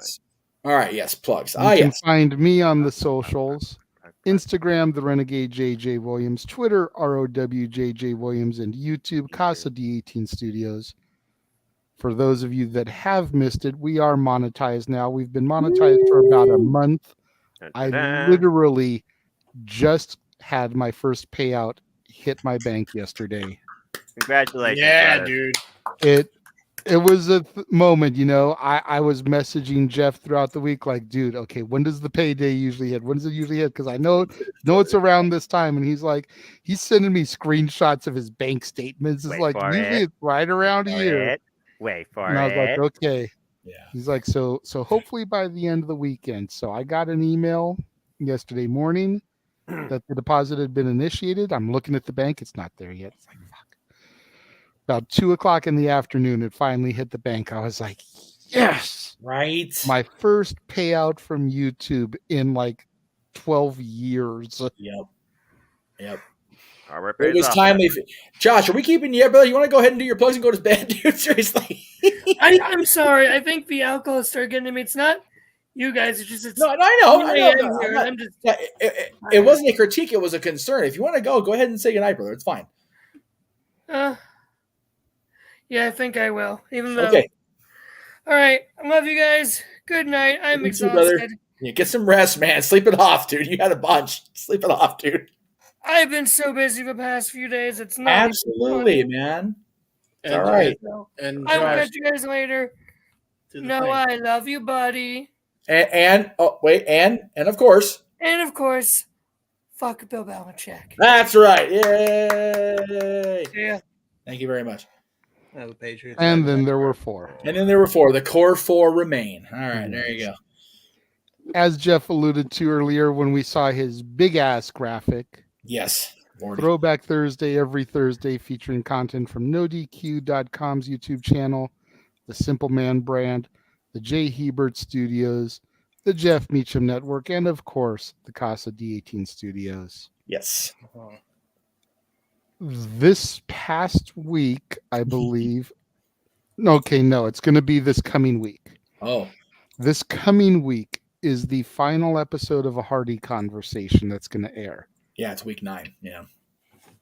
All right, yes, plugs. You can find me on the socials. Instagram, the Renegade JJ Williams, Twitter, ROWJJ Williams, and YouTube, Casa D18 Studios. For those of you that have missed it, we are monetized now. We've been monetized for about a month. I literally just had my first payout hit my bank yesterday. Congratulations. Yeah, brother. dude. It was a moment, I was messaging Jeff throughout the week like, dude, okay, when does the payday usually hit? When does it usually hit? Because I know it's around this time. And he's sending me screenshots of his bank statements. It's like, usually it's right around here. Wait for it. And I was like, okay. Yeah. He's like, so hopefully by the end of the weekend. So I got an email yesterday morning that the deposit had been initiated. I'm looking at the bank. It's not there yet. It's like, fuck. About 2:00 in the afternoon, it finally hit the bank. I was like, yes. Right. My first payout from YouTube in like 12 years. Yep. It was timely. Josh, are we keeping you up, brother? You want to go ahead and do your plugs and go to bed, dude? Seriously. I'm sorry. I think the alcohol started getting to me. It's not you guys. It's no, I know. It wasn't a critique. It was a concern. If you want to go ahead and say goodnight, brother. It's fine. Yeah, I think I will. Even though. Okay. All right. I love you guys. Good night. I'm exhausted. Yeah, get some rest, man. Sleep it off, dude. You had a bunch. Sleep it off, dude. I've been so busy the past few days. It's not absolutely, man. It's all right. And I will catch you guys later. No, I love you, buddy. And of course. And of course, fuck Bill Belichick. That's right. Yay. Yeah. Thank you very much. The Patriots. And then there were 4. The core 4 remain. All right, there you go. As Jeff alluded to earlier when we saw his big ass graphic. Yes. Lordy. Throwback Thursday every Thursday featuring content from NoDQ.com's YouTube channel, the Simple Man brand, the J. Hebert Studios, the Jeff Meacham Network, and of course, the Casa D18 Studios. Yes. This past week, I believe. It's going to be this coming week. Oh. This coming week is the final episode of a Hardy Conversation that's going to air. Yeah, it's week 9. Yeah.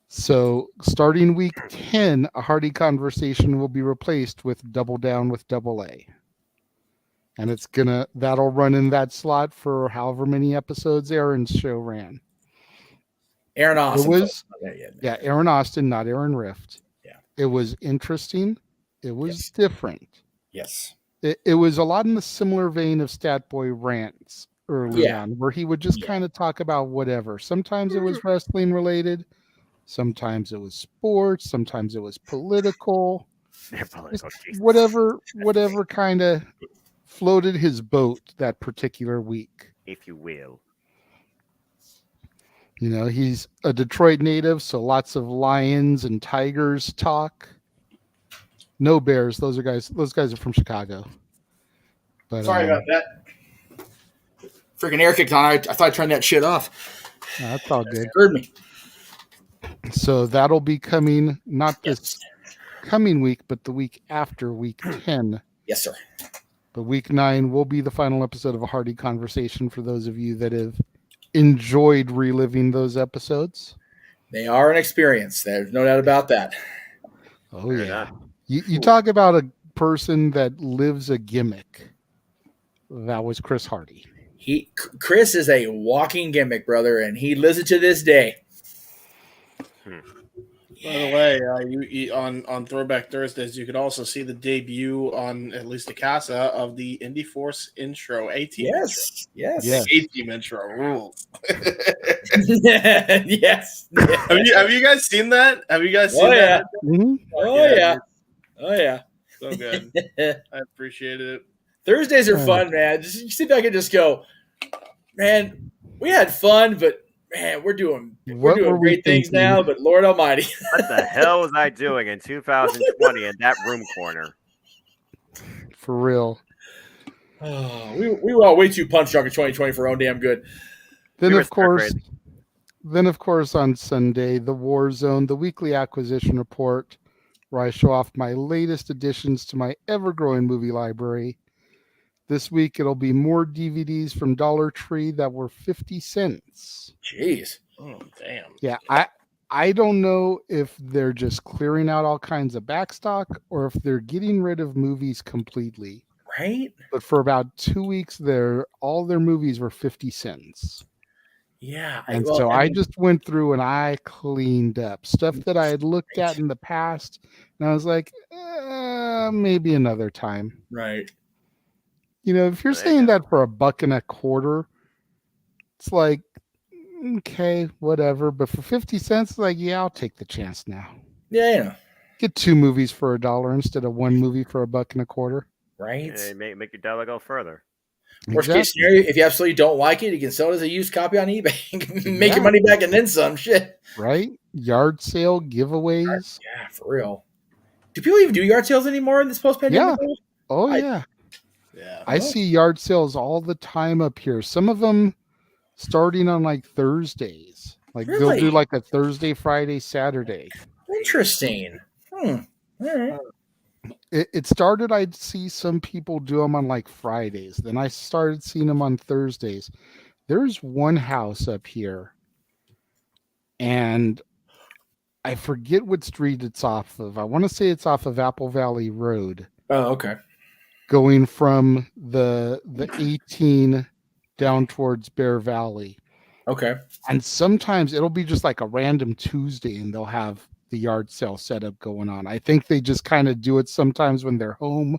So starting week 10, a Hardy Conversation will be replaced with Double Down with Double A. And that'll run in that slot for however many episodes Aaron's show ran. Aaron Austin. Aaron Austin, not Aaron Rift. Yeah. It was interesting. It was different. Yes. It was a lot in the similar vein of Stat Boy rants early on, where he would just kind of talk about whatever. Sometimes it was wrestling related. Sometimes it was sports. Sometimes it was political. Whatever kind of floated his boat that particular week, if you will. You know, he's a Detroit native, so lots of lions and tigers talk. No bears. Those guys are from Chicago. But sorry about that. Freaking air kicked on. I thought I turned that shit off. That's all good. Heard me. So that'll be coming not this coming week, but the week after week 10. Yes, sir. But week 9 will be the final episode of A Hearty Conversation for those of you that have enjoyed reliving those episodes. They are an experience. There's no doubt about that. Oh, yeah. You talk about a person that lives a gimmick. That was Chris Hardy. Chris is a walking gimmick, brother, and he lives it to this day. By the way, on Throwback Thursdays, you could also see the debut on at least the Casa of the Indie Force intro, A-Team. Yes. A-Team intro rules. Yes. Have you guys seen that? Have you guys seen that? Mm-hmm. Oh yeah. So good. I appreciated it. Thursdays are fun, man. Just sit back and just go, man. We had fun, but man, we're doing great things now. But Lord Almighty, what the hell was I doing in 2020 in that room corner? For real. Oh, we were all way too punch drunk in 2020 for our own damn good. Then of course on Sunday, the War Zone, the weekly acquisition report, where I show off my latest additions to my ever-growing movie library. This week, it'll be more DVDs from Dollar Tree that were 50 cents. Jeez. Oh, damn. Yeah, I don't know if they're just clearing out all kinds of backstock or if they're getting rid of movies completely. Right? But for about 2 weeks there, all their movies were 50 cents. Yeah. And so I just went through and I cleaned up stuff that I had looked at in the past. And I was like, maybe another time. Right. You know, if you're saying that for $1.25, it's like, okay, whatever. But for 50 cents, it's like, yeah, I'll take the chance now. Yeah. Get 2 movies for $1 instead of 1 movie for $1.25. Right. Yeah, make your dollar go further. Worst case scenario, if you absolutely don't like it, you can sell it as a used copy on eBay. Make your money back and then some. Shit. Right? Yard sale giveaways. Yeah, for real. Do people even do yard sales anymore in this post-pandemic? Yeah. Oh, yeah. Yeah. I see yard sales all the time up here. Some of them starting on like Thursdays. Like they'll do like a Thursday, Friday, Saturday. Interesting. All right. It started, I'd see some people do them on like Fridays. Then I started seeing them on Thursdays. There's one house up here, and I forget what street it's off of. I want to say it's off of Apple Valley Road. Oh, okay. Going from the 18 down towards Bear Valley. Okay. And sometimes it'll be just like a random Tuesday, and they'll have the yard sale setup going on. I think they just kind of do it sometimes when they're home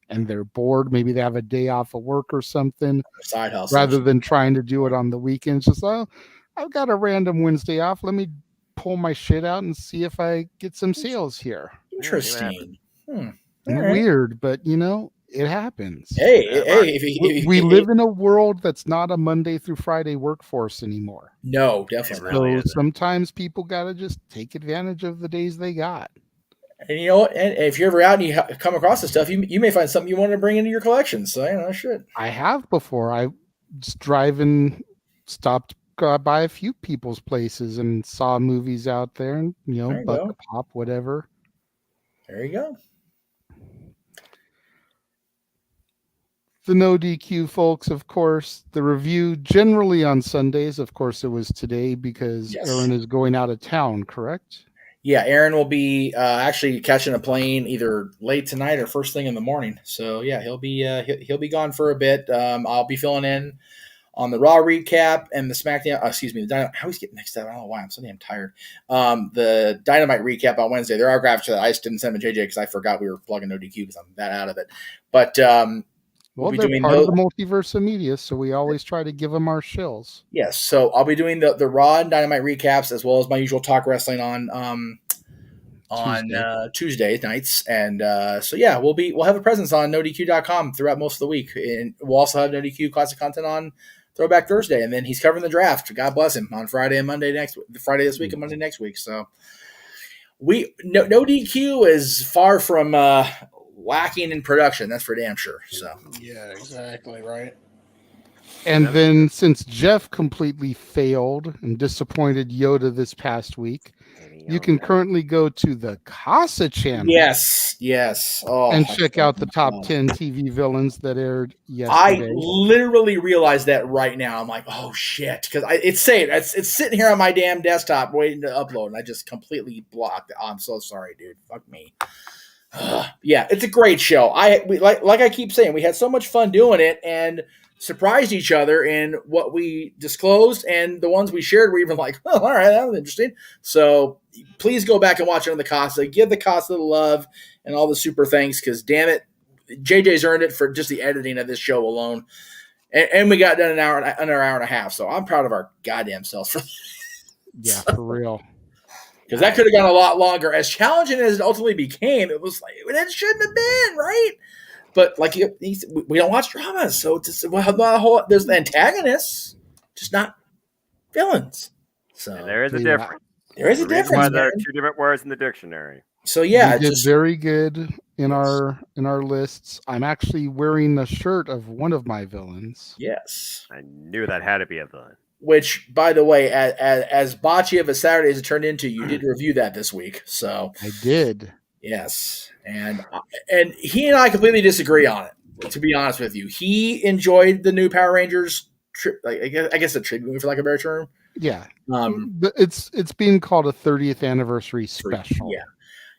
and they're bored. Maybe they have a day off of work or something. Side hustle. Rather than trying to do it on the weekends. Just, I've got a random Wednesday off. Let me pull my shit out and see if I get some sales here. Interesting. Weird, but you know, it happens. Hey, we live in a world that's not a Monday through Friday workforce anymore. No, definitely. So sometimes people got to just take advantage of the days they got. And you know what? And if you're ever out and you come across this stuff, you may find something you want to bring into your collection. So, you know, shit. I have before. I was driving, stopped by a few people's places and saw movies out there and, you know, buck a pop, whatever. There you go. The No DQ folks, of course, the review generally on Sundays. Of course, it was today because Aaron is going out of town, correct? Yeah, Aaron will be actually catching a plane either late tonight or first thing in the morning. So yeah, he'll be gone for a bit. I'll be filling in on the Raw recap and the SmackDown. The Dynamite. I always get mixed up. I don't know why. I'm so damn tired. The Dynamite recap on Wednesday. There are graphics that I just didn't send to JJ because I forgot we were plugging no DQ because I'm that out of it. But well, they're part of the multiverse of media, so we always try to give them our shills. Yes, so I'll be doing the Raw and Dynamite recaps as well as my usual talk wrestling on Tuesday nights, and so yeah, we'll have a presence on NoDQ.com throughout most of the week, and we'll also have NoDQ classic content on Throwback Thursday, and then he's covering the draft. God bless him on Friday and Monday Friday this week and Monday next week. So no DQ is far from lacking in production. That's for damn sure. So yeah, exactly right. And then since Jeff completely failed and disappointed Yoda this past week, you can currently go to the Casa channel. Yes. Oh, and check out the top 10 TV villains that aired yesterday. I literally realized that right now. I'm like, oh shit, because it's sitting here on my damn desktop waiting to upload, and I just completely blocked it. Oh, I'm so sorry, dude. Fuck me. Yeah, it's a great show. Like I keep saying, we had so much fun doing it and surprised each other in what we disclosed, and the ones we shared were even like, oh, all right, that was interesting. So please go back and watch it on the Casa. Give the Casa the love and all the super thanks, because damn it, JJ's earned it for just the editing of this show alone. And we got done under an hour and a half. So I'm proud of our goddamn selves for that. Yeah, for real. Because that could have gone a lot longer. As challenging as it ultimately became, it was like, it shouldn't have been, right? But like we don't watch dramas, so it's not a whole. There's the antagonists, just not villains. So and there is a difference. There is a difference. There are two different words in the dictionary. So yeah, we did very good in our lists. I'm actually wearing the shirt of one of my villains. Yes, I knew that had to be a villain. Which, by the way, as botchy of a Saturday as it turned into, you did review that this week. So I did. Yes, and he and I completely disagree on it. To be honest with you, he enjoyed the new Power Rangers. I guess a tribute movie, for lack of a better term. Yeah, it's being called a 30th anniversary special.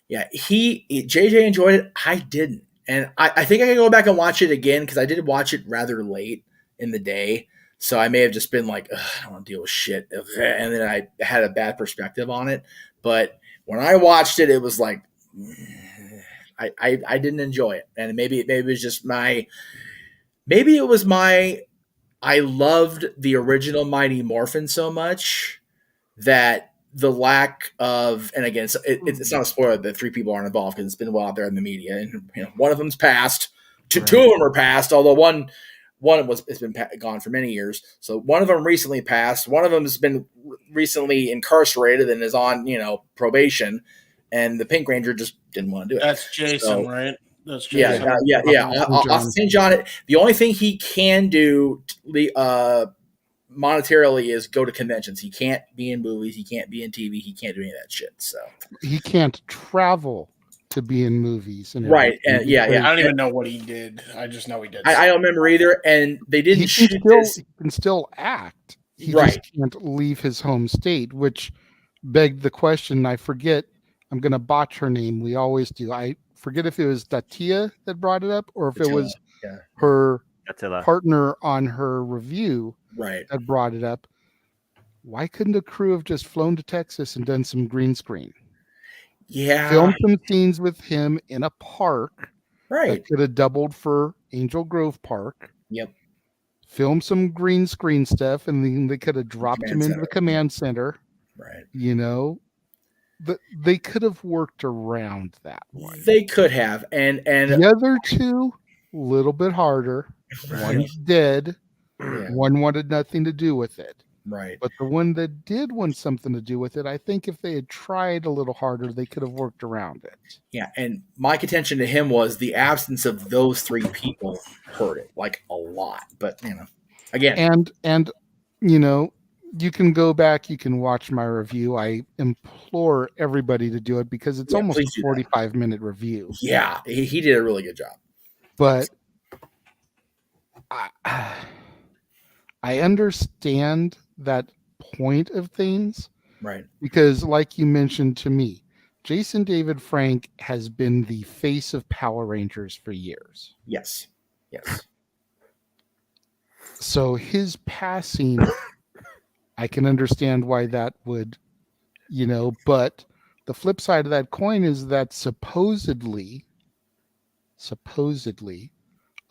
Yeah. JJ enjoyed it. I didn't, and I think I can go back and watch it again because I did watch it rather late in the day. So I may have just been like, I don't want to deal with shit, and then I had a bad perspective on it. But when I watched it, it was like. I didn't enjoy it, and maybe it was just my I loved the original Mighty Morphin so much that the lack of, and again, it's not a spoiler that 3 people aren't involved because it's been well out there in the media, and one of them's passed, two of them are passed, although one has been gone for many years. So one of them recently passed. One of them has been recently incarcerated and is on probation. And the Pink Ranger just didn't want to do it. That's Jason, right? That's Jason. Yeah. Austin St. John. The only thing he can do monetarily is go to conventions. He can't be in movies. He can't be in TV. He can't do any of that shit. So he can't travel to be in movies. And right. And I don't even know what he did. I just know he did. I don't remember either. And they didn't shoot this. He can still act. He just can't leave his home state, which begged the question. I forget. I'm going to botch her name. We always do. I forget if it was Datia that brought it up or if it was her partner on her review that brought it up. Why couldn't the crew have just flown to Texas and done some green screen? Yeah. Filmed some scenes with him in a park. Right. That could have doubled for Angel Grove Park. Yep. Film some green screen stuff, and then they could have dropped him into the command center. Right. They could have worked around that one. They could have, and the other two, a little bit harder. One's dead. Yeah. One wanted nothing to do with it. Right. But the one that did want something to do with it, I think if they had tried a little harder, they could have worked around it. Yeah, and my contention to him was the absence of those 3 people hurt it like a lot. But again, and you can go back, you can watch my review. I implore everybody to do it because it's almost a 45-minute review. Yeah, he did a really good job. But I understand that point of things. Right. Because like you mentioned to me, Jason David Frank has been the face of Power Rangers for years. Yes. Yes. So his passing, I can understand why that would, but the flip side of that coin is that supposedly,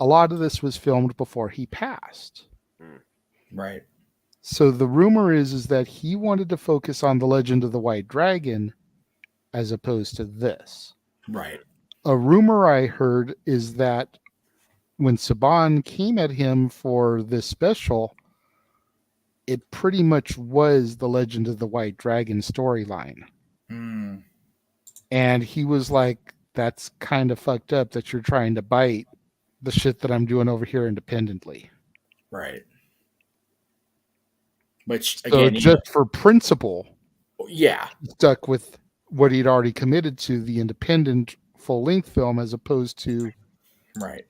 a lot of this was filmed before he passed. Right. So the rumor is that he wanted to focus on the Legend of the White Dragon as opposed to this. Right. A rumor I heard is that when Saban came at him for this special, it pretty much was the Legend of the White Dragon storyline. Mm. And he was like, that's kind of fucked up that you're trying to bite the shit that I'm doing over here independently. Right. Which, so again, just for principle, yeah, he stuck with what he'd already committed to, the independent full-length film, as opposed to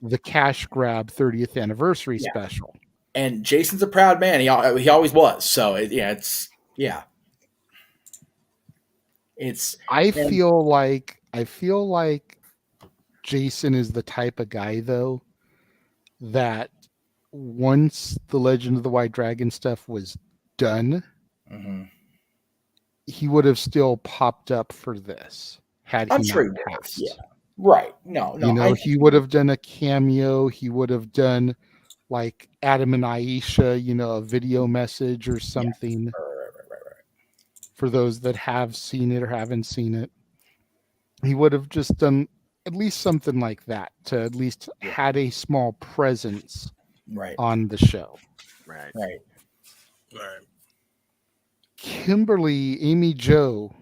the cash grab 30th anniversary special. And Jason's a proud man. He always was. So I feel like Jason is the type of guy, though, that once the Legend of the White Dragon stuff was done, he would have still popped up for this had he not passed. Yeah. Right. No. He would have done a cameo. He would have done like Adam and Aisha, a video message or something. Right. For those that have seen it or haven't seen it, he would have just done at least something like that to at least had a small presence on the show. Right. Kimberly, Amy Jo,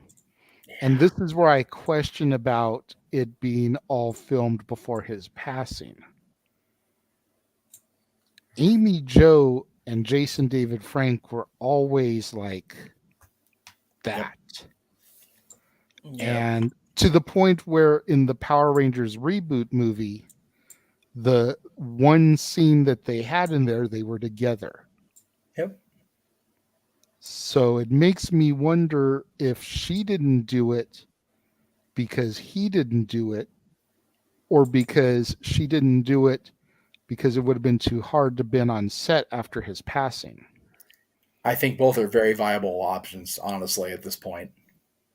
and this is where I question about it being all filmed before his passing. Amy Jo and Jason David Frank were always like that. Yep. And to the point where in the Power Rangers reboot movie, the one scene that they had in there, they were together. Yep. So it makes me wonder if she didn't do it because he didn't do it, or because she didn't do it because it would have been too hard to been on set after his passing. I think both are very viable options, honestly, at this point.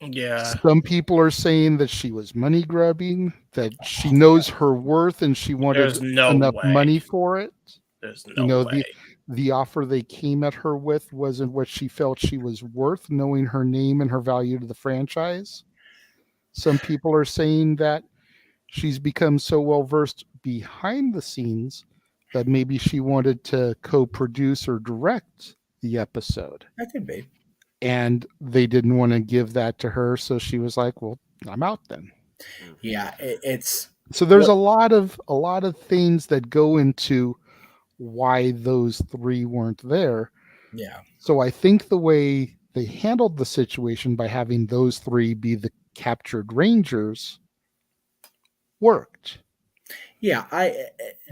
Yeah. Some people are saying that she was money grubbing, that she knows her worth and she wanted enough money for it. There's no way. The offer they came at her with wasn't what she felt she was worth, knowing her name and her value to the franchise. Some people are saying that she's become so well versed behind the scenes that maybe she wanted to co-produce or direct the episode. That could be. And they didn't want to give that to her, so she was like, well, I'm out then. Yeah, it's so there's a lot of things that go into why those three weren't there. Yeah. So I think the way they handled the situation by having those three be the captured Rangers worked. Yeah,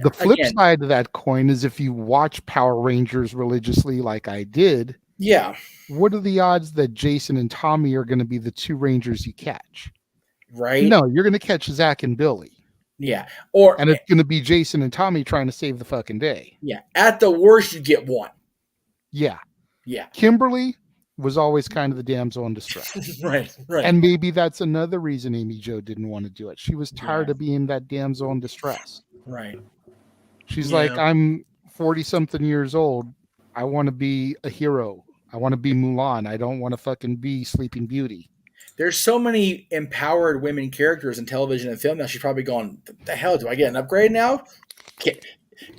the flip side of that coin is if you watch Power Rangers religiously like I did, what are the odds that Jason and Tommy are going to be the two Rangers you catch? Right? No, you're going to catch Zach and Billy. Yeah. And it's going to be Jason and Tommy trying to save the fucking day. Yeah. At the worst, you get one. Yeah. Yeah. Kimberly was always kind of the damsel in distress. Right. And maybe that's another reason Amy Jo didn't want to do it. She was tired of being that damsel in distress. Right. She's like, I'm 40-something years old. I want to be a hero. I want to be Mulan. I don't want to fucking be Sleeping Beauty. There's so many empowered women characters in television and film that she's probably going, the hell, do I get an upgrade now?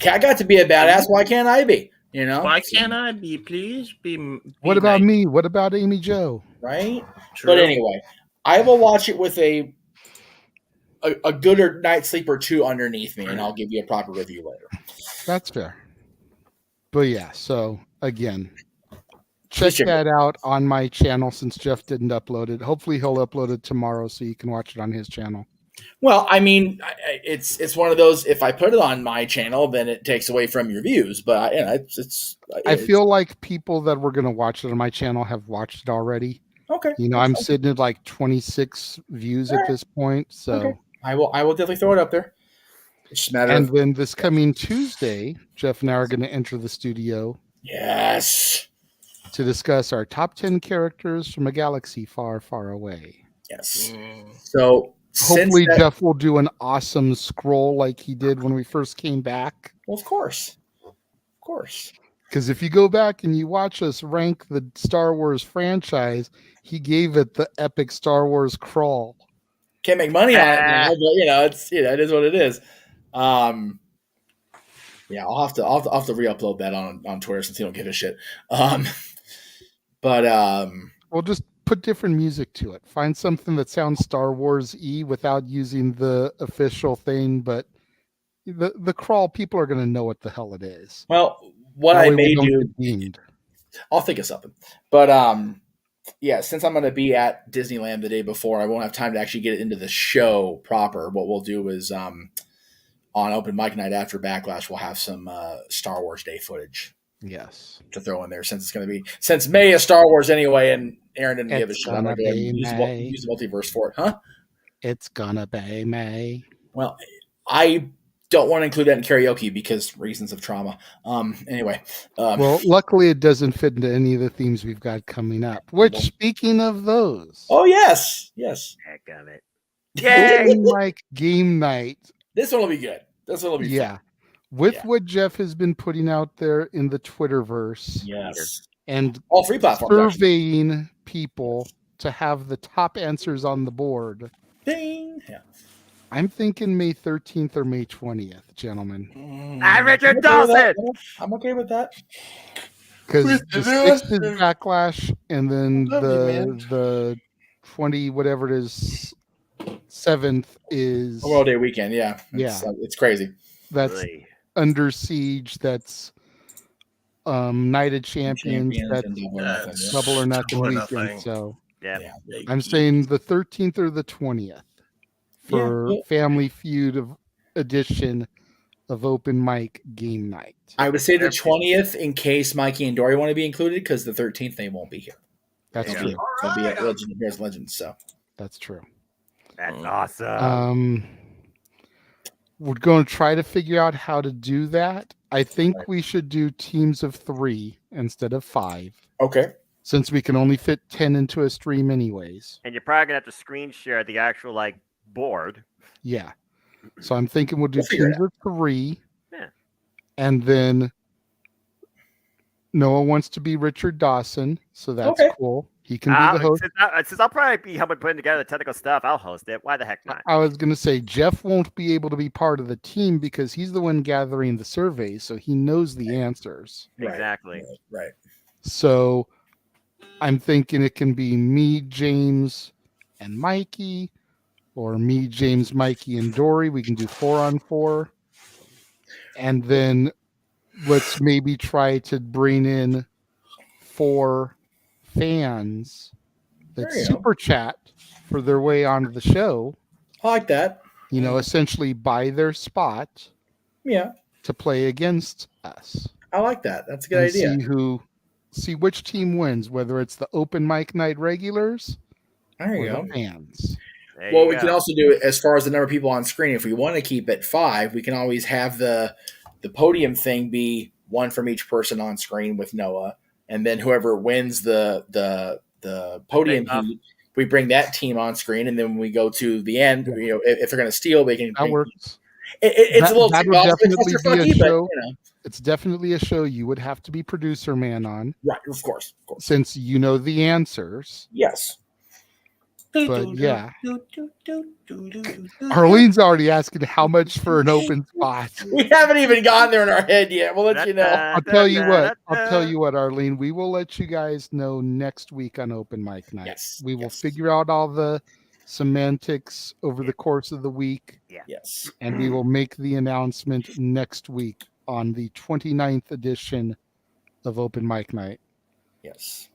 I got to be a badass. Why can't I be? Why can't I be? Please be. What about me? What about Amy Jo? Right. True. But anyway, I will watch it with a good night sleep or two underneath me, and I'll give you a proper review later. That's fair. But yeah, so again, check that out on my channel since Jeff didn't upload it. Hopefully he'll upload it tomorrow so you can watch it on his channel. Well, I mean, it's one of those. If I put it on my channel, then it takes away from your views. But I feel like people that were going to watch it on my channel have watched it already. Okay. I'm sitting at like 26 views at this point. So okay. I will definitely throw it up there. It's just a matter and of then this coming Tuesday, Jeff and I are going to enter the studio. Yes. To discuss our top 10 characters from a galaxy far, far away. Yes. So hopefully Jeff will do an awesome scroll like he did when we first came back. Well, of course. Of course. Because if you go back and you watch us rank the Star Wars franchise, he gave it the epic Star Wars crawl. Can't make money on it now, but it's it is what it is. Yeah, I'll have to re-upload that on Twitter since you don't give a shit. We'll just put different music to it. Find something that sounds Star Wars-y without using the official thing, but the crawl, people are going to know what the hell it is. Well, what I may do, I'll think of something. But yeah, since I'm going to be at Disneyland the day before, I won't have time to actually get it into the show proper. What we'll do is on Open Mic Night after Backlash, we'll have some Star Wars Day footage. Yes, to throw in there since May is Star Wars anyway, and Aaron didn't give a shit. I'm going to use the multiverse for it, huh? It's gonna be May. Well, I don't want to include that in karaoke because reasons of trauma. Anyway. Well, luckily it doesn't fit into any of the themes we've got coming up. Which, speaking of those. Oh, yes. Yes. Heck of it. Yay! Like game night. This one will be good. This one will be fun. With what Jeff has been putting out there in the Twitterverse. Yes. And all free platforms. Surveying people to have the top answers on the board. Ding. Yeah. I'm thinking May 13th or May 20th, gentlemen. I'm Richard Dawson. I'm okay with that. Because the 6th is Backlash, and then the 20, whatever it is, 7th is Memorial Day weekend. Yeah. It's crazy. That's really? Under Siege. That's Night of Champions. That's Double or Nothing weekend. So I'm saying the 13th or the 20th. For Family Feud edition of Open Mic Game Night. I would say the 20th in case Mikey and Dory want to be included because the 13th they won't be here. That's true. They'll be at Legends. So that's true. That's awesome. We're going to try to figure out how to do that. I think we should do teams of 3 instead of 5. Okay. Since we can only fit 10 into a stream anyways. And you're probably going to have to screen share the actual board. Yeah. So I'm thinking we'll do teams of 3. Yeah. And then Noah wants to be Richard Dawson, so that's cool. He can be the host. Since I'll probably be helping putting together the technical stuff, I'll host it. Why the heck not? I was going to say Jeff won't be able to be part of the team because he's the one gathering the surveys, so he knows the answers. Exactly. Right. So I'm thinking it can be me, James, and Mikey. Or me, James, Mikey, and Dory. We can do 4-on-4. And then let's maybe try to bring in 4 fans that super chat for their way onto the show. I like that. Essentially buy their spot. Yeah. To play against us. I like that. That's a good idea. See which team wins, whether it's the Open Mic Night regulars or the fans. Well, we can also do it as far as the number of people on screen. If we want to keep it 5, we can always have the podium thing be 1 from each person on screen with Noah, and then whoever wins the podium heat, we bring that team on screen, and then when we go to the end, if they're going to steal, they can. That works. It's a little. That would definitely be a show. It's definitely a show you would have to be producer man on. Right, of course. Since you know the answers. Yes. But yeah, Arlene's already asking how much for an open spot. We haven't even gotten there in our head yet. We'll let you know. I'll tell you what, Arlene. We will let you guys know next week on Open Mic Night. Yes. We will figure out all the semantics over the course of the week. Yeah. Yes. And we will make the announcement next week on the 29th edition of Open Mic Night. Yes.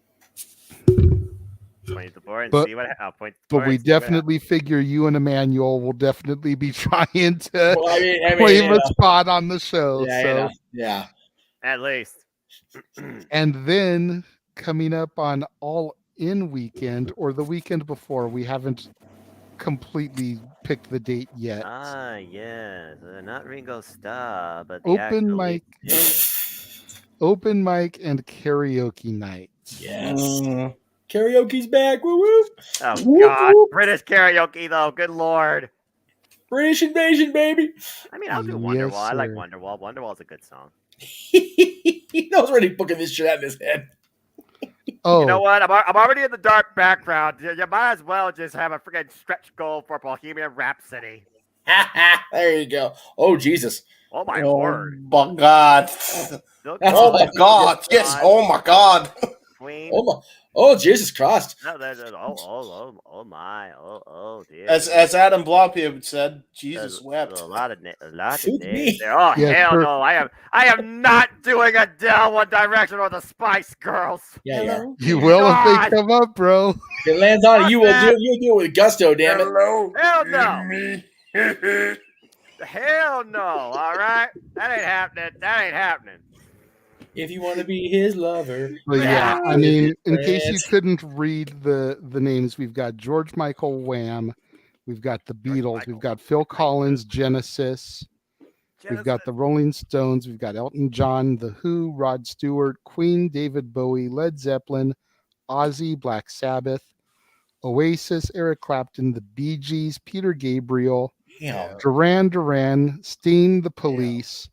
Point the board and see what happens. But we definitely figure you and Emmanuel will definitely be trying to claim a spot on the show. Yeah. At least. And then coming up on all in weekend or the weekend before. We haven't completely picked the date yet. Ah, yes. Not Ringo Starr, but the Open actual mic, lead singer. open mic, and karaoke night. Yes. Karaoke's back. Woo woo. Oh, Whoop, God. whoop. British karaoke, though. Good Lord. British invasion, baby. I mean, I'll do Yes, Wonderwall. I like sir. Wonderwall. Wonderwall's a good song. He knows already booking this shit out in his head. Oh, You know what? I'm already in the dark background. You might as well just have a freaking stretch goal for Bohemian Rhapsody. There you go. Oh, Jesus. Oh, my Oh word. my God. Look, Oh my God. Yes. Oh my God. Queen. Oh, Jesus Christ. Oh my. Oh, dear. As Adam Blopie said, Jesus wept. A lot of Shoot names me. there. Oh, Yeah, hell sure. no. I am not doing Adele, One Direction, or the Spice Girls. Yeah, you are. You will if God. they come up, bro. If it lands on it, you will that. do. You'll do it with gusto. Damn it. Hello. Hell no. Me. Hell no. All right. That ain't happening. That ain't happening. If you want to be his lover. But yeah, I with mean, his in case you friends. couldn't read the names, we've got George Michael Wham, we've got the Beatles, we've got Phil Collins Genesis, we've got the Rolling Stones, we've got Elton John, The Who, Rod Stewart, Queen, David Bowie, Led Zeppelin, Ozzy, Black Sabbath, Oasis, Eric Clapton, the Bee Gees, Peter Gabriel, Damn. Duran, Sting, the Police,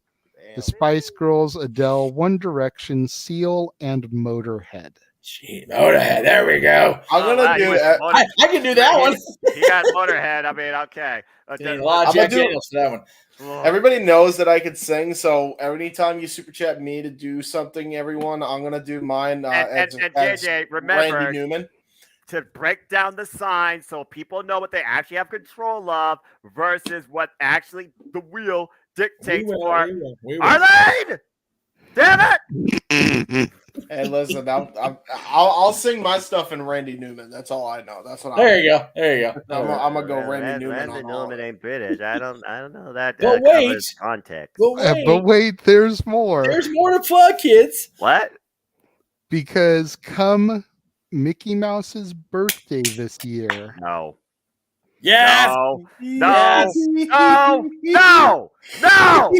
the Spice Girls, Adele, One Direction, Seal, and Motorhead. Gee, Motorhead. There we go. I'm gonna do it. I can do that one. He got Motorhead. I mean, okay. A lot of Jack Daniels for that one. Everybody knows that I could sing, so anytime you super chat me to do something, everyone, I'm gonna do mine. And JJ, remember Randy Newman. to break down the signs so people know what they actually have control of versus what actually the wheel dictates for. Arlene! Damn it! Hey, listen, I'll sing my stuff in Randy Newman. That's all I know. That's what. There you go. There you go. I'm gonna go Randy Newman. Randy Newman ain't British. I don't know that. But wait. Covers context. But wait, there's more. There's more to plug, kids. What? Because come Mickey Mouse's birthday this year. No. Yes. No. Yes. No. No. No.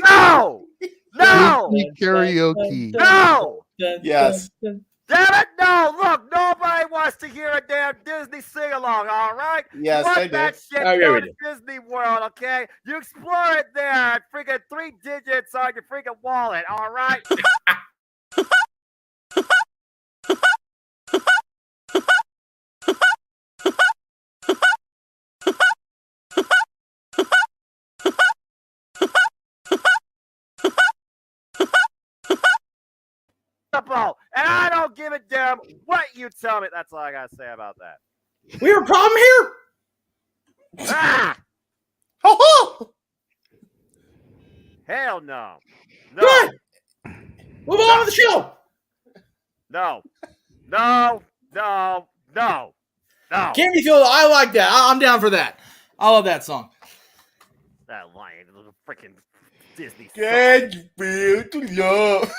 No. No. Disney karaoke. No. Yes. Damn it! No, look, nobody wants to hear a damn Disney sing-along, all right? Yes, you they want that do. shit Okay, down we at do. Disney World, okay? You explore it there at freaking 3 digits on your freaking wallet, all right? And I don't give a damn what you tell me. That's all I gotta say about that. We have a problem here. Ah! Ho Hell no. No. Good. Move on with the show. No. No. No. No. No. Candy Field, I like that. I'm down for that. I love that song. That line, little freaking Disney song. Can't you feel the love?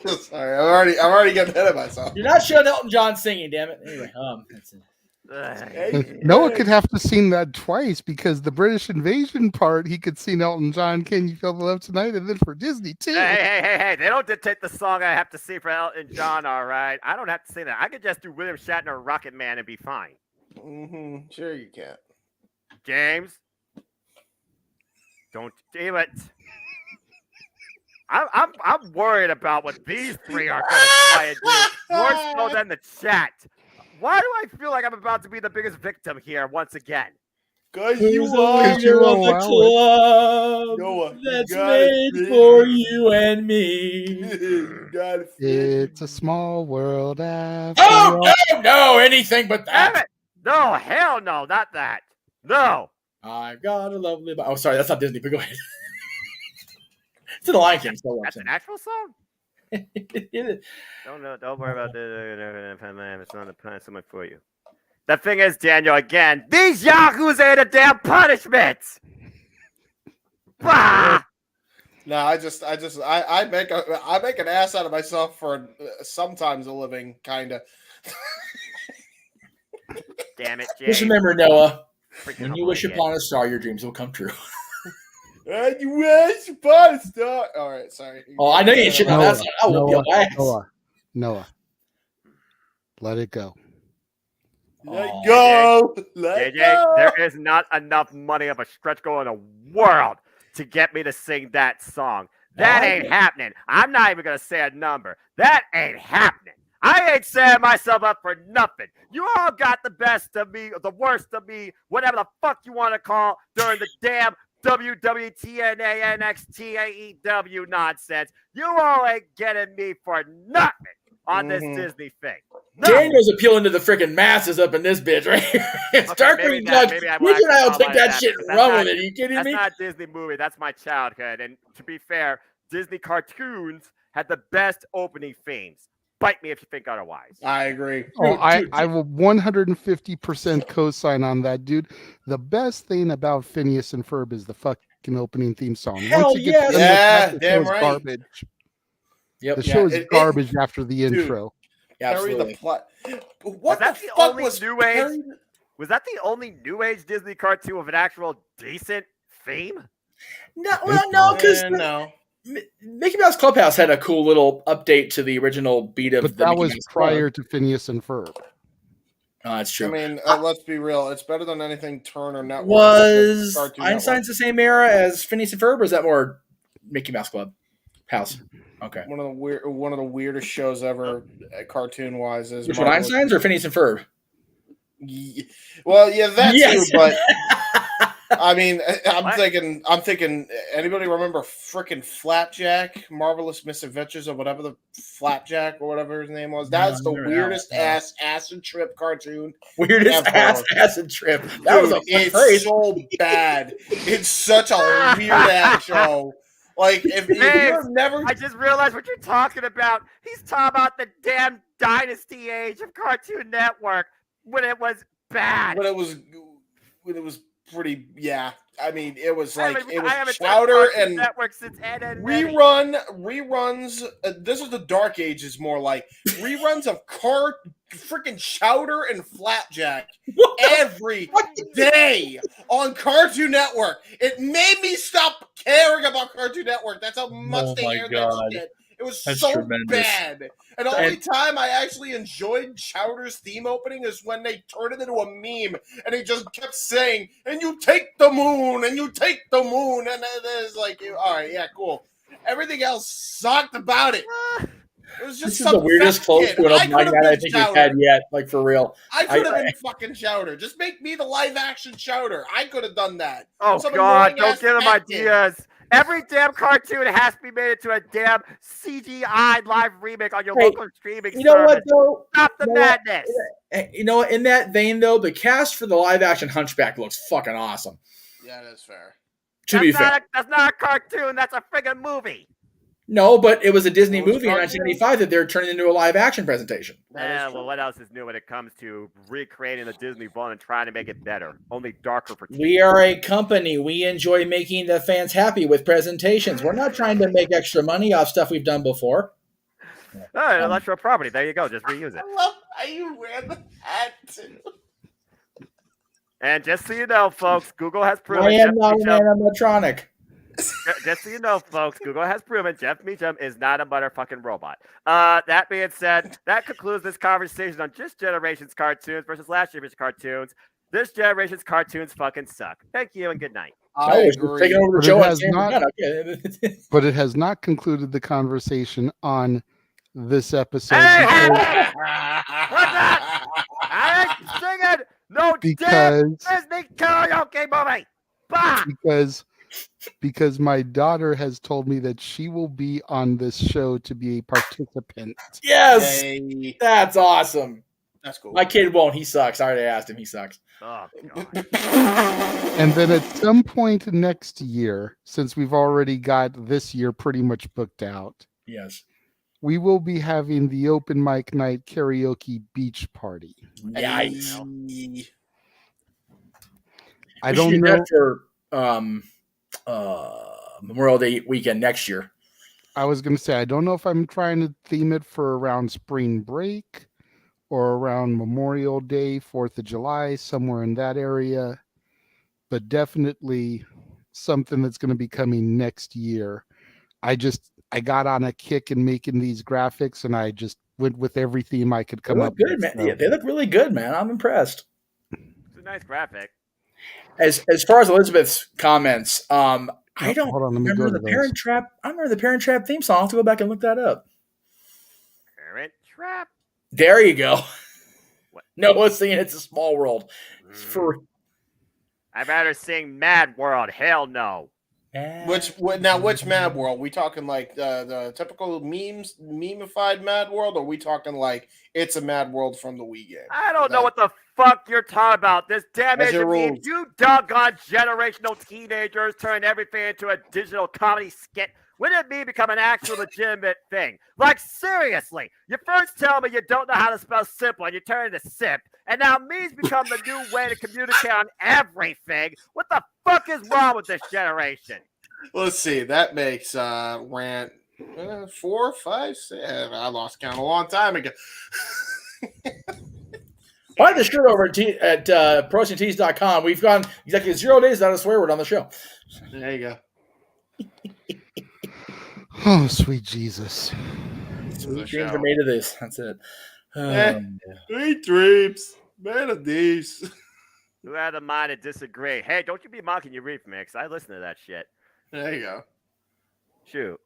Sorry, I'm already getting ahead of myself. You're not showing Elton John singing, damn it. Anyway, that's it. Noah could have to sing that twice because the British invasion part, he could sing Elton John, Can You Feel the Love Tonight? And then for Disney, too. Hey, they don't dictate the song I have to sing for Elton John, all right? I don't have to sing that. I could just do William Shatner, Rocket Man, and be fine. Mm-hmm. Sure you can. James, don't do it. I'm worried about what these three are going to try and do, more so than the chat. Why do I feel like I'm about to be the biggest victim here once again? Because you're on the club Noah, that's made for you and me. It's a small world after Oh, all. no, anything but Damn that. it! No, hell no, not that. No. I've got a lovely... Oh, sorry, that's not Disney, but go ahead. It's in the Lion King. That's an actual song? It Don't worry about it. It's not a plan someone for you. The thing is, Daniel, again, these yahoos ain't a damn punishment. Bah! No, I make an ass out of myself for sometimes a living, kind of. Damn it, James. Just remember, Noah, Freaking when you wish idiot. upon a star, your dreams will come true. And you wish upon a star. All right, sorry. Oh, I know you ain't shitting on that song. I will be Noah. Let it go. Let go. Let JJ, go. there is not enough money of a stretch goal in the world to get me to sing that song. That ain't happening. I'm not even going to say a number. That ain't happening. I ain't setting myself up for nothing. You all got the best of me, the worst of me, whatever the fuck you want to call during the damn WWTNA NXT AEW nonsense. You all ain't getting me for nothing on this Disney thing. No. Daniel's appealing to the freaking masses up in this bitch right here. It's Dark Green Judge. You and I will take that shit and run with it. Are you kidding me? That's not a Disney movie. That's my childhood. And to be fair, Disney cartoons had the best opening themes. Bite me if you think otherwise. I agree. Oh, I will 150% co-sign on that, dude. The best thing about Phineas and Ferb is the fucking opening theme song. Hell yes. Yeah, damn right. Garbage. Yep. The show is garbage after the intro. Carry the plot. Was that the only New Age? Was that the only New Age Disney cartoon with an actual decent theme? No, because Mickey Mouse Clubhouse had a cool little update to the original beat of but the that Mickey was Mouse prior Club. to Phineas and Ferb. Oh, that's true. I mean, let's be real. It's better than anything Turner Network. Was Cartoon Einstein's the same era as Phineas and Ferb, or is that more Mickey Mouse Club House? Okay. One of the weirdest shows ever, cartoon wise. Is Which one, Einstein's or Phineas and Ferb? Well, yeah, that Yes. too. But I mean, I'm thinking. Anybody remember frickin' Flapjack, Marvelous Misadventures, or whatever the Flapjack or whatever his name was? That's the weirdest ass acid trip cartoon. Weirdest ever. ass acid trip. That was a fun It's phrase. so bad. It's such a weird ass show. Like if you've never, I just realized what you're talking about. He's talking about the damn dynasty age of Cartoon Network when it was bad. when it was pretty, yeah. I mean, it was like I it was haven't Chowder touched Cartoon and Network since Ed and reruns. This is the Dark Ages, more like reruns of freaking Chowder and Flapjack every day on Cartoon Network. It made me stop caring about Cartoon Network. That's how much they aired that shit. It was That's so tremendous. bad. And the only time I actually enjoyed Chowder's theme opening is when they turned it into a meme and he just kept saying, "And you take the moon, and you take the moon," and it's like, all right, yeah, cool. Everything else sucked about it. It was just This is the weirdest close to an open mic night I think we've had yet. Like, for real. I could have been fucking Chowder. Just make me the live action Chowder. I could have done that. Oh Some God! annoying-ass Don't give him acting. ideas. Every damn cartoon has to be made into a damn CGI live remake on your local streaming You know what, service. though? Stop the madness. You know what? In that vein, though, the cast for the live action Hunchback looks fucking awesome. Yeah, that's fair. To be fair. That's not a cartoon. That's a friggin' movie. No, but it was a Disney Well, it's movie in cartoon. 1995 that they're turning into a live action presentation. Yeah, well, what else is new when it comes to recreating the Disney one and trying to make it better? Only darker for We are a company. We enjoy making the fans happy with presentations. We're not trying to make extra money off stuff we've done before. Oh, intellectual property. There you go. Just reuse it. I love how you ran the hat too. And just so you know, folks, Google has proven. I am Jeff not an Meacham- animatronic. Just so you know, folks, Google has proven Jeff Meacham is not a motherfucking robot. That being said, that concludes this conversation on this generation's cartoons versus last generation's cartoons. This generation's cartoons fucking suck. Thank you and good night. I agree. Taking over the But show it on has camera. not- Okay. But it has not concluded the conversation on this episode. Hey, because- what's that? I ain't singing no damn Because- Disney karaoke movie. Bah! because my daughter has told me that she will be on this show to be a participant. Yes! Yay. That's awesome. That's cool. My kid won't. He sucks. I already asked him. He sucks. Oh, God. And then at some point next year, since we've already got this year pretty much booked out, Yes. we will be having the open mic night karaoke beach party. Yikes. I We don't should do know. that for Memorial Day weekend next year. I was going to say, I don't know if I'm trying to theme it for around spring break or around Memorial Day, 4th of July, somewhere in that area. But definitely something that's going to be coming next year. I got on a kick in making these graphics, and I just went with every theme I could come up good, with. man. So. Yeah, they look really good, man. I'm impressed. It's a nice graphic. As far as Elizabeth's comments, I don't hold on, let me remember go to the Parent those. Trap. I remember the Parent Trap theme song. I'll have to go back and look that up. Parent Trap. There you go. What? No, let's sing It's a Small World. For I'd rather sing Mad World. Hell no. Which Mad World? We talking like the typical memeified Mad World, or are we talking like It's a Mad World from the Wii game? I don't know what the fuck you're talking about. This damage your meme. rules. You doggone generational teenagers turn everything into a digital comedy skit. When did me become an actual legitimate thing? Like, seriously, you first tell me you don't know how to spell simple and you turn into simp, and now me's become the new way to communicate on everything. What the fuck is wrong with this generation? Let's see. That makes rant 4, 5, 6. I lost count a long time ago. Buy the shirt over at ProSteamTees.com. We've gone exactly 0 days without a swear word on the show. There you go. Oh, sweet Jesus. Sweet dreams are made of this. That's it. Sweet dreams. Melodies. Who had a mind to disagree? Hey, don't you be mocking your reef mix. I listen to that shit. There you go. Shoot.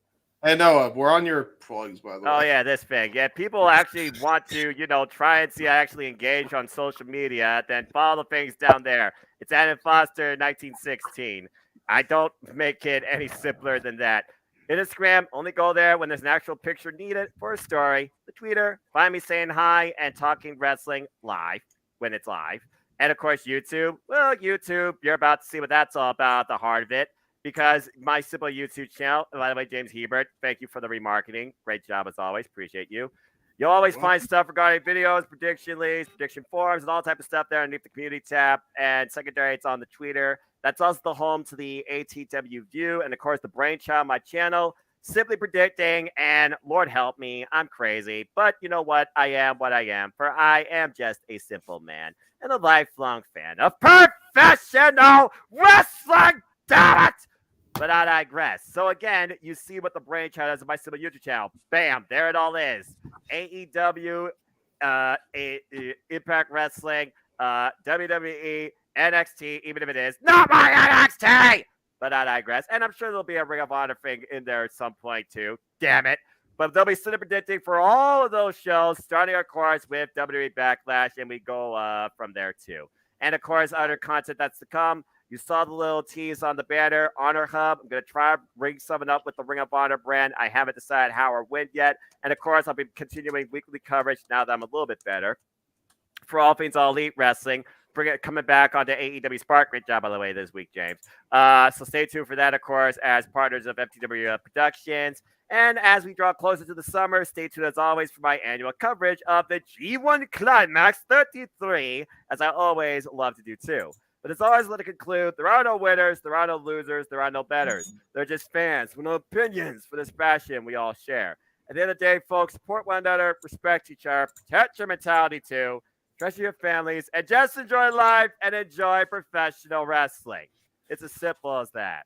Hey, Noah, we're on your plugs, by the way. Oh, yeah, this thing. Yeah, people actually want to, try and see I actually engage on social media, then follow the things down there. It's Adam Foster 1916. I don't make it any simpler than that. Instagram, only go there when there's an actual picture needed for a story. The Twitter, find me saying hi and talking wrestling live when it's live. And, of course, YouTube. Well, YouTube, you're about to see what that's all about, the heart of it. Because my simple YouTube channel, by the way, James Hebert, thank you for the remarketing. Great job as always. Appreciate you. You'll always find stuff regarding videos, prediction leads, prediction forums, and all type of stuff there underneath the community tab. And secondary, it's on the Twitter. That's also the home to the ATW View. And of course, the brainchild of my channel, Simply Predicting. And Lord help me, I'm crazy. But you know what? I am what I am. For I am just a simple man and a lifelong fan of professional wrestling. Damn it! But I digress. So again, you see what the brainchild is of my simple YouTube channel. Bam, there it all is. AEW, Impact Wrestling, WWE, NXT, even if it is not my NXT. But I digress. And I'm sure there'll be a Ring of Honor thing in there at some point too. Damn it. But they'll be sitting predicting for all of those shows, starting, of course, with WWE Backlash, and we go from there too. And of course, other content that's to come. You saw the little tease on the banner, Honor Hub. I'm going to try to bring something up with the Ring of Honor brand. I haven't decided how or when yet. And, of course, I'll be continuing weekly coverage now that I'm a little bit better for all things All Elite Wrestling. Coming back onto AEW Spark. Great job, by the way, this week, James. So stay tuned for that, of course, as partners of FTW Productions. And as we draw closer to the summer, stay tuned, as always, for my annual coverage of the G1 Climax 33, as I always love to do, too. But as always, let it conclude, there are no winners, there are no losers, there are no betters. They're just fans with no opinions for this passion we all share. At the end of the day, folks, support one another, respect each other, protect your mentality too, treasure your families, and just enjoy life and enjoy professional wrestling. It's as simple as that.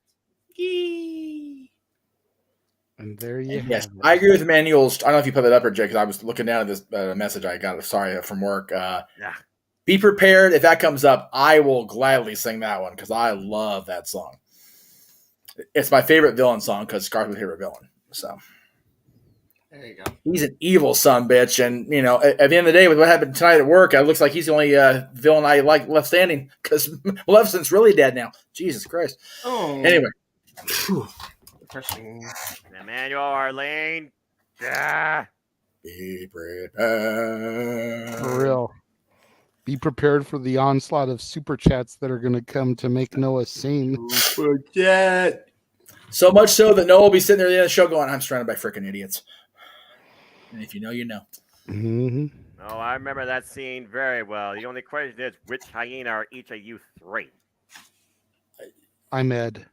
And there you Yes, have it. I agree with Emmanuel's. I don't know if you put that up or Jay, because I was looking down at this message I got. Sorry, from work. Yeah. Be prepared. If that comes up, I will gladly sing that one because I love that song. It's my favorite villain song because Scar's my favorite villain. So there you go. He's an evil son bitch, and at the end of the day, with what happened tonight at work, it looks like he's the only villain I like left standing because Maleficent's really dead now. Jesus Christ. Oh. Anyway. Emmanuel, Arlene. Yeah. Be prepared. For real. Be prepared for the onslaught of super chats that are going to come to make Noah sing. Super chat. So much so that Noah will be sitting there at the end of the show going, I'm surrounded by freaking idiots. And if you know, you know. Mm-hmm. Oh, I remember that scene very well. The only question is, which hyena are each of you three? I'm Ed.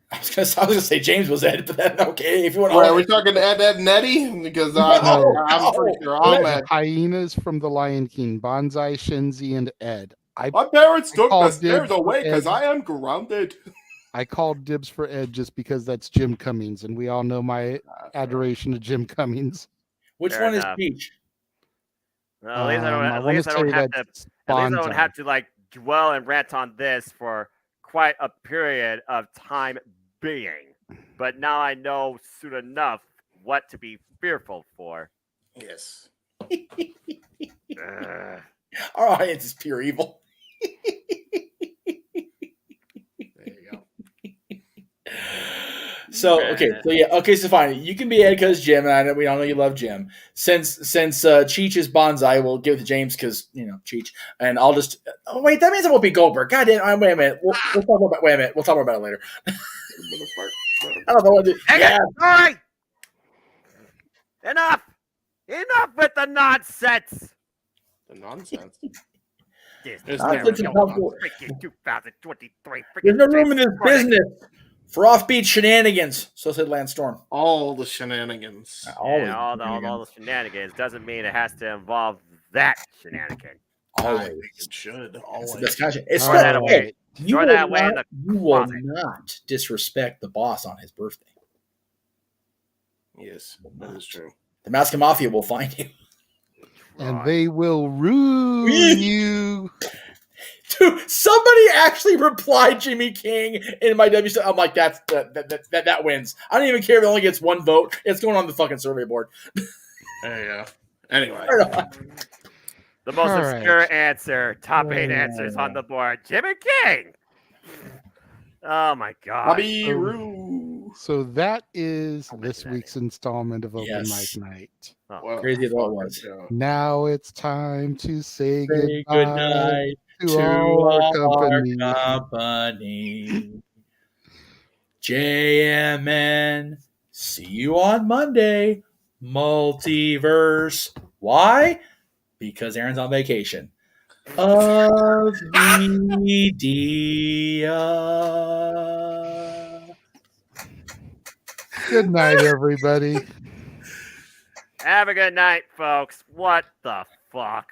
I was gonna say James was Ed, but then okay, if you want. Are we talking to Ed and Eddie? Because I'm pretty sure I'm Ed. Hyenas from The Lion King, Bonsai, Shinzi, and Ed. My parents took the called stairs dibs away for because Ed. I am grounded. I called dibs for Ed just because that's Jim Cummings, and we all know my adoration of Jim Cummings. Which Fair one enough. is Peach? Well, at least I don't. At least I don't have to like dwell and rant on this for quite a period of time being. But now I know soon enough what to be fearful for. Yes. Our audience is pure evil. So so fine. You can be Ed because Jim, and I know we all know you love Jim. Since Cheech is Bonsai, we'll give it to James because Cheech, and I'll just. Oh wait, that means it won't be Goldberg. God damn! Wait a minute. We'll talk about. Wait a minute. We'll talk about it later. I don't know what to do. Yeah. All right. Enough with the nonsense. The nonsense. There's freaking 2023. There's no room in this business for offbeat shenanigans. So said Lance Storm. All the shenanigans. All the shenanigans doesn't mean it has to involve that shenanigan. Always. It should. Always. It's that away. You will not disrespect the boss on his birthday. Yes, that is true. The Masca Mafia will find you. And they will ruin you. Dude, somebody actually replied Jimmy King in my W. I'm like, that wins. I don't even care if it only gets one vote. It's going on the fucking survey board. There you go. Anyway. The most obscure answer, top 8 answers on the board. Jimmy King. Oh my God. So that is this week's installment of Open Mic Night. Oh, crazy as it was. Now it's time to say good goodbye night to all our company. JMN. See you on Monday. Multiverse. Why? Because Aaron's on vacation. Of media. Good night, everybody. Have a good night, folks. What the fuck?